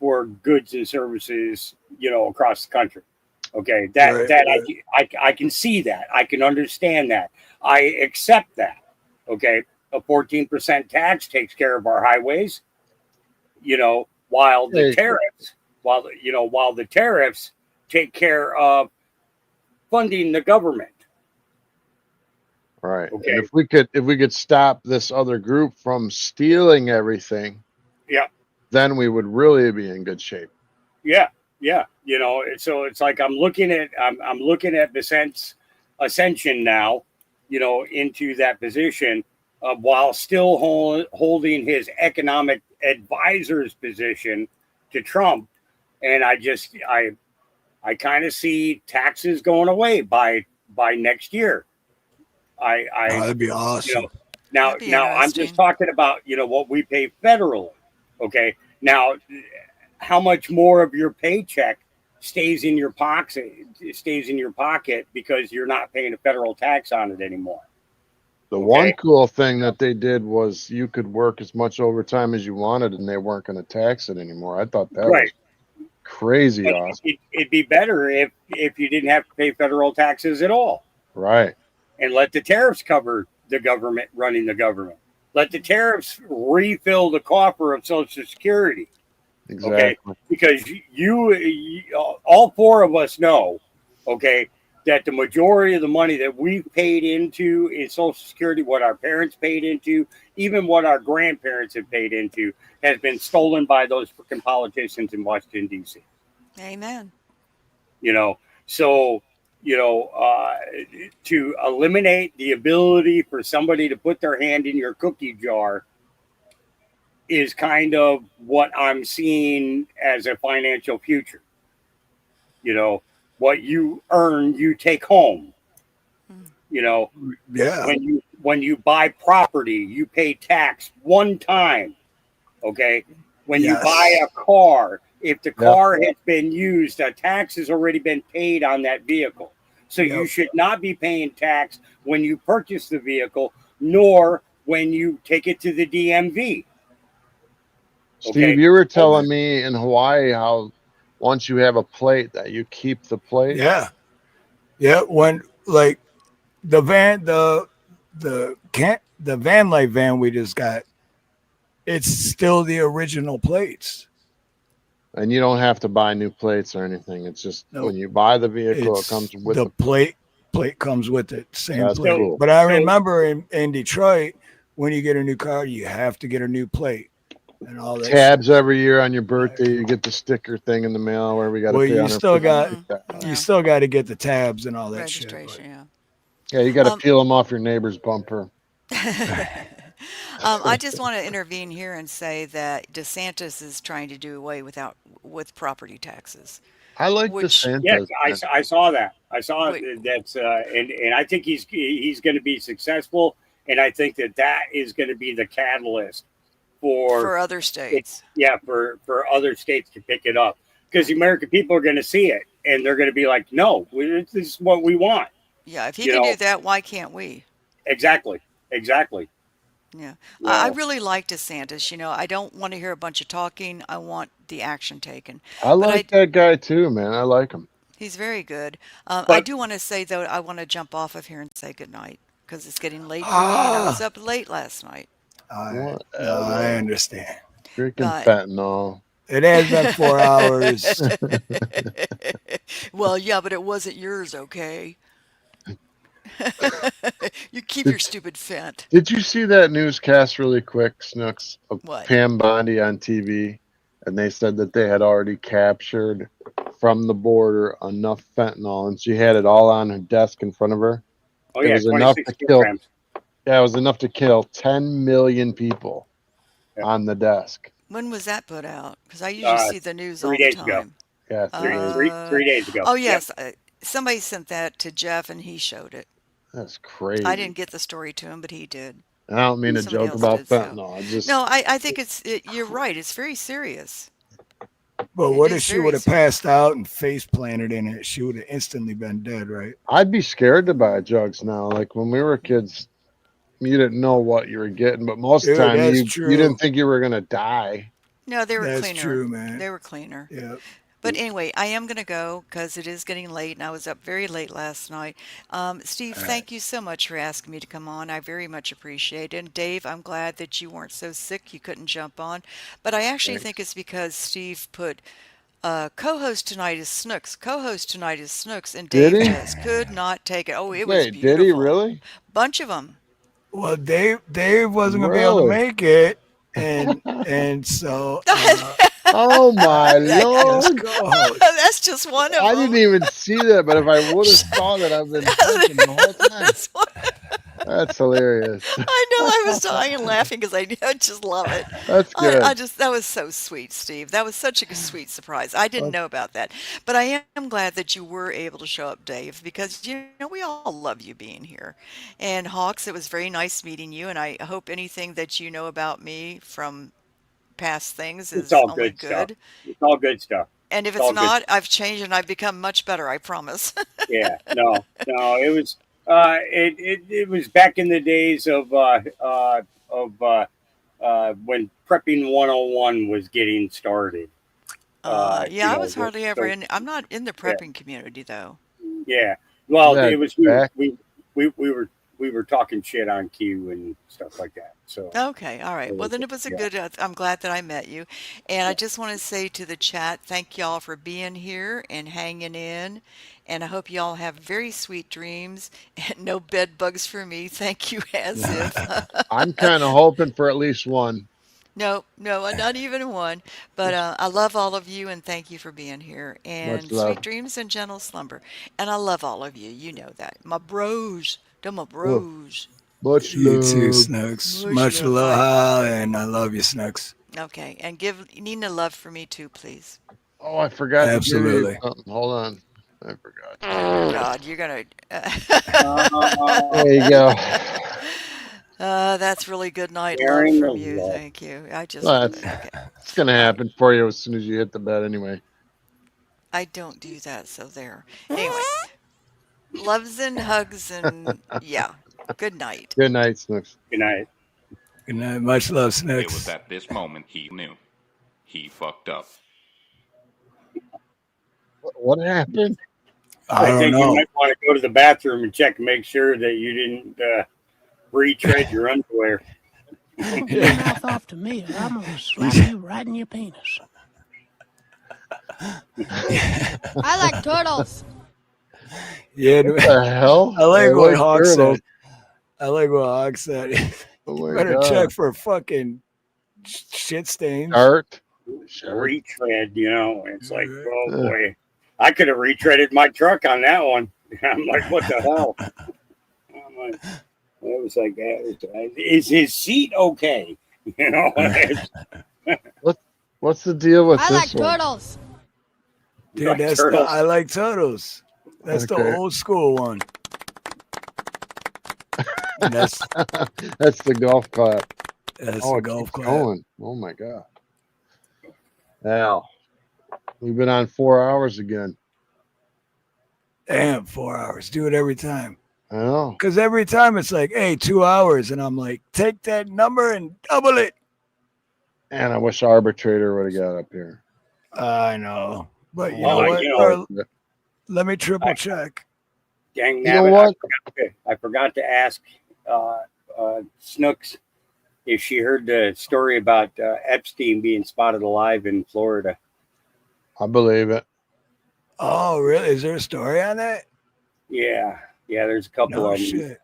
for goods and services, across the country. Okay, I can see that. I can understand that. I accept that. Okay, a 14% tax takes care of our highways. While the tariffs take care of funding the government. Right. Okay. And if we could stop this other group from stealing everything, Yeah. then we would really be in good shape. Yeah. Yeah. So it's like I'm looking at Bessent's ascension now, into that position, while still holding his economic advisor's position to Trump. And I kind of see taxes going away by next year. That'd be awesome. Now I'm just talking about what we pay federally. Okay. Now, how much more of your paycheck stays in your pocket because you're not paying a federal tax on it anymore? The one cool thing that they did was you could work as much overtime as you wanted, and they weren't going to tax it anymore. I thought that was crazy awesome. It'd be better if you didn't have to pay federal taxes at all. Right. And let the tariffs cover the government running the government. Let the tariffs refill the coffer of Social Security. Exactly. Okay? Because you all four of us know, okay, that the majority of the money that we've paid into in Social Security, what our parents paid into, even what our grandparents have paid into, has been stolen by those freaking politicians in Washington, D.C. Amen. So, to eliminate the ability for somebody to put their hand in your cookie jar is kind of what I'm seeing as a financial future. What you earn, you take home. Yeah. When you buy property, you pay tax one time. Okay. When you buy a car, if the car has been used, a tax has already been paid on that vehicle. So you should not be paying tax when you purchase the vehicle, nor when you take it to the DMV. Steve, Okay. you were telling me in Hawaii how once you have a plate that you keep the plate. Yeah, yeah. When like the van life van we just got, it's still the original plates. And you don't have to buy new plates or anything. It's just when No, you buy the vehicle, it comes it's with the the plate. plate comes with it, same That's plate. cool. But I So remember in Detroit, when you get a new car, you have to get a new plate and all that shit. Tabs every year on your Right. birthday, you get the sticker thing in the mail where we got to Well, pay you still got 150 you Yeah. still got to get the tabs and all that shit. Registration. Yeah. Yeah, you got to Um, peel them off your neighbor's bumper. I just want to intervene here and say that DeSantis is trying to do away with property taxes, I like the which yes, Santas, man. I saw that. I saw which that's and I think he's going to be successful, and I think that is going to be the catalyst for for other it. states. Yeah, for other states to pick it up because the American people are going to see it and they're going to be like, no, this is what we want. Yeah, if he You can do know that, why can't we? exactly, exactly. Yeah, You I know, really like DeSantis. I don't want to hear a bunch of talking. I want the action taken. I But like that guy too, man. I like him. he's very good. I but do want to say though, I want to jump off of here and say goodnight because it's getting late for me, and I was Ah, up late last night. no, I Whatever. understand. Drinking But fentanyl. It has been 4 hours. well, yeah, but it wasn't yours, okay? You keep your Did, stupid fent. did you see that newscast really quick, Snooks, of What? Pam Bondi on TV? And they said that they had already captured from the border enough fentanyl, and she had it all on her desk in front of her. oh It yeah, was enough 26 to kill. kilograms. Yeah, it was enough to kill 10 million people Yeah. on the desk. When was that put out? Because I usually Uh, see the news all three the days ago. time. Yeah, 3 days. Uh, 3 days ago. oh Yep. yes, somebody sent that to Jeff and he showed it. That's I crazy. didn't get the story to him, but he did. And I don't mean to Somebody joke else about did. So fentanyl. I just, no, I think you're right. It's very serious. But It what if is she very would have serious. passed out and face planted in it? She would have instantly been dead, right? I'd be scared to buy drugs now. Like when we were kids, you didn't know what you were getting, but most of the Dude, time that's you didn't true. think you were gonna die. No, they were That's cleaner. true, man. They were cleaner. Yeah. But anyway, I am going to go because it is getting late and I was up very late last night. Steve, All right. thank you so much for asking me to come on. I very much appreciate it. And Dave, I'm glad that you weren't so sick you couldn't jump on. But I actually think Thanks. it's because Steve put co-host tonight is Snooks. Co-host tonight is Snooks. And Did Dave he? just could not take it. Oh, it was Wait, did he beautiful. really? Bunch of them. Well, Dave wasn't gonna be able to Really? make it, and so Oh my as lord! co-host. That's just one of I didn't them. even see that, but if I would have saw that, I've been thinking the whole time. That's one. That's hilarious. I know I was dying and laughing because I just love it. That's I good. just that was so sweet, Steve. That was such a sweet surprise. I didn't Well, know about that, but I am glad that you were able to show up, Dave, because we all love you being here. And Hawks, it was very nice meeting you, and I hope anything that you know about me from past things It's is all only good stuff. good. It's all good stuff. And if It's it's all good. not, I've changed and I've become much better. I promise. Yeah. No. No. It was. It was back in the days of when prepping 101 was getting started. Yeah, I was hardly ever So in. I'm not in the yeah, prepping community though. yeah. Well, yeah, it was back. we were talking shit on Q and stuff like that. So Okay, all right. it Well, was, then it was a yeah. good. I'm glad that I met you, and I just want to say to the chat, thank y'all for being here and hanging in, and I hope y'all have very sweet dreams and no bed bugs for me. Thank you, as if. I'm kind of hoping for at least one. No, no, not even one. But I love all of you and thank you for being here. Much And sweet love. dreams and gentle slumber. And I love all of you. You know that. My bros. They're my Oh, bros. much You too, love. Snooks. Much Much love. All right. aloha, and I love you, Snooks. Okay. And give Nina love for me too, please. Oh, I forgot to give you Absolutely. something. Hold on. I forgot. Oh God, you're gonna. Uh, There you go. That's really good night love Sharing from the you. love. Thank you. I just Well, okay. it's gonna All right. happen for you as soon as you hit the bed anyway. I don't do that, so there. Anyway, loves and hugs and yeah. Good night. Good night, Snooks. Good night. Good night. Much love, It was Snooks. at this moment he knew. He fucked up. What happened? I don't think you know. might want to go to the bathroom and check and make sure that you didn't retread your underwear. Don't get your mouth off to me, or I'm gonna slap you right in your penis. I like turtles. Yeah, What the hell? I like what Hawk turtles. said. I like what Hawk said. Oh You my better god. check for fucking shit stains. Art. Retread, it's like, oh Uh. boy, I could have retreaded my truck on that one. I'm like, what the hell? I'm like, it was like, is his seat okay? What's the deal with I this like one? turtles. Dude, Like that's turtles. I like turtles. That's Okay. the old school one. That's That's the golf clap. that's Oh, the it golf keeps clap. going. Oh my god. Now, we've been on 4 hours again. Damn, 4 hours. Do it every time. I know. Because every time it's like, hey, 2 hours. And I'm like, take that number and double it. And I wish Arbitrator would have got up here. I know. But you Well, know what? you know, Or let me triple check. Dang You know nabbit, what? I forgot to ask Snooks if she heard the story about Epstein being spotted alive in Florida. I believe it. Oh, really? Is there a story on that? Yeah, there's a couple No of them. shit.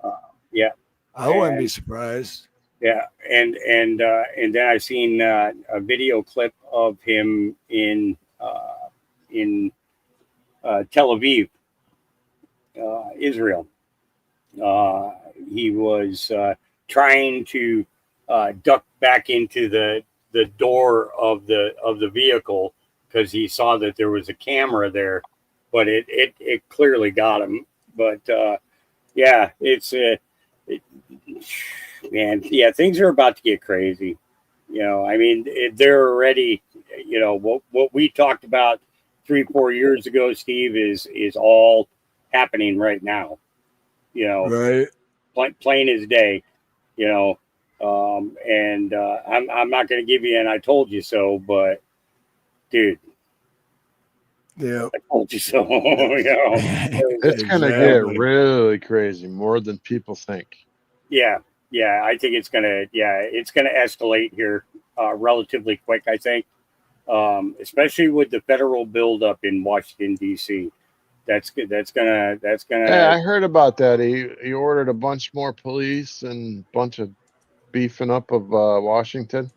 Yeah, I wouldn't be surprised. yeah, and then I seen a video clip of him in Tel Aviv, Israel. He was trying to duck back into the door of the vehicle because he saw that there was a camera there, but it clearly got him. But yeah, man, yeah, things are about to get crazy. I mean, they're already, what we talked about 3-4 years ago, Steve, is all happening right now. Right. Plain as day. And I'm not going to give you an "I told you so," but dude, Yeah. I told you so. It's going to get really crazy, more than people think. Yeah, I think it's gonna escalate here relatively quick. I think, especially with the federal buildup in Washington D.C. That's gonna. Yeah, I heard about that. He ordered a bunch more police and a bunch of beefing up of Washington.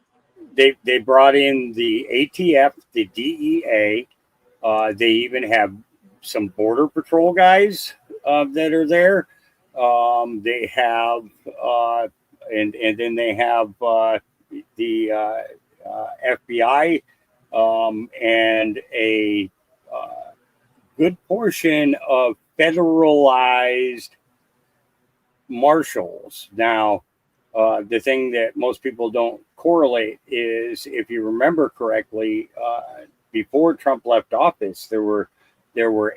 They brought in the ATF, the DEA. They even have some border patrol guys that are there. They have and then they have the FBI and a good portion of federalized marshals. Now, the thing that most people don't correlate is, if you remember correctly, before Trump left office, there were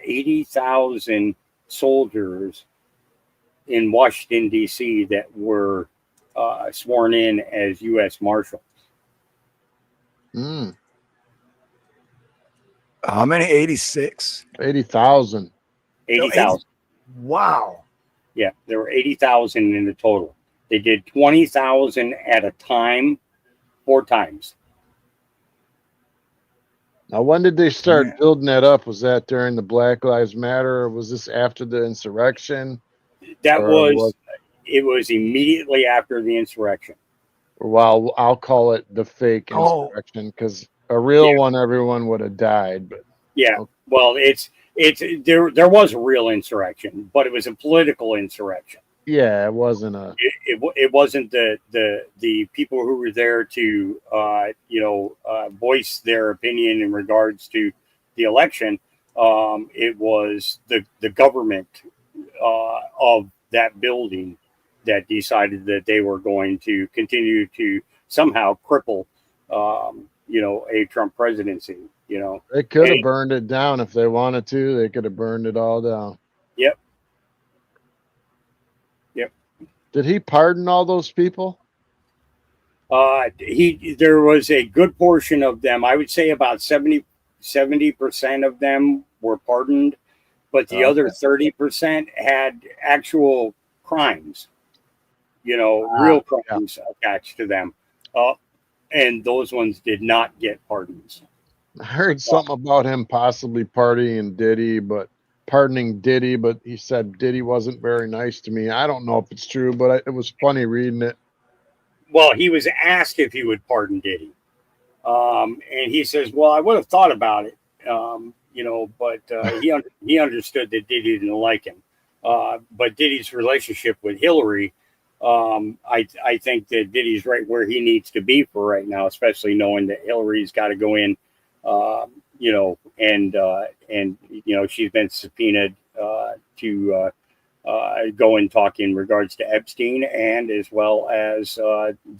80,000 soldiers in Washington D.C. that were sworn in as U.S. Marshals. How many? 86? 80,000. 80,000. Wow. Yeah, there were 80,000 in the total. They did 20,000 at a time, 4 times. Now, when did they start building that up? Was that during the Black Lives Matter, or was this after the insurrection? It was immediately after the insurrection. Well, I'll call it the fake insurrection, because a real one, everyone would have died. But well, there was a real insurrection, but it was a political insurrection. Yeah, it wasn't a. It wasn't the people who were there to voice their opinion in regards to the election. It was the government of that building that decided that they were going to continue to somehow cripple a Trump presidency. They could have burned it down if they wanted to. They could have burned it all down. Yep. Did he pardon all those people? There was a good portion of them. I would say about 70% of them were pardoned, but the other 30% had actual crimes, real Yeah. crimes attached to them. Uh, and those ones did not get pardons. I heard something about him possibly pardoning Diddy, but he said Diddy wasn't very nice to me. I don't know if it's true, but it was funny reading it. Well, he was asked if he would pardon Diddy. And he says, "Well, I would have thought about it, but he understood that Diddy didn't like him. But Diddy's relationship with Hillary, I think that Diddy's right where he needs to be for right now, especially knowing that Hillary's got to go in, and she's been subpoenaed to go and talk in regards to Epstein and as well as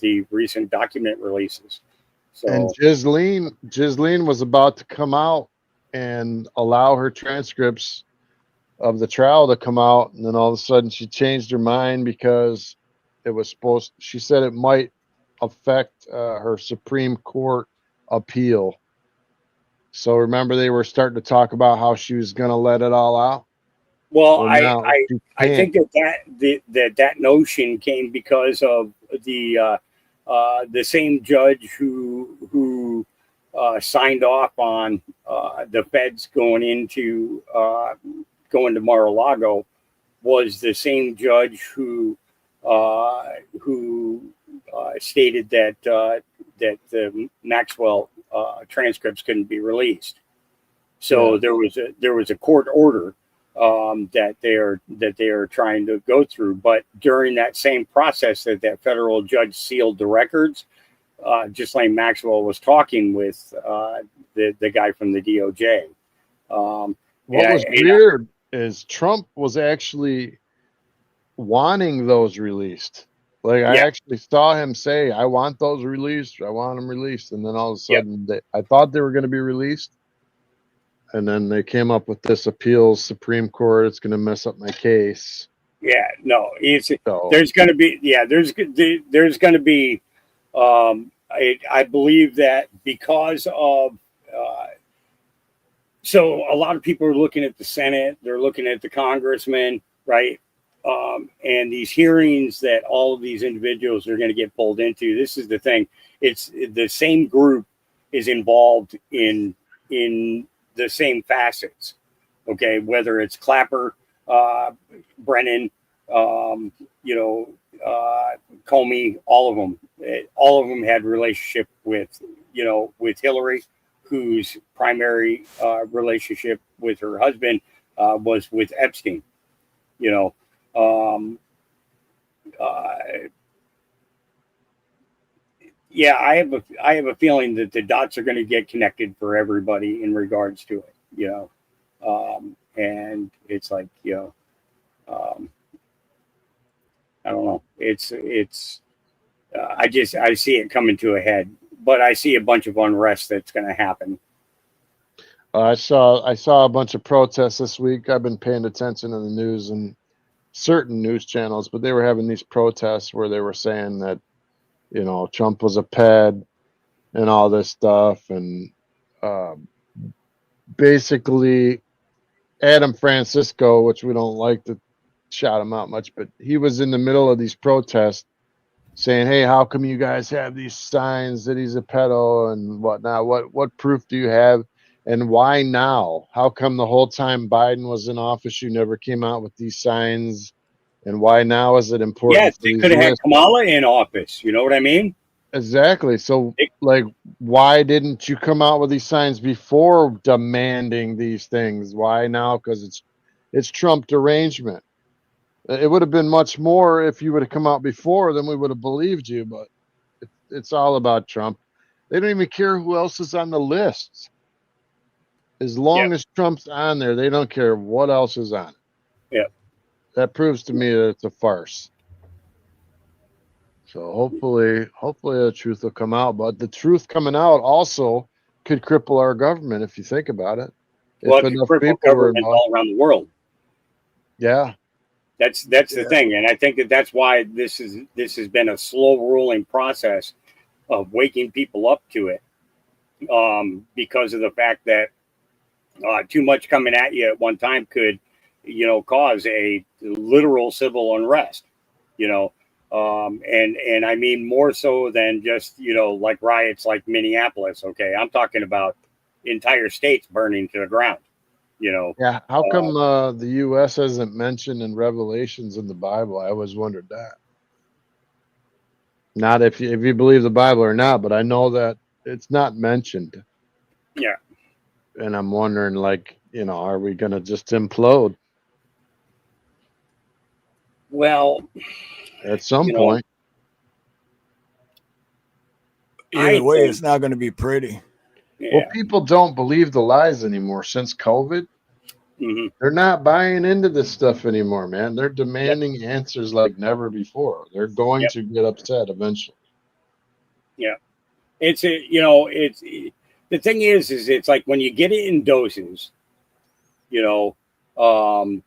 the recent document releases." So, And Ghislaine was about to come out and allow her transcripts of the trial to come out, and then all of a sudden she changed her mind because she said it might affect her Supreme Court appeal. So remember, they were starting to talk about how she was going to let it all out. well, Well, now she I can't. think that notion came because of the same judge who signed off on the feds going to Mar-a-Lago was the same judge who stated that the Maxwell transcripts couldn't be released. So Yeah. there was a court order that they are trying to go through. But during that same process that federal judge sealed the records, Ghislaine Maxwell was talking with the guy from the DOJ. What was weird is Trump was actually wanting those released. Like I Yeah, actually saw him say, "I want those released. I want them released." And then all of a yeah, sudden, I thought they were going to be released, and then they came up with this appeals Supreme Court. It's going to mess up my case. yeah. No, So there's going to be there's going to be. I believe that because of so a lot of people are looking at the Senate, they're looking at the congressmen, right? And these hearings that all of these individuals are going to get pulled into. This is the thing; it's the same group is involved in the same facets. Okay, whether it's Clapper, Brennan, Comey, all of them. All of them had relationship with Hillary, whose primary relationship with her husband was with Epstein. You know, um, uh, yeah, I have a feeling that the dots are going to get connected for everybody in regards to it. And it's like um, I don't know. I see it coming to a head, but I see a bunch of unrest that's going to happen. I saw a bunch of protests this week. I've been paying attention to the news and certain news channels, but they were having these protests where they were saying that Trump was a ped and all this stuff, and um, basically Adam Francisco, which we don't like to shout him out much, but he was in the middle of these protests saying, "Hey, how come you guys have these signs that he's a pedo and whatnot? What proof do you have? And why now? How come the whole time Biden was in office, you never came out with these signs? And why now is it important Yes, for they these could have had lists?" Kamala in office. You know what I mean? Exactly. So, They, like, why didn't you come out with these signs before demanding these things? Why now? Because it's Trump derangement. It would have been much more if you would have come out before, then we would have believed you. But it's all about Trump. They don't even care who else is on the list. As yeah, long as Trump's on there, they don't care what else is on it. yeah. That proves to me that it's a farce. So hopefully the truth will come out. But the truth coming out also could cripple our government if you think about it. Well, If it could enough cripple people were governments involved. all around the world. Yeah. That's the thing, and I think that's why this has been a slow rolling process waking people up to it, because of the fact that too much coming at you at one time could, cause a literal civil unrest. You know, and I mean more so than just like riots like Minneapolis. Okay, I'm talking about entire states burning to the ground. You know, Yeah. How come the U.S. isn't mentioned in Revelations in the Bible? I always wondered that. Not if you believe the Bible or not, but I know that it's not mentioned. yeah. And I'm wondering, like, are we going to just implode Well, at some you know, point? Either I way, think, it's not going to be pretty. Well, yeah. people don't believe the lies anymore since COVID. Hmm. They're not buying into this stuff anymore, man. They're Yep. demanding answers like never before. They're going Yep. to get upset eventually. Yeah. It's it's the thing is it's like when you get it in doses, you know, um,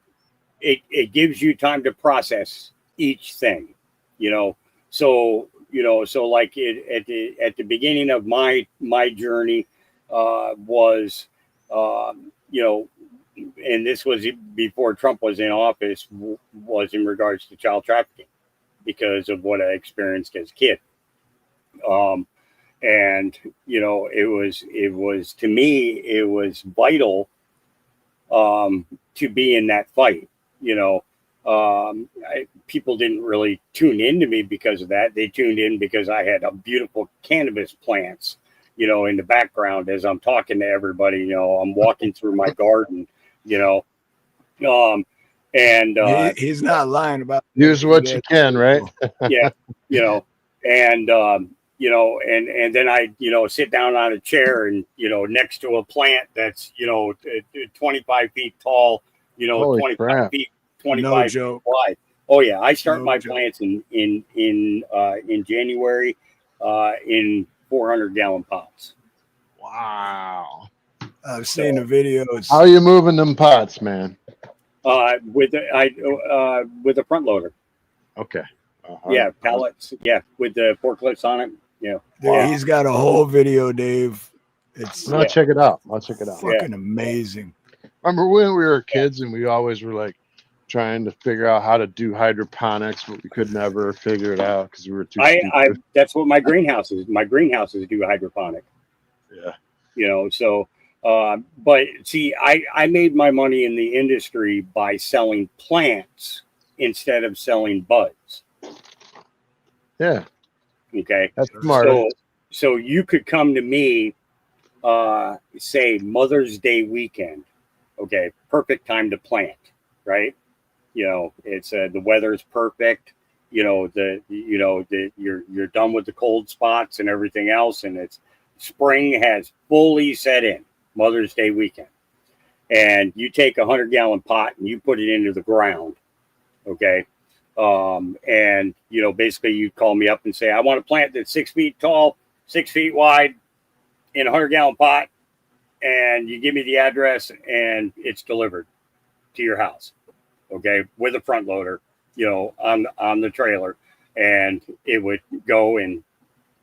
it gives you time to process each thing, you know. So so like at the beginning of my journey was, you know, and this was before Trump was in office, was in regards to child trafficking because of what I experienced as a kid. Um, and it was to me it was vital, to be in that fight. You know, people didn't really tune into me because of that. They tuned in because I had a beautiful cannabis plants, in the background as I'm talking to everybody. I'm walking through my garden. You know, um, and He's not lying about that. Use what you can, right? yeah, you know, and and then I sit down on a chair and next to a plant that's 25 feet tall, Holy 25 crap. feet No 25 feet joke. wide. Oh yeah, I start No my joke. plants in January, in 400-gallon pots. Wow. I've So seen the videos. How are you moving them pots, man? with a front loader. Okay. Yeah, pallets. Yeah, with the forklifts on it. Yeah, yeah, He's got a whole video, Dave. It's I'll yeah, check it out. I'll check it out. yeah. fucking amazing. Remember when we were kids and we always were like trying to figure out how to do hydroponics, but we could never figure it out because we were too I stupid. that's what my greenhouses. My greenhouses do hydroponic. Yeah. So but see, I made my money in the industry by selling plants instead of selling buds. Yeah. Okay, That's smart. so you could come to me, say Mother's Day weekend. Okay, perfect time to plant, right? It's the weather's perfect. You're done with the cold spots and everything else, and it's spring has fully set in. Mother's Day weekend, and you take 100-gallon pot and you put it into the ground. Okay, and basically you call me up and say I want a plant that's 6 feet tall, 6 feet wide, in a 100-gallon pot, and you give me the address and it's delivered to your house. Okay, with a front loader, on the trailer, and it would go and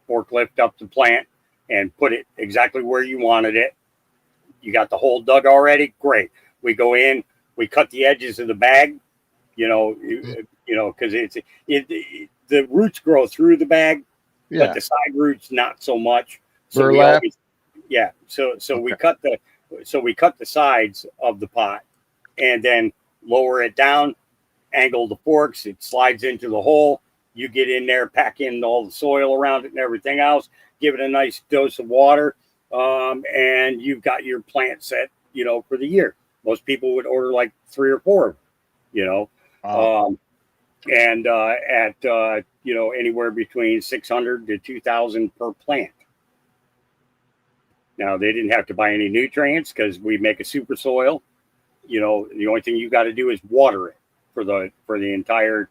forklift up the plant and put it exactly where you wanted it. You got the hole dug already? Great. We go in, we cut the edges of the bag, because the roots grow through the bag, but Yeah. the side roots not so much. So Burlap. we cut the sides of the pot and then lower it down, angle the forks, it slides into the hole. You get in there, pack in all the soil around it and everything else, give it a nice dose of water, and you've got your plant set, for the year. Most people would order like 3 or 4, Wow. and at anywhere between 600 to 2,000 per plant. Now they didn't have to buy any nutrients because we make a super soil. The only thing you got to do is water it for the entire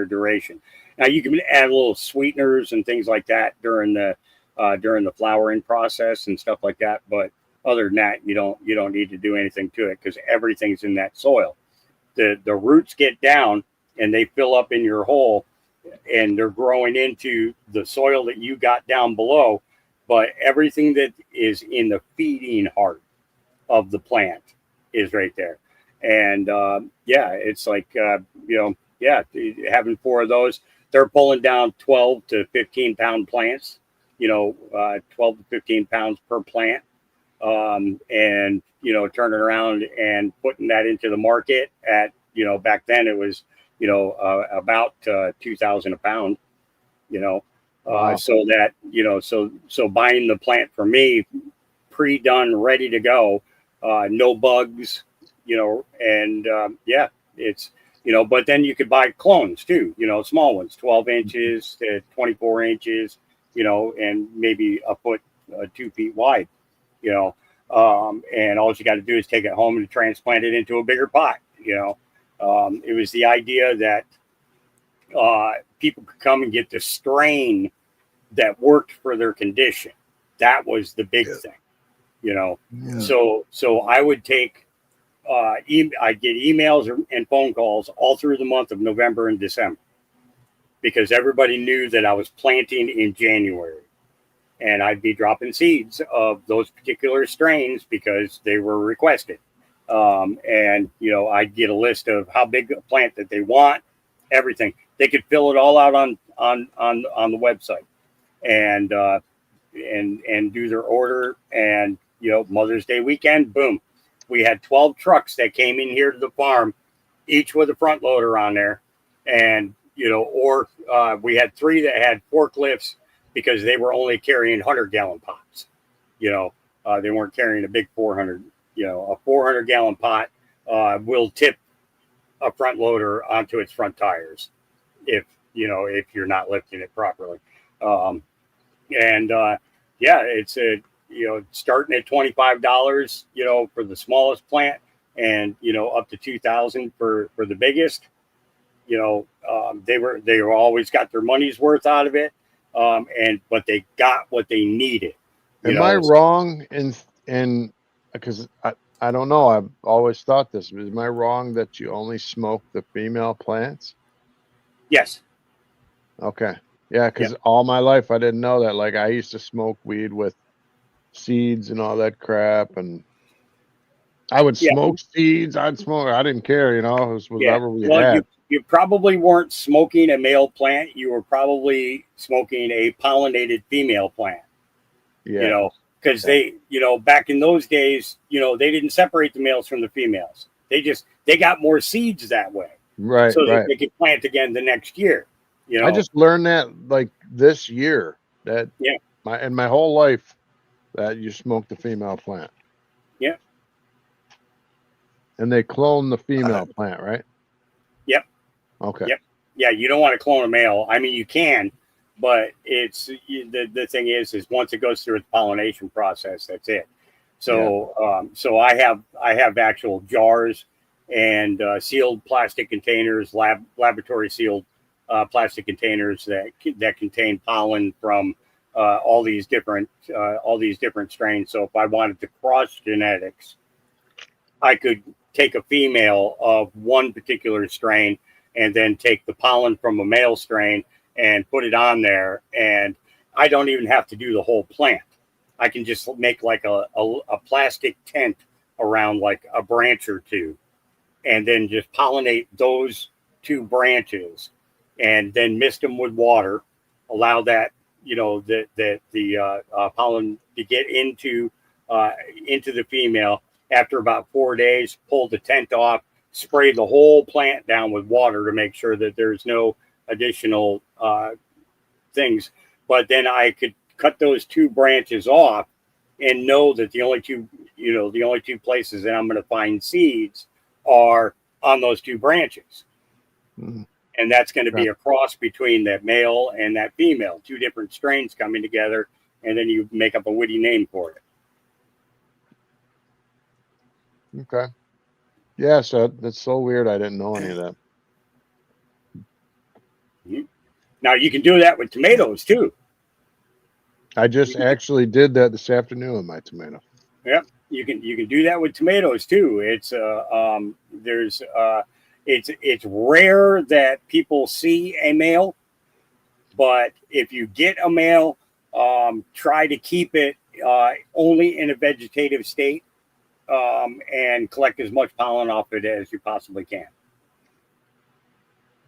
duration. Now you can add a little sweeteners and things like that during the flowering process and stuff like that. But other than that, you don't need to do anything to it because everything's in that soil. The roots get down and they fill up in your hole, and they're growing into the soil that you got down below, but everything that is in the feeding heart of the plant is right there. And yeah, it's like yeah, having 4 of those, they're pulling down 12 to 15 pound plants, 12 to 15 pounds per plant, and turning around and putting that into the market at back then it was about 2,000 a pound, Wow. so that so buying the plant from me pre-done, ready to go, no bugs, and yeah, it's but then you could buy clones too, small ones, 12 inches to 24 inches, and maybe a foot, 2 feet wide, and all you got to do is take it home and transplant it into a bigger pot. It was the idea that people could come and get the strain that worked for their condition. That was the big thing, Yeah. So I would take I'd get emails and phone calls all through the month of November and December, because everybody knew that I was planting in January, and I'd be dropping seeds of those particular strains because they were requested. And I'd get a list of how big a plant that they want, everything. They could fill it all out on the website, and do their order. And Mother's Day weekend, boom, we had 12 trucks that came in here to the farm, each with a front loader on there, and or we had 3 that had forklifts because they were only carrying 100-gallon pots. They weren't carrying a big 400. A 400-gallon pot will tip a front loader onto its front tires if you're not lifting it properly. And yeah, it's starting at $25, for the smallest plant, and up to $2,000 for the biggest. They were always got their money's worth out of it, but they got what they needed. Am I wrong in because I don't know, I've always thought this, but am I wrong that you only smoke the female plants? Yes. Okay. Yeah, because all my life I didn't know that. Like, I used to smoke weed with seeds and all that crap, and I would smoke seeds. I didn't care, it was whatever we had. You probably weren't smoking a male plant. You were probably smoking a pollinated female plant. Yeah. Because they, back in those days, they didn't separate the males from the females. They got more seeds that way. Right. So right. that they could plant again the next year. I just learned that like this year that my whole life that you smoke the female plant. Yeah. And they clone the female plant, right? Yep. Okay. Yep. Yeah, you don't want to clone a male. I mean, you can, but it's the thing is once it goes through its pollination process, that's it. So so I have actual jars and sealed plastic containers, laboratory sealed plastic containers that contain pollen from all these different strains. So if I wanted to cross genetics, I could take a female of one particular strain and then take the pollen from a male strain and put it on there. And I don't even have to do the whole plant. I can just make like a plastic tent around like a branch or two, and then just pollinate those 2 branches, and then mist them with water, allow that, the pollen to get into the female. After about 4 days, pull the tent off, spray the whole plant down with water to make sure that there's no additional things. But then I could cut those 2 branches off and know that the only two places that I'm going to find seeds are on those 2 branches. Mm-hmm. And that's going to be a cross between that male and that female, 2 different strains coming together, and then you make up a witty name for it. Okay. Yeah, so that's so weird. I didn't know any of that. Now you can do that with tomatoes too. I just actually did that this afternoon with my tomato. Yep, you can do that with tomatoes too. It's it's rare that people see a male But if you get a male, try to keep it only in a vegetative state, and collect as much pollen off it as you possibly can,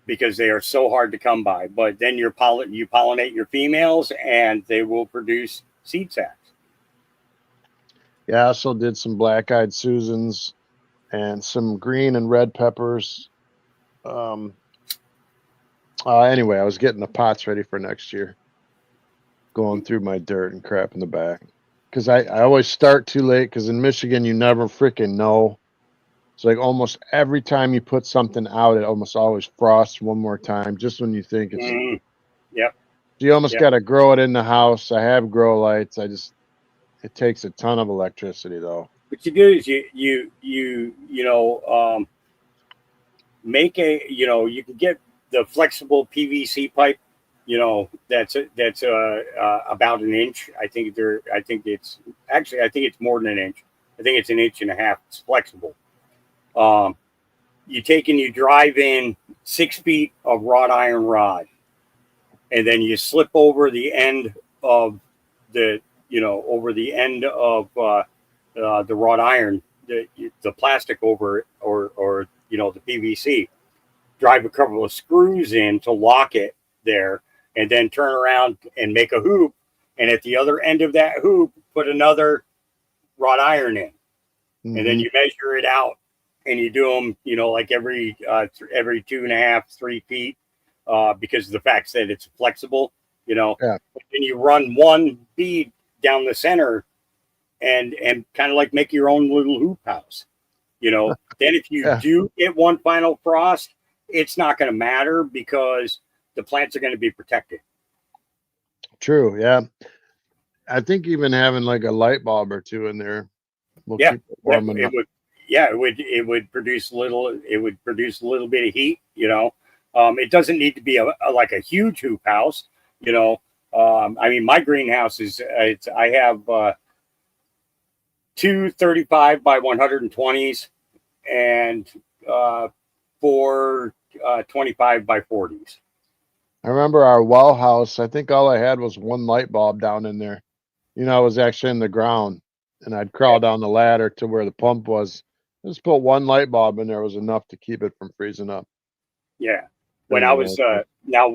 because they are so hard to come by. But then you pollinate your females, and they will produce seed sacs. Yeah, I also did some black-eyed Susans and some green and red peppers. Anyway, I was getting the pots ready for next year, going through my dirt and crap in the back. Because I always start too late, because in Michigan, you never freaking know. It's like almost every time you put something out, it almost always frosts one more time, just when you think it's... Yep. You almost Yep. got to grow it in the house. I have grow lights. It takes a ton of electricity, though. What you do is make you can get the flexible PVC pipe, that's about an inch. I think it's more than an inch. I think it's an inch and a half. It's flexible. You take and you drive in 6 feet of wrought iron rod, and then you slip over the end of the wrought iron, the plastic over it, or the PVC. Drive a couple of screws in to lock it there, and then turn around and make a hoop. And at the other end of that hoop, put another wrought iron in, and then you measure it out, and you do them, like every 2.5, 3 feet, because of the fact that it's flexible, Yeah. And you run one bead down the center, and kind of like make your own little hoop house, Then if you do get one final frost, it's not going to matter, because the plants are going to be protected. True. Yeah. I think even having like a light bulb or two in there will keep it warm enough. It would produce a little bit of heat, It doesn't need to be like a huge hoop house, I mean, my greenhouse is, I have 2 35 by 120s and 4 25 by 40s. I remember our well house. I think all I had was one light bulb down in there. It was actually in the ground, and I'd crawl down the ladder to where the pump was. Just put one light bulb in there was enough to keep it from freezing up. Yeah. When I was now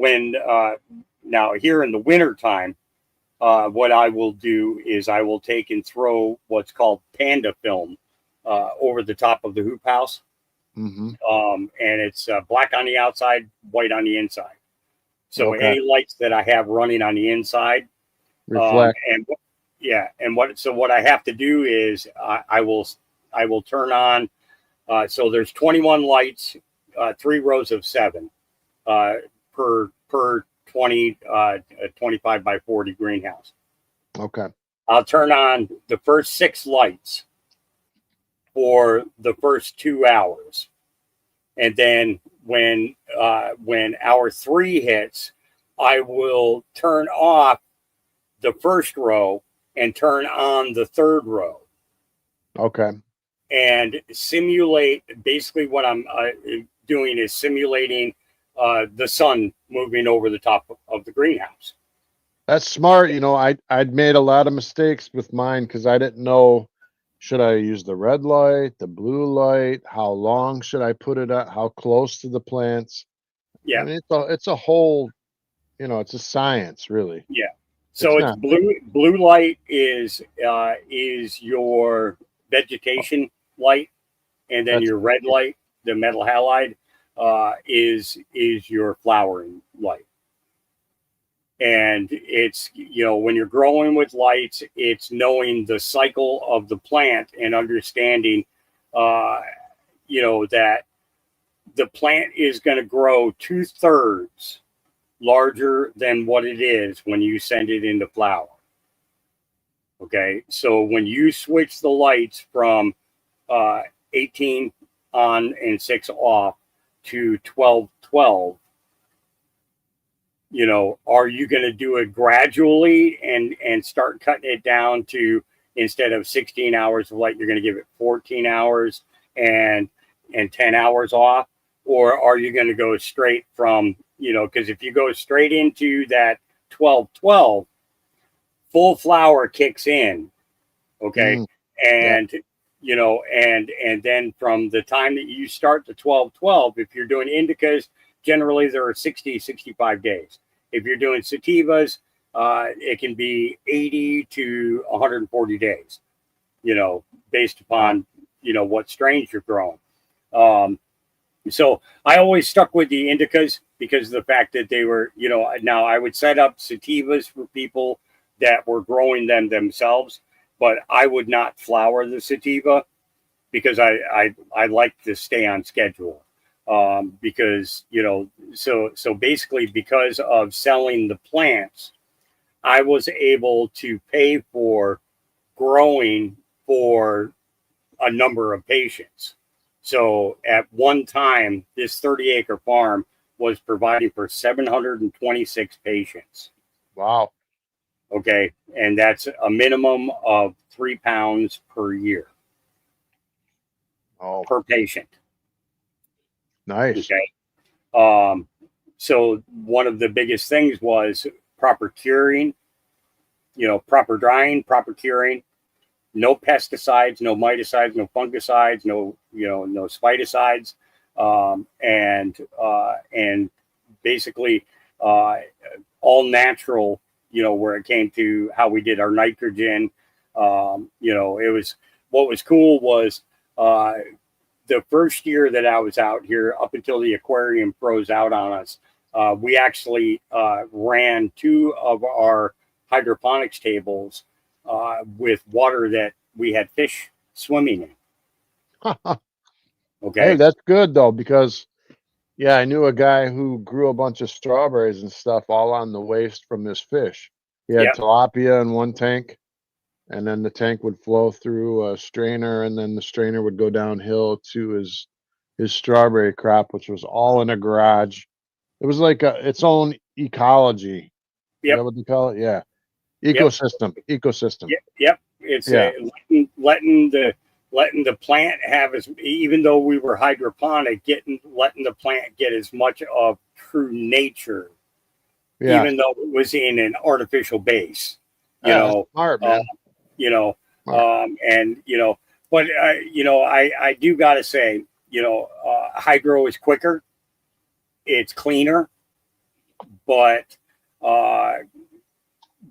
here in the winter time, what I will do is I will take and throw what's called panda film over the top of the hoop house. And it's black on the outside, white on the inside. So any lights that I have running on the inside reflect. What I have to do is I will turn on. So there's 21 lights, 3 rows of 7 per 20 25 by 40 greenhouse. Okay. I'll turn on the first 6 lights for the first 2 hours, and then when hour 3 hits, I will turn off the first row and turn on the 3rd row. Okay. And simulate, basically what I'm doing is simulating the sun moving over the top of the greenhouse. That's smart. I'd made a lot of mistakes with mine because I didn't know, should I use the red light, the blue light? How long should I put it at? How close to the plants? Yeah. I mean, it's a whole, it's a science, really. Yeah. So it's blue light is your vegetation light, and then your red light, the metal halide, is your flowering light. And it's, when you're growing with lights, it's knowing the cycle of the plant and understanding, that the plant is going to grow 2/3 larger than what it is when you send it into flower. Okay. So when you switch the lights from 18 on and 6 off to 12/12, are you going to do it gradually and start cutting it down to, instead of 16 hours of light, you're going to give it 14 hours and 10 hours off? or are you going to go straight from, because if you go straight into that 12-12, full flower kicks in, okay? Yeah. And, and then from the time that you start the 12-12, if you're doing indicas, generally there are 60-65 days. If you're doing sativas, it can be 80 to 140 days, based upon, what strains you're growing. So I always stuck with the indicas because of the fact that they were, now I would set up sativas for people that were growing them themselves, but I would not flower the sativa because I like to stay on schedule. Because, so basically because of selling the plants, I was able to pay for growing for a number of patients. So at one time, this 30-acre farm was providing for 726 patients. Wow. Okay. And that's a minimum of 3 pounds per year per patient. Nice. Okay. So one of the biggest things was proper curing, proper drying, proper curing, no pesticides, no miticides, no fungicides, no spidicides, and basically all natural. Where it came to how we did our nitrogen. It was, what was cool was the first year that I was out here, up until the aquarium froze out on us, we actually ran 2 of our hydroponics tables with water that we had fish swimming in. Okay. Hey, that's good though, because yeah, I knew a guy who grew a bunch of strawberries and stuff all on the waste from this fish. He had Yep. tilapia in one tank, and then the tank would flow through a strainer, and then the strainer would go downhill to his strawberry crop, which was all in a garage. It was like its own ecology. Is Yep. that what they call it? Yeah. Yep. Ecosystem. Yep. It's Yeah. letting the plant have even though we were hydroponic, letting the plant get as much of true nature, Yeah. even though it was in an artificial base. Yeah, that's smart, man. Smart. And but I do gotta say, hydro is quicker, it's cleaner, but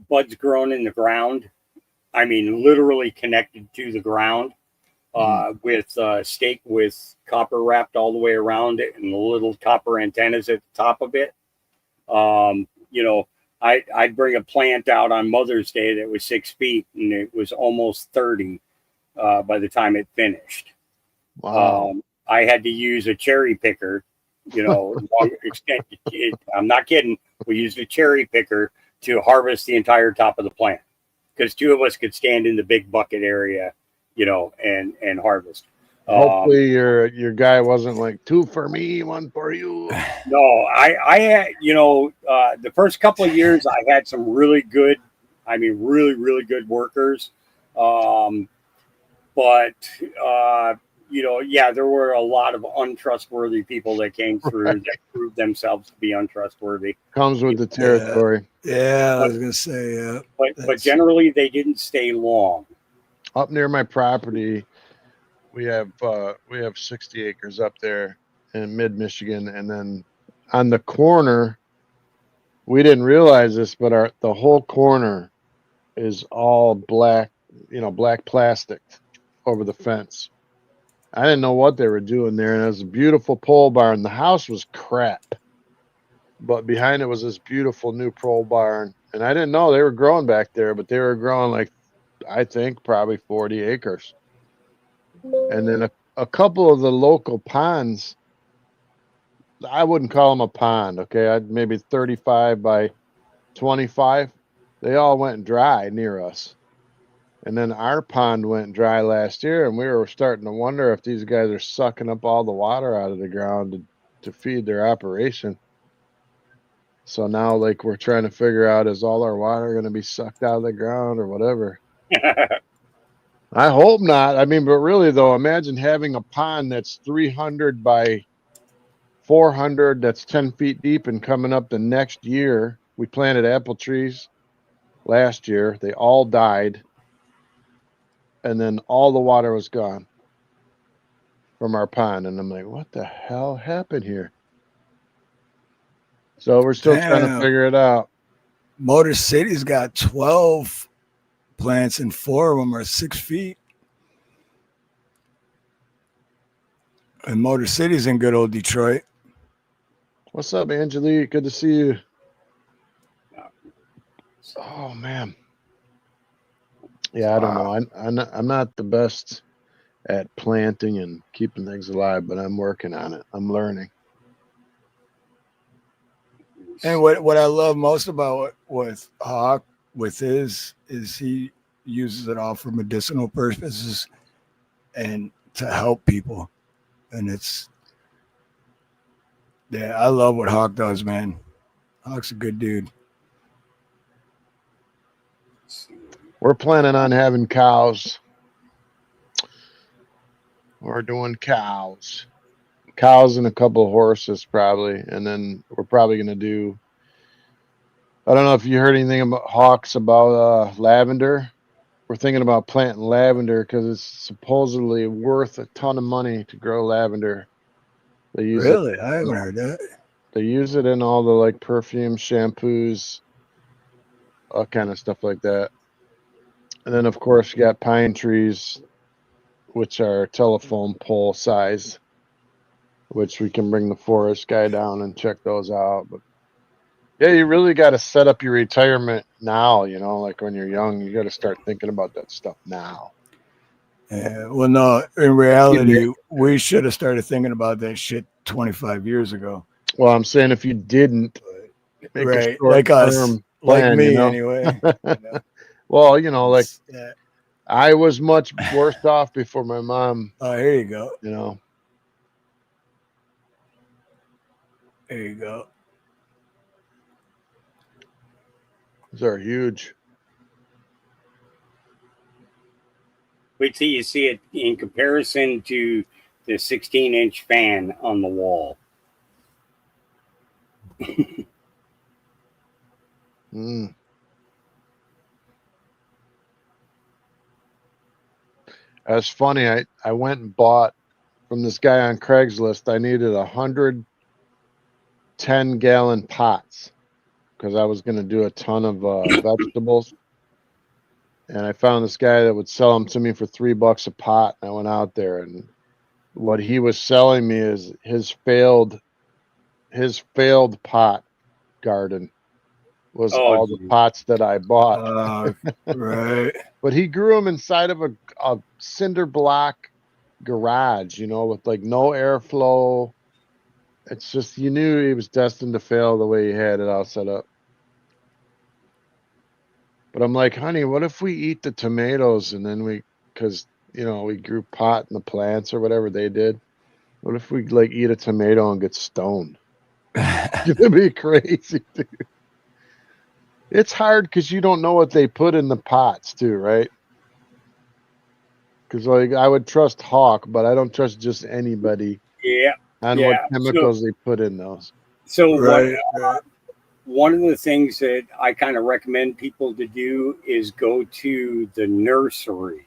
buds grown in the ground. I mean, literally connected to the ground, with stake with copper wrapped all the way around it and the little copper antennas at the top of it. I'd bring a plant out on Mother's Day that was 6 feet and it was almost 30 by the time it finished. Wow. I had to use a cherry picker, long extent. I'm not kidding. We used a cherry picker to harvest the entire top of the plant because 2 of us could stand in the big bucket area, and harvest. Hopefully your guy wasn't like 2 for me, 1 for you. No, I had, the first couple of years I had some really good, really, really good workers. But, yeah, there were a lot of untrustworthy people that came through that proved themselves to be untrustworthy. Comes with the territory. Yeah, I was gonna say, yeah. But generally they didn't stay long. Up near my property, we have 60 acres up there in mid Michigan, and then on the corner, we didn't realize this, but the whole corner is all black, black plastic over the fence. I didn't know what they were doing there, and it was a beautiful pole barn. The house was crap, but behind it was this beautiful new pole barn, and I didn't know they were growing back there, but they were growing like, I think probably 40 acres. And then a couple of the local ponds, I wouldn't call them a pond, okay? I'd maybe 35 by 25. They all went dry near us. And then our pond went dry last year, and we were starting to wonder if these guys are sucking up all the water out of the ground to feed their operation. So now, like, we're trying to figure out, is all our water going to be sucked out of the ground or whatever? I hope not. But really, though, imagine having a pond that's 300 by 400 that's 10 feet deep, and coming up the next year, we planted apple trees last year. They all died, and then all the water was gone from our pond. And I'm like, what the hell happened here? So we're still trying to Damn. figure it out. Motor City's got 12 plants, and 4 of them are 6 feet. And Motor City's in good old Detroit. What's up, Angelique? Good to see you. Oh man. Yeah, I don't know. I'm not the best at planting and keeping things alive, but I'm working on it. I'm learning. And what I love most about with Hawk with his is he uses it all for medicinal purposes and to help people. And I love what Hawk does, man. Hawk's a good dude. We're planning on having cows. We're doing cows and a couple of horses probably. And then we're probably going to do, I don't know if you heard anything about Hawks about lavender. We're thinking about planting lavender because it's supposedly worth a ton of money to grow lavender. They use Really? I haven't heard that. They use it in all the like perfume, shampoos, all kind of stuff like that. And then of course you got pine trees, which are telephone pole size, which we can bring the forest guy down and check those out. But yeah, you really got to set up your retirement now, like when you're young, you got to start thinking about that stuff now. Yeah, well, no, in reality, we should have started thinking about that shit 25 years ago. Well, I'm saying if you didn't, make right, a like us, plan, like me, anyway. Well, like I was much worse off before my mom. Oh, here you go. There you go. Those are huge. Wait till you see it in comparison to the 16-inch fan on the wall. That's funny. I went and bought from this guy on Craigslist. I needed 100 10-gallon pots because I was going to do a ton of vegetables. And I found this guy that would sell them to me for $3 a pot. And I went out there, and what he was selling me is his failed pot garden was all the pots that I bought. Right. But he grew them inside of a cinder block garage, with like no airflow. It's just, you knew he was destined to fail the way he had it all set up. But I'm like, honey, what if we eat the tomatoes and then because we grew pot in the plants or whatever they did. What if we like eat a tomato and get stoned? It's gonna be crazy, dude. It's hard because you don't know what they put in the pots too, right? Because like I would trust Hawk, but I don't trust just anybody. Yeah. On what chemicals they put in those. So one of the things that I kind of recommend people to do is go to the nurseries.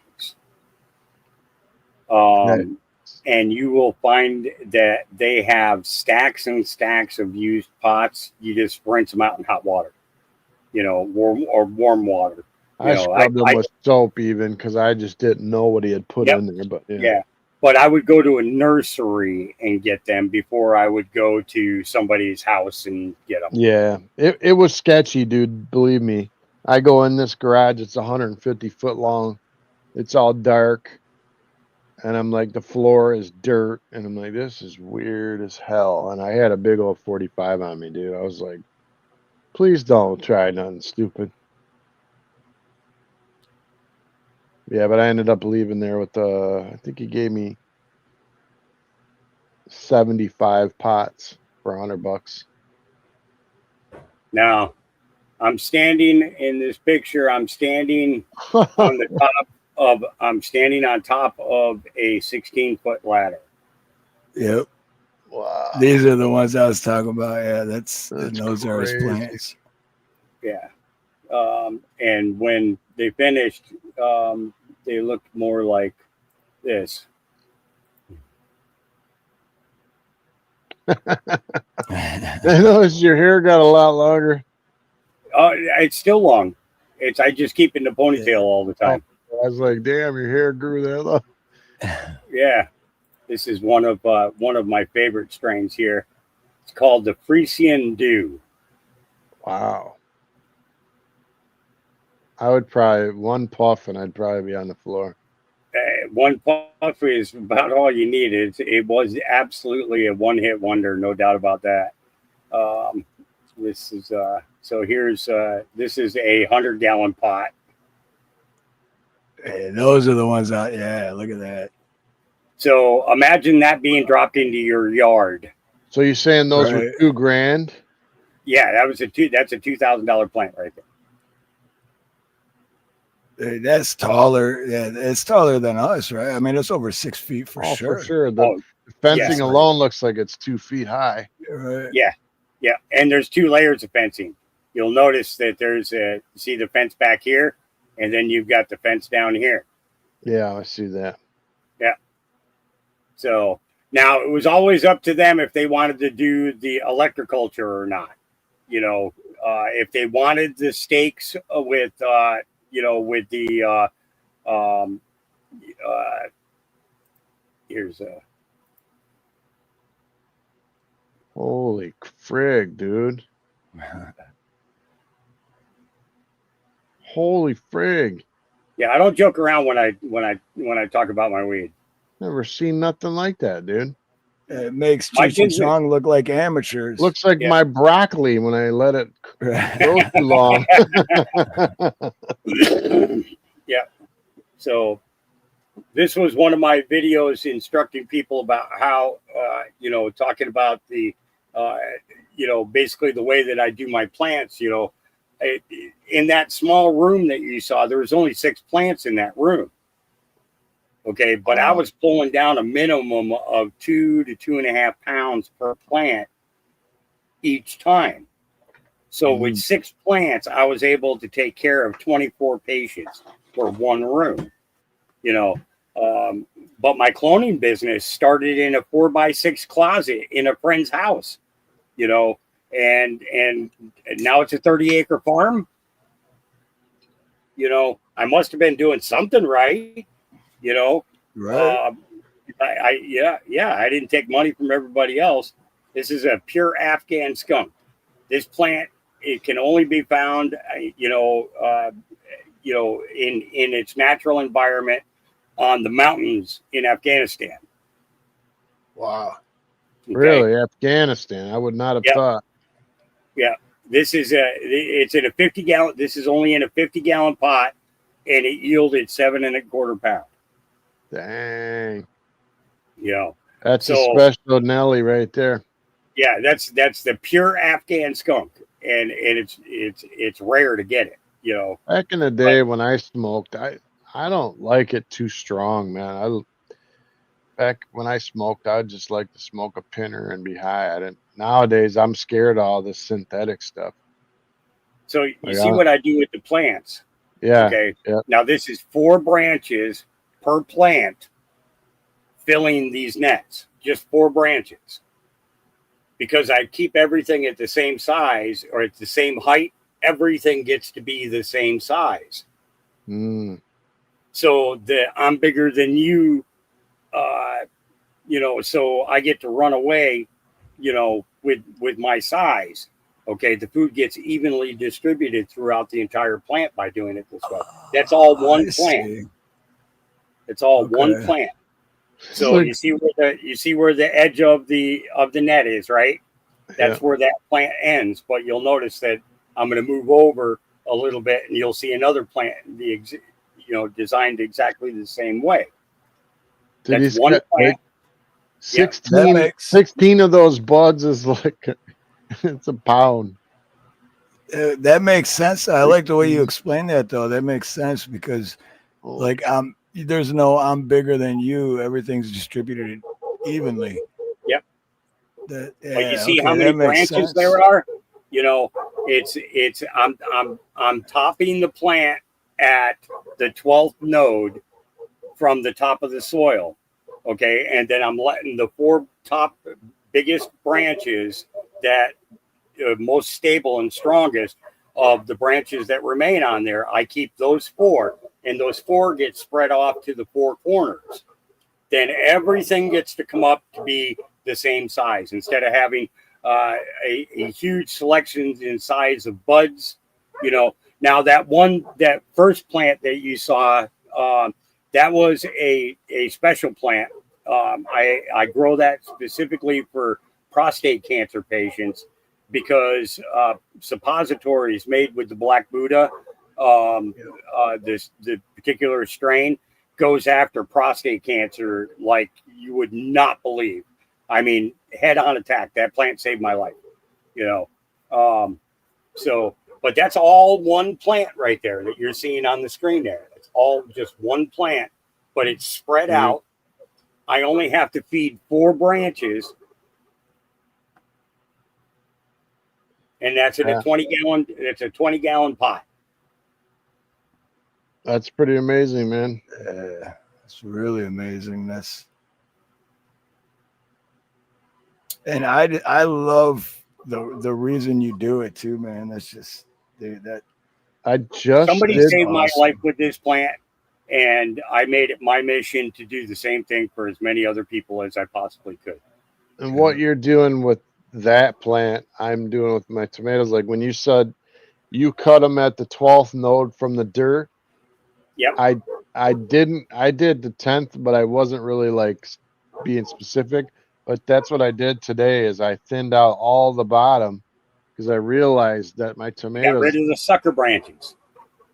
And you will find that they have stacks and stacks of used pots. You just rinse them out in hot water, warm water. I scrubbed them with soap even because I just didn't know what he had put in there. But but I would go to a nursery and get them before I would go to somebody's house and get them. Yeah, it was sketchy, dude. Believe me. I go in this garage. It's 150 foot long. It's all dark. And I'm like, the floor is dirt. And I'm like, this is weird as hell. And I had a big old 45 on me, dude. I was like, please don't try nothing stupid. Yeah, but I ended up leaving there with I think he gave me 75 pots for $100. Now, I'm standing in this picture. I'm standing on top of a 16-foot ladder. Yep. Wow. These are the ones I was talking about. Yeah, and those are his crazy. plants. Yeah. And when they finished, they looked more like this. I noticed your hair got a lot longer. It's still long. I just keep it in the ponytail all the time. I was like, damn, your hair grew that long. Yeah. This is one of my favorite strains here. It's called the Frisian Dew. Wow. I would probably one puff and I'd probably be on the floor. One puff is about all you need. It was absolutely a one-hit wonder, no doubt about that. This is so here's this is a 100-gallon pot. Hey, those are the ones out. Yeah, look at that. So imagine that being dropped into your yard. So you're saying those were $2,000? Yeah, that's a $2,000 plant right there. That's taller. Yeah, it's taller than us, right? I mean, it's over 6 feet for sure. For sure. The fencing alone looks like it's 2 feet high. Right. Yeah, and there's 2 layers of fencing. You'll notice that there's see the fence back here, and then you've got the fence down here. Yeah, I see that. Yeah. So now it was always up to them if they wanted to do the electroculture or not. You know, if they wanted the stakes with with the here's a holy frig, dude. Holy frig. Yeah, I don't joke around when I talk about my weed. Never seen nothing like that, dude. It makes Cheech and Chong look like amateurs. Looks like my broccoli when I let it grow too long. Yeah. So this was one of my videos instructing people about how, talking about the, basically the way that I do my plants. In that small room that you saw, there was only 6 plants in that room. Okay, but I was pulling down a minimum of 2 to 2.5 pounds per plant each time. So with 6 plants, I was able to take care of 24 patients for one room. But my cloning business started in a 4x6 closet in a friend's house. And now it's a 30-acre farm. I must have been doing something right. Right. I didn't take money from everybody else. This is a pure Afghan skunk. This plant, it can only be found, in its natural environment on the mountains in Afghanistan. Wow. Okay? Really, Afghanistan? I would not have thought. Yeah, this is it's in a 50-gallon. This is only in a 50-gallon pot, and it yielded 7 1/4 pounds. Dang. That's a special Nelly right there. Yeah, that's the pure Afghan skunk, and it's rare to get it. Back in the day when I smoked, I don't like it too strong, man. Back when I smoked, I'd just like to smoke a pinner and be high. Nowadays, I'm scared of all this synthetic stuff. So you see what I do with the plants. Yeah. Okay. Yeah. Now this is 4 branches per plant filling these nets, just 4 branches. Because I keep everything at the same size or at the same height, everything gets to be the same size. So I'm bigger than you, so I get to run away, with my size. Okay, the food gets evenly distributed throughout the entire plant by doing it this way. That's all one plant. It's all one plant. So you see where the edge of the net is, right? That's where that plant ends. But you'll notice that I'm going to move over a little bit, and you'll see another plant designed exactly the same way. That's one plant. 16 of those buds is like it's a pound. That makes sense. I like the way you explain that, though. That makes sense because, there's no I'm bigger than you. Everything's distributed evenly. Yep. That, But you yeah, see okay, how many that makes branches sense. there are? You know, I'm topping the plant at the 12th node from the top of the soil. Okay, and then I'm letting the 4 top biggest branches that most stable and strongest of the branches that remain on there, I keep those 4, and those 4 get spread off to the 4 corners. Then everything gets to come up to be the same size instead of having a huge selection in size of buds. You know, now that first plant that you saw, that was a special plant. I grow that specifically for prostate cancer patients because suppositories made with the Black Buddha, the particular strain, goes after prostate cancer like you would not believe. I mean, head on attack. That plant saved my life, you know. But that's all one plant right there that you're seeing on the screen there. It's all just one plant, but it's spread out. I only have to feed 4 branches, and that's in a 20-gallon. It's a 20-gallon pot. That's pretty amazing, man. Yeah, it's really amazing. And I love the reason you do it too, man. That's just that. I just Somebody did saved my life with this plant, and I made it my mission to do the same thing for as many other people as I possibly could. And what you're doing with that plant, I'm doing with my tomatoes. Like when you said you cut them at the 12th node from the dirt. Yep. I did the 10th, but I wasn't really like being specific. But that's what I did today is I thinned out all the bottom because I realized that my tomatoes got rid of the sucker branches.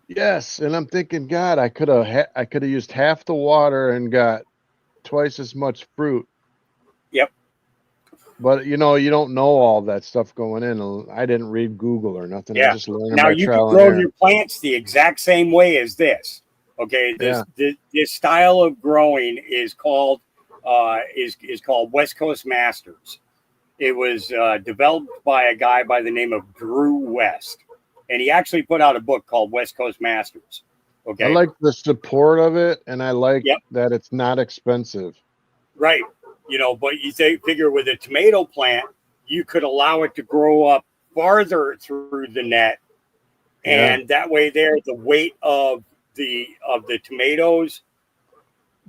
Yes, and I'm thinking, God, I could have used half the water and got twice as much fruit. Yep. But you know, you don't know all that stuff going in. I didn't read Google or nothing. Yeah. I just learned Now by you can trial and grow error. your plants the exact same way as this. Okay. This style of growing is called West Coast Masters. It was developed by a guy by the name of Drew West, and he actually put out a book called West Coast Masters. Okay. I like the support of it, and I like that it's not expensive. Right. You know, but you figure with a tomato plant, you could allow it to grow up farther through the net, and that way, the weight of the tomatoes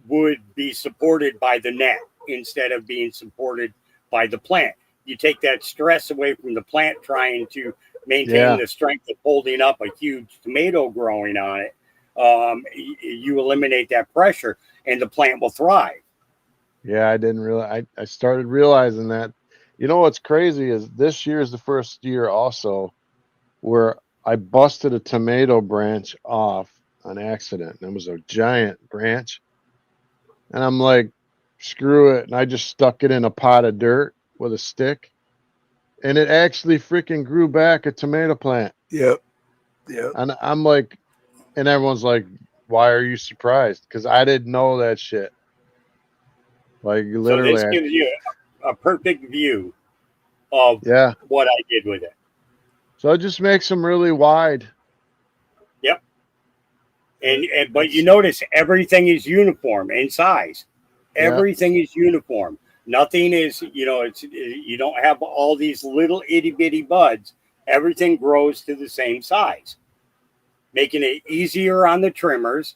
would be supported by the net instead of being supported by the plant. You take that stress away from the plant trying to maintain the strength of holding up a huge tomato growing on it. You eliminate that pressure, and the plant will thrive. Yeah, I didn't realize. I started realizing that. You know what's crazy is this year is the first year also where I busted a tomato branch off on accident. And it was a giant branch. And I'm like, screw it. And I just stuck it in a pot of dirt with a stick. And it actually freaking grew back a tomato plant. Yep. And I'm like, and everyone's like, why are you surprised? Because I didn't know that shit. Like literally. So this gives you a perfect view of what I did with it. So it just makes them really wide. Yep. But you notice everything is uniform in size. Everything is uniform. Nothing is, you don't have all these little itty bitty buds. Everything grows to the same size, making it easier on the trimmers.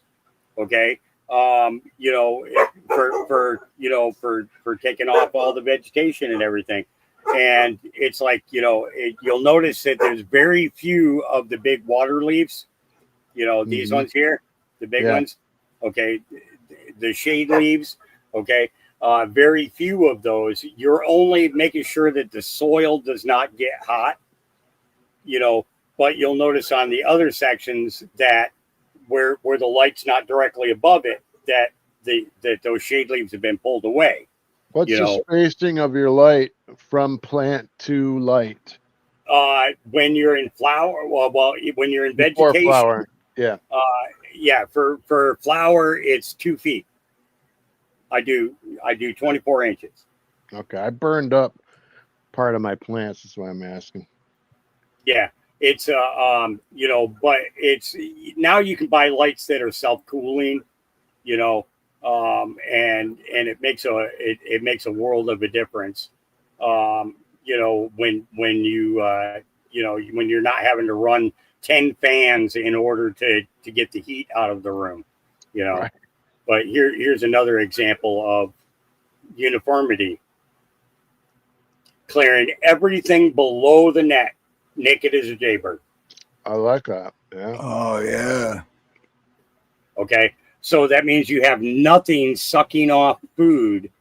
Okay. For taking off all the vegetation and everything. And it's like, you'll notice that there's very few of the big water leaves. These ones here, the big ones. Okay. The shade leaves. Okay. Very few of those. You're only making sure that the soil does not get hot, but you'll notice on the other sections that where the light's not directly above it, that those shade leaves have been pulled away. What's the spacing of your light from plant to light? When you're in flower, when you're in Before vegetation, flower. For flower, it's 2 feet. I do 24 inches. Okay, I burned up part of my plants. That's why I'm asking. Yeah, it's but it's now you can buy lights that are self-cooling, and it makes a world of a difference. When when you're not having to run 10 fans in order to get the heat out of the room, Right. But here's another example of uniformity. Clearing everything below the net, naked as a jaybird. I like that. Yeah. Oh yeah. Okay. So that means you have nothing sucking off food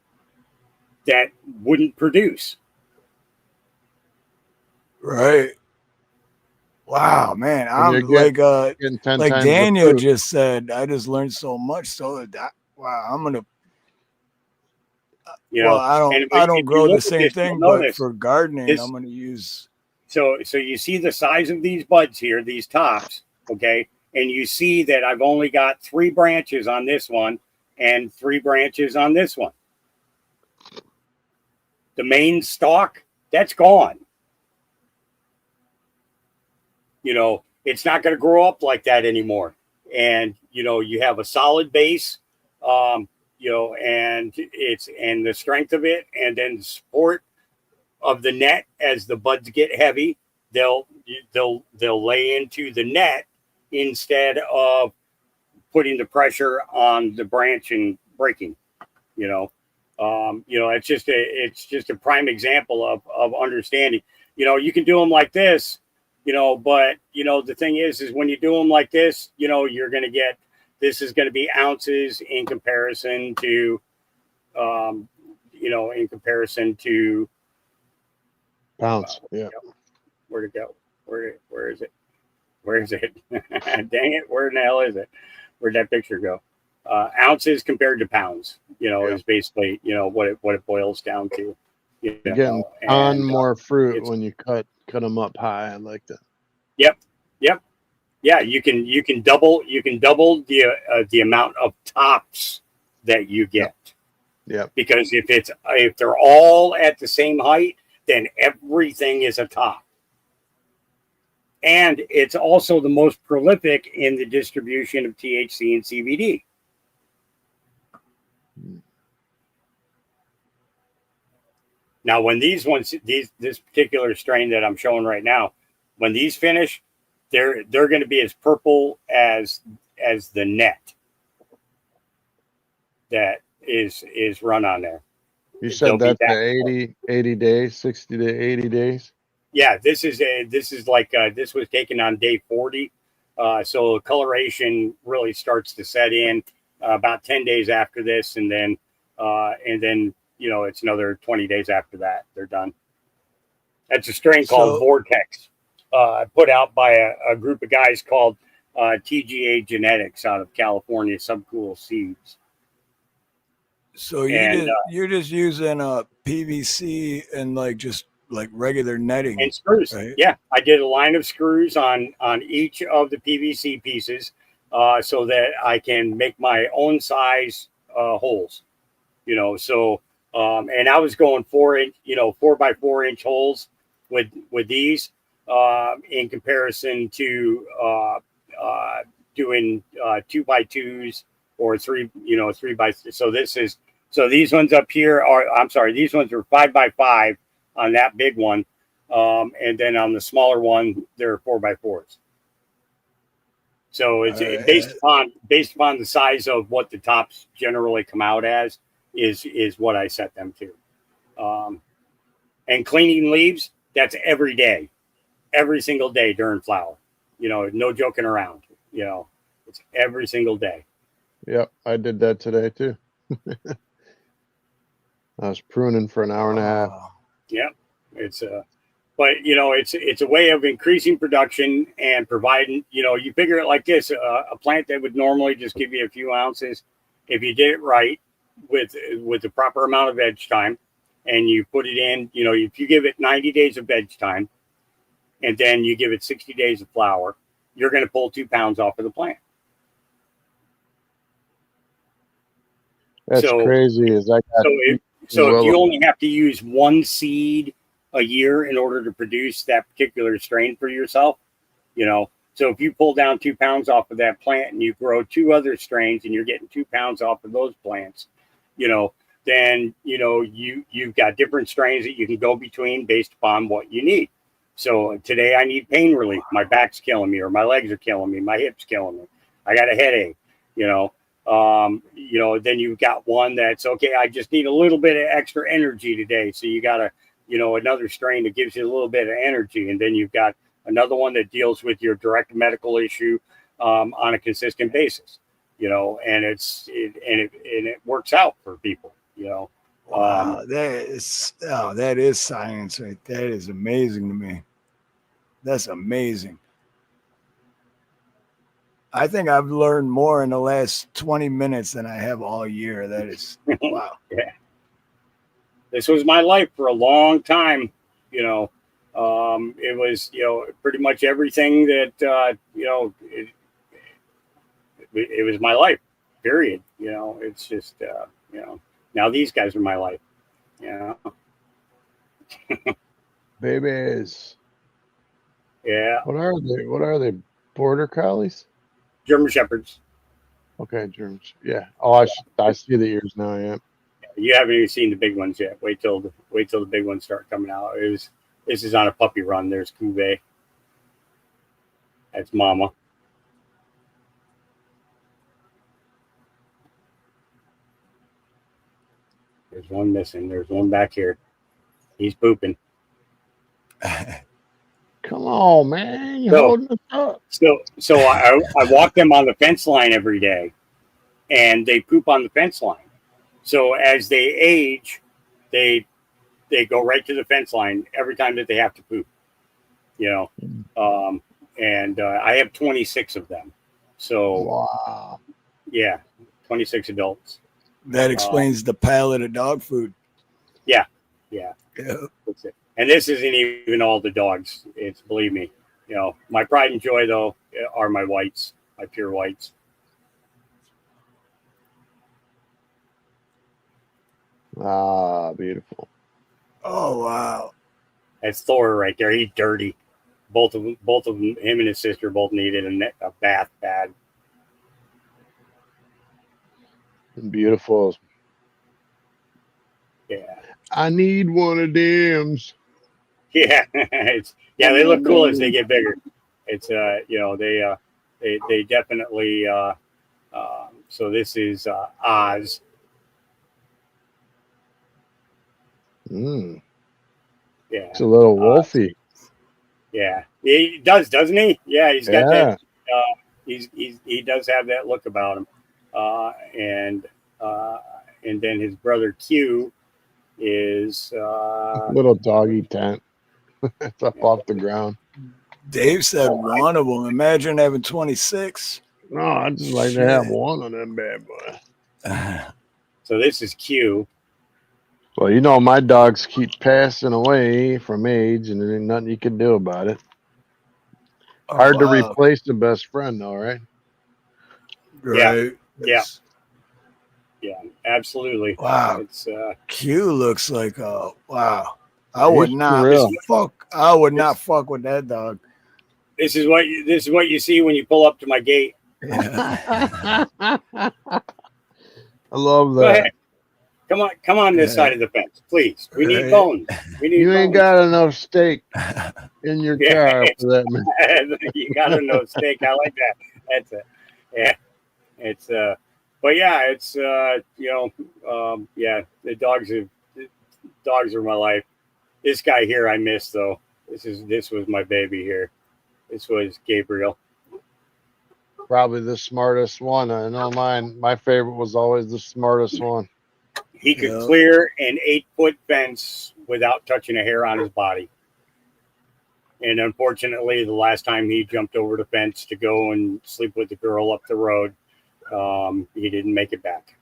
that wouldn't produce. Right. Wow, man. And I'm you're getting 10 like times the Daniel fruit. just said, I just learned so much. So wow, I'm gonna well, I don't if you grow the look at same this, you'll thing, but notice for gardening, this. I'm gonna use So you see the size of these buds here, these tops, okay? And you see that I've only got 3 branches on this one and 3 branches on this one. The main stalk, that's gone. It's not going to grow up like that anymore. And you have a solid base, and the strength of it, and then the support of the net as the buds get heavy, they'll lay into the net instead of putting the pressure on the branch and breaking. It's just a prime example of understanding. You can do them like this, but the thing is when you do them like this, you're going to get, this is going to be ounces in comparison to Pounds. Yeah. Where'd it go? Where is it? Where is it? Dang it! Where in the hell is it? Where'd that picture go? Ounces compared to pounds, is basically what it boils down to. You're getting a ton more fruit when you cut them up high. I like that. Yep. Yeah, you can double the amount of tops that you get. Yep. Because if they're all at the same height, then everything is a top. And it's also the most prolific in the distribution of THC and CBD. Now, when this particular strain that I'm showing right now, when these finish, they're going to be as purple as the net that is run on there. You said that's 80 days, 60 to 80 days. Yeah, this was taken on day 40. So coloration really starts to set in about 10 days after this, and then it's another 20 days after that they're done. That's a strain called Vortex, put out by a group of guys called TGA Genetics out of California, Subcool Seeds. So you're just using PVC and just regular netting and screws, right? Yeah, I did a line of screws on each of the PVC pieces, so that I can make my own size holes. And I was going 4x4 inch holes with these, in comparison to doing 2x2s or 3x3. So these ones up here these ones are 5x5 on that big one, and then on the smaller one they're 4x4s. So it's based upon the size of what the tops generally come out as is what I set them to. And cleaning leaves, that's every day, every single day during flower. No joking around. It's every single day. Yep, I did that today too. I was pruning for an hour and a half. Yep, it's a way of increasing production and providing. You figure it like this: a plant that would normally just give you a few ounces, if you did it right with the proper amount of veg time, and you put it in. If you give it 90 days of veg time, and then you give it 60 days of flower, you're going to pull 2 pounds off of the plant. That's crazy. If you only have to use one seed a year in order to produce that particular strain for yourself. So if you pull down 2 pounds off of that plant and you grow 2 other strains and you're getting 2 pounds off of those plants, then you've got different strains that you can go between based upon what you need. So today I need pain relief. My back's killing me, or my legs are killing me, my hips killing me. I got a headache. Then you've got one that's okay. I just need a little bit of extra energy today. So you got another strain that gives you a little bit of energy, and then you've got another one that deals with your direct medical issue on a consistent basis. And it works out for people. Wow, that is science, right? That is amazing to me. That's amazing. I think I've learned more in the last 20 minutes than I have all year. That is wow. Yeah. This was my life for a long time. It was pretty much everything that it was my life. Period. It's just now these guys are my life. Babies. Yeah. What are they? What are they? Border collies? German shepherds. Okay, Germans. Yeah. Oh, I see the ears now. Yeah. You haven't even seen the big ones yet. Wait till the big ones start coming out. This is on a puppy run. There's Cuvée. That's Mama. There's one missing. There's one back here. He's pooping. Come on, man. You're holding us up. So I walk them on the fence line every day, and they poop on the fence line. So as they age, they go right to the fence line every time that they have to poop. And I have 26 of them. So wow. Yeah, 26 adults. That explains the pallet of dog food. Yeah. That's it. And this isn't even all the dogs. It's, believe me, my pride and joy though are my whites, my pure whites. Ah, beautiful. Oh wow. That's Thor right there. He's dirty. Both of them, him and his sister both needed a bath bad. Beautiful. Yeah. I need one of them. Yeah. They look cool as they get bigger. It's they definitely so this is Oz. Yeah. It's a little wolfy. Yeah. He does, doesn't he? Yeah, he's got that he does have that look about him. And then his brother Q is little doggy tent. It's up off the ground. Dave said one of them. Imagine having 26. No, I'd just like to have one of them bad boy. So this is Q. Well, my dogs keep passing away from age, and there ain't nothing you can do about it. Hard to replace the best friend, though, right? Right. Yeah, absolutely. Wow. It's Q looks like wow. I would not fuck with that dog. This is what you see when you pull up to my gate. Yeah. I love that. Go ahead. Come on this side of the fence, please. We need bones. You ain't got enough steak in your car for that, man. You got enough steak. I like that. That's it. Yeah. It's but yeah, it's the dogs are my life. This guy here I miss though. This was my baby here. This was Gabriel. Probably the smartest one. I know my favorite was always the smartest one. He could clear an 8-foot fence without touching a hair on his body. And unfortunately, the last time he jumped over the fence to go and sleep with the girl up the road, he didn't make it back.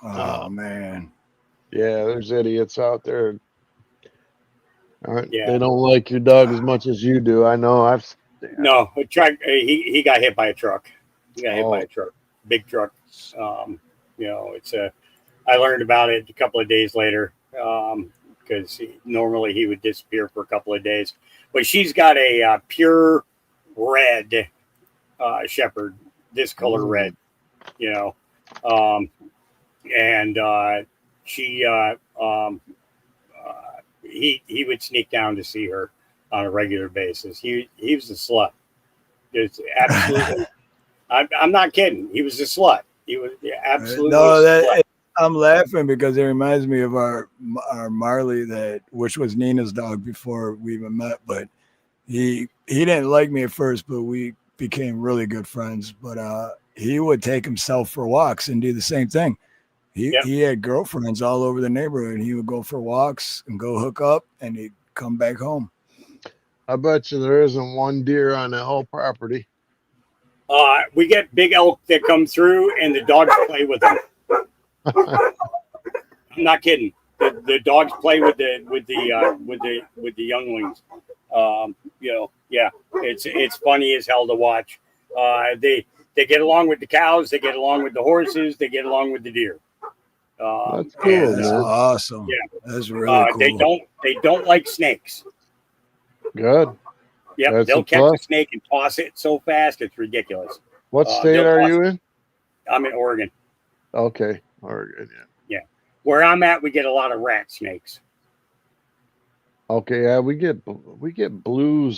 Oh, man. Yeah, there's idiots out there. They don't like your dog as much as you do. I know. No, he got hit by a truck. He got hit by a truck. Big truck. I learned about it a couple of days later. because normally he would disappear for a couple of days. But she's got a pure red shepherd, this color red, you know, and she he would sneak down to see her on a regular basis. He was a slut. It's absolutely. I'm not kidding. He was a slut. He was absolutely No, a slut. I'm laughing because it reminds me of our Marley, which was Nina's dog before we even met. But he didn't like me at first, but we became really good friends. But he would take himself for walks and do the same thing. He had girlfriends all over the neighborhood. He would go for walks and go hook up, and he'd come back home. I bet you there isn't one deer on the whole property. We get big elk that come through, and the dogs play with them. I'm not kidding. The dogs play with the younglings. You know, yeah, it's funny as hell to watch. They get along with the cows, they get along with the horses, they get along with the deer. That's cool. That's awesome. Yeah, that's really cool. They don't like snakes. Good. Yep, That's they'll a catch plus. a snake and toss it so fast it's ridiculous. What state they'll are toss you it. in? I'm in Oregon. Okay, Oregon. Yeah. Yeah, where I'm at, we get a lot of rat snakes. Okay. Yeah, we get blue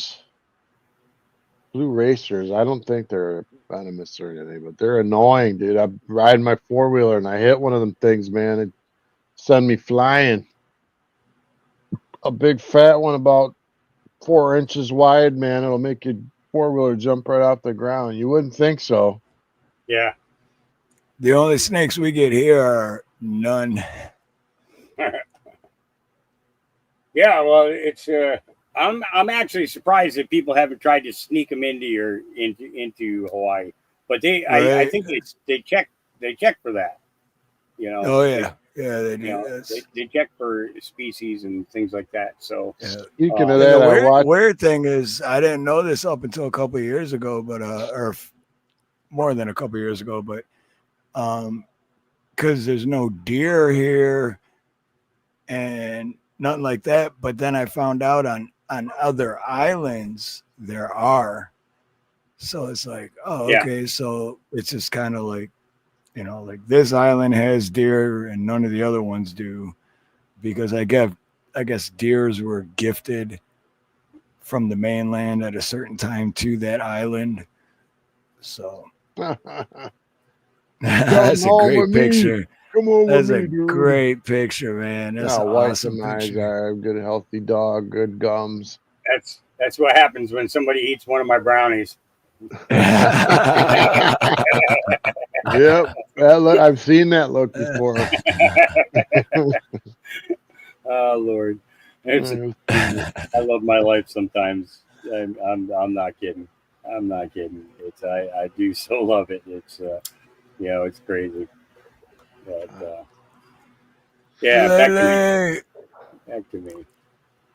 racers. I don't think they're venomous or anything, but they're annoying, dude. I'm riding my 4-wheeler and I hit one of them things, man. It send me flying. A big fat one about 4 inches wide, man. It'll make your 4-wheeler jump right off the ground. You wouldn't think so. Yeah. The only snakes we get here are none. Yeah, well, it's I'm actually surprised that people haven't tried to sneak them into Hawaii, but I think they check for that. You know. Oh yeah, they do. You know, they check for species and things like that. So speaking of that, the weird thing is I didn't know this up until a couple of years ago, but more than a couple of years ago, but because there's no deer here and nothing like that. But then I found out on other islands there are. So it's like, oh, okay. So it's just kind of like, you know, like this island has deer and none of the other ones do, because I guess deers were gifted from the mainland at a certain time to that island. So that's a great picture. Come on That's with a me, dude. Great picture, man. That's an awesome picture. I have good healthy dog, good gums. That's what happens when somebody eats one of my brownies. Yep, I've seen that look before. Oh Lord, I love my life sometimes. I'm not kidding. I'm not kidding. I do so love it. It's you know, it's crazy. But yeah, back to me.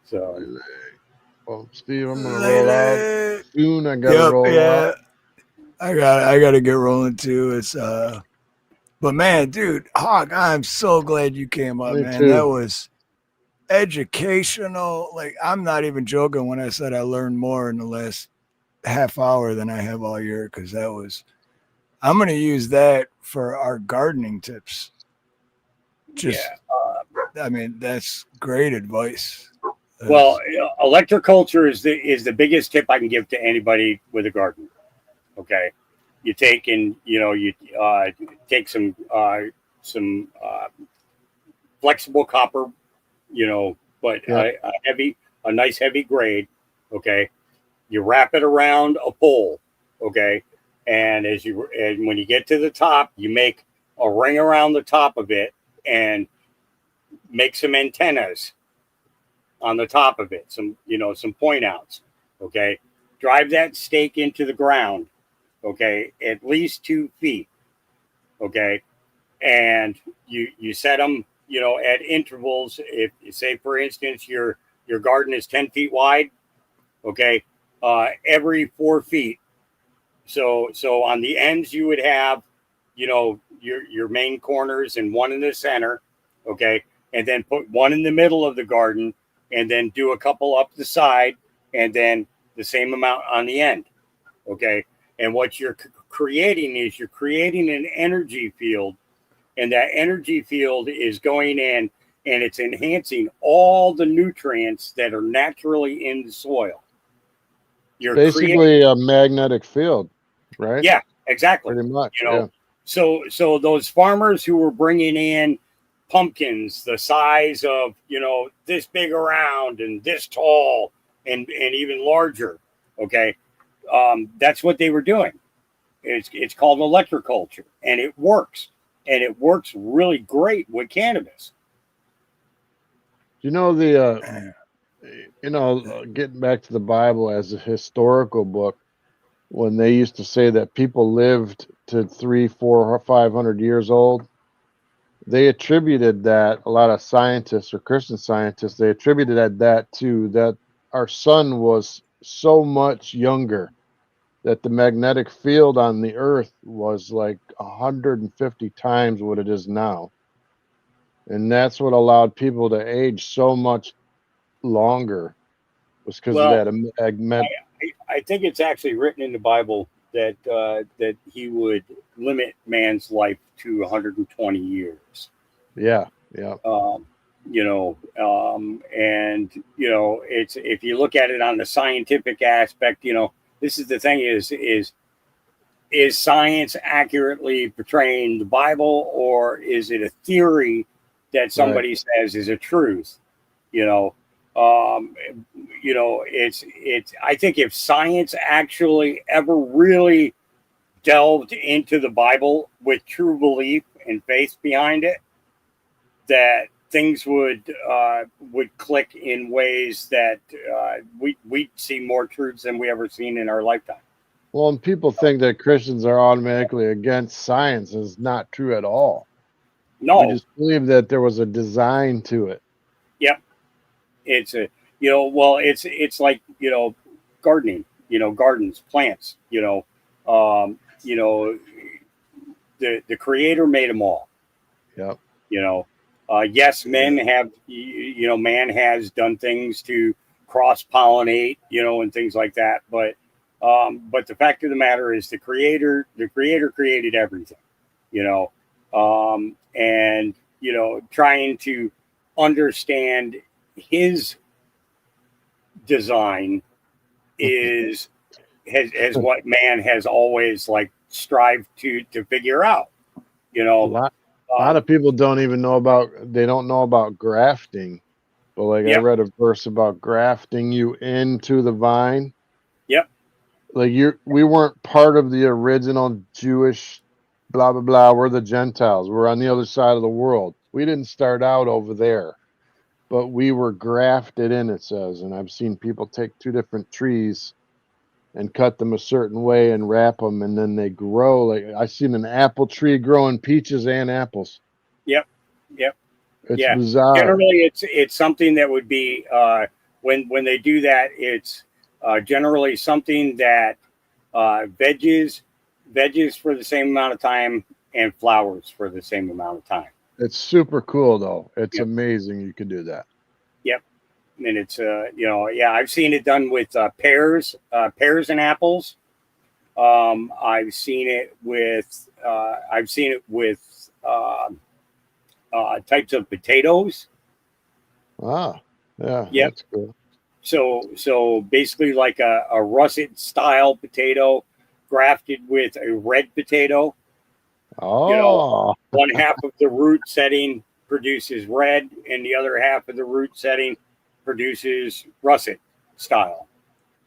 So, well, Steve, I'm gonna roll out soon. I gotta roll out. I gotta get rolling too. It's but man, dude, Hawk, I'm so glad you came up, man. Too. That was educational. Like, I'm not even joking when I said I learned more in the last half hour than I have all year, because I'm gonna use that for our gardening tips. I mean, that's great advice. Well, electroculture is the biggest tip I can give to anybody with a garden. Okay, you take and you take some flexible copper, but a nice heavy grade. Okay, you wrap it around a pole. Okay, and when you get to the top, you make a ring around the top of it and make some antennas on the top of it, some point outs. Okay, drive that stake into the ground. Okay, at least 2 feet. Okay, and you set them at intervals. If say for instance your garden is 10 feet wide. Okay, every 4 feet. So on the ends you would have your main corners and one in the center. Okay, and then put one in the middle of the garden, and then do a couple up the side, and then the same amount on the end. Okay. And what you're creating is you're creating an energy field, and that energy field is going in and it's enhancing all the nutrients that are naturally in the soil. You're Basically a magnetic field, right? Yeah, exactly. Pretty much. You know, so those farmers who were bringing in pumpkins the size of, you know, this big around and this tall and even larger, okay, that's what they were doing. It's called electroculture, and it works, and it works really great with cannabis. You know getting back to the Bible as a historical book, when they used to say that people lived to 300, 400, or 500 years old, they attributed that, a lot of scientists or Christian scientists, they attributed that to that our sun was so much younger, that the magnetic field on the earth was like 150 times what it is now. And that's what allowed people to age so much longer, was because of Well, that. I think it's actually written in the Bible that that he would limit man's life to 120 years. Yeah. You know, and you know, it's, if you look at it on the scientific aspect, you know, this is the thing: is science accurately portraying the Bible, or is it a theory that somebody says is a truth? You know, it's I think if science actually ever really delved into the Bible with true belief and faith behind it, that things would click in ways that we'd see more truths than we ever seen in our lifetime. Well, and people think that Christians are automatically against science. Is not true at all. No. We just believe that there was a design to it. Yep. It's a, you know, well, it's like, you know, gardening, you know, gardens, plants, you know, the creator made them all. Yep. You know, yes, men have, you know, man has done things to cross pollinate, you know, and things like that. But the fact of the matter is the creator created everything, you know, and, you know, trying to understand his design has what man has always like strived to figure out, you know. A lot of people don't know about grafting, but like I read a verse about grafting you into the vine. Yep. Like we weren't part of the original Jewish blah blah blah. We're the Gentiles. We're on the other side of the world. We didn't start out over there, but we were grafted in, it says. And I've seen people take two different trees and cut them a certain way and wrap them, and then they grow. Like I seen an apple tree growing peaches and apples. Yep. It's bizarre. Generally, it's something that would be when they do that. It's generally something that veggies for the same amount of time and flowers for the same amount of time. It's super cool though. It's amazing you can do that. Yep. And it's I've seen it done with pears and apples. I've seen it with types of potatoes. Ah, yeah, yep. That's cool. So basically like a russet style potato grafted with a red potato. Oh, you know, one half of the root setting produces red, and the other half of the root setting produces russet style.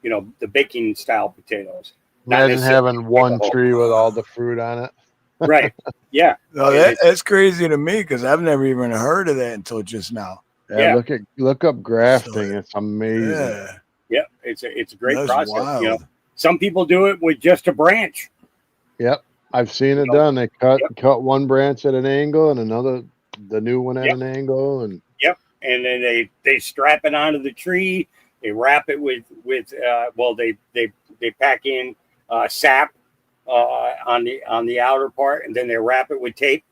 You know, the baking style potatoes. Imagine having one tree with all the fruit on it. Right. Yeah. No, that's crazy to me because I've never even heard of that until just now. Yeah. Look up grafting. It's amazing. Yeah. It's a great That's process. wild. You know, some people do it with just a branch. Yep. I've seen it done. They cut one branch at an angle and the new one at an angle, and and then they strap it onto the tree. They wrap it with they pack in sap on the outer part, and then they wrap it with tape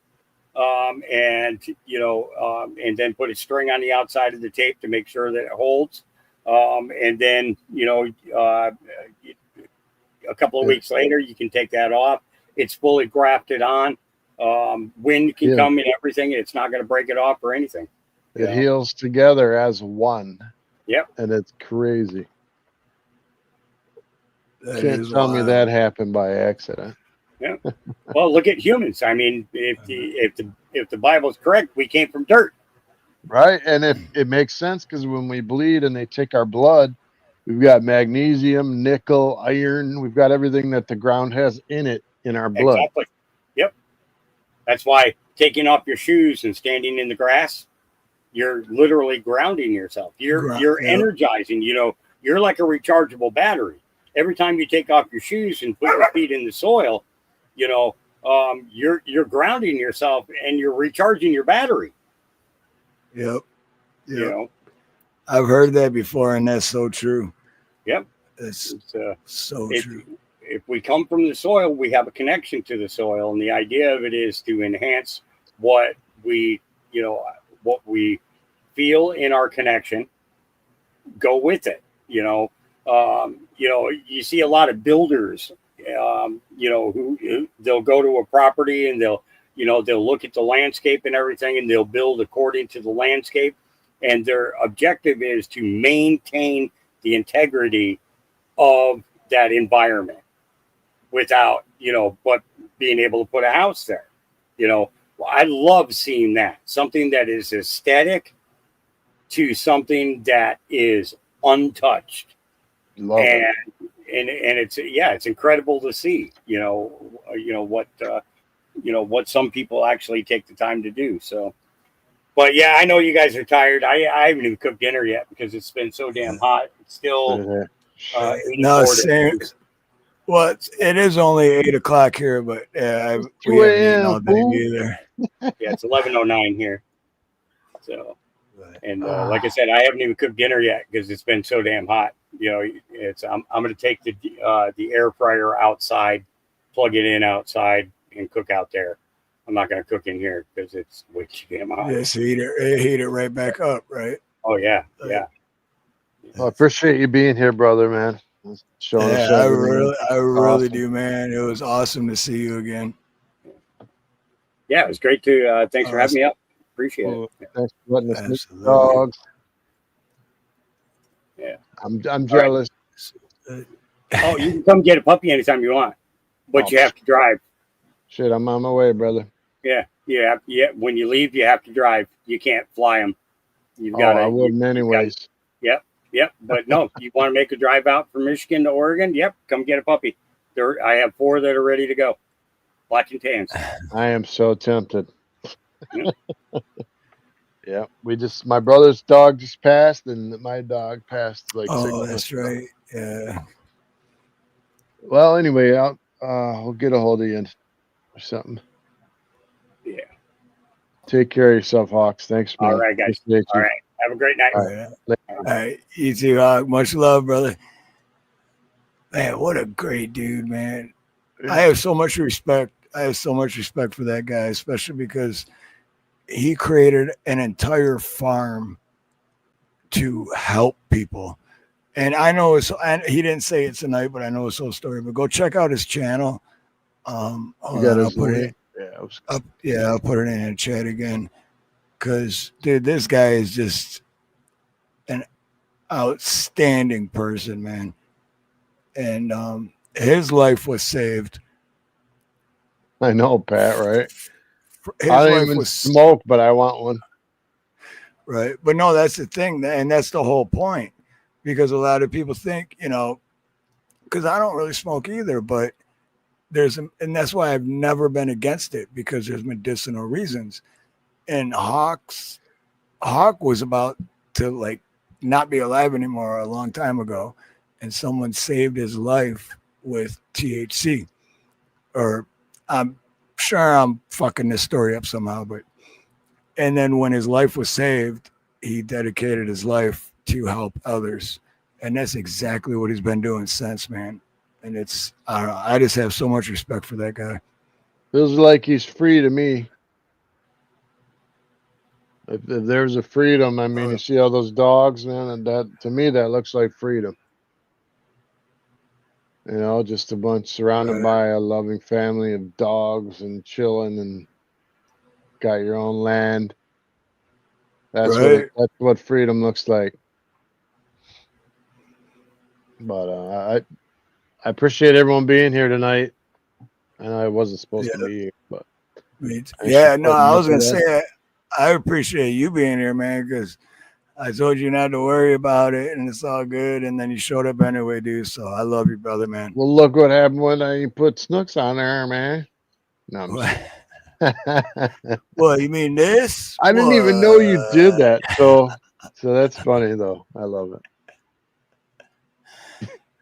and and then put a string on the outside of the tape to make sure that it holds. And then a couple of weeks later, you can take that off. It's fully grafted on. Wind can come and everything. It's not going to break it off or anything. It heals together as one. Yep. And it's crazy. That Can't is tell me wild. that happened by accident. Yeah. Well, look at humans. I mean, if the Bible's correct, we came from dirt. Right. And if it makes sense, because when we bleed and they take our blood, we've got magnesium, nickel, iron. We've got everything that the ground has in it in our blood. Exactly. Yep. That's why taking off your shoes and standing in the grass, you're literally grounding yourself. You're energizing. You're like a rechargeable battery. Every time you take off your shoes and put your feet in the soil, you're grounding yourself and you're recharging your battery. Yep. I've heard that before, and that's so true. Yep. It's so true. If we come from the soil, we have a connection to the soil, and the idea of it is to enhance what we feel in our connection. Go with it. You see a lot of builders, who they'll go to a property and they'll look at the landscape and everything, and they'll build according to the landscape. And their objective is to maintain the integrity of that environment without, but being able to put a house there. I love seeing that. Something that is aesthetic to something that is untouched. Love and it. it's incredible to see, what some people actually take the time to do. So, but yeah, I know you guys are tired. I haven't even cooked dinner yet because it's been so damn hot. It's still 84 same. degrees. Well, it is only 8 o'clock here, but we haven't eaten all day either. Yeah, it's 11:09 here. So, and like I said, I haven't even cooked dinner yet because it's been so damn hot. I'm going to take the air fryer outside, plug it in outside, and cook out there. I'm not going to cook in here because it's way too damn hot. Yes, heat it right back up, right? Oh yeah, yeah. Well, I appreciate you being here, brother, man. Showing us I everything. really do, man. It was awesome to see you again. Yeah, it was great to. Thanks for having me up. Appreciate it. Thanks for letting us meet the dogs. Yeah, I'm jealous. Oh, you can come get a puppy anytime you want, but you have to drive. Shit, I'm on my way, brother. Yeah. When you leave, you have to drive. You can't fly them. You've got to. I wouldn't anyways. Yep. But no, you want to make a drive out from Michigan to Oregon? Yep, come get a puppy. I have 4 that are ready to go. Black and tans. I am so tempted. Yeah, my brother's dog just passed, and my dog passed like 6 months that's ago. right. Yeah. Well, anyway, I'll get a hold of you or something. Yeah. Take care of yourself, Hawks. Thanks, man. All right, guys. Appreciate All you. right. Have a great night. All right. You too, Hawk. Much love, brother. Man, what a great dude, man. I have so much respect. I have so much respect for that guy, especially because he created an entire farm to help people. And I know he didn't say it tonight, but I know his whole story. But go check out his channel. I'll put it in the chat again. Because, dude, this guy is just an outstanding person, man. And his life was saved. I know, Pat, right? His I don't life even was smoke, but I want one. Right. But no, that's the thing. And that's the whole point. Because a lot of people think, because I don't really smoke either, but and that's why I've never been against it, because there's medicinal reasons. And Hawk was about to not be alive anymore a long time ago. And someone saved his life with THC. Or I'm sure I'm fucking this story up somehow, and then when his life was saved, he dedicated his life to help others. And that's exactly what he's been doing since, man. And I don't know, I just have so much respect for that guy. Feels like he's free to me. If there's a freedom, I mean, you see all those dogs, man, and that to me that looks like freedom. You know, just a bunch surrounded by a loving family of dogs and chilling and got your own land. That's that's what freedom looks like. But I appreciate everyone being here tonight. I know I wasn't supposed to be here, but yeah, no, I was gonna say I appreciate you being here, man, because I told you not to worry about it, and it's all good. And then you showed up anyway, dude. So I love you, brother, man. Well, look what happened when I put Snooks on there, man. No, I'm just Well, you mean this? I didn't even know you did that. So that's funny though. I love it.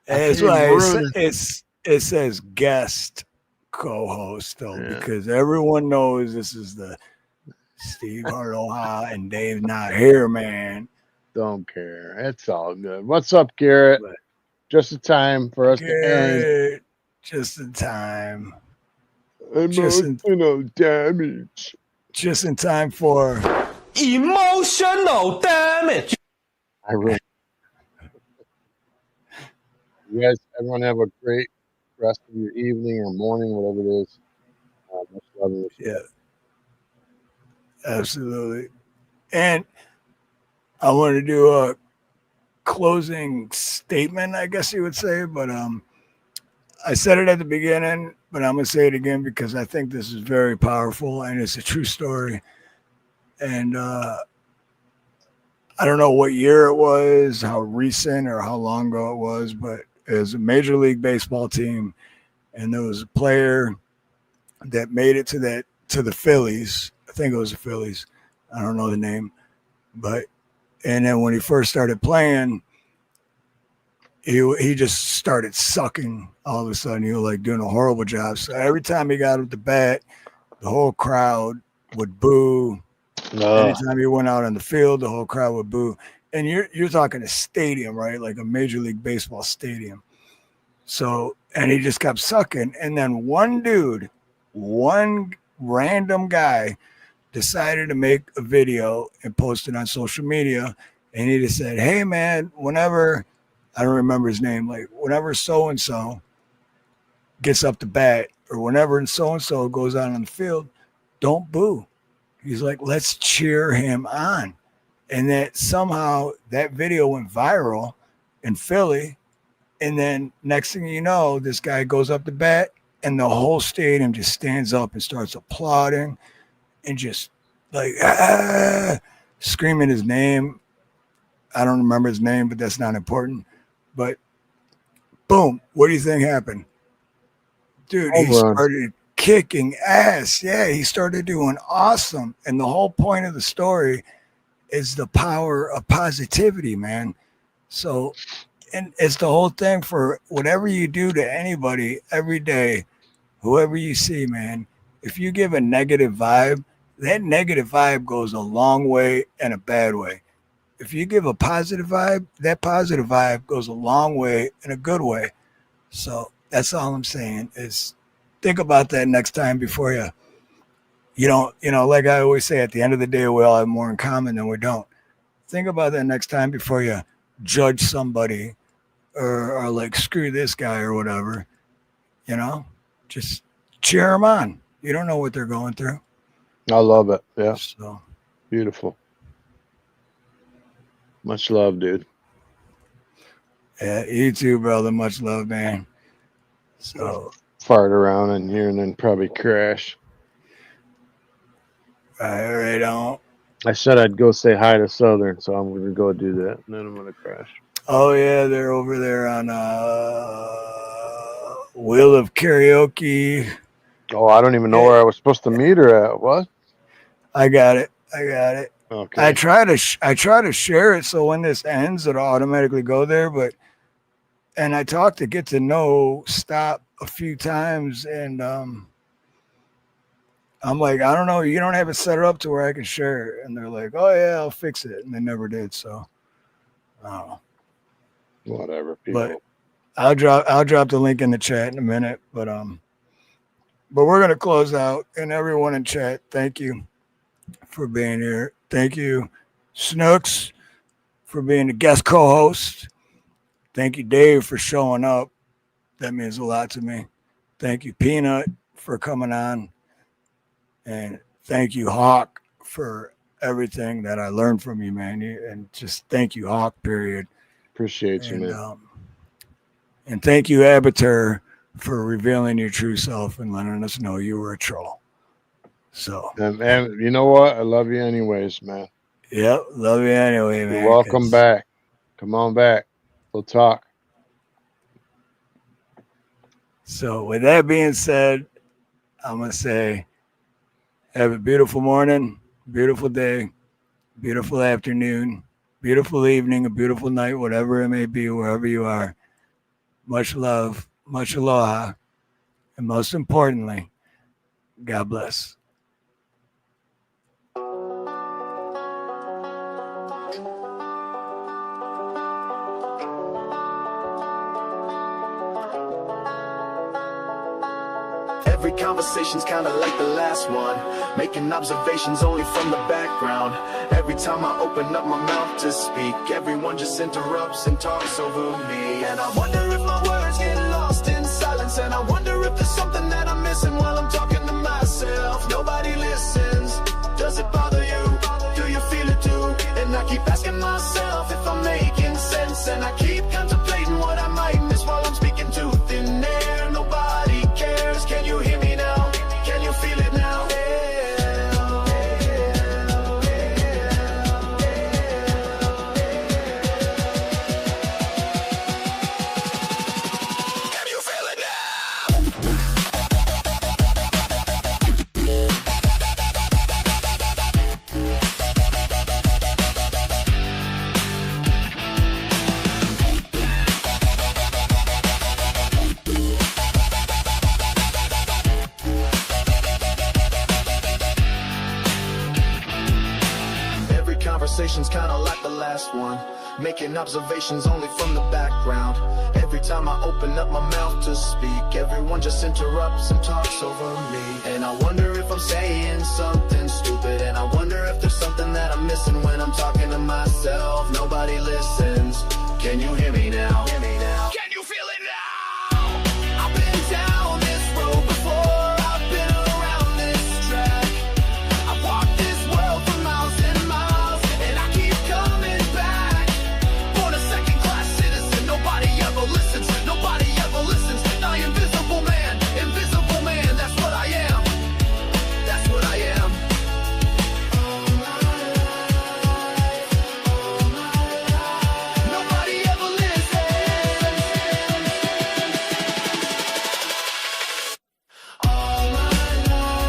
That's why it says guest co-host though, because everyone knows this is the Steve Harloha and Dave's not here, man. Don't care. It's all good. What's up, Garrett? Just in time for us to end. Just in time. Emotional damage. Just in time for emotional damage. I really. You guys, everyone have a great rest of your evening or morning, whatever it is. Much love. Yeah. Absolutely. And I want to do a closing statement, I guess you would say, but I said it at the beginning, but I'm gonna say it again because I think this is very powerful and it's a true story. And I don't know what year it was, how recent or how long ago it was, but it was a Major League Baseball team, and there was a player that made it to the Phillies. I think it was the Phillies. I don't know the name, and then when he first started playing, he just started sucking all of a sudden. He was like doing a horrible job. So every time he got up the bat, the whole crowd would boo. Anytime he went out on the field, the whole crowd would boo. And you're talking a stadium, right? Like a Major League Baseball stadium. So, and he just kept sucking. And then one random guy decided to make a video and post it on social media. And he just said, hey, man, whenever, I don't remember his name, like whenever so-and-so gets up to bat or whenever so-and-so goes out on the field, don't boo. He's like, let's cheer him on. And that somehow that video went viral in Philly. And then next thing you know, this guy goes up to bat and the whole stadium just stands up and starts applauding and just like screaming his name. I don't remember his name, but that's not important. But boom, what do you think happened? Dude, he started kicking ass. Yeah, he started doing awesome. And the whole point of the story is the power of positivity, man. So, and it's the whole thing for whatever you do to anybody every day, whoever you see, man. If you give a negative vibe, that negative vibe goes a long way and a bad way. If you give a positive vibe, that positive vibe goes a long way in a good way. So that's all I'm saying is think about that next time before you don't, like I always say, at the end of the day, we all have more in common than we don't. Think about that next time before you judge somebody or like screw this guy or whatever, just cheer them on. You don't know what they're going through. I love it. Yeah. So beautiful. Much love, dude. Yeah, you too, brother. Much love, man. So fart around in here and then probably crash. Right on. I said I'd go say hi to Southern, so I'm gonna go do that, and then I'm gonna crash. Oh yeah, they're over there on Wheel of Karaoke. Oh, I don't even know where I was supposed to meet her at. What? I got it. Okay. I try to share it so when this ends, it'll automatically go there. And I talked to Get to Know Stop a few times, and I'm like, I don't know, you don't have it set up to where I can share it. And they're like, oh yeah, I'll fix it, and they never did. So I don't know. Whatever. People. But I'll drop the link in the chat in a minute. But we're gonna close out, and everyone in chat, thank you for being here. Thank you, Snooks, for being the guest co-host. Thank you, Dave, for showing up. That means a lot to me. Thank you, Peanut, for coming on. And thank you, Hawk, for everything that I learned from you, man. And just thank you, Hawk, period. Appreciate you, man. And thank you, Abatur, for revealing your true self and letting us know you were a troll. So, and you know what? I love you anyways, man. Yep, love you anyway, man. You're welcome back. Come on back. We'll talk. So, with that being said, I'm going to say, have a beautiful morning, beautiful day, beautiful afternoon, beautiful evening, a beautiful night, whatever it may be, wherever you are. Much love, much aloha, and most importantly, God bless. Every conversation's kinda like the last one, making observations only from the background. Every time I open up my mouth to speak, everyone just interrupts and talks over me. And I wonder if my words get lost in silence, and I wonder if there's something that I'm missing while I'm talking to myself. Nobody listens. Does it bother you? Do you feel it too? And I keep asking myself if I'm making sense, and I keep contemplating what I might miss while I'm speaking to thin air. Nobody cares. Can you hear me now? Can you feel it now? Can you feel it now? Every conversation's kinda like the last one, making observations only from the background. Every time I open up my mouth to speak, everyone just interrupts and talks over me. And I wonder if I'm saying something stupid, and I wonder if there's something that I'm missing when I'm talking to myself. Nobody listens. Can you hear me now? Can you feel it now? I've been down this road before, I've been around this track. I've walked this world for miles and miles, and I keep coming back. Born a second-class citizen, nobody ever listens. Nobody ever listens. I invisible man, that's what I am. That's what I am. Nobody ever listens. All my life,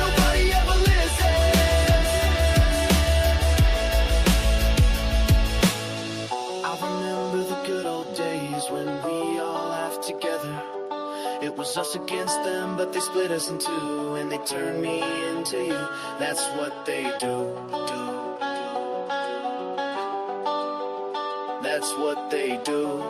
nobody ever listens. I remember the good old days when we all laughed together. It was us against them, but they split us in two, and they turned me into you. That's what they do. That's what they do.